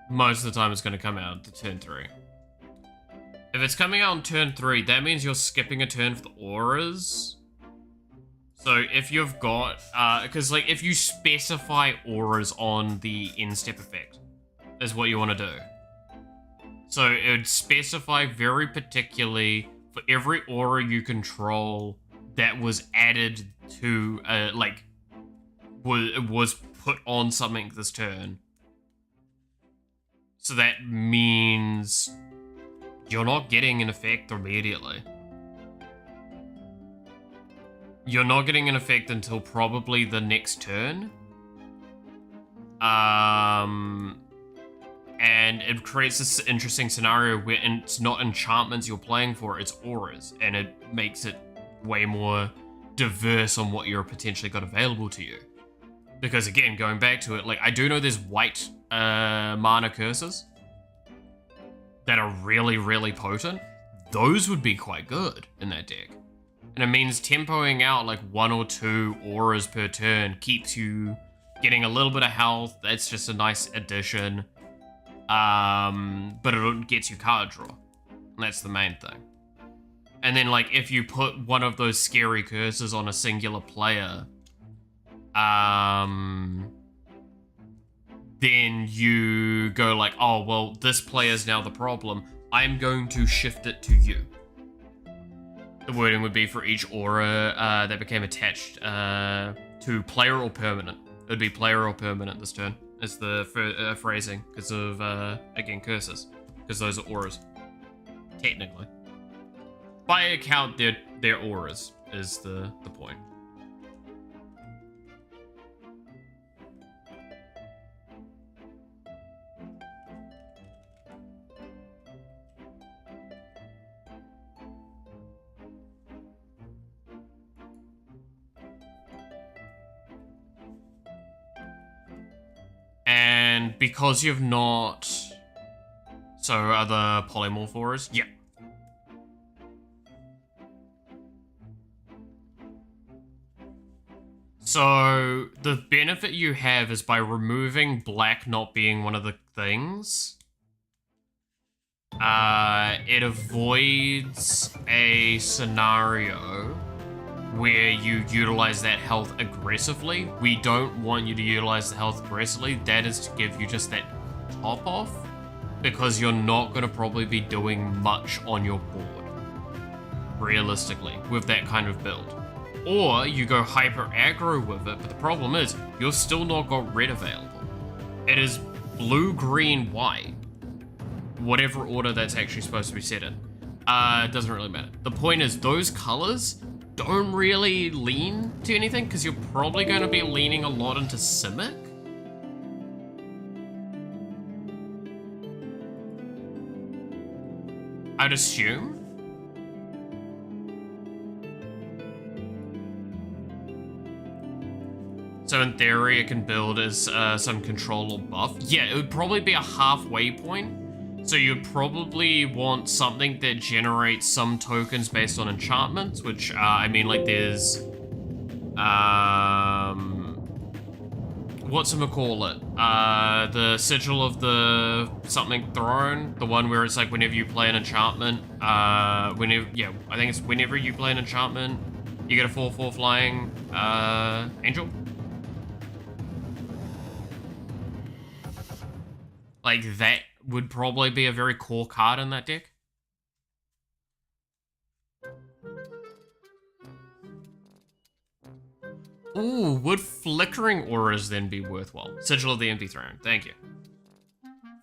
Most of the time it's going to come out at turn 3. If it's coming out on turn 3, that means you're skipping a turn for the auras. So if you've got, because like if you specify auras on the end step effect, is what you want to do. So it would specify very particularly for every aura you control that was added to, like, was put on something this turn. So that means you're not getting an effect immediately. You're not getting an effect until probably the next turn. And it creates this interesting scenario where it's not enchantments you're playing for, it's auras. And it makes it way more diverse on what you're potentially got available to you. Because again, going back to it, like, I do know there's white mana curses that are really, really potent. Those would be quite good in that deck. And it means tempoing out like 1 or 2 auras per turn keeps you getting a little bit of health. That's just a nice addition. But it gets you card draw. And that's the main thing. And then like if you put one of those scary curses on a singular player, then you go like, oh, well, this player's now the problem. I'm going to shift it to you. The wording would be for each aura that became attached to player or permanent. It would be player or permanent this turn. It's the phrasing because of, again, curses. Because those are auras. Technically. By account, they're auras is the point. And because you've not... So are the polymorph auras? Yeah. So the benefit you have is by removing black not being one of the things, it avoids a scenario where you utilize that health aggressively. We don't want you to utilize the health aggressively. That is to give you just that top off, because you're not going to probably be doing much on your board, realistically, with that kind of build. Or you go hyper aggro with it, but the problem is you've still not got red available. It is blue, green, white. Whatever order that's actually supposed to be set in. It doesn't really matter. The point is those colors don't really lean to anything, because you're probably going to be leaning a lot into Simic. I'd assume. So in theory, it can build as some control or buff. Yeah, it would probably be a halfway point, So you'd probably want something that generates some tokens based on enchantments, which, I mean, like, there's, whatchamacallit? The Sigil of the something throne, the one where it's like whenever you play an enchantment, I think it's whenever you play an enchantment, you get a 4/4 flying, angel. Like, that would probably be a very core card in that deck. Ooh, would Flickering Auras then be worthwhile? Sigil of the Empty Throne, thank you.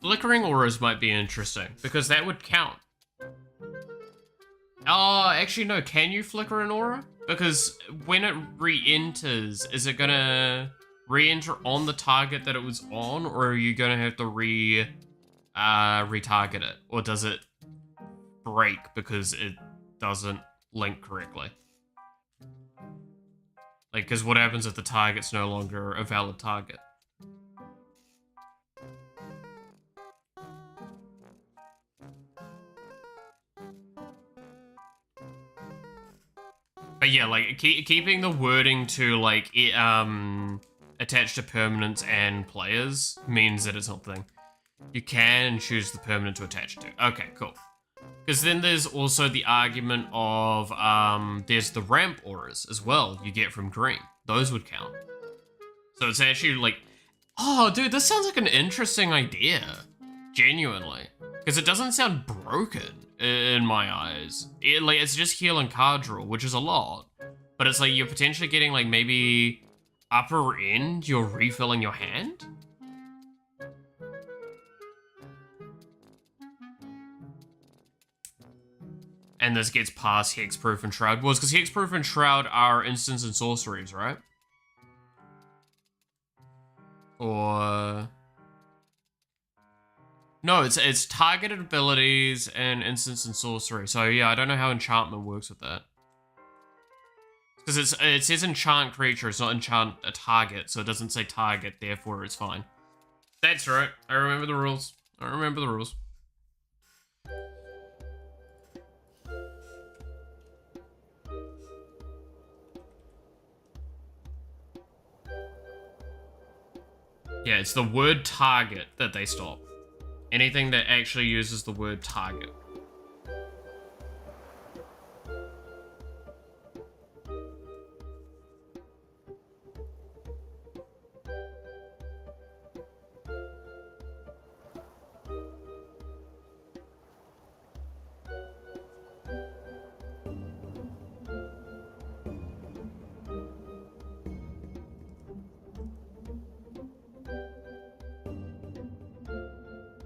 Flickering Auras might be interesting, because that would count. Oh, actually no, can you flicker an aura? Because when it re-enters, is it gonna re-enter on the target that it was on, or are you gonna have to retarget it? Or does it break because it doesn't link correctly? Like, because what happens if the target's no longer a valid target? But yeah, like, keeping the wording to, like, attached to permanents and players means that it's not the thing. You can choose the permanent to attach it to. Okay, cool. Because then there's also the argument of, there's the ramp auras as well you get from green. Those would count. So it's actually like, oh, dude, this sounds like an interesting idea. Genuinely. Because it doesn't sound broken in my eyes. It's just heal and card draw, which is a lot. But it's like you're potentially getting like maybe upper end, you're refilling your hand? And this gets past Hexproof and Shroud. Well, it's because Hexproof and Shroud are instants and sorceries, right? Or... No, it's targeted abilities and instants and sorcery. So yeah, I don't know how enchantment works with that. Because it says enchant creature, it's not enchant a target, so it doesn't say target, therefore it's fine. That's right, I remember the rules. I remember the rules. Yeah, it's the word target that they stop. Anything that actually uses the word target.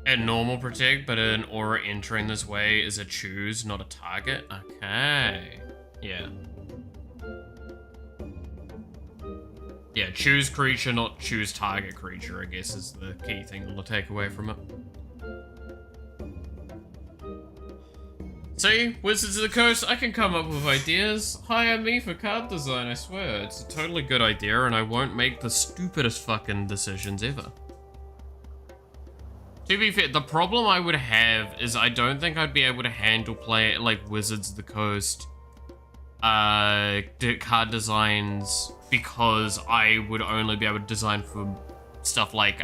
And normal protect, but an aura entering this way is a choose, not a target. Okay. Yeah. Yeah, choose creature, not choose target creature, I guess is the key thing to take away from it. See, Wizards of the Coast, I can come up with ideas. Hire me for card design, I swear. It's a totally good idea, and I won't make the stupidest fucking decisions ever. To be fair, the problem I would have is I don't think I'd be able to handle play like Wizards of the Coast card designs because I would only be able to design for stuff like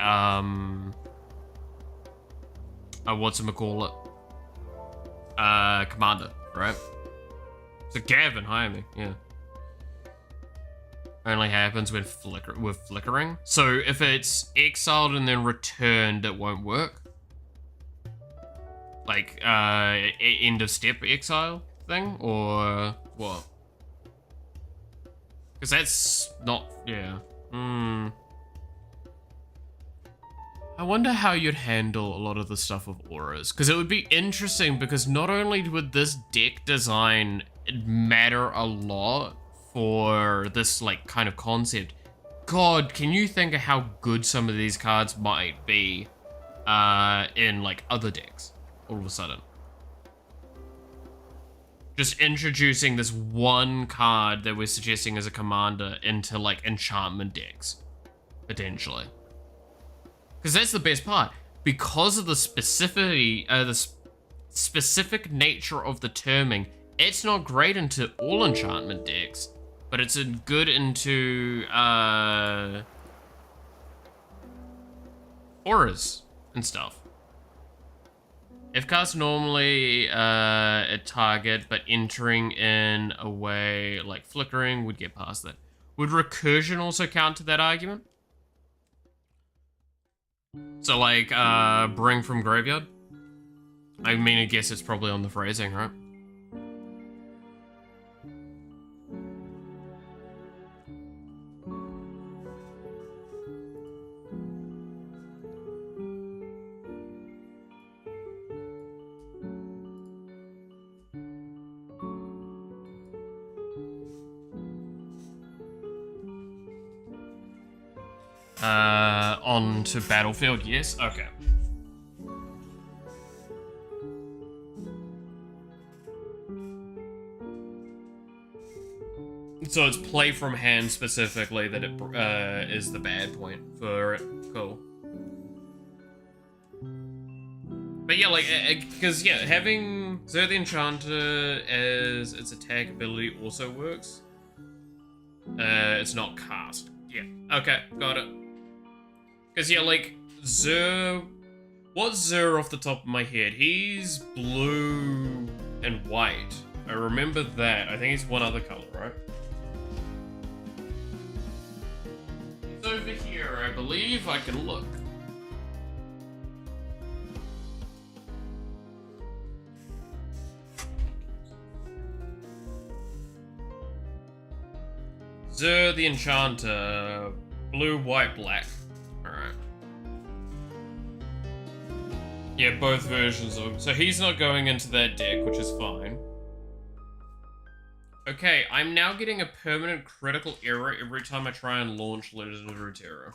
whatchamacallit? Commander, right? So Gavin, hire me, yeah. Only happens with flickering. So if it's exiled and then returned, it won't work. Like end of step exile thing, or what? Because that's not, yeah. I wonder how you'd handle a lot of the stuff with auras, because it would be interesting because not only would this deck design matter a lot for this like kind of concept. God, can you think of how good some of these cards might be in like other decks all of a sudden? Just introducing this one card that we're suggesting as a commander into like enchantment decks, potentially. Because that's the best part. because of the specificity, specific nature of the terming, it's not great into all enchantment decks, but it's good into auras and stuff. If cast normally at target, but entering in a way like flickering would get past that. Would recursion also counter that argument? So like bring from graveyard? I mean, I guess it's probably on the phrasing, right? On to battlefield, yes? Okay. So it's play from hand specifically that it is the bad point for it. Cool. But yeah, like, because yeah, having Xur the Enchanter as its attack ability also works. It's not cast. Yeah, okay, got it. Because yeah, like, Xur... What's Xur off the top of my head? He's blue and white. I remember that. I think he's one other color, right? He's over here, I believe. I can look. Xur the Enchanter. Blue, white, black. Alright. Yeah, both versions of him. So he's not going into that deck, which is fine. Okay, I'm now getting a permanent critical error every time I try and launch Legend of Runeterra.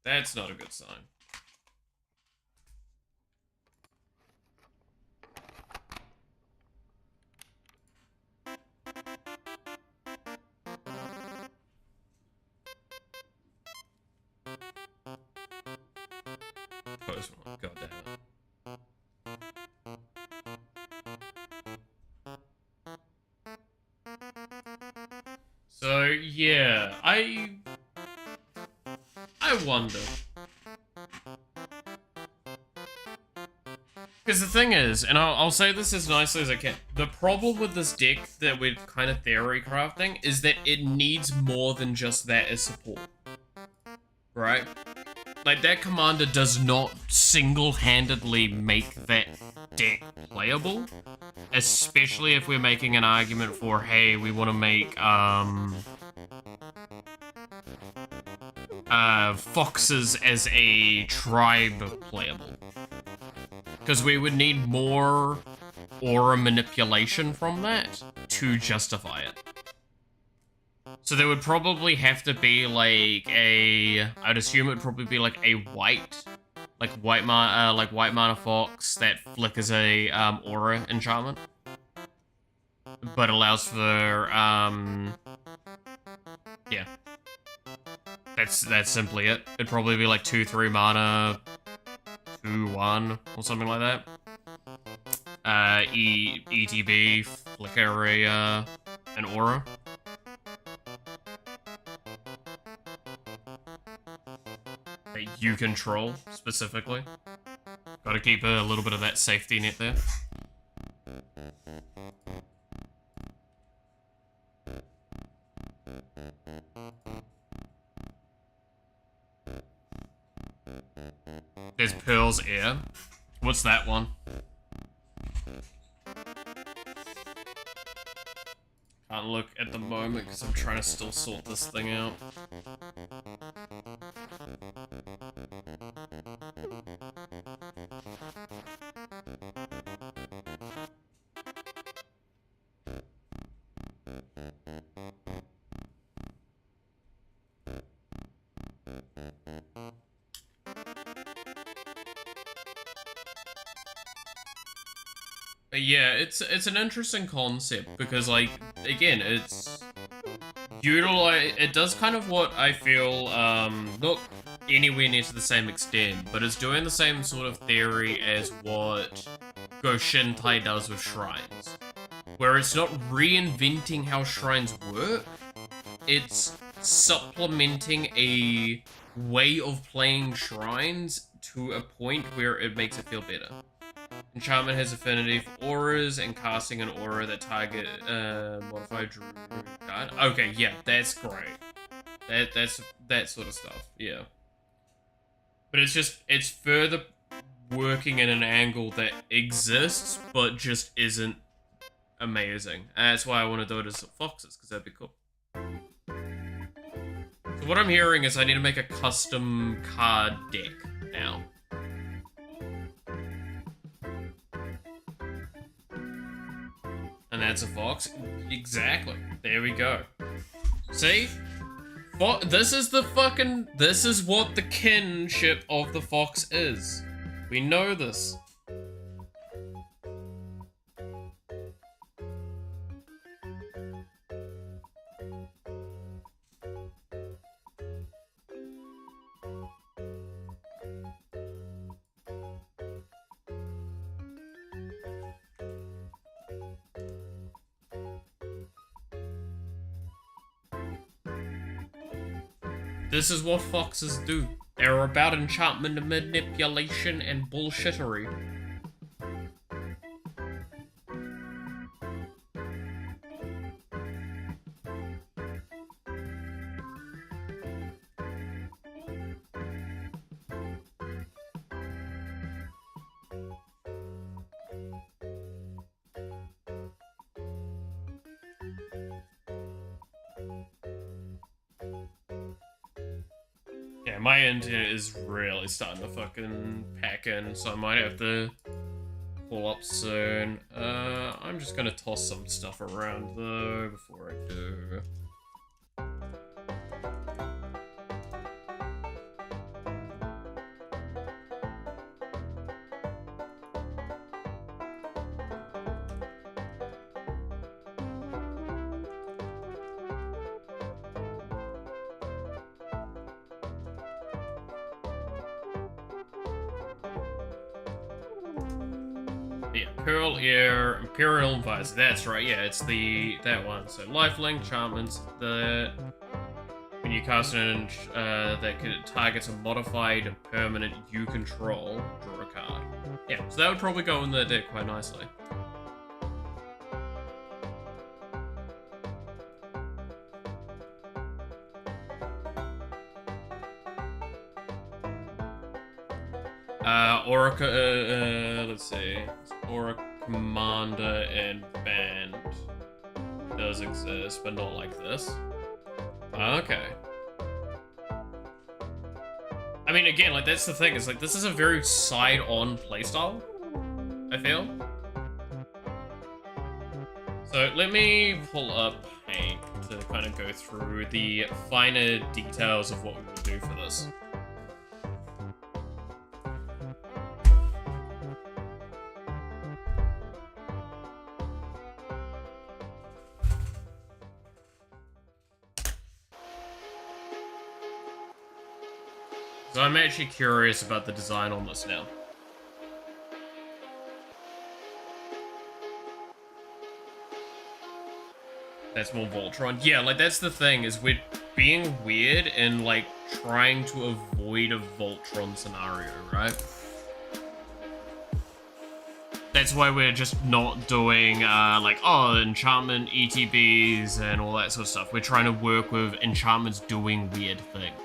That's not a good sign. Close one. God damn it. So yeah, I wonder. Because the thing is, and I'll say this as nicely as I can, the problem with this deck that we're kind of theory crafting is that it needs more than just that as support. Right? Like, that commander does not single-handedly make that deck playable. Especially if we're making an argument for, hey, we want to make, foxes as a tribe playable. Because we would need more aura manipulation from that to justify it. So there would probably have to be like I'd assume it would probably be like a white mana fox that flickers a aura enchantment, but allows for yeah. That's simply it. It'd probably be like 2/3 mana, 2/1 or something like that. ETB, flicker an aura. That you control, specifically. Gotta keep a little bit of that safety net there. There's Pearl's Ear. What's that one? Can't look at the moment because I'm trying to still sort this thing out. But yeah, it's an interesting concept because, like, again, it does kind of what I feel, look, anywhere near to the same extent, but it's doing the same sort of theory as what Goshintai does with shrines, where it's not reinventing how shrines work, it's supplementing a way of playing shrines to a point where it makes it feel better. Enchantment has affinity for auras, and casting an aura that target modified druid card. Okay, yeah, that's great. That's that sort of stuff, yeah. But it's further working in an angle that exists, but just isn't amazing. And that's why I want to do it as foxes, because that'd be cool. So what I'm hearing is I need to make a custom card deck now. And that's a fox. Exactly. There we go. See? This is what the kinship of the fox is. We know this. This is what foxes do. They're about enchantment and manipulation and bullshittery. Yeah, my internet is really starting to fucking pack in, so I might have to pull up soon. I'm just gonna toss some stuff around though before I do. Yeah, Pearl Ear, Imperial Visor, that's right, yeah, it's that one. So lifelink, enchantments, when you cast an that targets a modified permanent you control, draw a card. Yeah, so that would probably go in the deck quite nicely. Let's see. Aura Commander and Band does exist, but not like this. Okay. I mean, again, like, that's the thing. It's like, this is a very side-on playstyle, I feel. So, let me pull up Paint to kind of go through the finer details of what we would do for this. So I'm actually curious about the design on this now. That's more Voltron. Yeah, like, that's the thing, is we're being weird and, like, trying to avoid a Voltron scenario, right? That's why we're just not doing, like, oh, enchantment, ETBs, and all that sort of stuff. We're trying to work with enchantments doing weird things.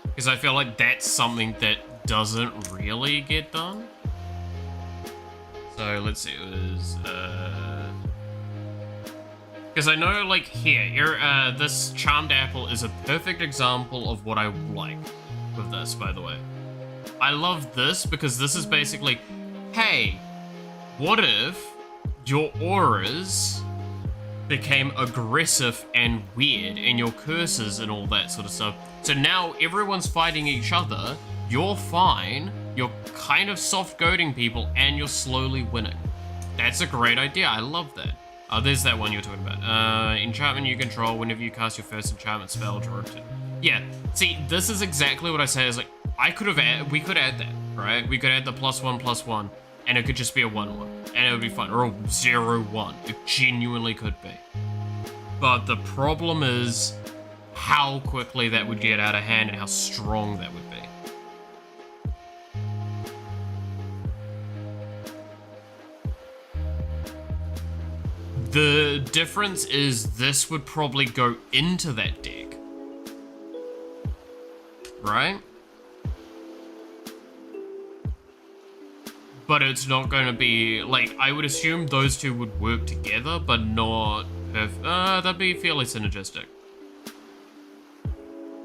Because I feel like that's something that doesn't really get done. So let's see, it was, because I know, like, here, this Charmed Apple is a perfect example of what I like with this, by the way. I love this because this is basically, hey, what if your auras became aggressive and weird, and your curses and all that sort of stuff. So now everyone's fighting each other, you're fine, you're kind of soft goading people and you're slowly winning. That's a great idea. I love that. Oh, there's that one you were talking about. Enchantment you control whenever you cast your first enchantment spell, draw it. Yeah, see, this is exactly what I say. Is like, we could add that, right? We could add the +1/+1, and it could just be a 1/1, and it would be fun, or a 0/1. It genuinely could be. But the problem is how quickly that would get out of hand and how strong that would be. The difference is this would probably go into that deck, right? But it's not going to be, like, I would assume those two would work together, but not that'd be fairly synergistic.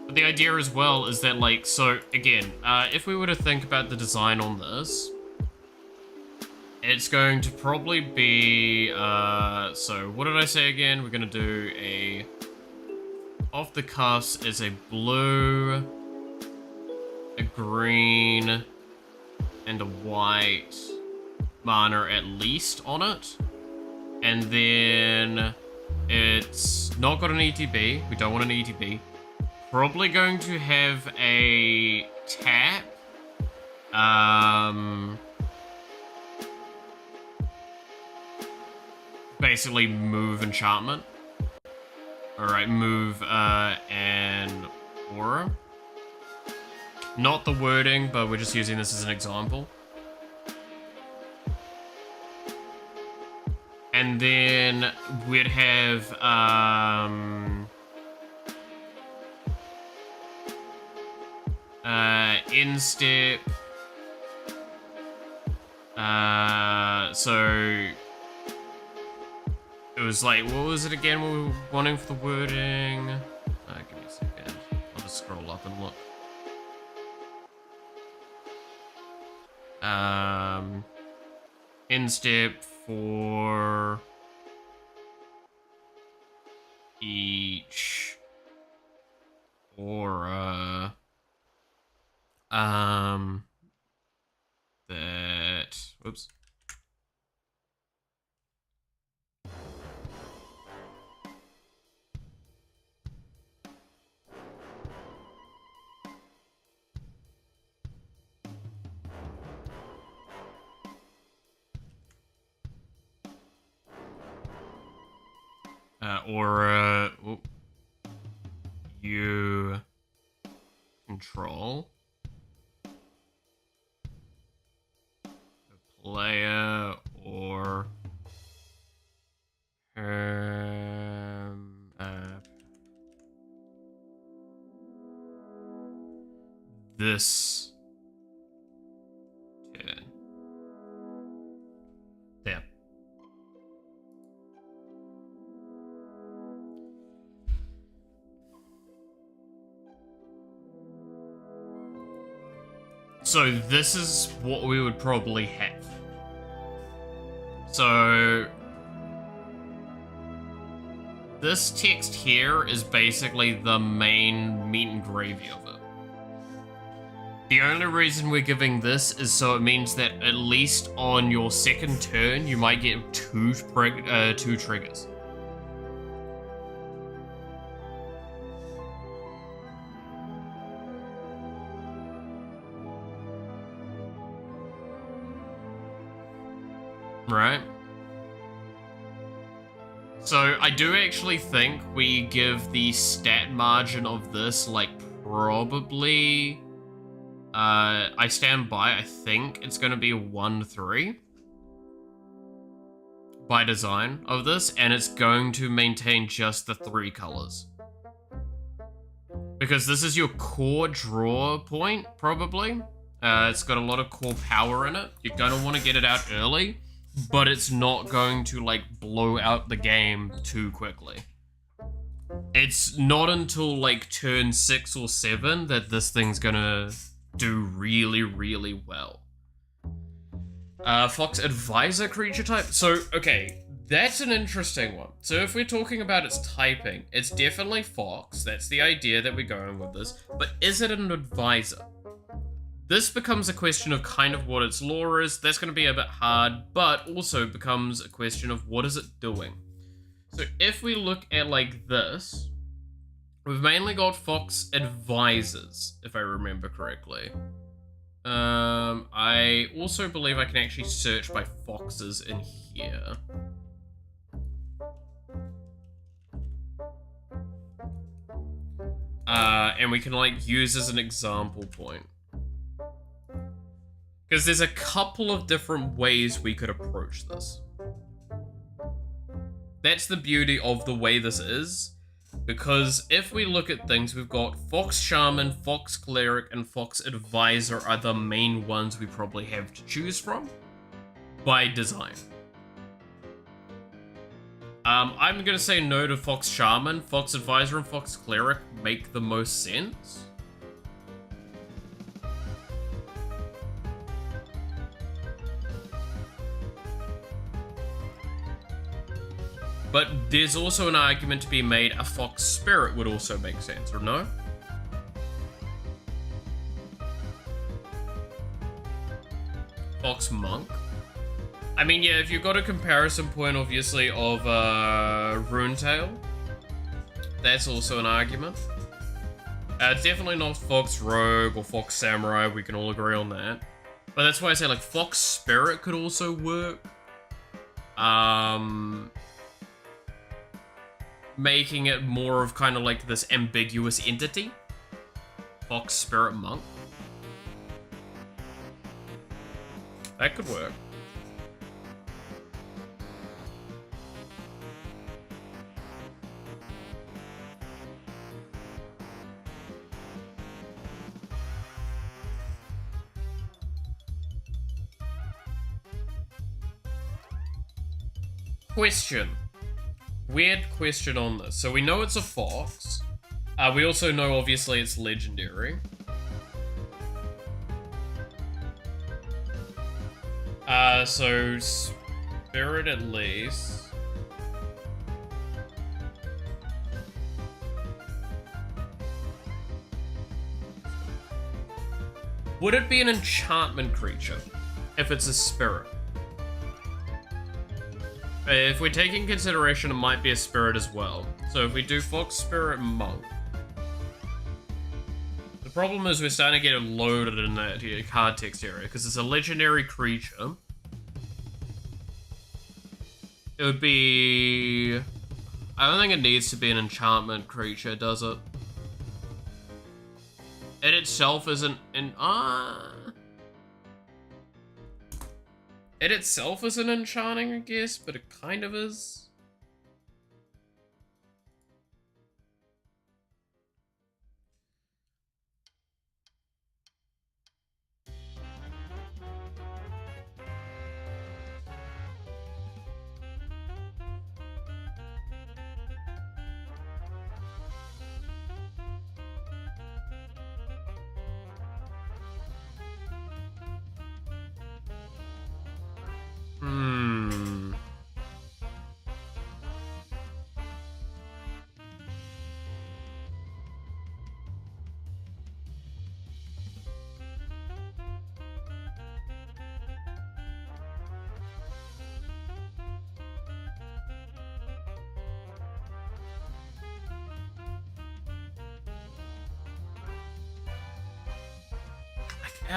But the idea as well is that, like, so again, if we were to think about the design on this, it's going to probably be, so what did I say again? We're going to do a, off the cuffs is a blue, a green, and a white mana at least on it. And then it's not got an ETB. We don't want an ETB. Probably going to have a tap. Basically move enchantment. Alright, move and aura. Not the wording, but we're just using this as an example. And then we'd have instep. So it was like, what was it again we were wanting for the wording? Give me a second. I'll just scroll up and look. Instep for each aura. That, whoops. Aura, you control the player or this turn. There. So this is what we would probably have. So this text here is basically the main meat and gravy of it. The only reason we're giving this is so it means that at least on your second turn, you might get two triggers. Right? So I do actually think we give the stat margin of this, like, probably... I stand by, I think it's going to be 1-3 by design of this, and it's going to maintain just the 3 colors. Because this is your core draw point, probably. It's got a lot of core power in it. You're going to want to get it out early, but it's not going to, like, blow out the game too quickly. It's not until, like, turn 6 or 7 that this thing's gonna do really, really well. Fox Advisor creature type? So, okay, that's an interesting one. So if we're talking about its typing, it's definitely Fox. That's the idea that we're going with this. But is it an Advisor? This becomes a question of kind of what its lore is. That's going to be a bit hard, but also becomes a question of what is it doing. So if we look at like this, we've mainly got Fox advisors, if I remember correctly. I also believe I can actually search by foxes in here. And we can like use as an example point. Because there's a couple of different ways we could approach this. That's the beauty of the way this is. Because if we look at things, we've got Fox Shaman, Fox Cleric, and Fox Advisor are the main ones we probably have to choose from. By design. I'm gonna say no to Fox Shaman. Fox Advisor and Fox Cleric make the most sense. But there's also an argument to be made a Fox Spirit would also make sense, or no? Fox Monk? I mean, yeah, if you've got a comparison point, obviously, of Runetail, that's also an argument. Definitely not Fox Rogue or Fox Samurai, we can all agree on that. But that's why I say, like, Fox Spirit could also work. Making it more of kind of like this ambiguous entity. Fox Spirit Monk. That could work. Question. Weird question on this. So we know it's a fox. We also know, obviously, it's legendary. So Spirit at least. Would it be an enchantment creature if it's a spirit? If we take in consideration, it might be a spirit as well. So if we do Fox Spirit Monk. The problem is we're starting to get it loaded in that card text area, because it's a legendary creature. It would be... I don't think it needs to be an enchantment creature, does it? It itself isn't It itself isn't enchanting, I guess, but it kind of is.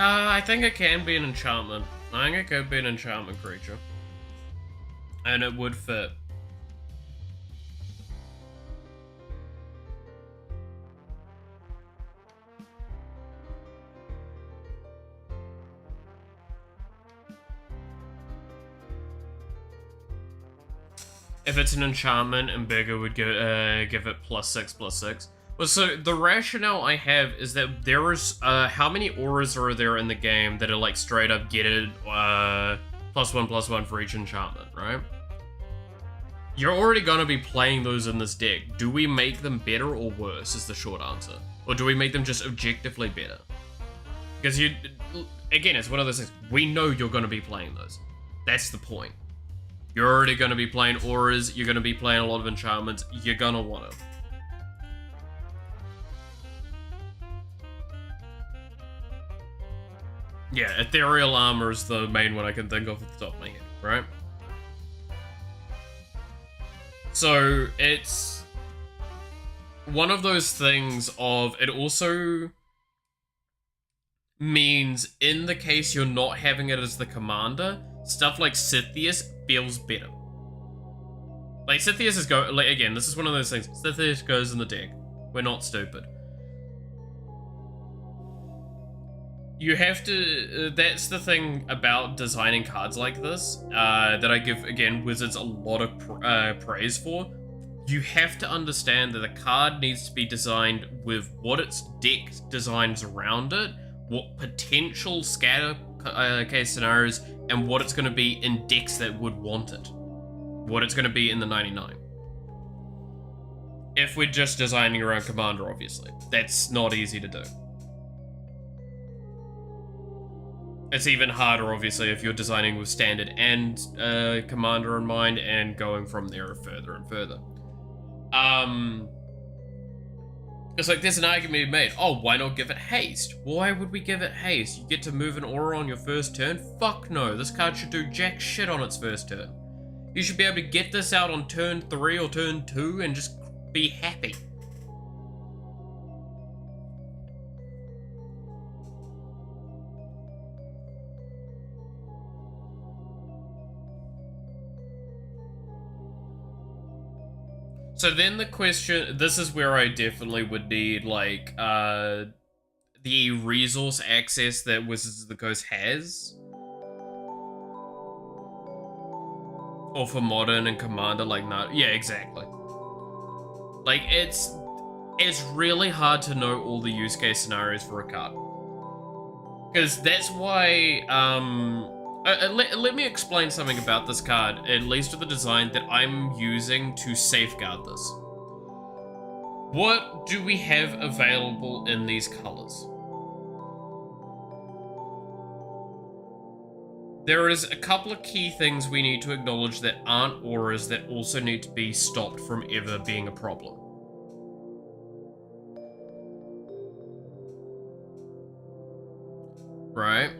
I think it can be an enchantment. I think it could be an enchantment creature. And it would fit. If it's an enchantment, and bigger would give it +6/+6. Well, so the rationale I have is that there is, how many auras are there in the game that are like straight up get it, +1/+1 for each enchantment, right? You're already gonna be playing those in this deck. Do we make them better or worse is the short answer. Or do we make them just objectively better? Because again, it's one of those things, we know you're gonna be playing those. That's the point. You're already gonna be playing auras, you're gonna be playing a lot of enchantments, you're gonna want them. Yeah, Ethereal Armor is the main one I can think of at the top of my head, right? So it's one of those things of, it also means in the case you're not having it as the commander, stuff like Scythius feels better. Like, Scythius is again, this is one of those things. Scythius goes in the deck. We're not stupid. You have to, that's the thing about designing cards like this, that I give, again, Wizards a lot of praise for. You have to understand that the card needs to be designed with what its deck designs around it, what potential scatter case scenarios, and what it's going to be in decks that would want it. What it's going to be in the 99. If we're just designing around Commander, obviously. That's not easy to do. It's even harder, obviously, if you're designing with Standard and Commander in mind and going from there further and further. It's like, there's an argument to be made. Oh, why not give it haste? Why would we give it haste? You get to move an aura on your first turn? Fuck no, this card should do jack shit on its first turn. You should be able to get this out on turn 3 or turn 2 and just be happy. So then the question, this is where I definitely would need, like, the resource access that Wizards of the Coast has. Or for Modern and Commander, like, no, yeah, exactly. Like, it's really hard to know all the use case scenarios for a card. Because that's why, let me explain something about this card, at least with the design that I'm using to safeguard this. What do we have available in these colors? There is a couple of key things we need to acknowledge that aren't auras that also need to be stopped from ever being a problem. Right?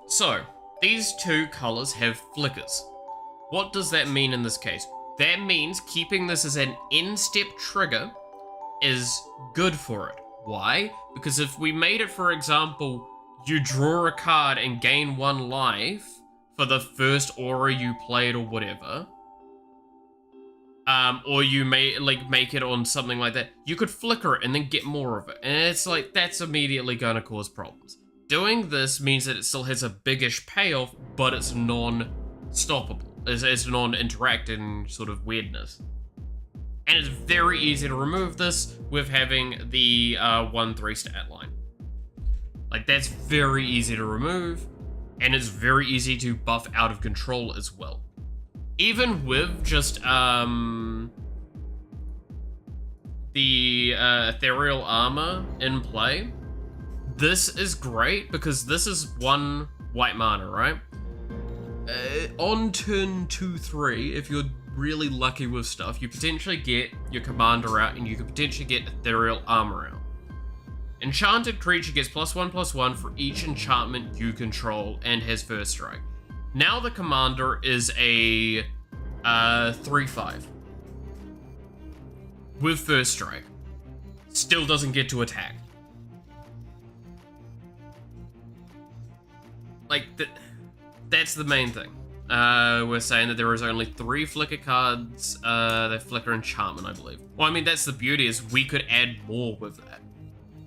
So, these two colors have flickers. What does that mean in this case? That means keeping this as an end-step trigger is good for it. Why? Because if we made it, for example, you draw a card and gain 1 life for the first aura you played or whatever, or you may make it on something like that, you could flicker it and then get more of it. And it's like, that's immediately going to cause problems. Doing this means that it still has a biggish payoff, but it's non-stoppable. It's non-interacting sort of weirdness. And it's very easy to remove this with having the 1/3 stat line. Like, that's very easy to remove, and it's very easy to buff out of control as well. Even with just the Ethereal Armor in play, this is great because this is 1 white mana, right? On turn 2-3, if you're really lucky with stuff, you potentially get your commander out and you could potentially get Ethereal Armor out. Enchanted creature gets +1/+1 for each enchantment you control and has first strike. Now the commander is a 3/5 with first strike. Still doesn't get to attack. Like, that's the main thing. We're saying that there is only 3 flicker cards that flicker enchantment, I believe. Well, I mean, that's the beauty, is we could add more with that.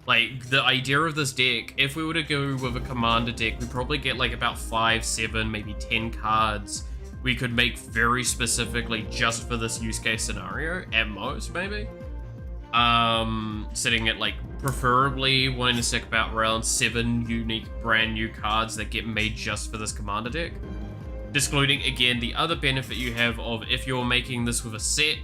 Like, the idea of this deck, if we were to go with a commander deck, we'd probably get like about 5, 7, maybe 10 cards we could make very specifically just for this use case scenario, at most, maybe. Sitting at, like, preferably wanting to stick about around 7 unique brand new cards that get made just for this commander deck. Excluding, again, the other benefit you have of if you're making this with a set,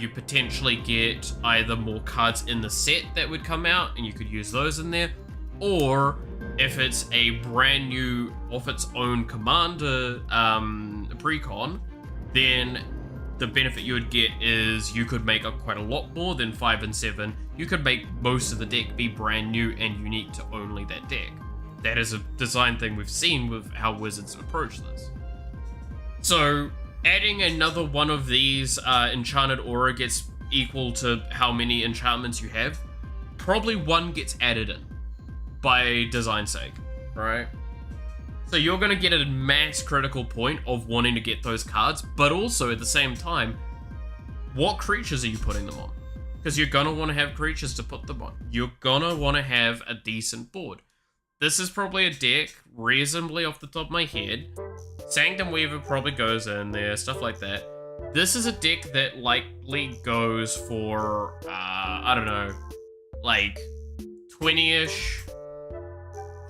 you potentially get either more cards in the set that would come out, and you could use those in there, or If it's a brand new, off its own commander precon, then the benefit you would get is you could make up quite a lot more than 5 and 7. You could make most of the deck be brand new and unique to only that deck. That is a design thing we've seen with how Wizards approach this. So adding another one of these enchanted aura gets equal to how many enchantments you have. Probably one gets added in by design sake, right? So you're going to get a max critical point of wanting to get those cards, but also at the same time, what creatures are you putting them on? Because you're going to want to have creatures to put them on. You're going to want to have a decent board. This is probably a deck, reasonably off the top of my head. Sanctum Weaver probably goes in there, stuff like that. This is a deck that likely goes for, I don't know, like 20-ish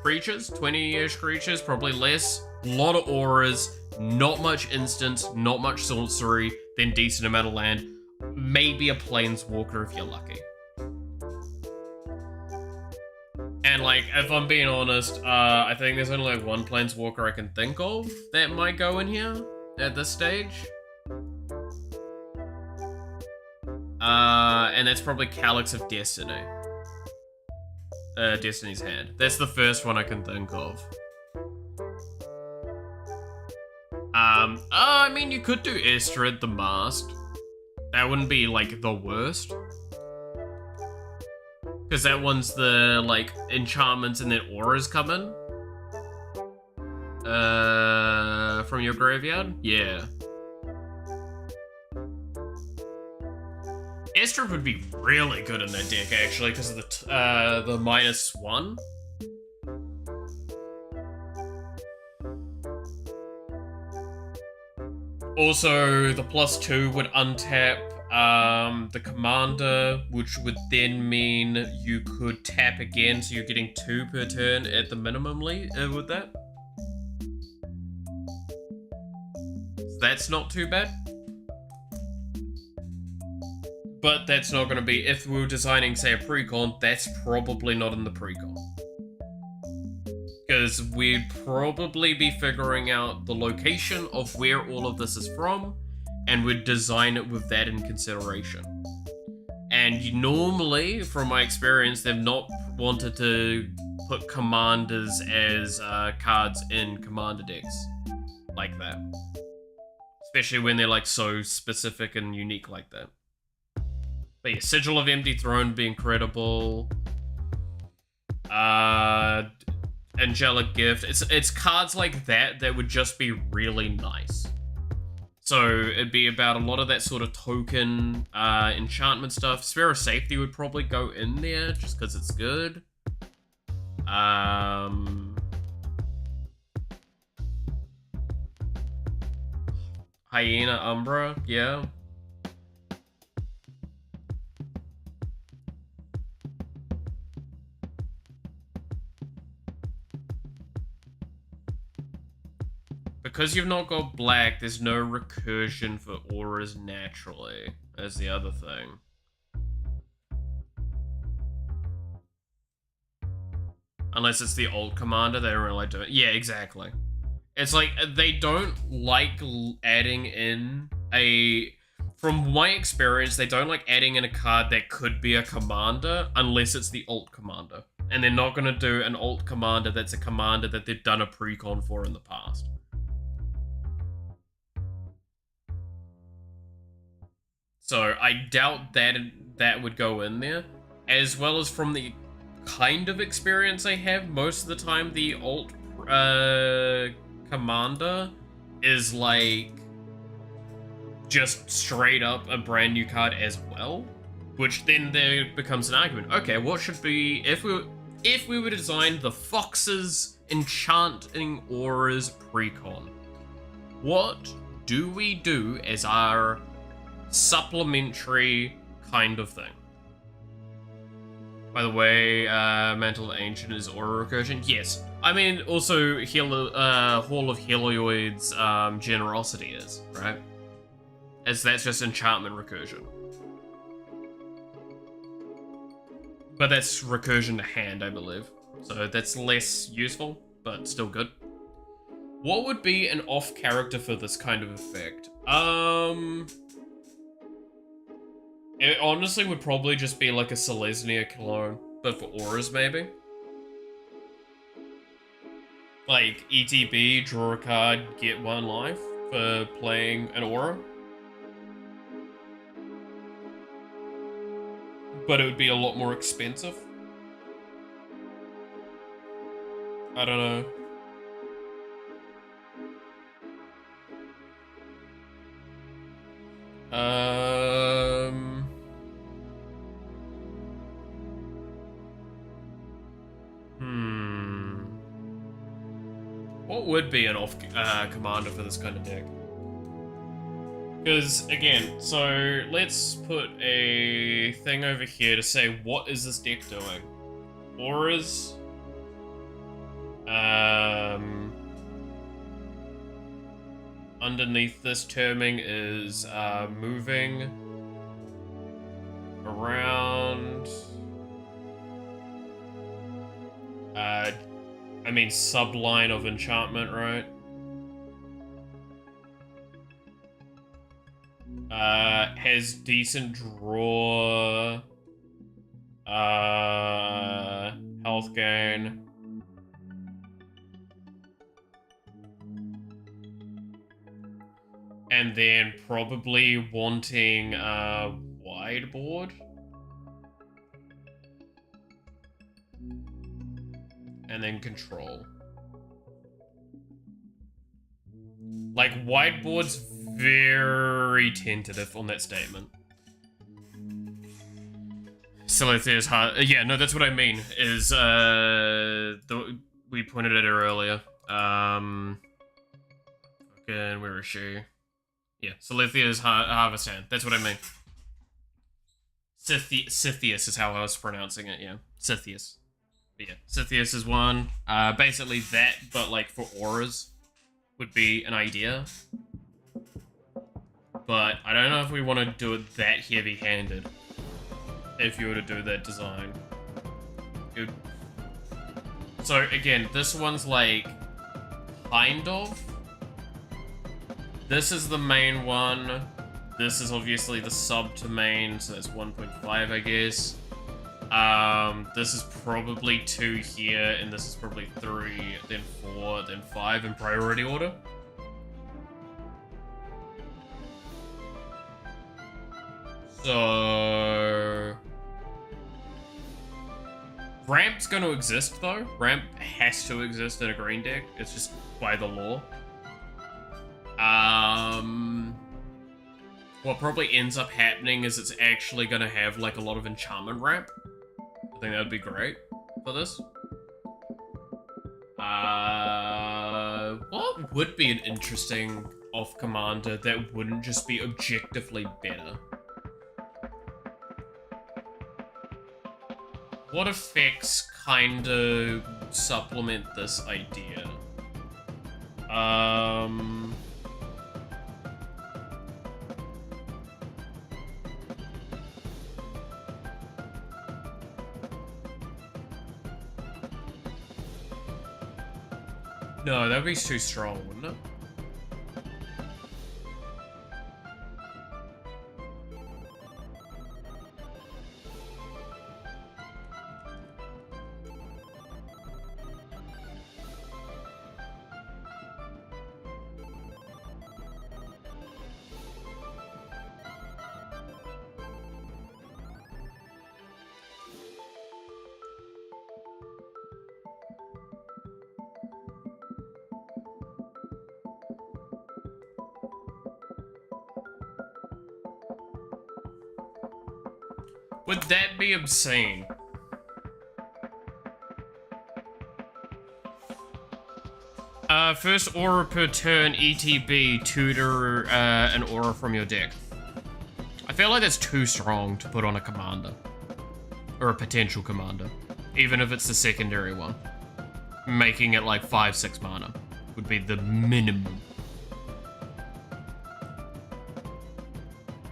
creatures, 20-ish creatures, probably less. A lot of auras, not much instants, not much sorcery, then decent amount of land. Maybe a planeswalker if you're lucky. And like, if I'm being honest, I think there's only like one planeswalker I can think of that might go in here at this stage. And that's probably Calyx of Destiny. Destiny's Hand. That's the first one I can think of. I mean, you could do Estrid the Masked. That wouldn't be, like, the worst. Because that one's the, like, enchantments and then auras come in. From your graveyard? Yeah. Estrid would be really good in that deck, actually, because of the -1. Also, the +2 would untap the commander, which would then mean you could tap again, so you're getting 2 per turn at the minimum with that. So that's not too bad. But that's not going to be, if we were designing, say, a precon, that's probably not in the precon. Because we'd probably be figuring out the location of where all of this is from, and we'd design it with that in consideration. And normally, from my experience, they've not wanted to put commanders as cards in commander decks like that. Especially when they're like so specific and unique like that. But yeah, Sigil of Empty Throne would be incredible. Angelic Gift. It's cards like that that would just be really nice. So it'd be about a lot of that sort of token enchantment stuff. Sphere of Safety would probably go in there just because it's good. Hyena Umbra, yeah. Because you've not got black, there's no recursion for auras naturally. That's the other thing. Unless it's the old commander, they don't really like doing it. Yeah, exactly. It's like, they don't like adding in a... From my experience, they don't like adding in a card that could be a commander unless it's the alt commander. And they're not going to do an alt commander that's a commander that they've done a precon for in the past. So I doubt that would go in there. As well as from the kind of experience I have, most of the time the alt commander is like just straight up a brand new card as well. Which then there becomes an argument. Okay, what should be, if we were to design the Fox's Enchanting Auras precon, what do we do as our supplementary kind of thing? By the way, Mantle of Ancient is aura recursion. Yes. I mean, also Hall of Helioid's Generosity is, right? As that's just enchantment recursion. But that's recursion to hand, I believe. So that's less useful, but still good. What would be an off character for this kind of effect? It honestly would probably just be like a Selesnya clone, but for auras maybe. Like ETB, draw a card, get 1 life for playing an aura. But it would be a lot more expensive. I don't know. What would be an off commander for this kind of deck? Because, again, so let's put a thing over here to say, what is this deck doing? Auras. Underneath this terming is moving around. I mean, subline of enchantment, right? Has decent draw. Health gain. And then probably wanting wide board. And then control. Like, whiteboard's very tentative on that statement. Celestia's hard. Yeah, no, that's what I mean. Is we pointed at her earlier. Again, where is she? Yeah, Celestia's Harvest Hand. That's what I mean. Scythius is how I was pronouncing it. Yeah, Scythius. But yeah, Scythius is one. Basically that, but like for auras, would be an idea. But I don't know if we want to do it that heavy-handed. If you were to do that design. So again, this one's like, kind of. This is the main one. This is obviously the sub to main, so that's 1.5, I guess. This is probably 2 here, and this is probably 3, then 4, then 5 in priority order. So... Ramp's gonna exist, though. Ramp has to exist in a green deck. It's just by the law. What probably ends up happening is it's actually gonna have, like, a lot of enchantment ramp. I think that would be great for this. What would be an interesting off-commander that wouldn't just be objectively better? What effects kind of supplement this idea? No, that would be too strong, wouldn't it? Would that be obscene? First aura per turn, ETB, tutor an aura from your deck. I feel like that's too strong to put on a commander. Or a potential commander. Even if it's the secondary one. Making it like 5-6 mana would be the minimum.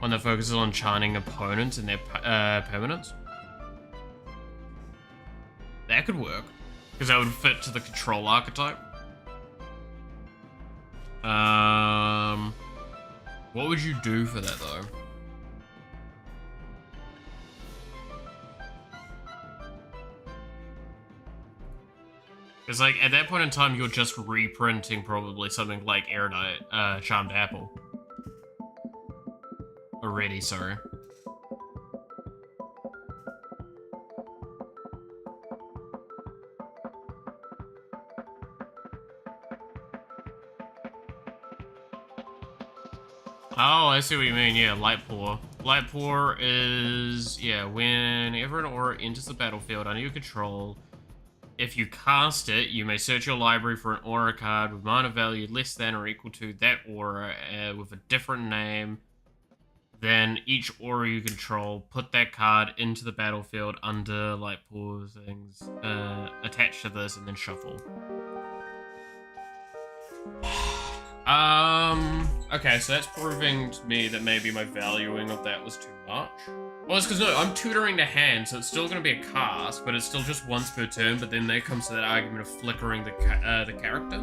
One that focuses on charting opponents and their permanents. That could work. Because that would fit to the control archetype. What would you do for that though? Because like at that point in time, you're just reprinting probably something like Erudite, Charmed Apple. Already, sorry. Oh, I see what you mean. Yeah, Light Pour. Light Pour is, yeah, whenever an aura enters the battlefield under your control, if you cast it, you may search your library for an aura card with mana value less than or equal to that aura with a different name. Then each aura you control, put that card into the battlefield under Light Pour things attached to this, and then shuffle. Okay, so that's proving to me that maybe my valuing of that was too much. Well, it's because, no, I'm tutoring the hand, so it's still going to be a cast, but it's still just once per turn, but then there comes to that argument of flickering the character.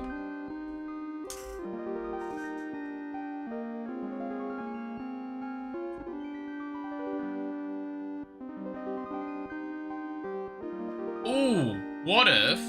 Ooh, what if...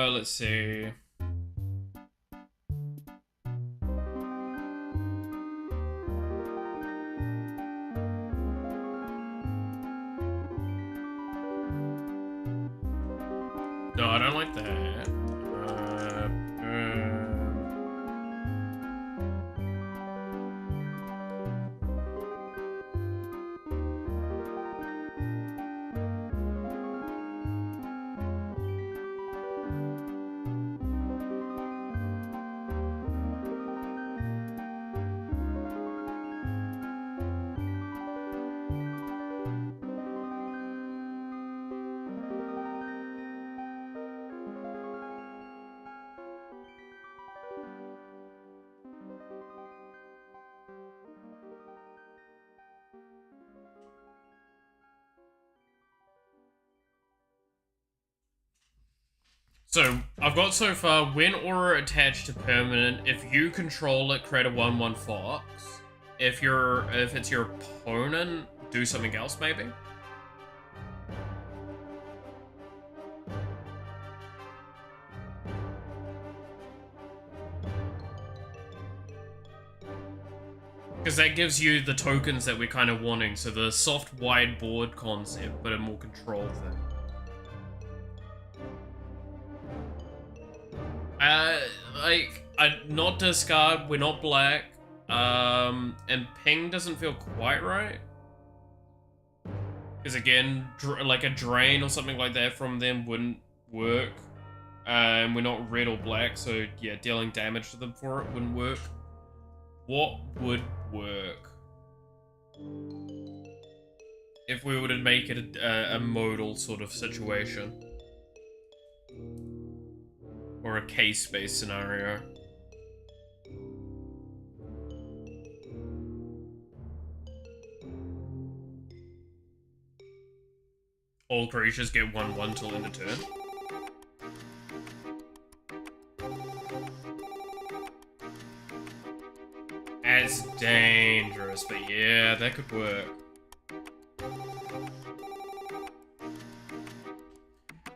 let's see. No, I don't like that. So, I've got so far, when aura attached to permanent, if you control it, create a 1/1 fox. If it's your opponent, do something else maybe. Because that gives you the tokens that we're kind of wanting, so the soft wide board concept, but a more control thing. Not discard, we're not black, and ping doesn't feel quite right. Because again, like a drain or something like that from them wouldn't work. And we're not red or black, so yeah, dealing damage to them for it wouldn't work. What would work? If we were to make it a modal sort of situation. Or a case-based scenario. All creatures get 1/1 till end of turn. That's dangerous, but yeah, that could work.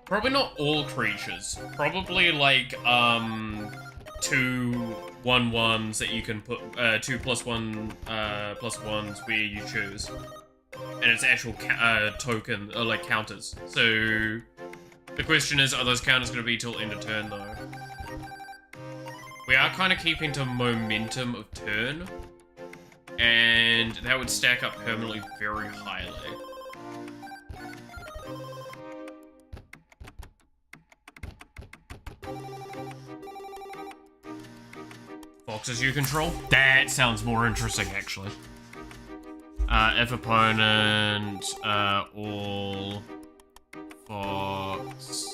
Probably not all creatures. Probably like, 2 1/1s that you can put, 2 +1/+1s where you choose. And it's actual token, or like counters. So, the question is, are those counters going to be till end of turn though? We are kind of keeping to momentum of turn. And that would stack up permanently very highly. Foxes you control? That sounds more interesting, actually. If opponent, all fox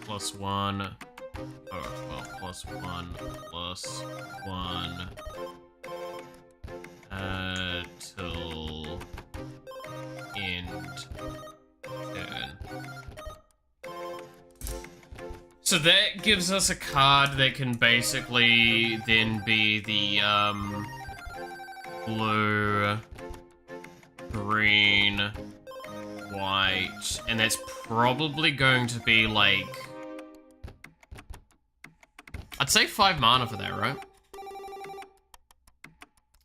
+1. Oh, well, +1 +1 till end turn. So that gives us a card that can basically then be the blue, green, white, and that's probably going to be like, I'd say 5 mana for that, right?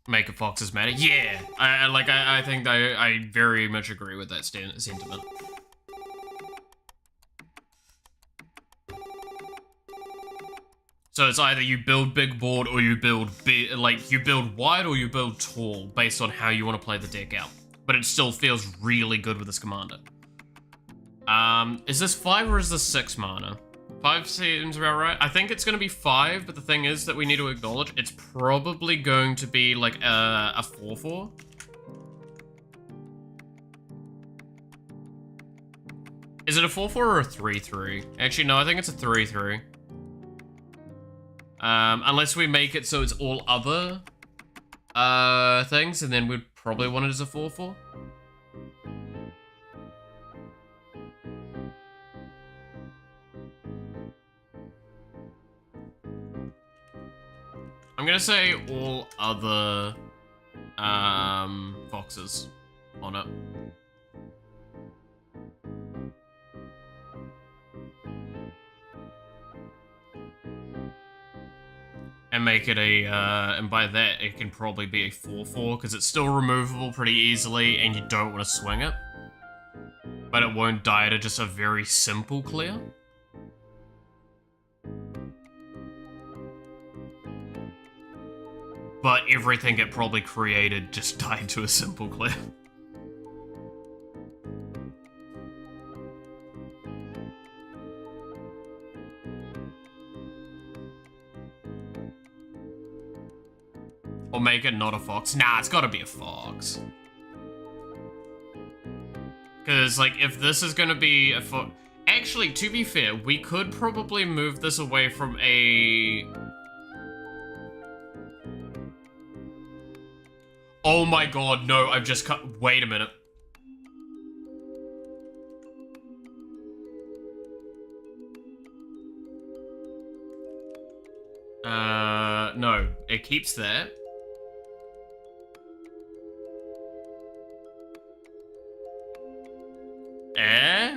Make a foxes matter. Yeah, I think I very much agree with that sentiment. So it's either you build big board or you build you build wide or you build tall based on how you want to play the deck out. But it still feels really good with this commander. Is this 5 or is this 6 mana? 5 seems about right. I think it's going to be 5, but the thing is that we need to acknowledge it's probably going to be like a 4/4. Is it a 4/4 or a 3/3? Actually, no, I think it's a 3/3. Unless we make it so it's all other things, and then we'd probably want it as a 4/4. I'm gonna say all other foxes on it. And make it a, and by that, it can probably be a 4/4, because it's still removable pretty easily, and you don't want to swing it. But it won't die to just a very simple clear. But everything it probably created just died to a simple clear. Or make it not a fox. Nah, it's gotta be a fox. Because, like, if this is gonna be a fox... Actually, to be fair, we could probably move this away from a... Oh my god, no, I've just cut... Wait a minute. No, it keeps that.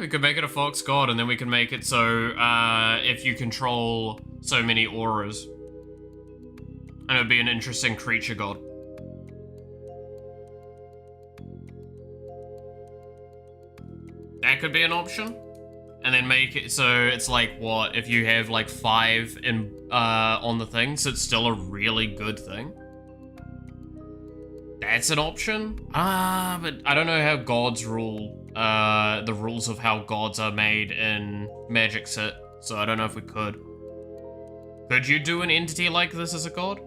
We could make it a fox god, and then we can make it so, if you control so many auras. And it would be an interesting creature god. That could be an option. And then make it so it's like, what, if you have like 5 in, on the thing, so it's still a really good thing. That's an option? But I don't know how gods rule, the rules of how gods are made in Magic set, so I don't know if we could. Could you do an entity like this as a god?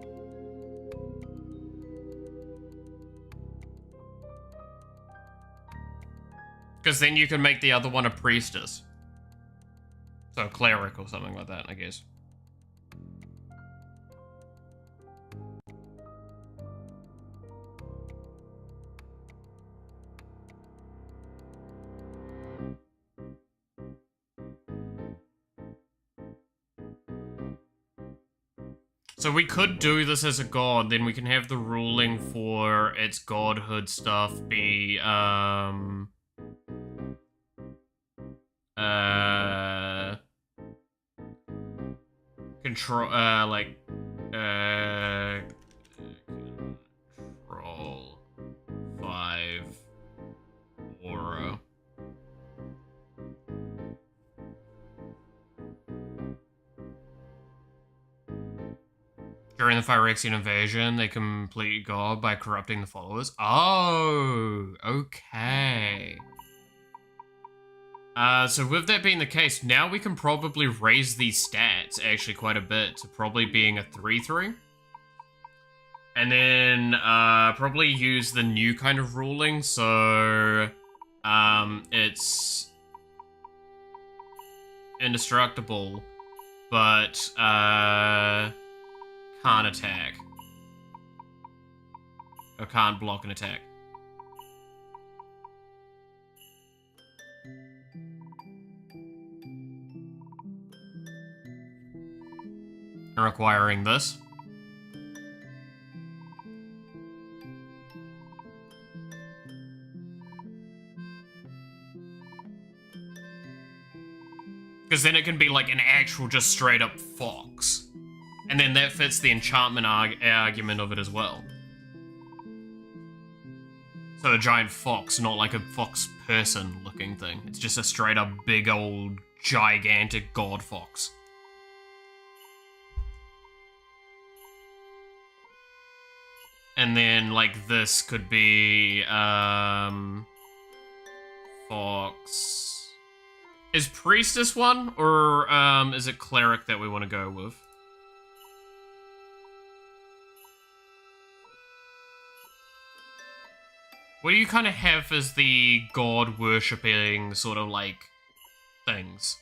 Because then you can make the other one a priestess. So a cleric or something like that, I guess. So we could do this as a god, then we can have the ruling for its godhood stuff be, control, control 5 aura. During the Phyrexian invasion, they complete God by corrupting the followers. Oh, okay. So with that being the case, now we can probably raise these stats actually quite a bit to probably being a 3/3. And then probably use the new kind of ruling, so it's indestructible, but can't attack. Or can't block an attack. And requiring this. Because then it can be like an actual just straight up fox. And then that fits the enchantment argument of it as well. So a giant fox, not like a fox person looking thing. It's just a straight up big old gigantic god fox. And then like this could be fox. Is priestess one, or is it cleric that we want to go with? What do you kind of have as the god worshipping sort of like things?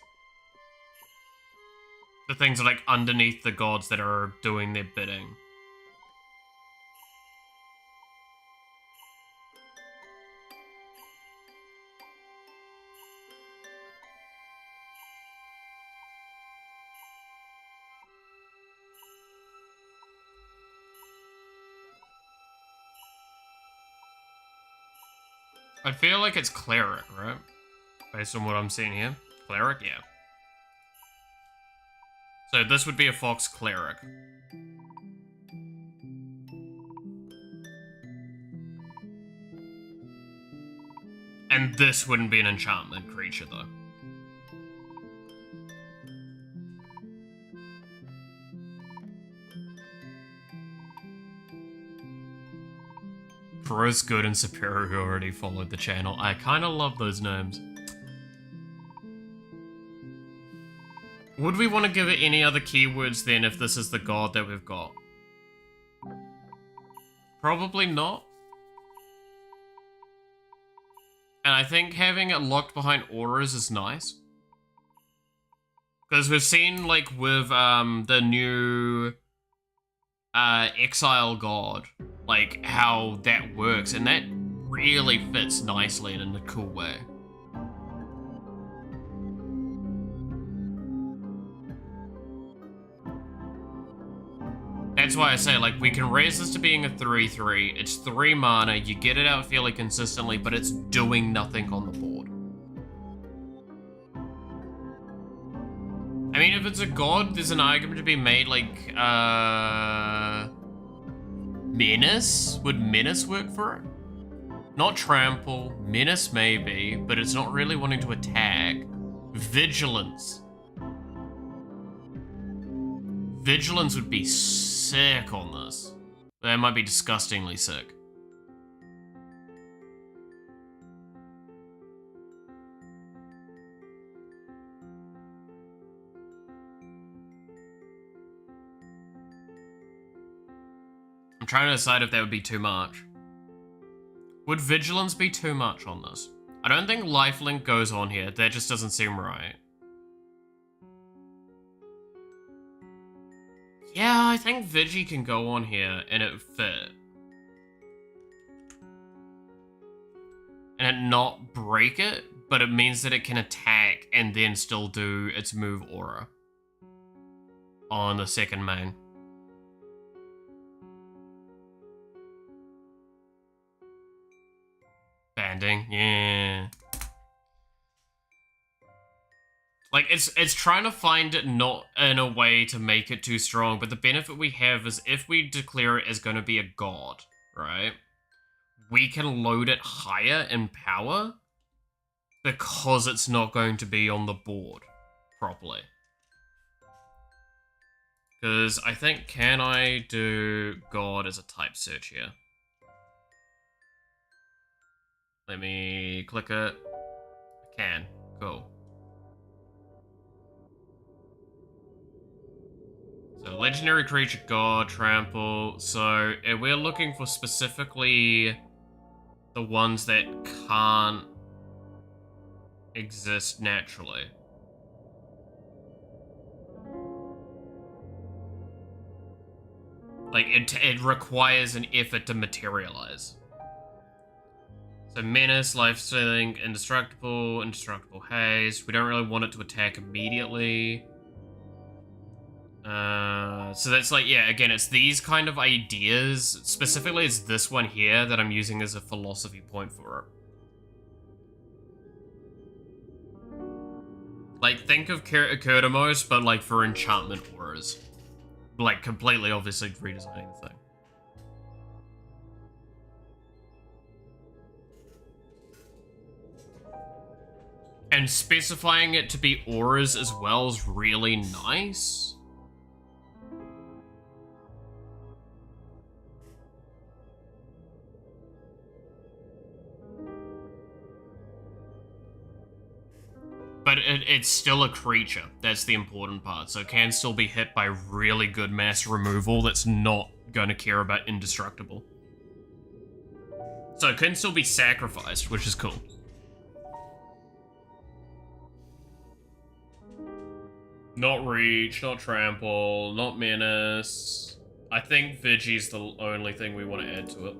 The things that are like underneath the gods that are doing their bidding. I feel like it's cleric, right? Based on what I'm seeing here. Cleric, yeah. So this would be a fox cleric. And this wouldn't be an enchantment creature, though. Gross, Good, and Superiority followed the channel. I kind of love those names. Would we want to give it any other keywords then if this is the god that we've got? Probably not. And I think having it locked behind auras is nice. Because we've seen, like, with the new Exile God, like, how that works, and that really fits nicely and in a cool way. That's why I say, like, we can raise this to being a 3/3. It's 3 mana, you get it out fairly consistently, but it's doing nothing on the board. I mean, if it's a god, there's an argument to be made, like, Menace? Would Menace work for it? Not Trample. Menace maybe, but it's not really wanting to attack. Vigilance. Vigilance would be sick on this. That might be disgustingly sick. I'm trying to decide if that would be too much. Would Vigilance be too much on this? I don't think Lifelink goes on here. That just doesn't seem right. Yeah, I think Vigi can go on here and it fit. And it not break it, but it means that it can attack and then still do its move aura on the second main. Banding, yeah. Like, it's trying to find it not in a way to make it too strong, but the benefit we have is if we declare it as going to be a god, right? We can load it higher in power because it's not going to be on the board properly. Because I think, can I do God as a type search here? Let me click it. I can. Cool. So legendary creature, God, trample. So we're looking for specifically the ones that can't exist naturally. Like, it requires an effort to materialize. So menace, life-stealing, indestructible, indestructible haste. We don't really want it to attack immediately. So that's like, yeah, again, it's these kind of ideas. Specifically, it's this one here that I'm using as a philosophy point for it. Like, think of Kurdomos, but like for enchantment auras. Like, completely, obviously, redesigning the thing. And specifying it to be auras as well is really nice. But it's still a creature. That's the important part. So it can still be hit by really good mass removal that's not going to care about indestructible. So it can still be sacrificed, which is cool. Not reach, not trample, not menace. I think Vigi's the only thing we want to add to it.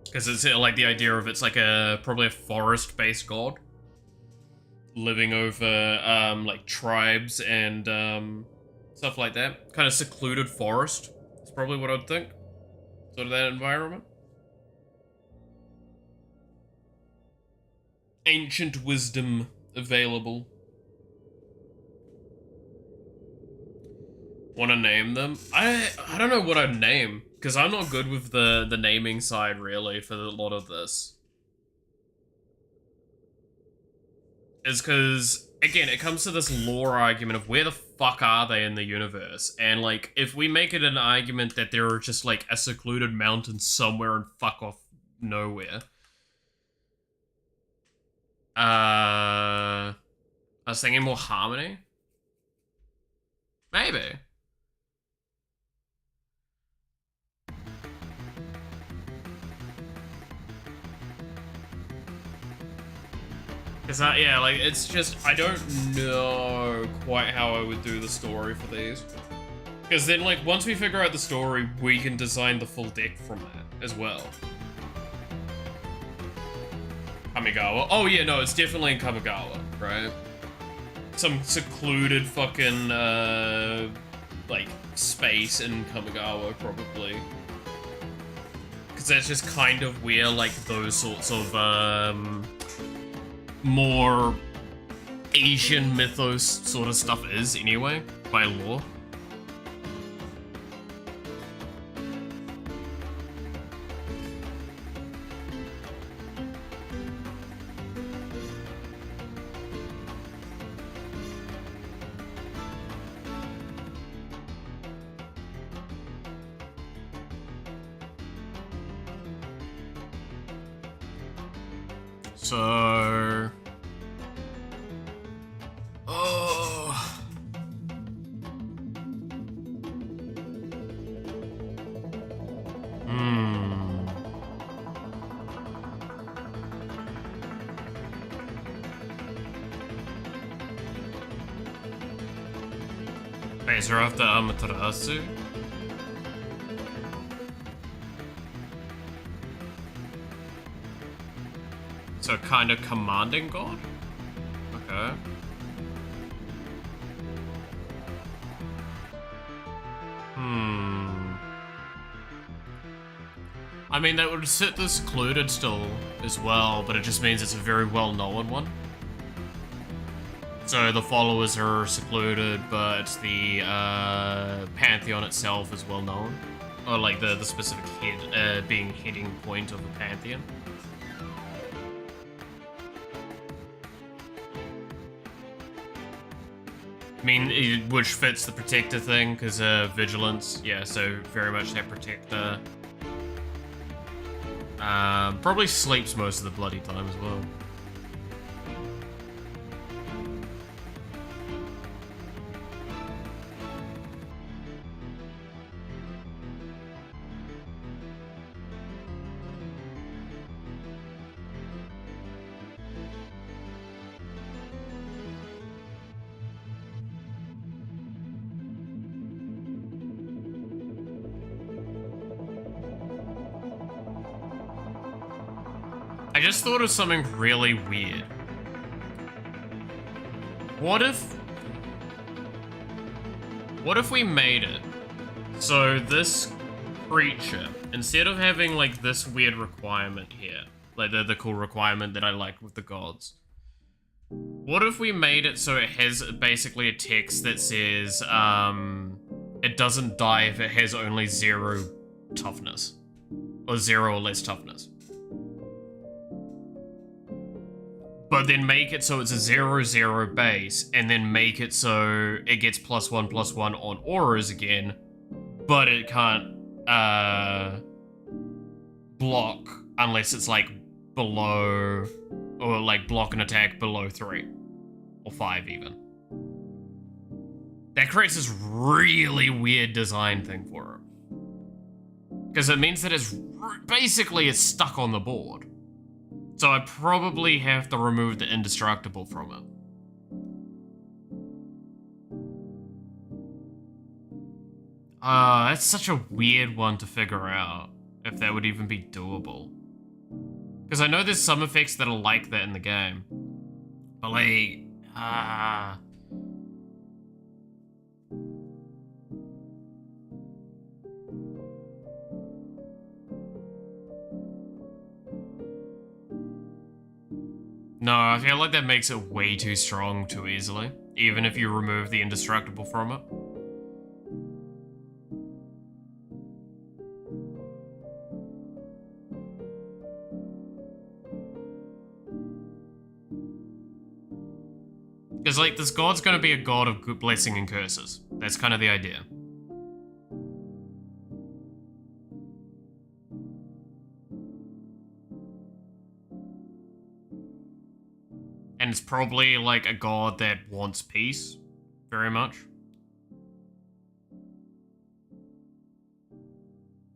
Because it's like the idea of it's like probably a forest-based god. Living over like tribes and stuff like that. Kind of secluded forest. That's probably what I'd think. Sort of that environment. Ancient wisdom available. Want to name them? I don't know what I'd name, because I'm not good with the naming side really for a lot of this. Is because, again, it comes to this lore argument of where the fuck are they in the universe? And, like, if we make it an argument that they're just, like, a secluded mountain somewhere and fuck off nowhere. I was thinking more harmony? Maybe. Cause yeah, like, it's just, I don't know quite how I would do the story for these. Because then, like, once we figure out the story, we can design the full deck from that as well. Kamigawa. Oh yeah, no, it's definitely in Kamigawa, right? Some secluded fucking, like, space in Kamigawa, probably. Because that's just kind of where, like, those sorts of, more Asian mythos sort of stuff is, anyway, by lore. So... Oh... Wait, is there after Amaterasu? So kind of commanding god? Okay. I mean, that would sit the secluded still as well, but it just means it's a very well-known one. So the followers are secluded, but the pantheon itself is well-known. Or like the specific head being heading point of the pantheon. I mean, which fits the protector thing, because vigilance, yeah, so very much that protector. Probably sleeps most of the bloody time as well. I just thought of something really weird. What if we made it so this creature, instead of having like this weird requirement here, like the cool requirement that I like with the gods, what if we made it so it has basically a text that says it doesn't die if it has only 0 toughness, or 0 or less toughness? But then make it so it's a 0/0 base, and then make it so it gets +1/+1 on auras again, but it can't block unless it's like below, or like block an attack below 3 or 5 even. That creates this really weird design thing for it, because it means that it's basically stuck on the board. So I probably have to remove the indestructible from it. That's such a weird one to figure out, if that would even be doable. Because I know there's some effects that are like that in the game. But like, no, I feel like that makes it way too strong too easily, even if you remove the indestructible from it. Because, like, this god's gonna be a god of good blessing and curses. That's kind of the idea. And it's probably like a god that wants peace very much.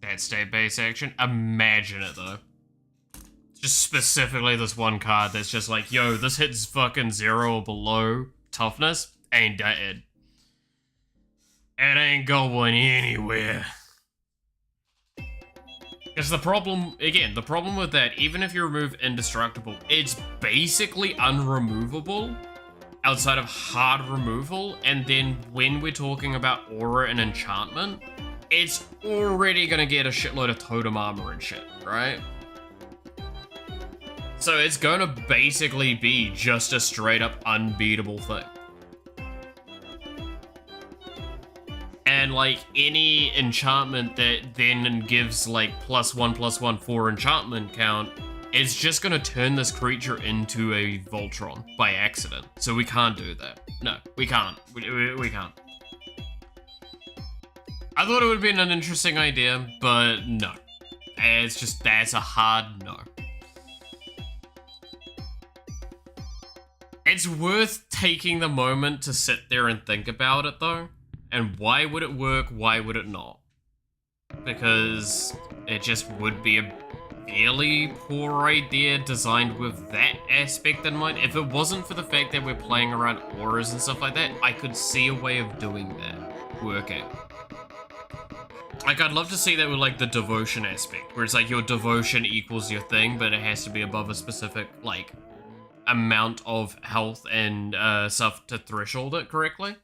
That state-based action. Imagine it though. Just specifically this one card that's just like, yo, this hits fucking 0 or below toughness, ain't dead. It ain't going anywhere. Because the problem, again, the problem with that, even if you remove indestructible, it's basically unremovable outside of hard removal. And then when we're talking about aura and enchantment, it's already gonna get a shitload of totem armor and shit, right? So it's gonna basically be just a straight up unbeatable thing. And like any enchantment that then gives like +1/+1 for enchantment count, it's just gonna turn this creature into a Voltron by accident. So we can't do that. No, we can't. We can't. I thought it would have been an interesting idea, but no. It's just, that's a hard no. It's worth taking the moment to sit there and think about it though. And why would it work? Why would it not? Because it just would be a fairly poor idea designed with that aspect in mind. If it wasn't for the fact that we're playing around auras and stuff like that, I could see a way of doing that working. Like, I'd love to see that with like the devotion aspect, where it's like your devotion equals your thing, but it has to be above a specific like amount of health and stuff to threshold it correctly.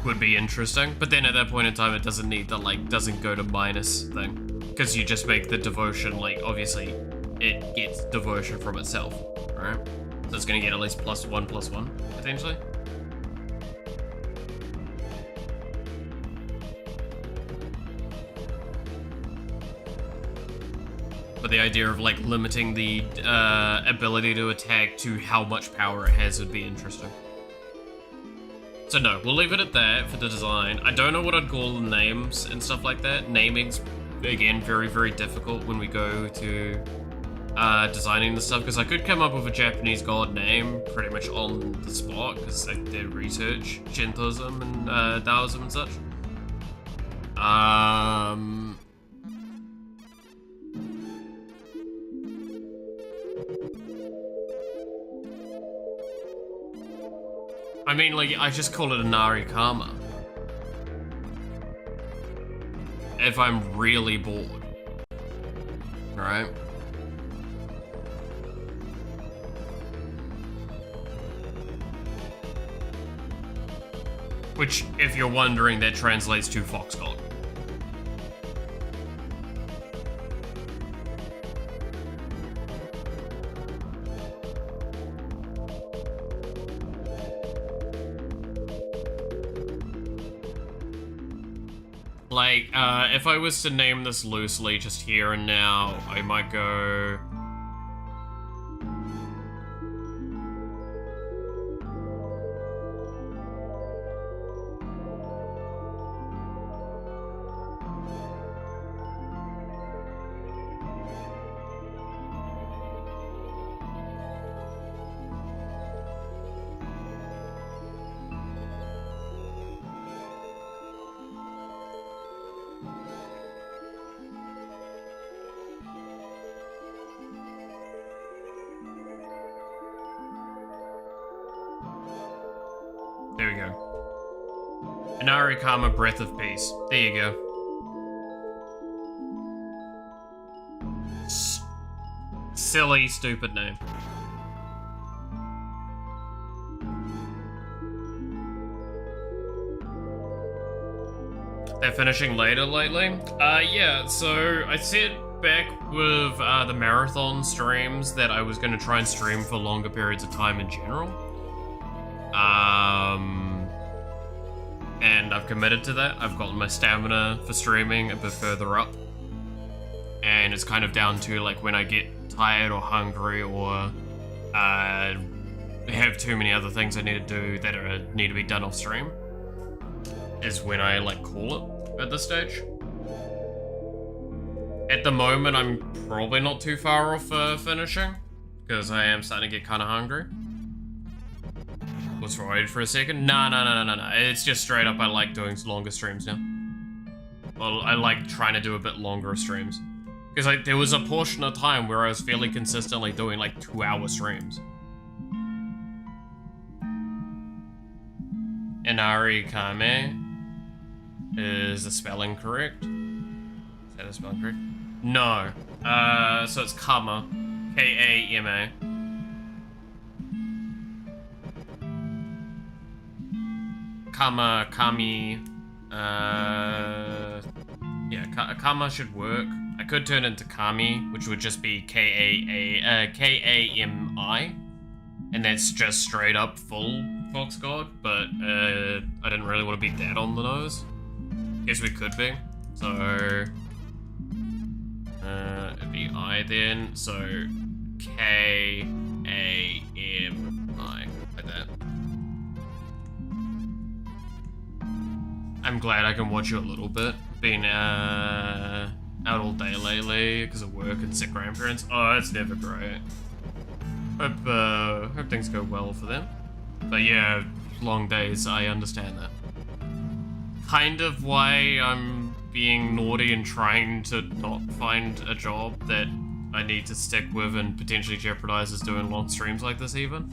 Would be interesting, but then at that point in time it doesn't need the like doesn't go to minus thing, because you just make the devotion like obviously it gets devotion from itself, right? So it's gonna get at least +1/+1 potentially. But the idea of like limiting the ability to attack to how much power it has would be interesting. So no, we'll leave it at that for the design. I don't know what I'd call the names and stuff like that. Naming's, again, very, very difficult when we go to designing the stuff, because I could come up with a Japanese god name pretty much on the spot, because I did research Shintoism and Taoism and such. I mean, like, I just call it Inari Karma. If I'm really bored. Right? Which, if you're wondering, that translates to Fox God. Like, if I was to name this loosely just here and now, I might go... There we go. Inari Karma, Breath of Peace. There you go. Silly, stupid name. They're finishing later lately? Yeah, so I said back with the marathon streams that I was going to try and stream for longer periods of time in general. And I've committed to that. I've gotten my stamina for streaming a bit further up. And it's kind of down to like when I get tired or hungry or have too many other things I need to do that need to be done off stream is when I like call it at this stage. At the moment, I'm probably not too far off finishing because I am starting to get kind of hungry. Was worried for a second. No. It's just straight up I like doing longer streams now. Well, I like trying to do a bit longer streams. Because there was a portion of time where I was fairly consistently doing like 2-hour streams. Inari Kame. Is the spelling correct? Is that the spelling correct? No. So it's Kama. K-A-M-A. Kama, Kami, yeah, Kama should work. I could turn it into Kami, which would just be K-A-M-I, and that's just straight up full Fox God, but I didn't really want to be that on the nose. Guess we could be. So, it'd be I then, so K-A-M-I, like that. I'm glad I can watch you a little bit. Been out all day lately because of work and sick grandparents. Oh, it's never great. Hope things go well for them. But yeah, long days, I understand that. Kind of why I'm being naughty and trying to not find a job that I need to stick with and potentially jeopardizes doing long streams like this even.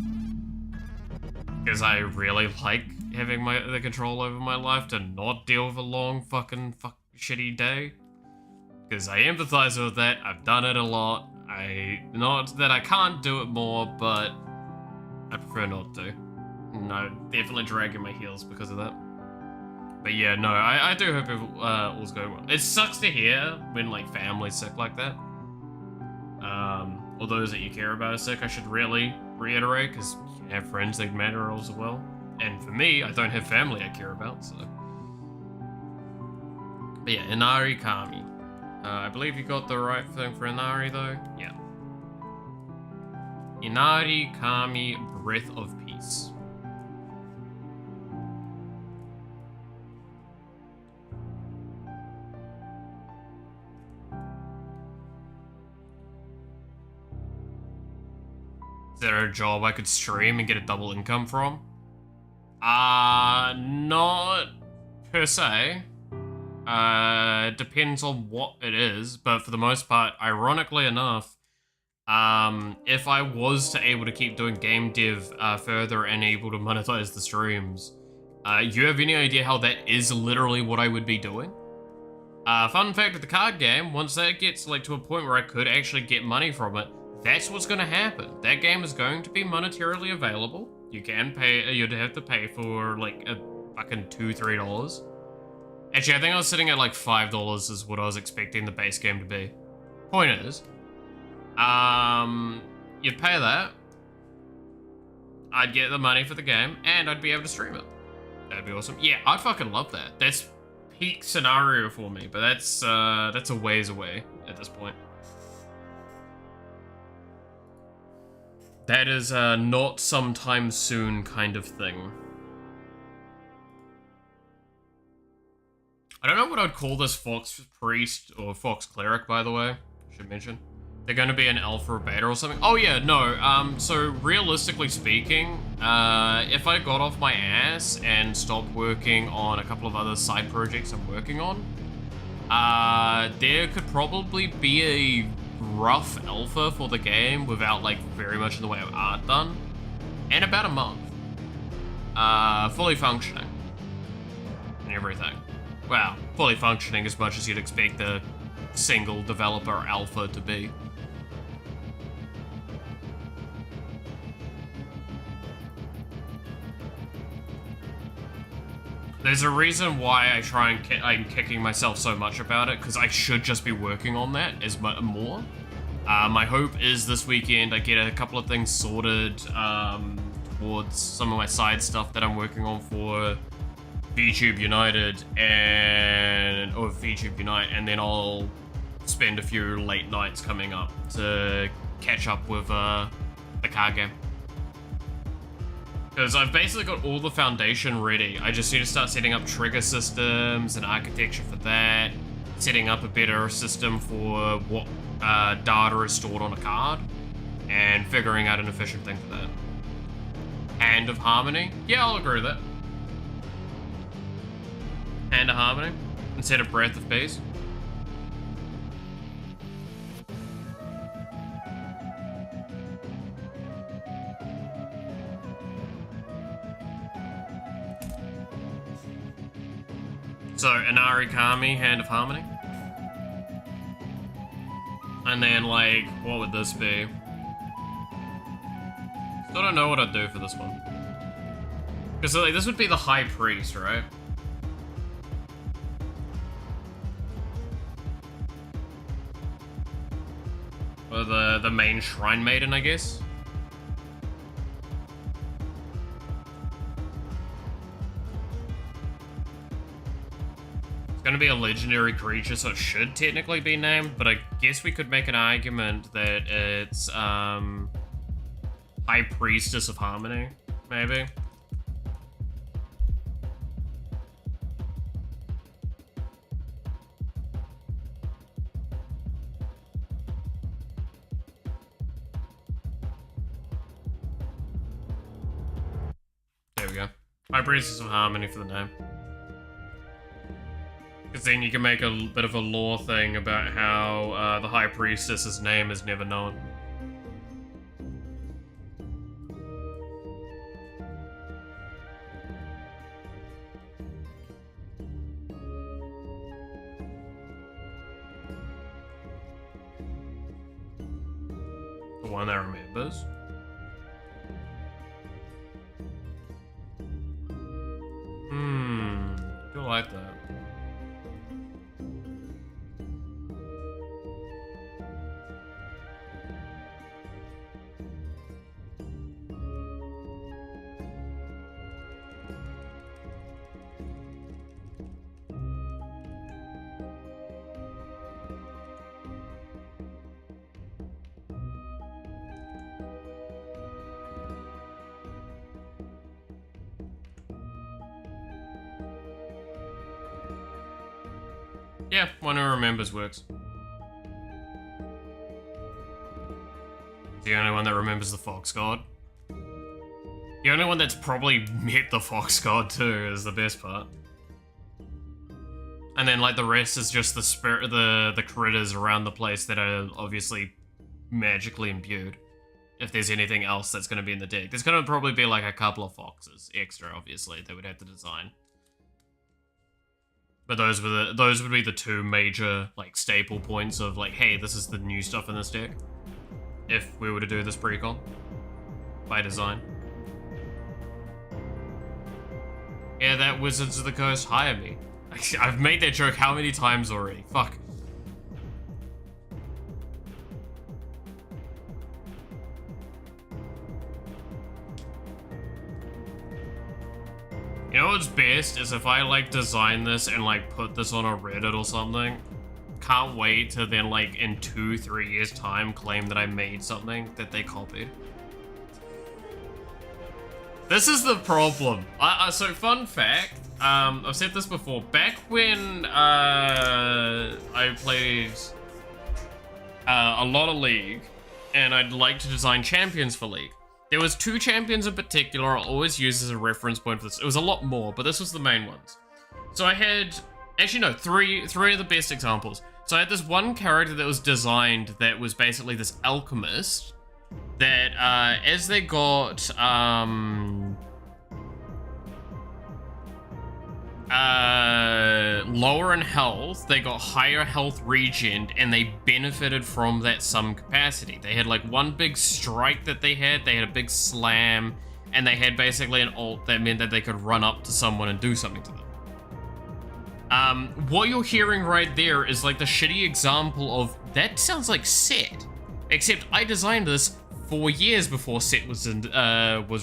Because I really like having the control over my life to not deal with a long fucking shitty day. Because I empathize with that, I've done it a lot. Not that I can't do it more, but I prefer not to. No, definitely dragging my heels because of that. But yeah, no, I do hope all's going well. It sucks to hear when like family's sick like that. Or those that you care about are sick, I should really reiterate, because you have friends that matter as well. And for me, I don't have family I care about, so. But yeah, Inari Kami. I believe you got the right thing for Inari though. Yeah. Inari Kami, Breath of Peace. Is there a job I could stream and get a double income from? Not per se. Depends on what it is, but for the most part, ironically enough, if I was to able to keep doing game dev further and able to monetize the streams, you have any idea how that is literally what I would be doing? Fun fact with the card game, once that gets like to a point where I could actually get money from it, that's what's going to happen. That game is going to be monetarily available. You can pay, you'd have to pay for like a fucking $2-3. Actually, I think I was sitting at like $5 is what I was expecting the base game to be. Point is, you'd pay that, I'd get the money for the game, and I'd be able to stream it. That'd be awesome. Yeah, I'd fucking love that. That's peak scenario for me, but that's a ways away at this point. That is not sometime soon kind of thing. I don't know what I'd call this Fox Priest or Fox Cleric, by the way. I should mention. They're going to be an alpha or beta or something. Oh yeah, no. So realistically speaking, if I got off my ass and stopped working on a couple of other side projects I'm working on, there could probably be a rough alpha for the game without like very much in the way of art done in about a month. Fully functioning and everything. Well, fully functioning as much as you'd expect a single developer alpha to be. There's a reason why I try and I'm kicking myself so much about it, because I should just be working on that as more. My hope is this weekend I get a couple of things sorted towards some of my side stuff that I'm working on for VTube United or VTube Unite, and then I'll spend a few late nights coming up to catch up with the card game. Because I've basically got all the foundation ready. I just need to start setting up trigger systems and architecture for that, setting up a better system for what data is stored on a card, and figuring out an efficient thing for that. Hand of Harmony? Yeah, I'll agree with that. Hand of Harmony instead of Breath of Peace. So, Inari Kami, Hand of Harmony. And then, like, what would this be? Still don't know what I'd do for this one. Because, like, this would be the High Priest, right? Or the main Shrine Maiden, I guess? It's gonna be a legendary creature, so it should technically be named, but I guess we could make an argument that it's, High Priestess of Harmony, maybe? There we go. High Priestess of Harmony for the name. Because then you can make a bit of a lore thing about how the High Priestess's name is never known. The one that remembers. I do like that. Yeah, one who remembers works. The only one that remembers the Fox God. The only one that's probably met the Fox God too is the best part. And then like the rest is just the spirit, the critters around the place that are obviously magically imbued. If there's anything else that's going to be in the deck, there's going to probably be like a couple of foxes extra. Obviously, they would have to design. But those would be the two major like staple points of like, hey, this is the new stuff in this deck. If we were to do this precon by design. Yeah, that Wizards of the Coast hire me. I've made that joke how many times already? Fuck. You know what's best is if I like design this and like put this on a Reddit or something. Can't wait to then like in 2-3 years time claim that I made something that they copied. This is the problem. So fun fact, I've said this before. Back when I played a lot of League, and I'd like to design champions for League. There was 2 champions in particular I'll always use as a reference point for this. It was a lot more, but this was the main ones. So I had, actually no, three of the best examples. So I had this one character that was designed that was basically this alchemist that as they got lower in health, they got higher health regen, and they benefited from that some capacity. They had like one big strike that they had a big slam, and they had basically an ult that meant that they could run up to someone and do something to them. What you're hearing right there is like the shitty example of, that sounds like Set, except I designed this 4 years before Set was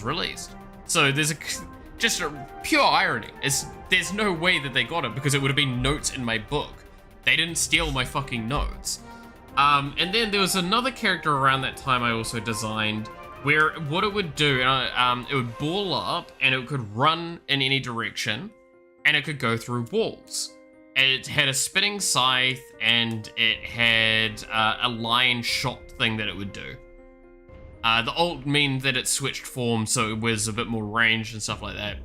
released. So there's just a pure irony. There's no way that they got it because it would have been notes in my book. They didn't steal my fucking notes. And then there was another character around that time I also designed where what it would do, it would ball up and it could run in any direction and it could go through walls. It had a spinning scythe and it had a line shot thing that it would do. The ult meant that it switched form, so it was a bit more range and stuff like that.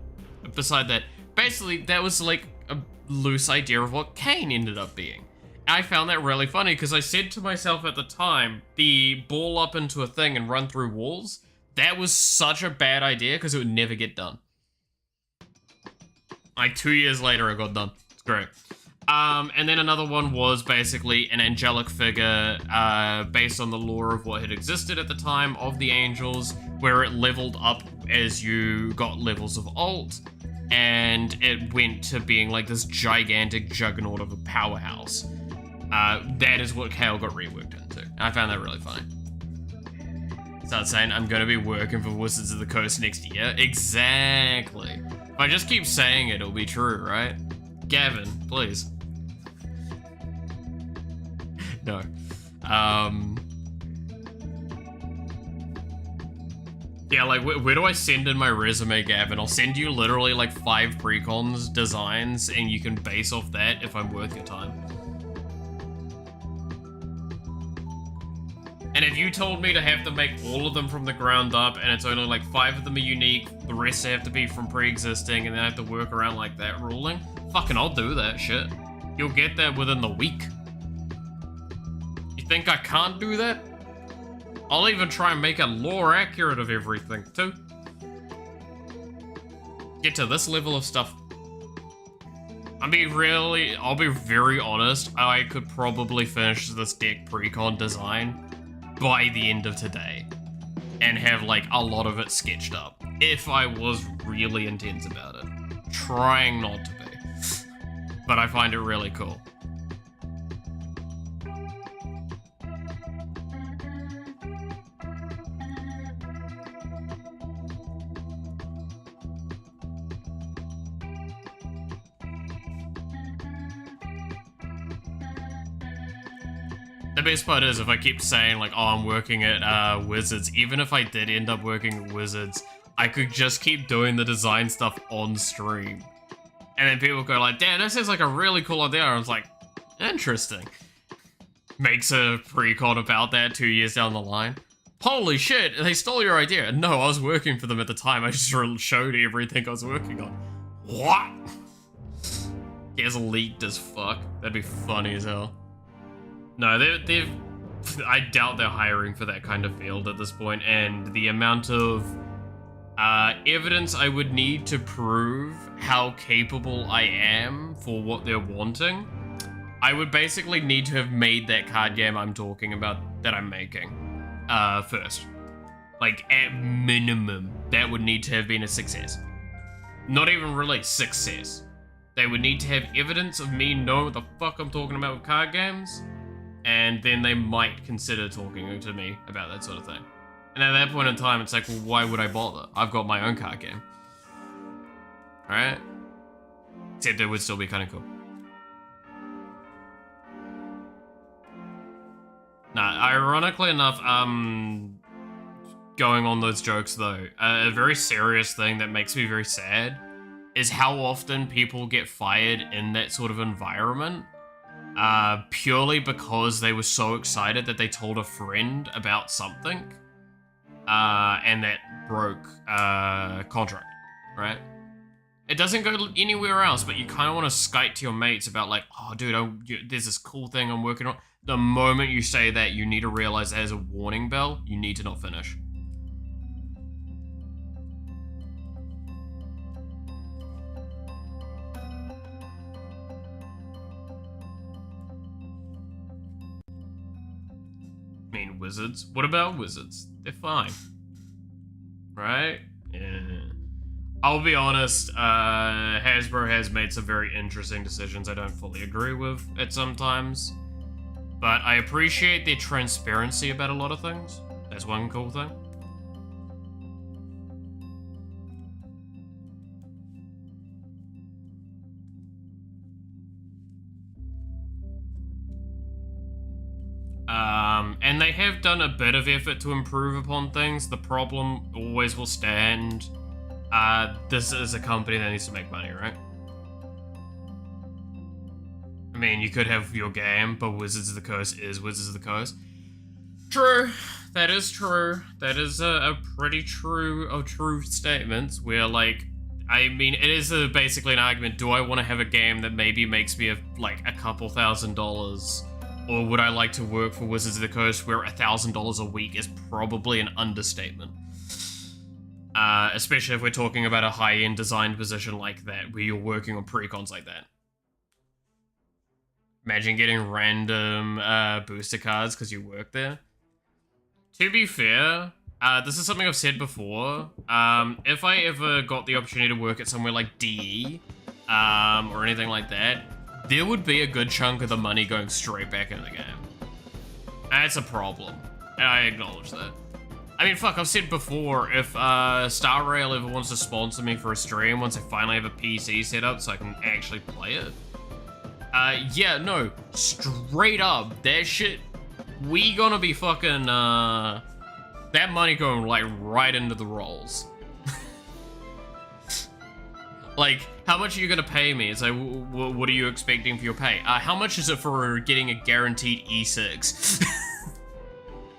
But beside that, basically, that was like a loose idea of what Kane ended up being. I found that really funny, because I said to myself at the time, the ball up into a thing and run through walls, that was such a bad idea, because it would never get done. Like 2 years later, it got done. It's great. And then another one was basically an angelic figure based on the lore of what had existed at the time of the angels, where it leveled up as you got levels of ult, and it went to being like this gigantic juggernaut of a powerhouse. That is what Kale got reworked into. And I found that really funny. Start saying, I'm going to be working for Wizards of the Coast next year. Exactly. If I just keep saying it, it'll be true, right? Gavin, please. No. Yeah, like, where do I send in my resume, Gavin? I'll send you literally like 5 precons designs, and you can base off that if I'm worth your time. And if you told me to have to make all of them from the ground up, and it's only like 5 of them are unique, the rest have to be from pre-existing, and then I have to work around like that ruling, fucking I'll do that shit. You'll get that within the week. You think I can't do that? I'll even try and make it lore accurate of everything, too. Get to this level of stuff. I'll be very honest, I could probably finish this deck precon design by the end of today. And have, like, a lot of it sketched up. If I was really intense about it. Trying not to be. But I find it really cool. The best part is, if I keep saying, like, oh, I'm working at Wizards, even if I did end up working at Wizards, I could just keep doing the design stuff on stream. And then people go like, damn, that sounds like a really cool idea. I was like, interesting. Makes a precon about that 2 years down the line. Holy shit, they stole your idea. No, I was working for them at the time. I just showed everything I was working on. What? Gets leaked as fuck. That'd be funny as hell. No, they've... I doubt they're hiring for that kind of field at this point, and the amount of evidence I would need to prove how capable I am for what they're wanting, I would basically need to have made that card game I'm talking about that I'm making first. Like, at minimum, that would need to have been a success. Not even really success. They would need to have evidence of me knowing what the fuck I'm talking about with card games, and then they might consider talking to me about that sort of thing. And at that point in time, it's like, well, why would I bother? I've got my own card game. Alright? Except it would still be kind of cool. Nah, ironically enough, going on those jokes though, a very serious thing that makes me very sad is how often people get fired in that sort of environment purely because they were so excited that they told a friend about something and that broke contract, right? It doesn't go anywhere else, but you kind of want to skite to your mates about like, oh dude, there's this cool thing I'm working on. The moment you say that, you need to realize that as a warning bell, you need to not finish. I mean, wizards? What about wizards? They're fine. Right? Yeah. I'll be honest, Hasbro has made some very interesting decisions I don't fully agree with at some times. But I appreciate their transparency about a lot of things. That's one cool thing. And they have done a bit of effort to improve upon things. The problem always will stand. This is a company that needs to make money, right? I mean, you could have your game, but Wizards of the Coast is Wizards of the Coast. True. That is true. That is a pretty true statement where, like, I mean, it is basically an argument. Do I want to have a game that maybe makes me like a couple $1,000s? Or would I like to work for Wizards of the Coast where $1,000 a week is probably an understatement? Especially if we're talking about a high-end design position like that, where you're working on precons like that. Imagine getting random booster cards because you work there. To be fair, this is something I've said before. If I ever got the opportunity to work at somewhere like DE, or anything like that, there would be a good chunk of the money going straight back into the game. That's a problem, and I acknowledge that. I mean, fuck, I've said before, if Star Rail ever wants to sponsor me for a stream once I finally have a PC set up so I can actually play it, yeah, no, straight up, that shit, we gonna be fucking, that money going, like, right into the rolls. Like, how much are you gonna pay me? It's like, what are you expecting for your pay? How much is it for getting a guaranteed E6?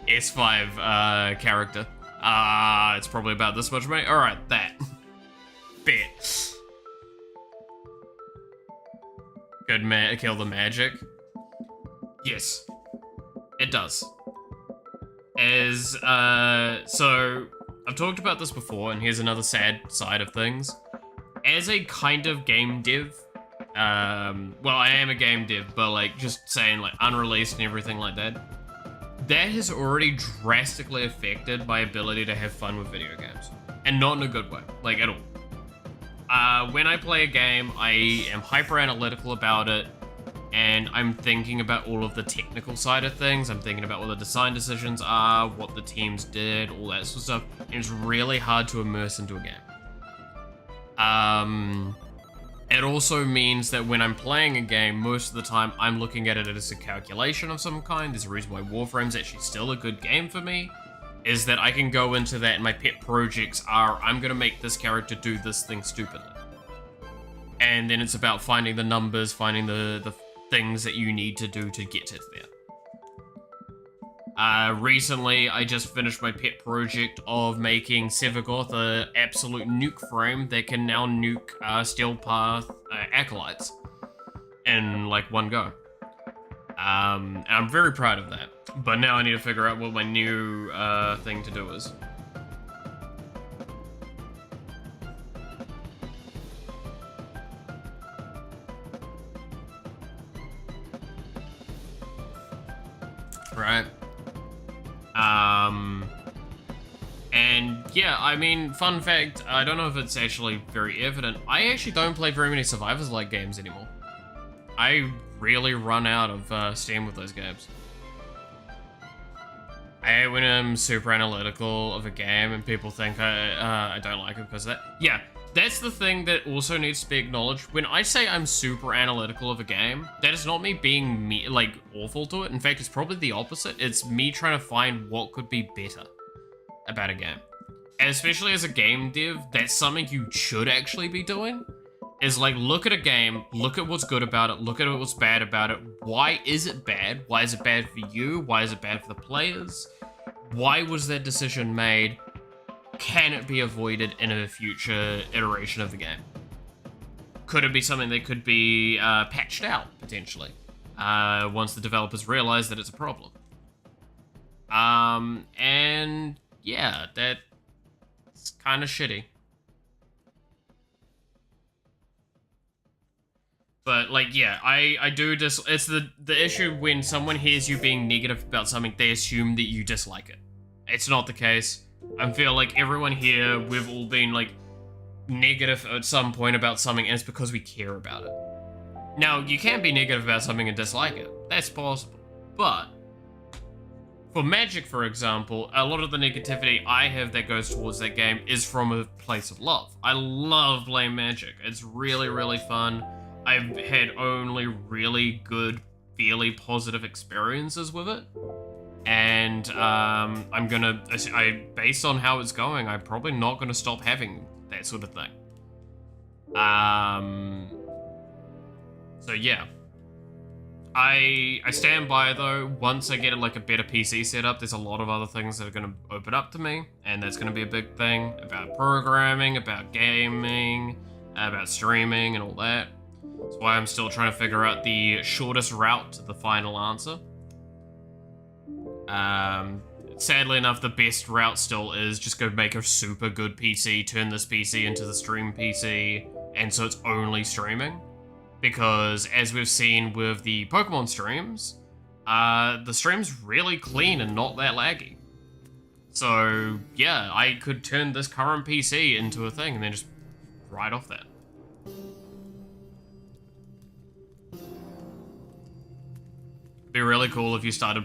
S5, character. It's probably about this much money. Alright, that. Bet. Good kill the magic. Yes. It does. So, I've talked about this before, and here's another sad side of things. As a kind of game dev, well, I am a game dev, but like, just saying, like, unreleased and everything like that, that has already drastically affected my ability to have fun with video games. And not in a good way, like, at all. When I play a game, I am hyper analytical about it, and I'm thinking about all of the technical side of things. I'm thinking about what the design decisions are, what the teams did, all that sort of stuff. And it's really hard to immerse into a game. It also means that when I'm playing a game, most of the time I'm looking at it as a calculation of some kind. There's a reason why Warframe's actually still a good game for me, is that I can go into that and my pet projects are, I'm gonna make this character do this thing stupidly. And then it's about finding the numbers, finding the things that you need to do to get it there. Recently, I just finished my pet project of making Sevagoth a absolute nuke frame that can now nuke Steel Path acolytes in like one go. And I'm very proud of that. But now I need to figure out what my new thing to do is. Right. And yeah, I mean, fun fact, I don't know if it's actually very evident, I actually don't play very many Survivors-like games anymore. I really run out of steam with those games. I hate when I'm super analytical of a game and people think I don't like it because of that. Yeah, that's the thing that also needs to be acknowledged. When I say I'm super analytical of a game, that is not me being like awful to it. In fact, it's probably the opposite. It's me trying to find what could be better about a game. And especially as a game dev, that's something you should actually be doing. Is like, look at a game, look at what's good about it, look at what's bad about it. Why is it bad? Why is it bad for you? Why is it bad for the players? Why was that decision made? Can it be avoided in a future iteration of the game? Could it be something that could be patched out, potentially, once the developers realize that it's a problem? And yeah, that's kind of shitty. But, like, yeah, I do it's the issue when someone hears you being negative about something, they assume that you dislike it. It's not the case. I feel like everyone here, we've all been, like, negative at some point about something, and it's because we care about it. Now, you can be negative about something and dislike it. That's possible. But, for Magic, for example, a lot of the negativity I have that goes towards that game is from a place of love. I love playing Magic. It's really, really fun. I've had only really good, fairly positive experiences with it. And based on how it's going, I'm probably not gonna stop having that sort of thing. So yeah. I stand by though, once I get like a better PC setup, there's a lot of other things that are gonna open up to me, and that's gonna be a big thing about programming, about gaming, about streaming and all that. That's why I'm still trying to figure out the shortest route to the final answer. Sadly enough, the best route still is just go make a super good PC, turn this PC into the stream PC, and so it's only streaming. Because as we've seen with the Pokemon streams, the stream's really clean and not that laggy. So yeah, I could turn this current PC into a thing and then just ride off that. Be really cool if you started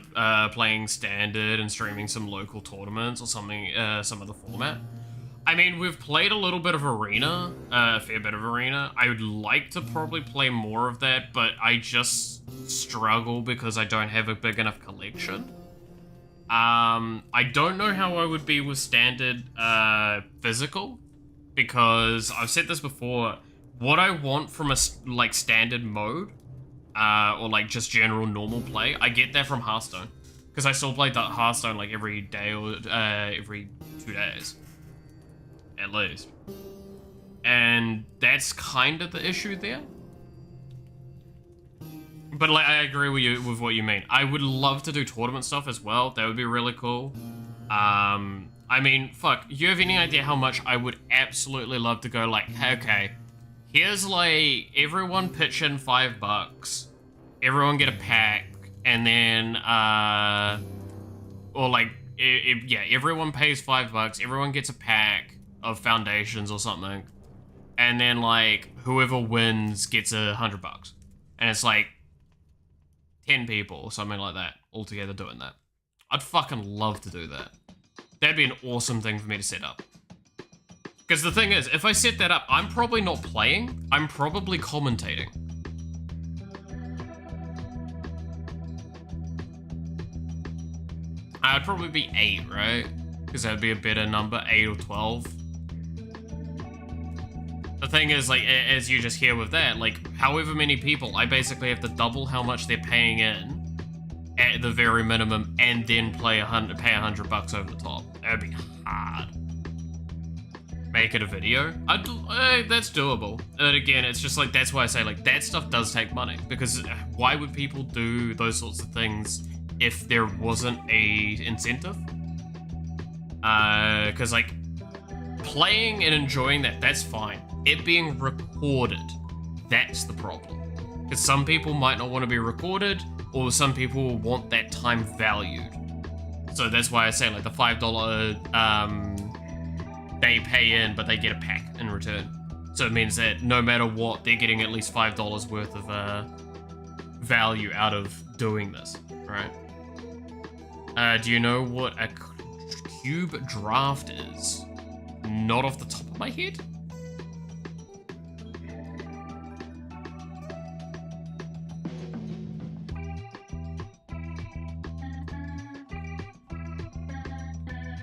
playing standard and streaming some local tournaments or something, some other format. I mean, we've played a little bit of Arena, a fair bit of Arena. I would like to probably play more of that, but I just struggle because I don't have a big enough collection. I don't know how I would be with standard physical, because I've said this before, what I want from a like standard mode, or like just general normal play, I get that from Hearthstone. Because I still play Hearthstone like every day or every 2 days. At least. And that's kind of the issue there. But like, I agree with what you mean. I would love to do tournament stuff as well. That would be really cool. I mean, fuck, you have any idea how much I would absolutely love to go like, okay, here's like, everyone pitch in $5, everyone get a pack, and then, or like, yeah, everyone pays $5, everyone gets a pack of foundations or something, and then like, whoever wins gets $100. And it's like, 10 people or something like that, all together doing that. I'd fucking love to do that. That'd be an awesome thing for me to set up. Because the thing is, if I set that up, I'm probably not playing, I'm probably commentating. I'd probably be 8, right? Because that'd be a better number, 8 or 12. The thing is, like, as you just hear with that, like, however many people, I basically have to double how much they're paying in at the very minimum and then pay $100 over the top. That'd be hard. Make it a video. That's doable. And again, it's just like, that's why I say like that stuff does take money, because why would people do those sorts of things if there wasn't a incentive? Because like playing and enjoying that's fine. It being recorded, that's the problem. Because some people might not want to be recorded, or some people want that time valued. So that's why I say like the $5 they pay in, but they get a pack in return. So it means that no matter what, they're getting at least $5 worth of value out of doing this, right? Do you know what a cube draft is? Not off the top of my head.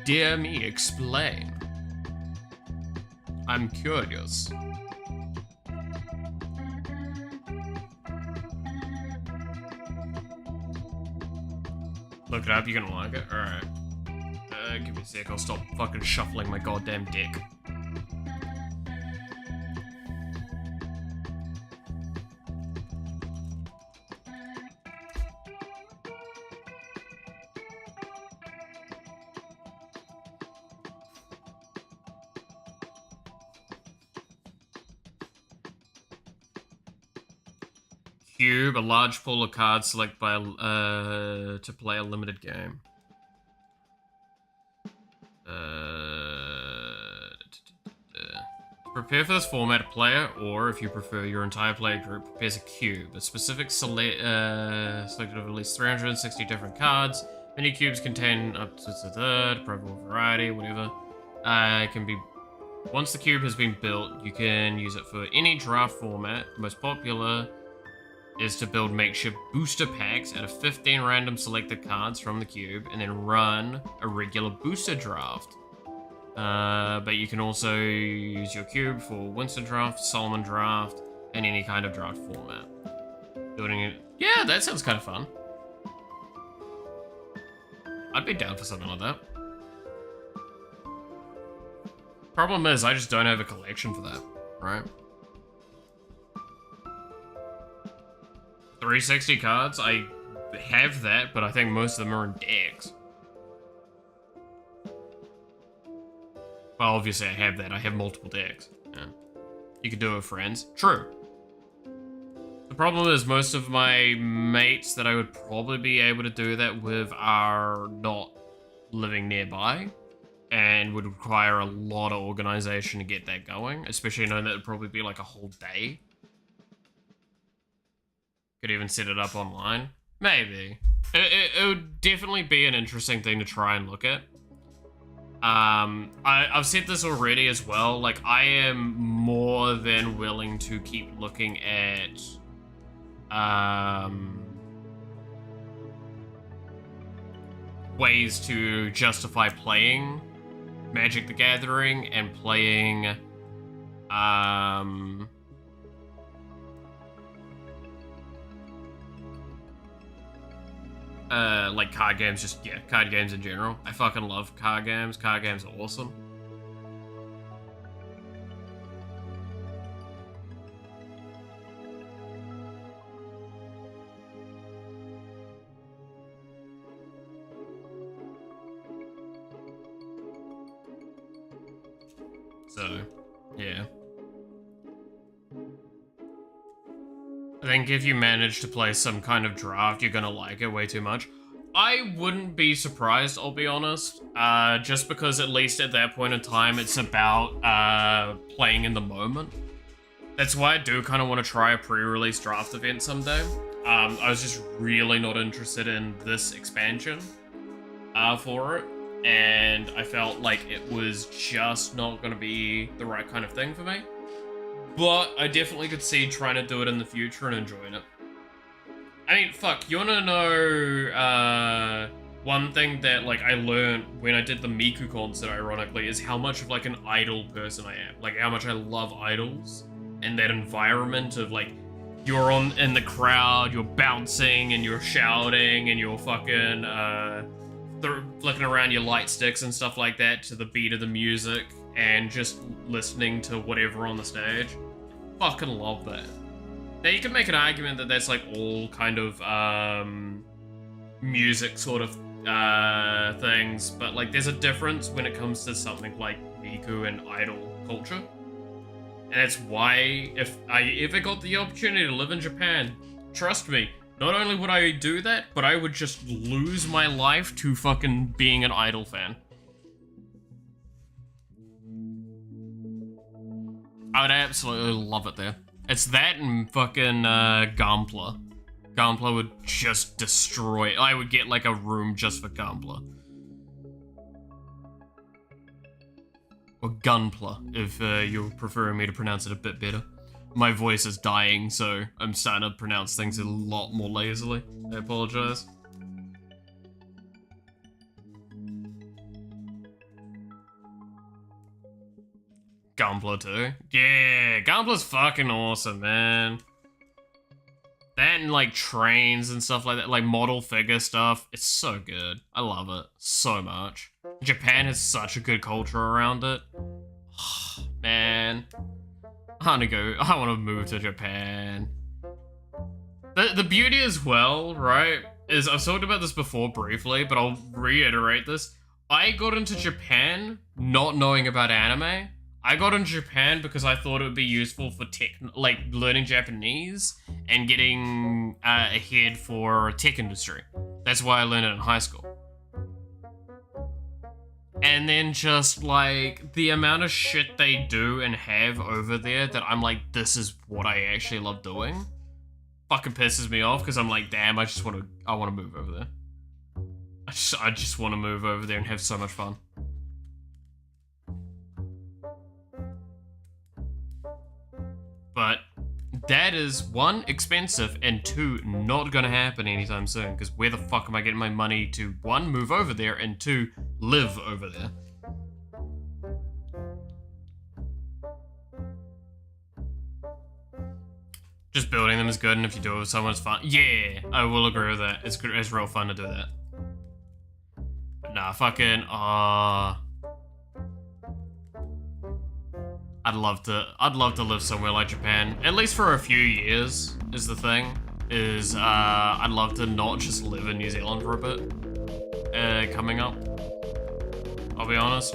Dear me, explain. I'm curious. Look it up, you're gonna like it. Alright. Give me a sec, I'll stop fucking shuffling my goddamn deck. Cube, a large pool of cards select by to play a limited game. Prepare for this format, a player, or if you prefer, your entire player group prepares a cube. A specific selected of at least 360 different cards. Many cubes contain up to a third, probable variety, whatever. It can be. Once the cube has been built, you can use it for any draft format. The most popular is to build makeshift booster packs out of 15 random selected cards from the cube, and then run a regular booster draft. But you can also use your cube for Winston draft, Solomon draft, and any kind of draft format. Building it. Yeah, that sounds kind of fun. I'd be down for something like that. Problem is, I just don't have a collection for that, right? 360 cards, I have that, but I think most of them are in decks. Well, obviously I have that. I have multiple decks. Yeah. You could do it with friends. True. The problem is most of my mates that I would probably be able to do that with are not living nearby and would require a lot of organization to get that going, especially knowing that it'd probably be like a whole day. Could even set it up online. Maybe. It would definitely be an interesting thing to try and look at. I've said this already as well, like, I am more than willing to keep looking at, ways to justify playing Magic the Gathering and playing, like card games, just, yeah, card games in general. I fucking love card games. Card games are awesome. So, yeah. I think if you manage to play some kind of draft, you're gonna like it way too much. I wouldn't be surprised, I'll be honest, just because at least at that point in time, it's about playing in the moment. That's why I do kind of want to try a pre-release draft event someday. I was just really not interested in this expansion for it, and I felt like it was just not going to be the right kind of thing for me. But I definitely could see trying to do it in the future and enjoying it. I mean, fuck, you wanna know, one thing that, like, I learned when I did the Miku concert, ironically, is how much of, like, an idol person I am. Like, how much I love idols, and that environment of, like, you're in the crowd, you're bouncing and you're shouting and you're fucking flicking around your light sticks and stuff like that to the beat of the music and just listening to whatever on the stage. Fucking love that. Now you can make an argument that that's like all kind of music sort of things, but like there's a difference when it comes to something like Miku and idol culture. And that's why if I ever got the opportunity to live in Japan, trust me, not only would I do that, but I would just lose my life to fucking being an idol fan. I would absolutely love it there. It's that and fucking Gunpla. Gunpla would just destroy. I would get like a room just for Gunpla. Or Gunpla, if you're preferring me to pronounce it a bit better. My voice is dying, so I'm starting to pronounce things a lot more lazily. I apologize. Gunpla too. Yeah, Gunpla's fucking awesome, man. That and like trains and stuff like that, like model figure stuff. It's so good. I love it so much. Japan has such a good culture around it. Man. I want to move to Japan. The beauty as well, right, is I've talked about this before briefly, but I'll reiterate this. I got into Japan not knowing about anime. I got into Japan because I thought it would be useful for like learning Japanese and getting ahead for tech industry. That's why I learned it in high school. And then just like the amount of shit they do and have over there that I'm like, this is what I actually love doing. Fucking pisses me off because I'm like, damn, I want to move over there. I just want to move over there and have so much fun. But that is, one, expensive, and two, not gonna happen anytime soon, because where the fuck am I getting my money to, one, move over there, and two, live over there? Just building them is good, and if you do it with someone, it's fun. Yeah, I will agree with that. It's real fun to do that. But nah, fucking, I'd love to live somewhere like Japan, at least for a few years, is the thing. I'd love to not just live in New Zealand for a bit, coming up. I'll be honest.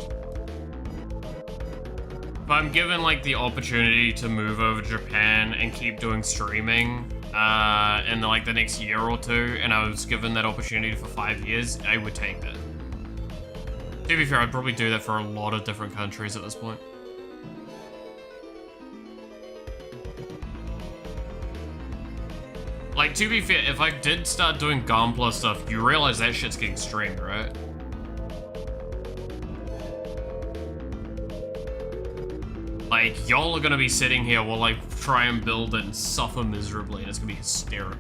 If I'm given, like, the opportunity to move over to Japan and keep doing streaming, in, like, the next year or two, and I was given that opportunity for 5 years, I would take that. To be fair, I'd probably do that for a lot of different countries at this point. Like, to be fair, if I did start doing Gunpla stuff, you realize that shit's getting streamed, right? Like, y'all are gonna be sitting here while I try and build it and suffer miserably, and it's gonna be hysterical.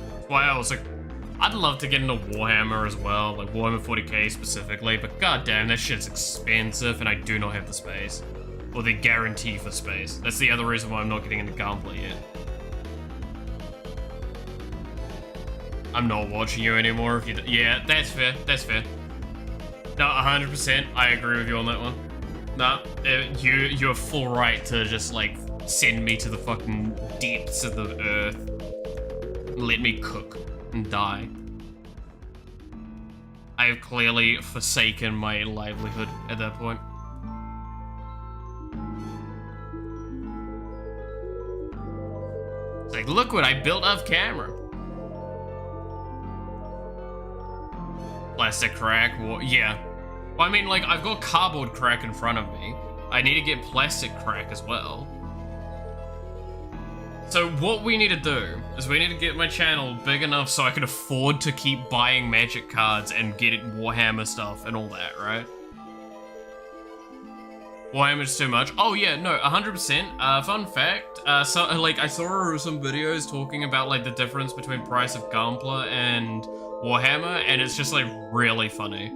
That's why I was like, I'd love to get into Warhammer as well, like Warhammer 40k specifically, but goddamn, that shit's expensive and I do not have the space. Or the guarantee for space. That's the other reason why I'm not getting into Gunpla yet. I'm not watching you anymore if you yeah, that's fair, that's fair. No, 100%, I agree with you on that one. No, you have full right to just like send me to the fucking depths of the earth. Let me cook and die. I have clearly forsaken my livelihood at that point. It's like, look what I built off camera. Plastic crack, yeah. Well, I mean, like, I've got cardboard crack in front of me. I need to get plastic crack as well. So what we need to do is we need to get my channel big enough so I can afford to keep buying Magic cards and get Warhammer stuff and all that, right? Warhammer's too much. Oh yeah, no, 100%. Fun fact, so like I saw some videos talking about like the difference between price of Gunpla and Warhammer, and it's just like really funny.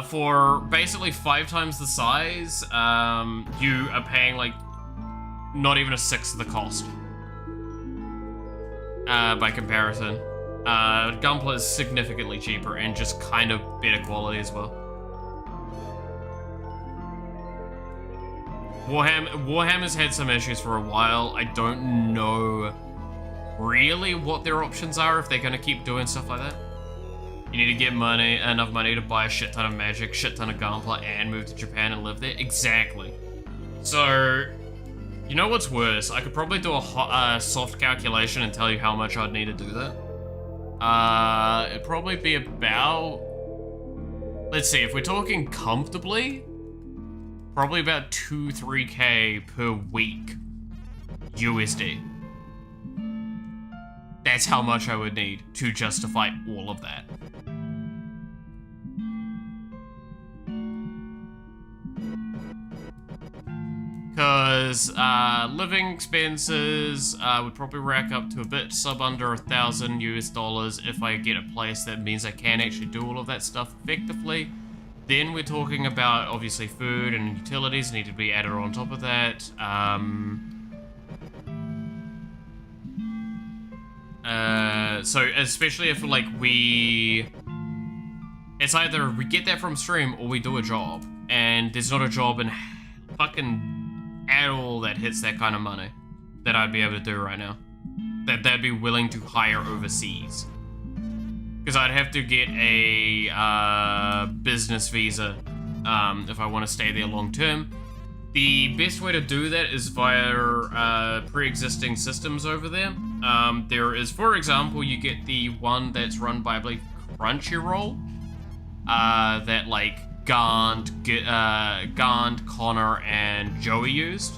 For basically 5 times the size, you are paying like not even a sixth of the cost. By comparison. Gunpla is significantly cheaper and just kind of better quality as well. Warhammer's had some issues for a while. I don't know really what their options are if they're gonna keep doing stuff like that. You need to get enough money to buy a shit ton of magic, shit ton of Gunpla, and move to Japan and live there. Exactly. So, you know what's worse? I could probably do a soft calculation and tell you how much I'd need to do that. It'd probably be about... Let's see, if we're talking comfortably, probably about 2-3k per week USD. That's how much I would need to justify all of that. Because living expenses would probably rack up to a bit sub under 1,000 US dollars if I get a place that means I can actually do all of that stuff effectively. Then we're talking about obviously food and utilities need to be added on top of that. So especially if like it's either we get that from stream or we do a job, and there's not a job in fucking at all that hits that kind of money that I'd be able to do right now, that they'd be willing to hire overseas, because I'd have to get a business visa if I want to stay there long term. The best way to do that is via pre-existing systems over there. There is, for example, you get the one that's run by, I believe, Crunchyroll, that like Gant, Connor, and Joey used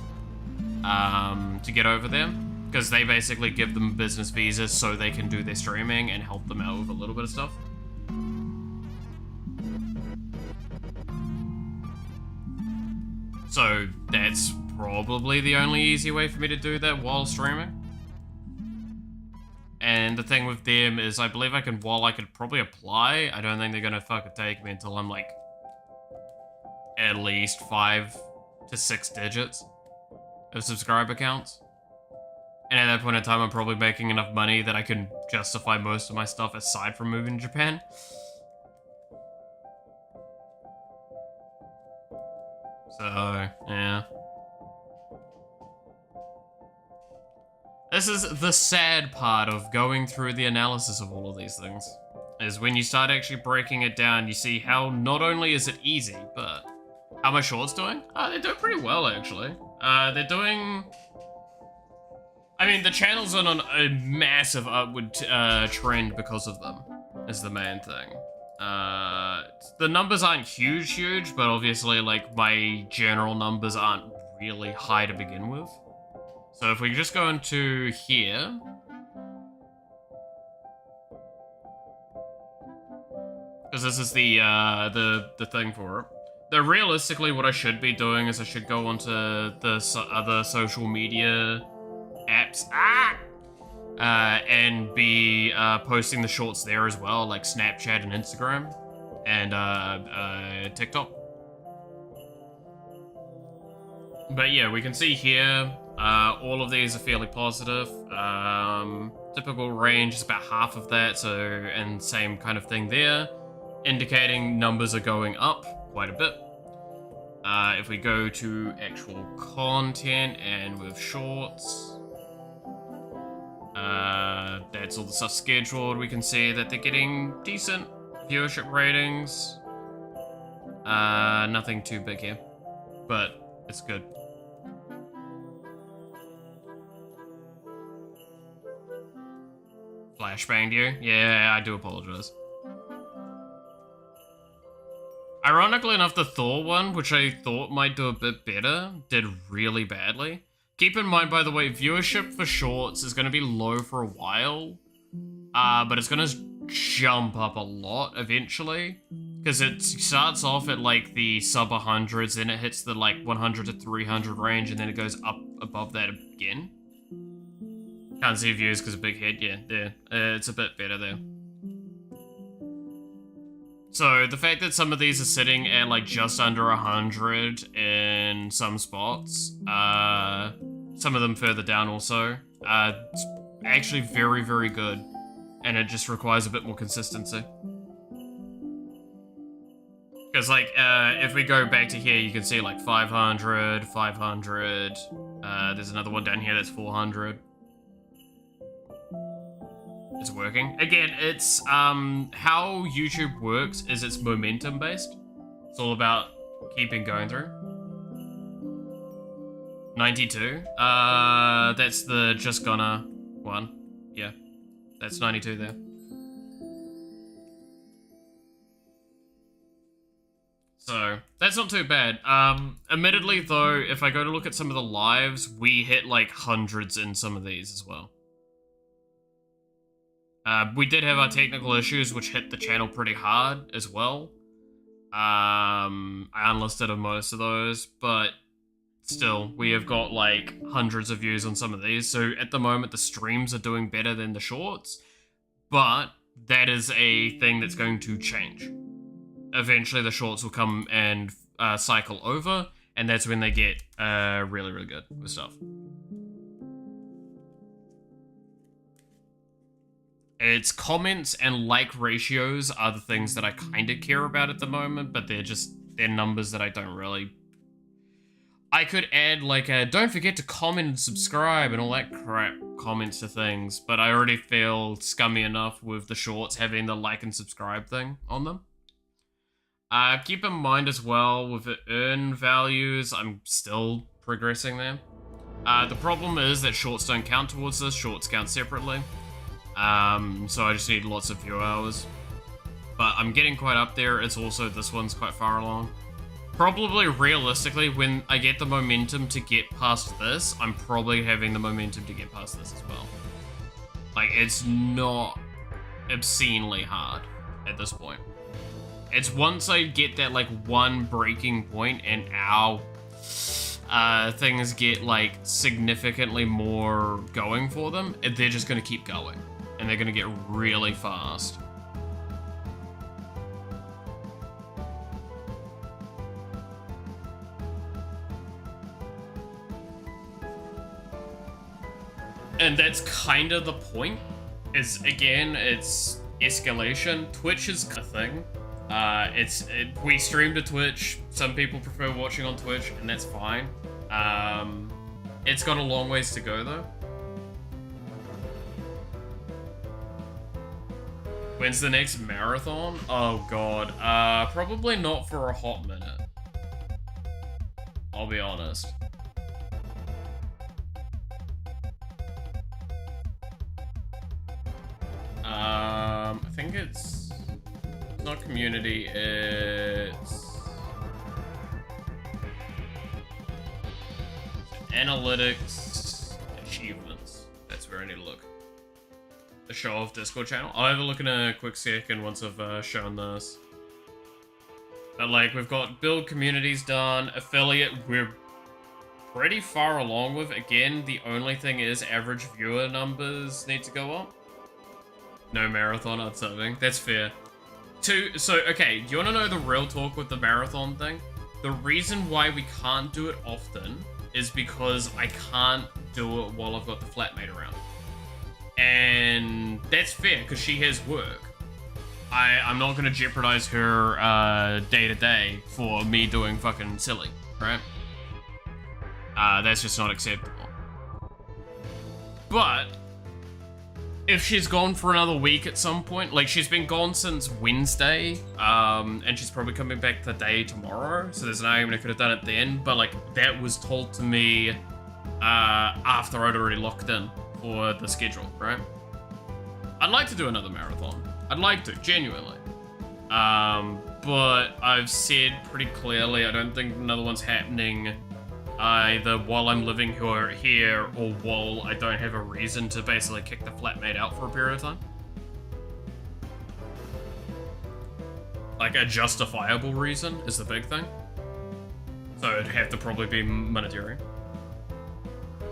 to get over there, because they basically give them business visas so they can do their streaming and help them out with a little bit of stuff. So that's probably the only easy way for me to do that while streaming. And the thing with them is I believe I could probably apply, I don't think they're gonna fucking take me until I'm like at least 5 to 6 digits of subscriber counts. And at that point in time, I'm probably making enough money that I can justify most of my stuff aside from moving to Japan. So, yeah. This is the sad part of going through the analysis of all of these things, is when you start actually breaking it down, you see how not only is it easy, but how my shorts doing? They're doing pretty well, actually. They're doing... I mean, the channel's on a massive upward trend because of them, is the main thing. The numbers aren't huge, but obviously, like, my general numbers aren't really high to begin with. So if we just go into here... because this is the thing for it. Though realistically, what I should be doing is I should go onto the other social media apps, and be posting the shorts there as well, like Snapchat and Instagram, and TikTok. But yeah, we can see here, all of these are fairly positive. Typical range is about half of that, so, and same kind of thing there, indicating numbers are going up quite a bit. If we go to actual content and with shorts, that's all the stuff scheduled. We can see that they're getting decent viewership ratings. Nothing too big here, but it's good. Flashbanged you? Yeah, I do apologize. Ironically enough, the Thor one, which I thought might do a bit better, did really badly. Keep in mind, by the way, viewership for shorts is going to be low for a while, but it's going to jump up a lot eventually, Because it starts off at like the sub 100s, then it hits the like 100 to 300 range, and then it goes up above that again. Can't see views because of big head, yeah, there. It's a bit better there. So the fact that some of these are sitting at like just under 100 in some spots, some of them further down also, it's actually very, very good. And it just requires a bit more consistency. Because, like, if we go back to here, you can see, like, 500, 500. There's another one down here that's 400. It's working. Again, it's, how YouTube works is it's momentum-based. It's all about keeping going through. 92. That's the just gonna one. Yeah. That's 92 there. So, that's not too bad. Admittedly, though, if I go to look at some of the lives, we hit, like, hundreds in some of these as well. We did have our technical issues, which hit the channel pretty hard as well. I unlisted on most of those, but still, we have got, like, hundreds of views on some of these. So, at the moment, the streams are doing better than the shorts, but that is a thing that's going to change. Eventually the shorts will come and cycle over, and that's when they get really, really good with stuff. Its comments and like ratios are the things that I kind of care about at the moment, but they're numbers that I don't really... I could add like a don't forget to comment and subscribe and all that crap comments to things, but I already feel scummy enough with the shorts having the like and subscribe thing on them. Keep in mind as well, with the earn values, I'm still progressing there. The problem is that shorts don't count towards this, shorts count separately. So I just need lots of view hours. But I'm getting quite up there, it's also, this one's quite far along. Probably, realistically, when I get the momentum to get past this, I'm probably having the momentum to get past this as well. Like, it's not obscenely hard at this point. It's once I get that, like, one breaking point and things get, like, significantly more going for them, they're just gonna keep going. And they're gonna get really fast. And that's kind of the point, is, again, it's escalation. Twitch is a thing. We stream to Twitch. Some people prefer watching on Twitch, and that's fine. It's got a long ways to go, though. When's the next marathon? Oh, God. Probably not for a hot minute. I'll be honest. I think it's not community, it's analytics, achievements. That's where I need to look. The show off Discord channel. I'll have a look in a quick second once I've shown this. But like, we've got build communities done, affiliate, we're pretty far along with. Again, the only thing is average viewer numbers need to go up. No marathon unsubbing. That's fair. So, okay, do you want to know the real talk with the marathon thing? The reason why we can't do it often is because I can't do it while I've got the flatmate around. And that's fair, because she has work. I'm not going to jeopardize her day-to-day for me doing fucking silly, right? That's just not acceptable. But if she's gone for another week at some point, like she's been gone since Wednesday, and she's probably coming back today, tomorrow, so there's an argument I could have done it then, but like that was told to me after I'd already locked in for the schedule, right? I'd like to do another marathon. I'd like to, genuinely. But I've said pretty clearly I don't think another one's happening either while I'm living here or while I don't have a reason to basically kick the flatmate out for a period of time. Like, a justifiable reason is the big thing. So it'd have to probably be monetary.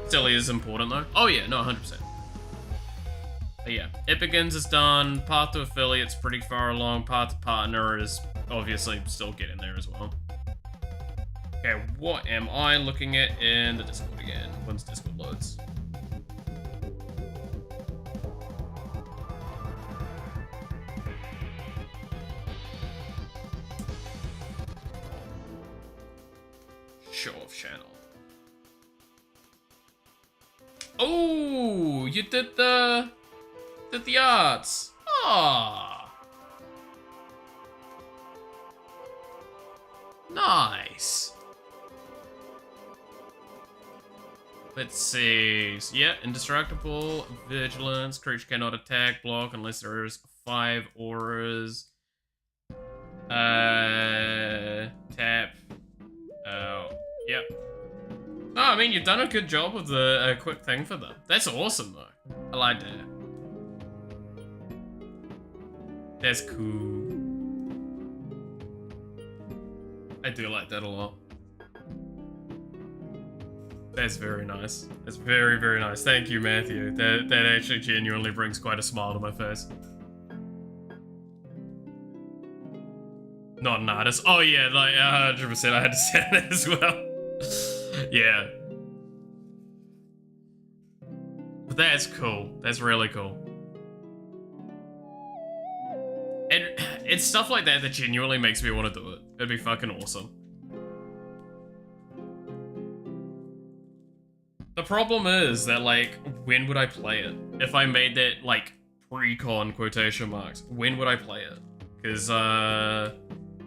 Still is important though. Oh yeah, no, 100%. But yeah, It Begins is done. Path to Affiliate's pretty far along. Path to Partner is obviously still getting there as well. Okay, what am I looking at in the Discord again? Once Discord loads. Show off channel. Oh, you did the arts. Ah, nice. Let's see. Yeah, indestructible, vigilance, creature cannot attack, block unless there's 5 auras. Tap. Oh, yep. No, I mean, you've done a good job with the quick thing for them. That's awesome, though. I like that. That's cool. I do like that a lot. That's very nice. That's very, very nice. Thank you, Matthew. That actually genuinely brings quite a smile to my face. Not an artist. Oh yeah, like 100%. I had to say that as well. Yeah. But that's cool. That's really cool. And it's stuff like that that genuinely makes me want to do it. It'd be fucking awesome. The problem is that, like, when would I play it? If I made that, like, pre-con quotation marks, when would I play it? Because,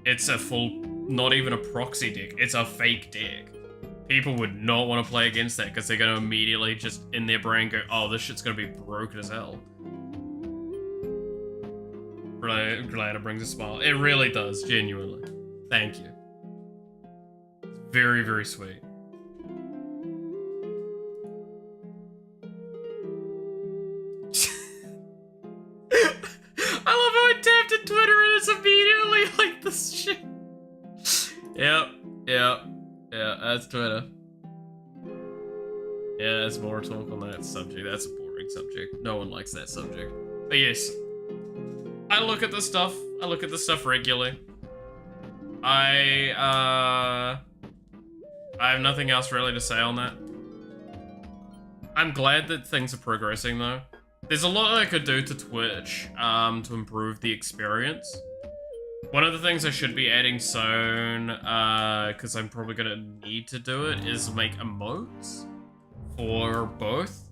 it's a full, not even a proxy deck, it's a fake deck. People would not want to play against that because they're going to immediately just in their brain go, oh, this shit's going to be broken as hell. Glad it brings a smile. It really does, genuinely. Thank you. Very, very sweet. I love how I tapped in Twitter and it's immediately like this shit. Yep, that's Twitter. Yeah, there's more talk on that subject. That's a boring subject. No one likes that subject. But yes, I look at this stuff. I look at this stuff regularly. I have nothing else really to say on that. I'm glad that things are progressing though. There's a lot I could do to Twitch to improve the experience. One of the things I should be adding soon, because I'm probably gonna need to do it, is make emotes for both.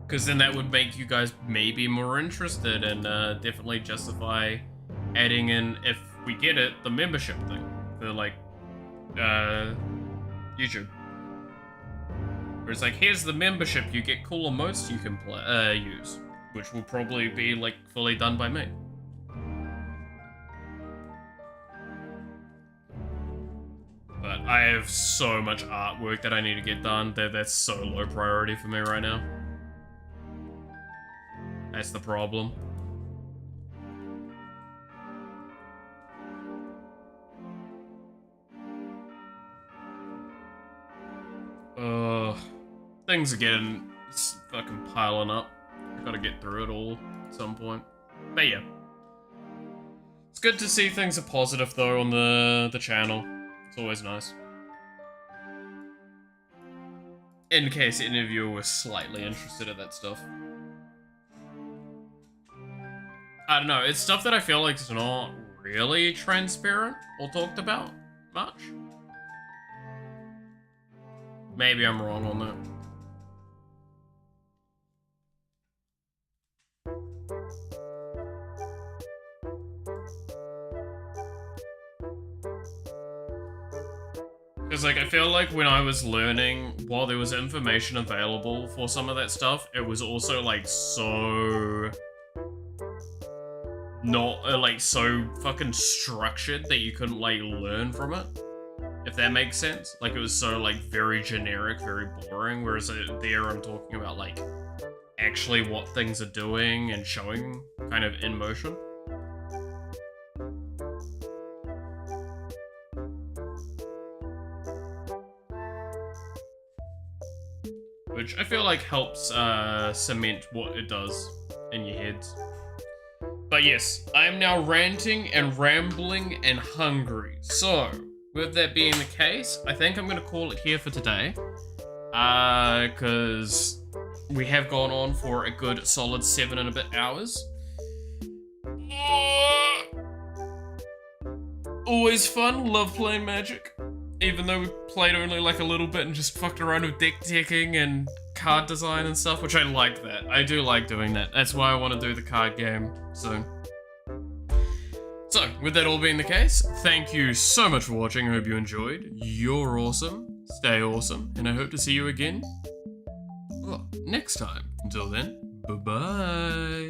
Because then that would make you guys maybe more interested and definitely justify adding in, if we get it, the membership thing for like YouTube. Where it's like, here's the membership, you get cool emotes you can play, use, which will probably be like fully done by me. But I have so much artwork that I need to get done that that's so low priority for me right now. That's the problem. Things are getting fucking piling up. I gotta get through it all at some point. But yeah. It's good to see things are positive though on the channel. It's always nice. In case any of you were slightly interested in that stuff. I don't know, it's stuff that I feel like is not really transparent or talked about much. Maybe I'm wrong on that. Because, like, I feel like when I was learning, while there was information available for some of that stuff, it was also, like, so... not, like, so fucking structured that you couldn't, like, learn from it. If that makes sense. Like, it was so, like, very generic, very boring, whereas there I'm talking about, like, actually what things are doing and showing kind of in motion. which I feel like helps cement what it does in your heads. But yes, I am now ranting and rambling and hungry. So, with that being the case, I think I'm going to call it here for today. Because we have gone on for a good solid 7 and a bit hours. Always fun, love playing Magic. Even though we played only like a little bit and just fucked around with deck decking and card design and stuff, which I like that. I do like doing that. That's why I want to do the card game soon. So, with that all being the case, thank you so much for watching. I hope you enjoyed. You're awesome. Stay awesome. And I hope to see you again, well, next time. Until then, bye-bye.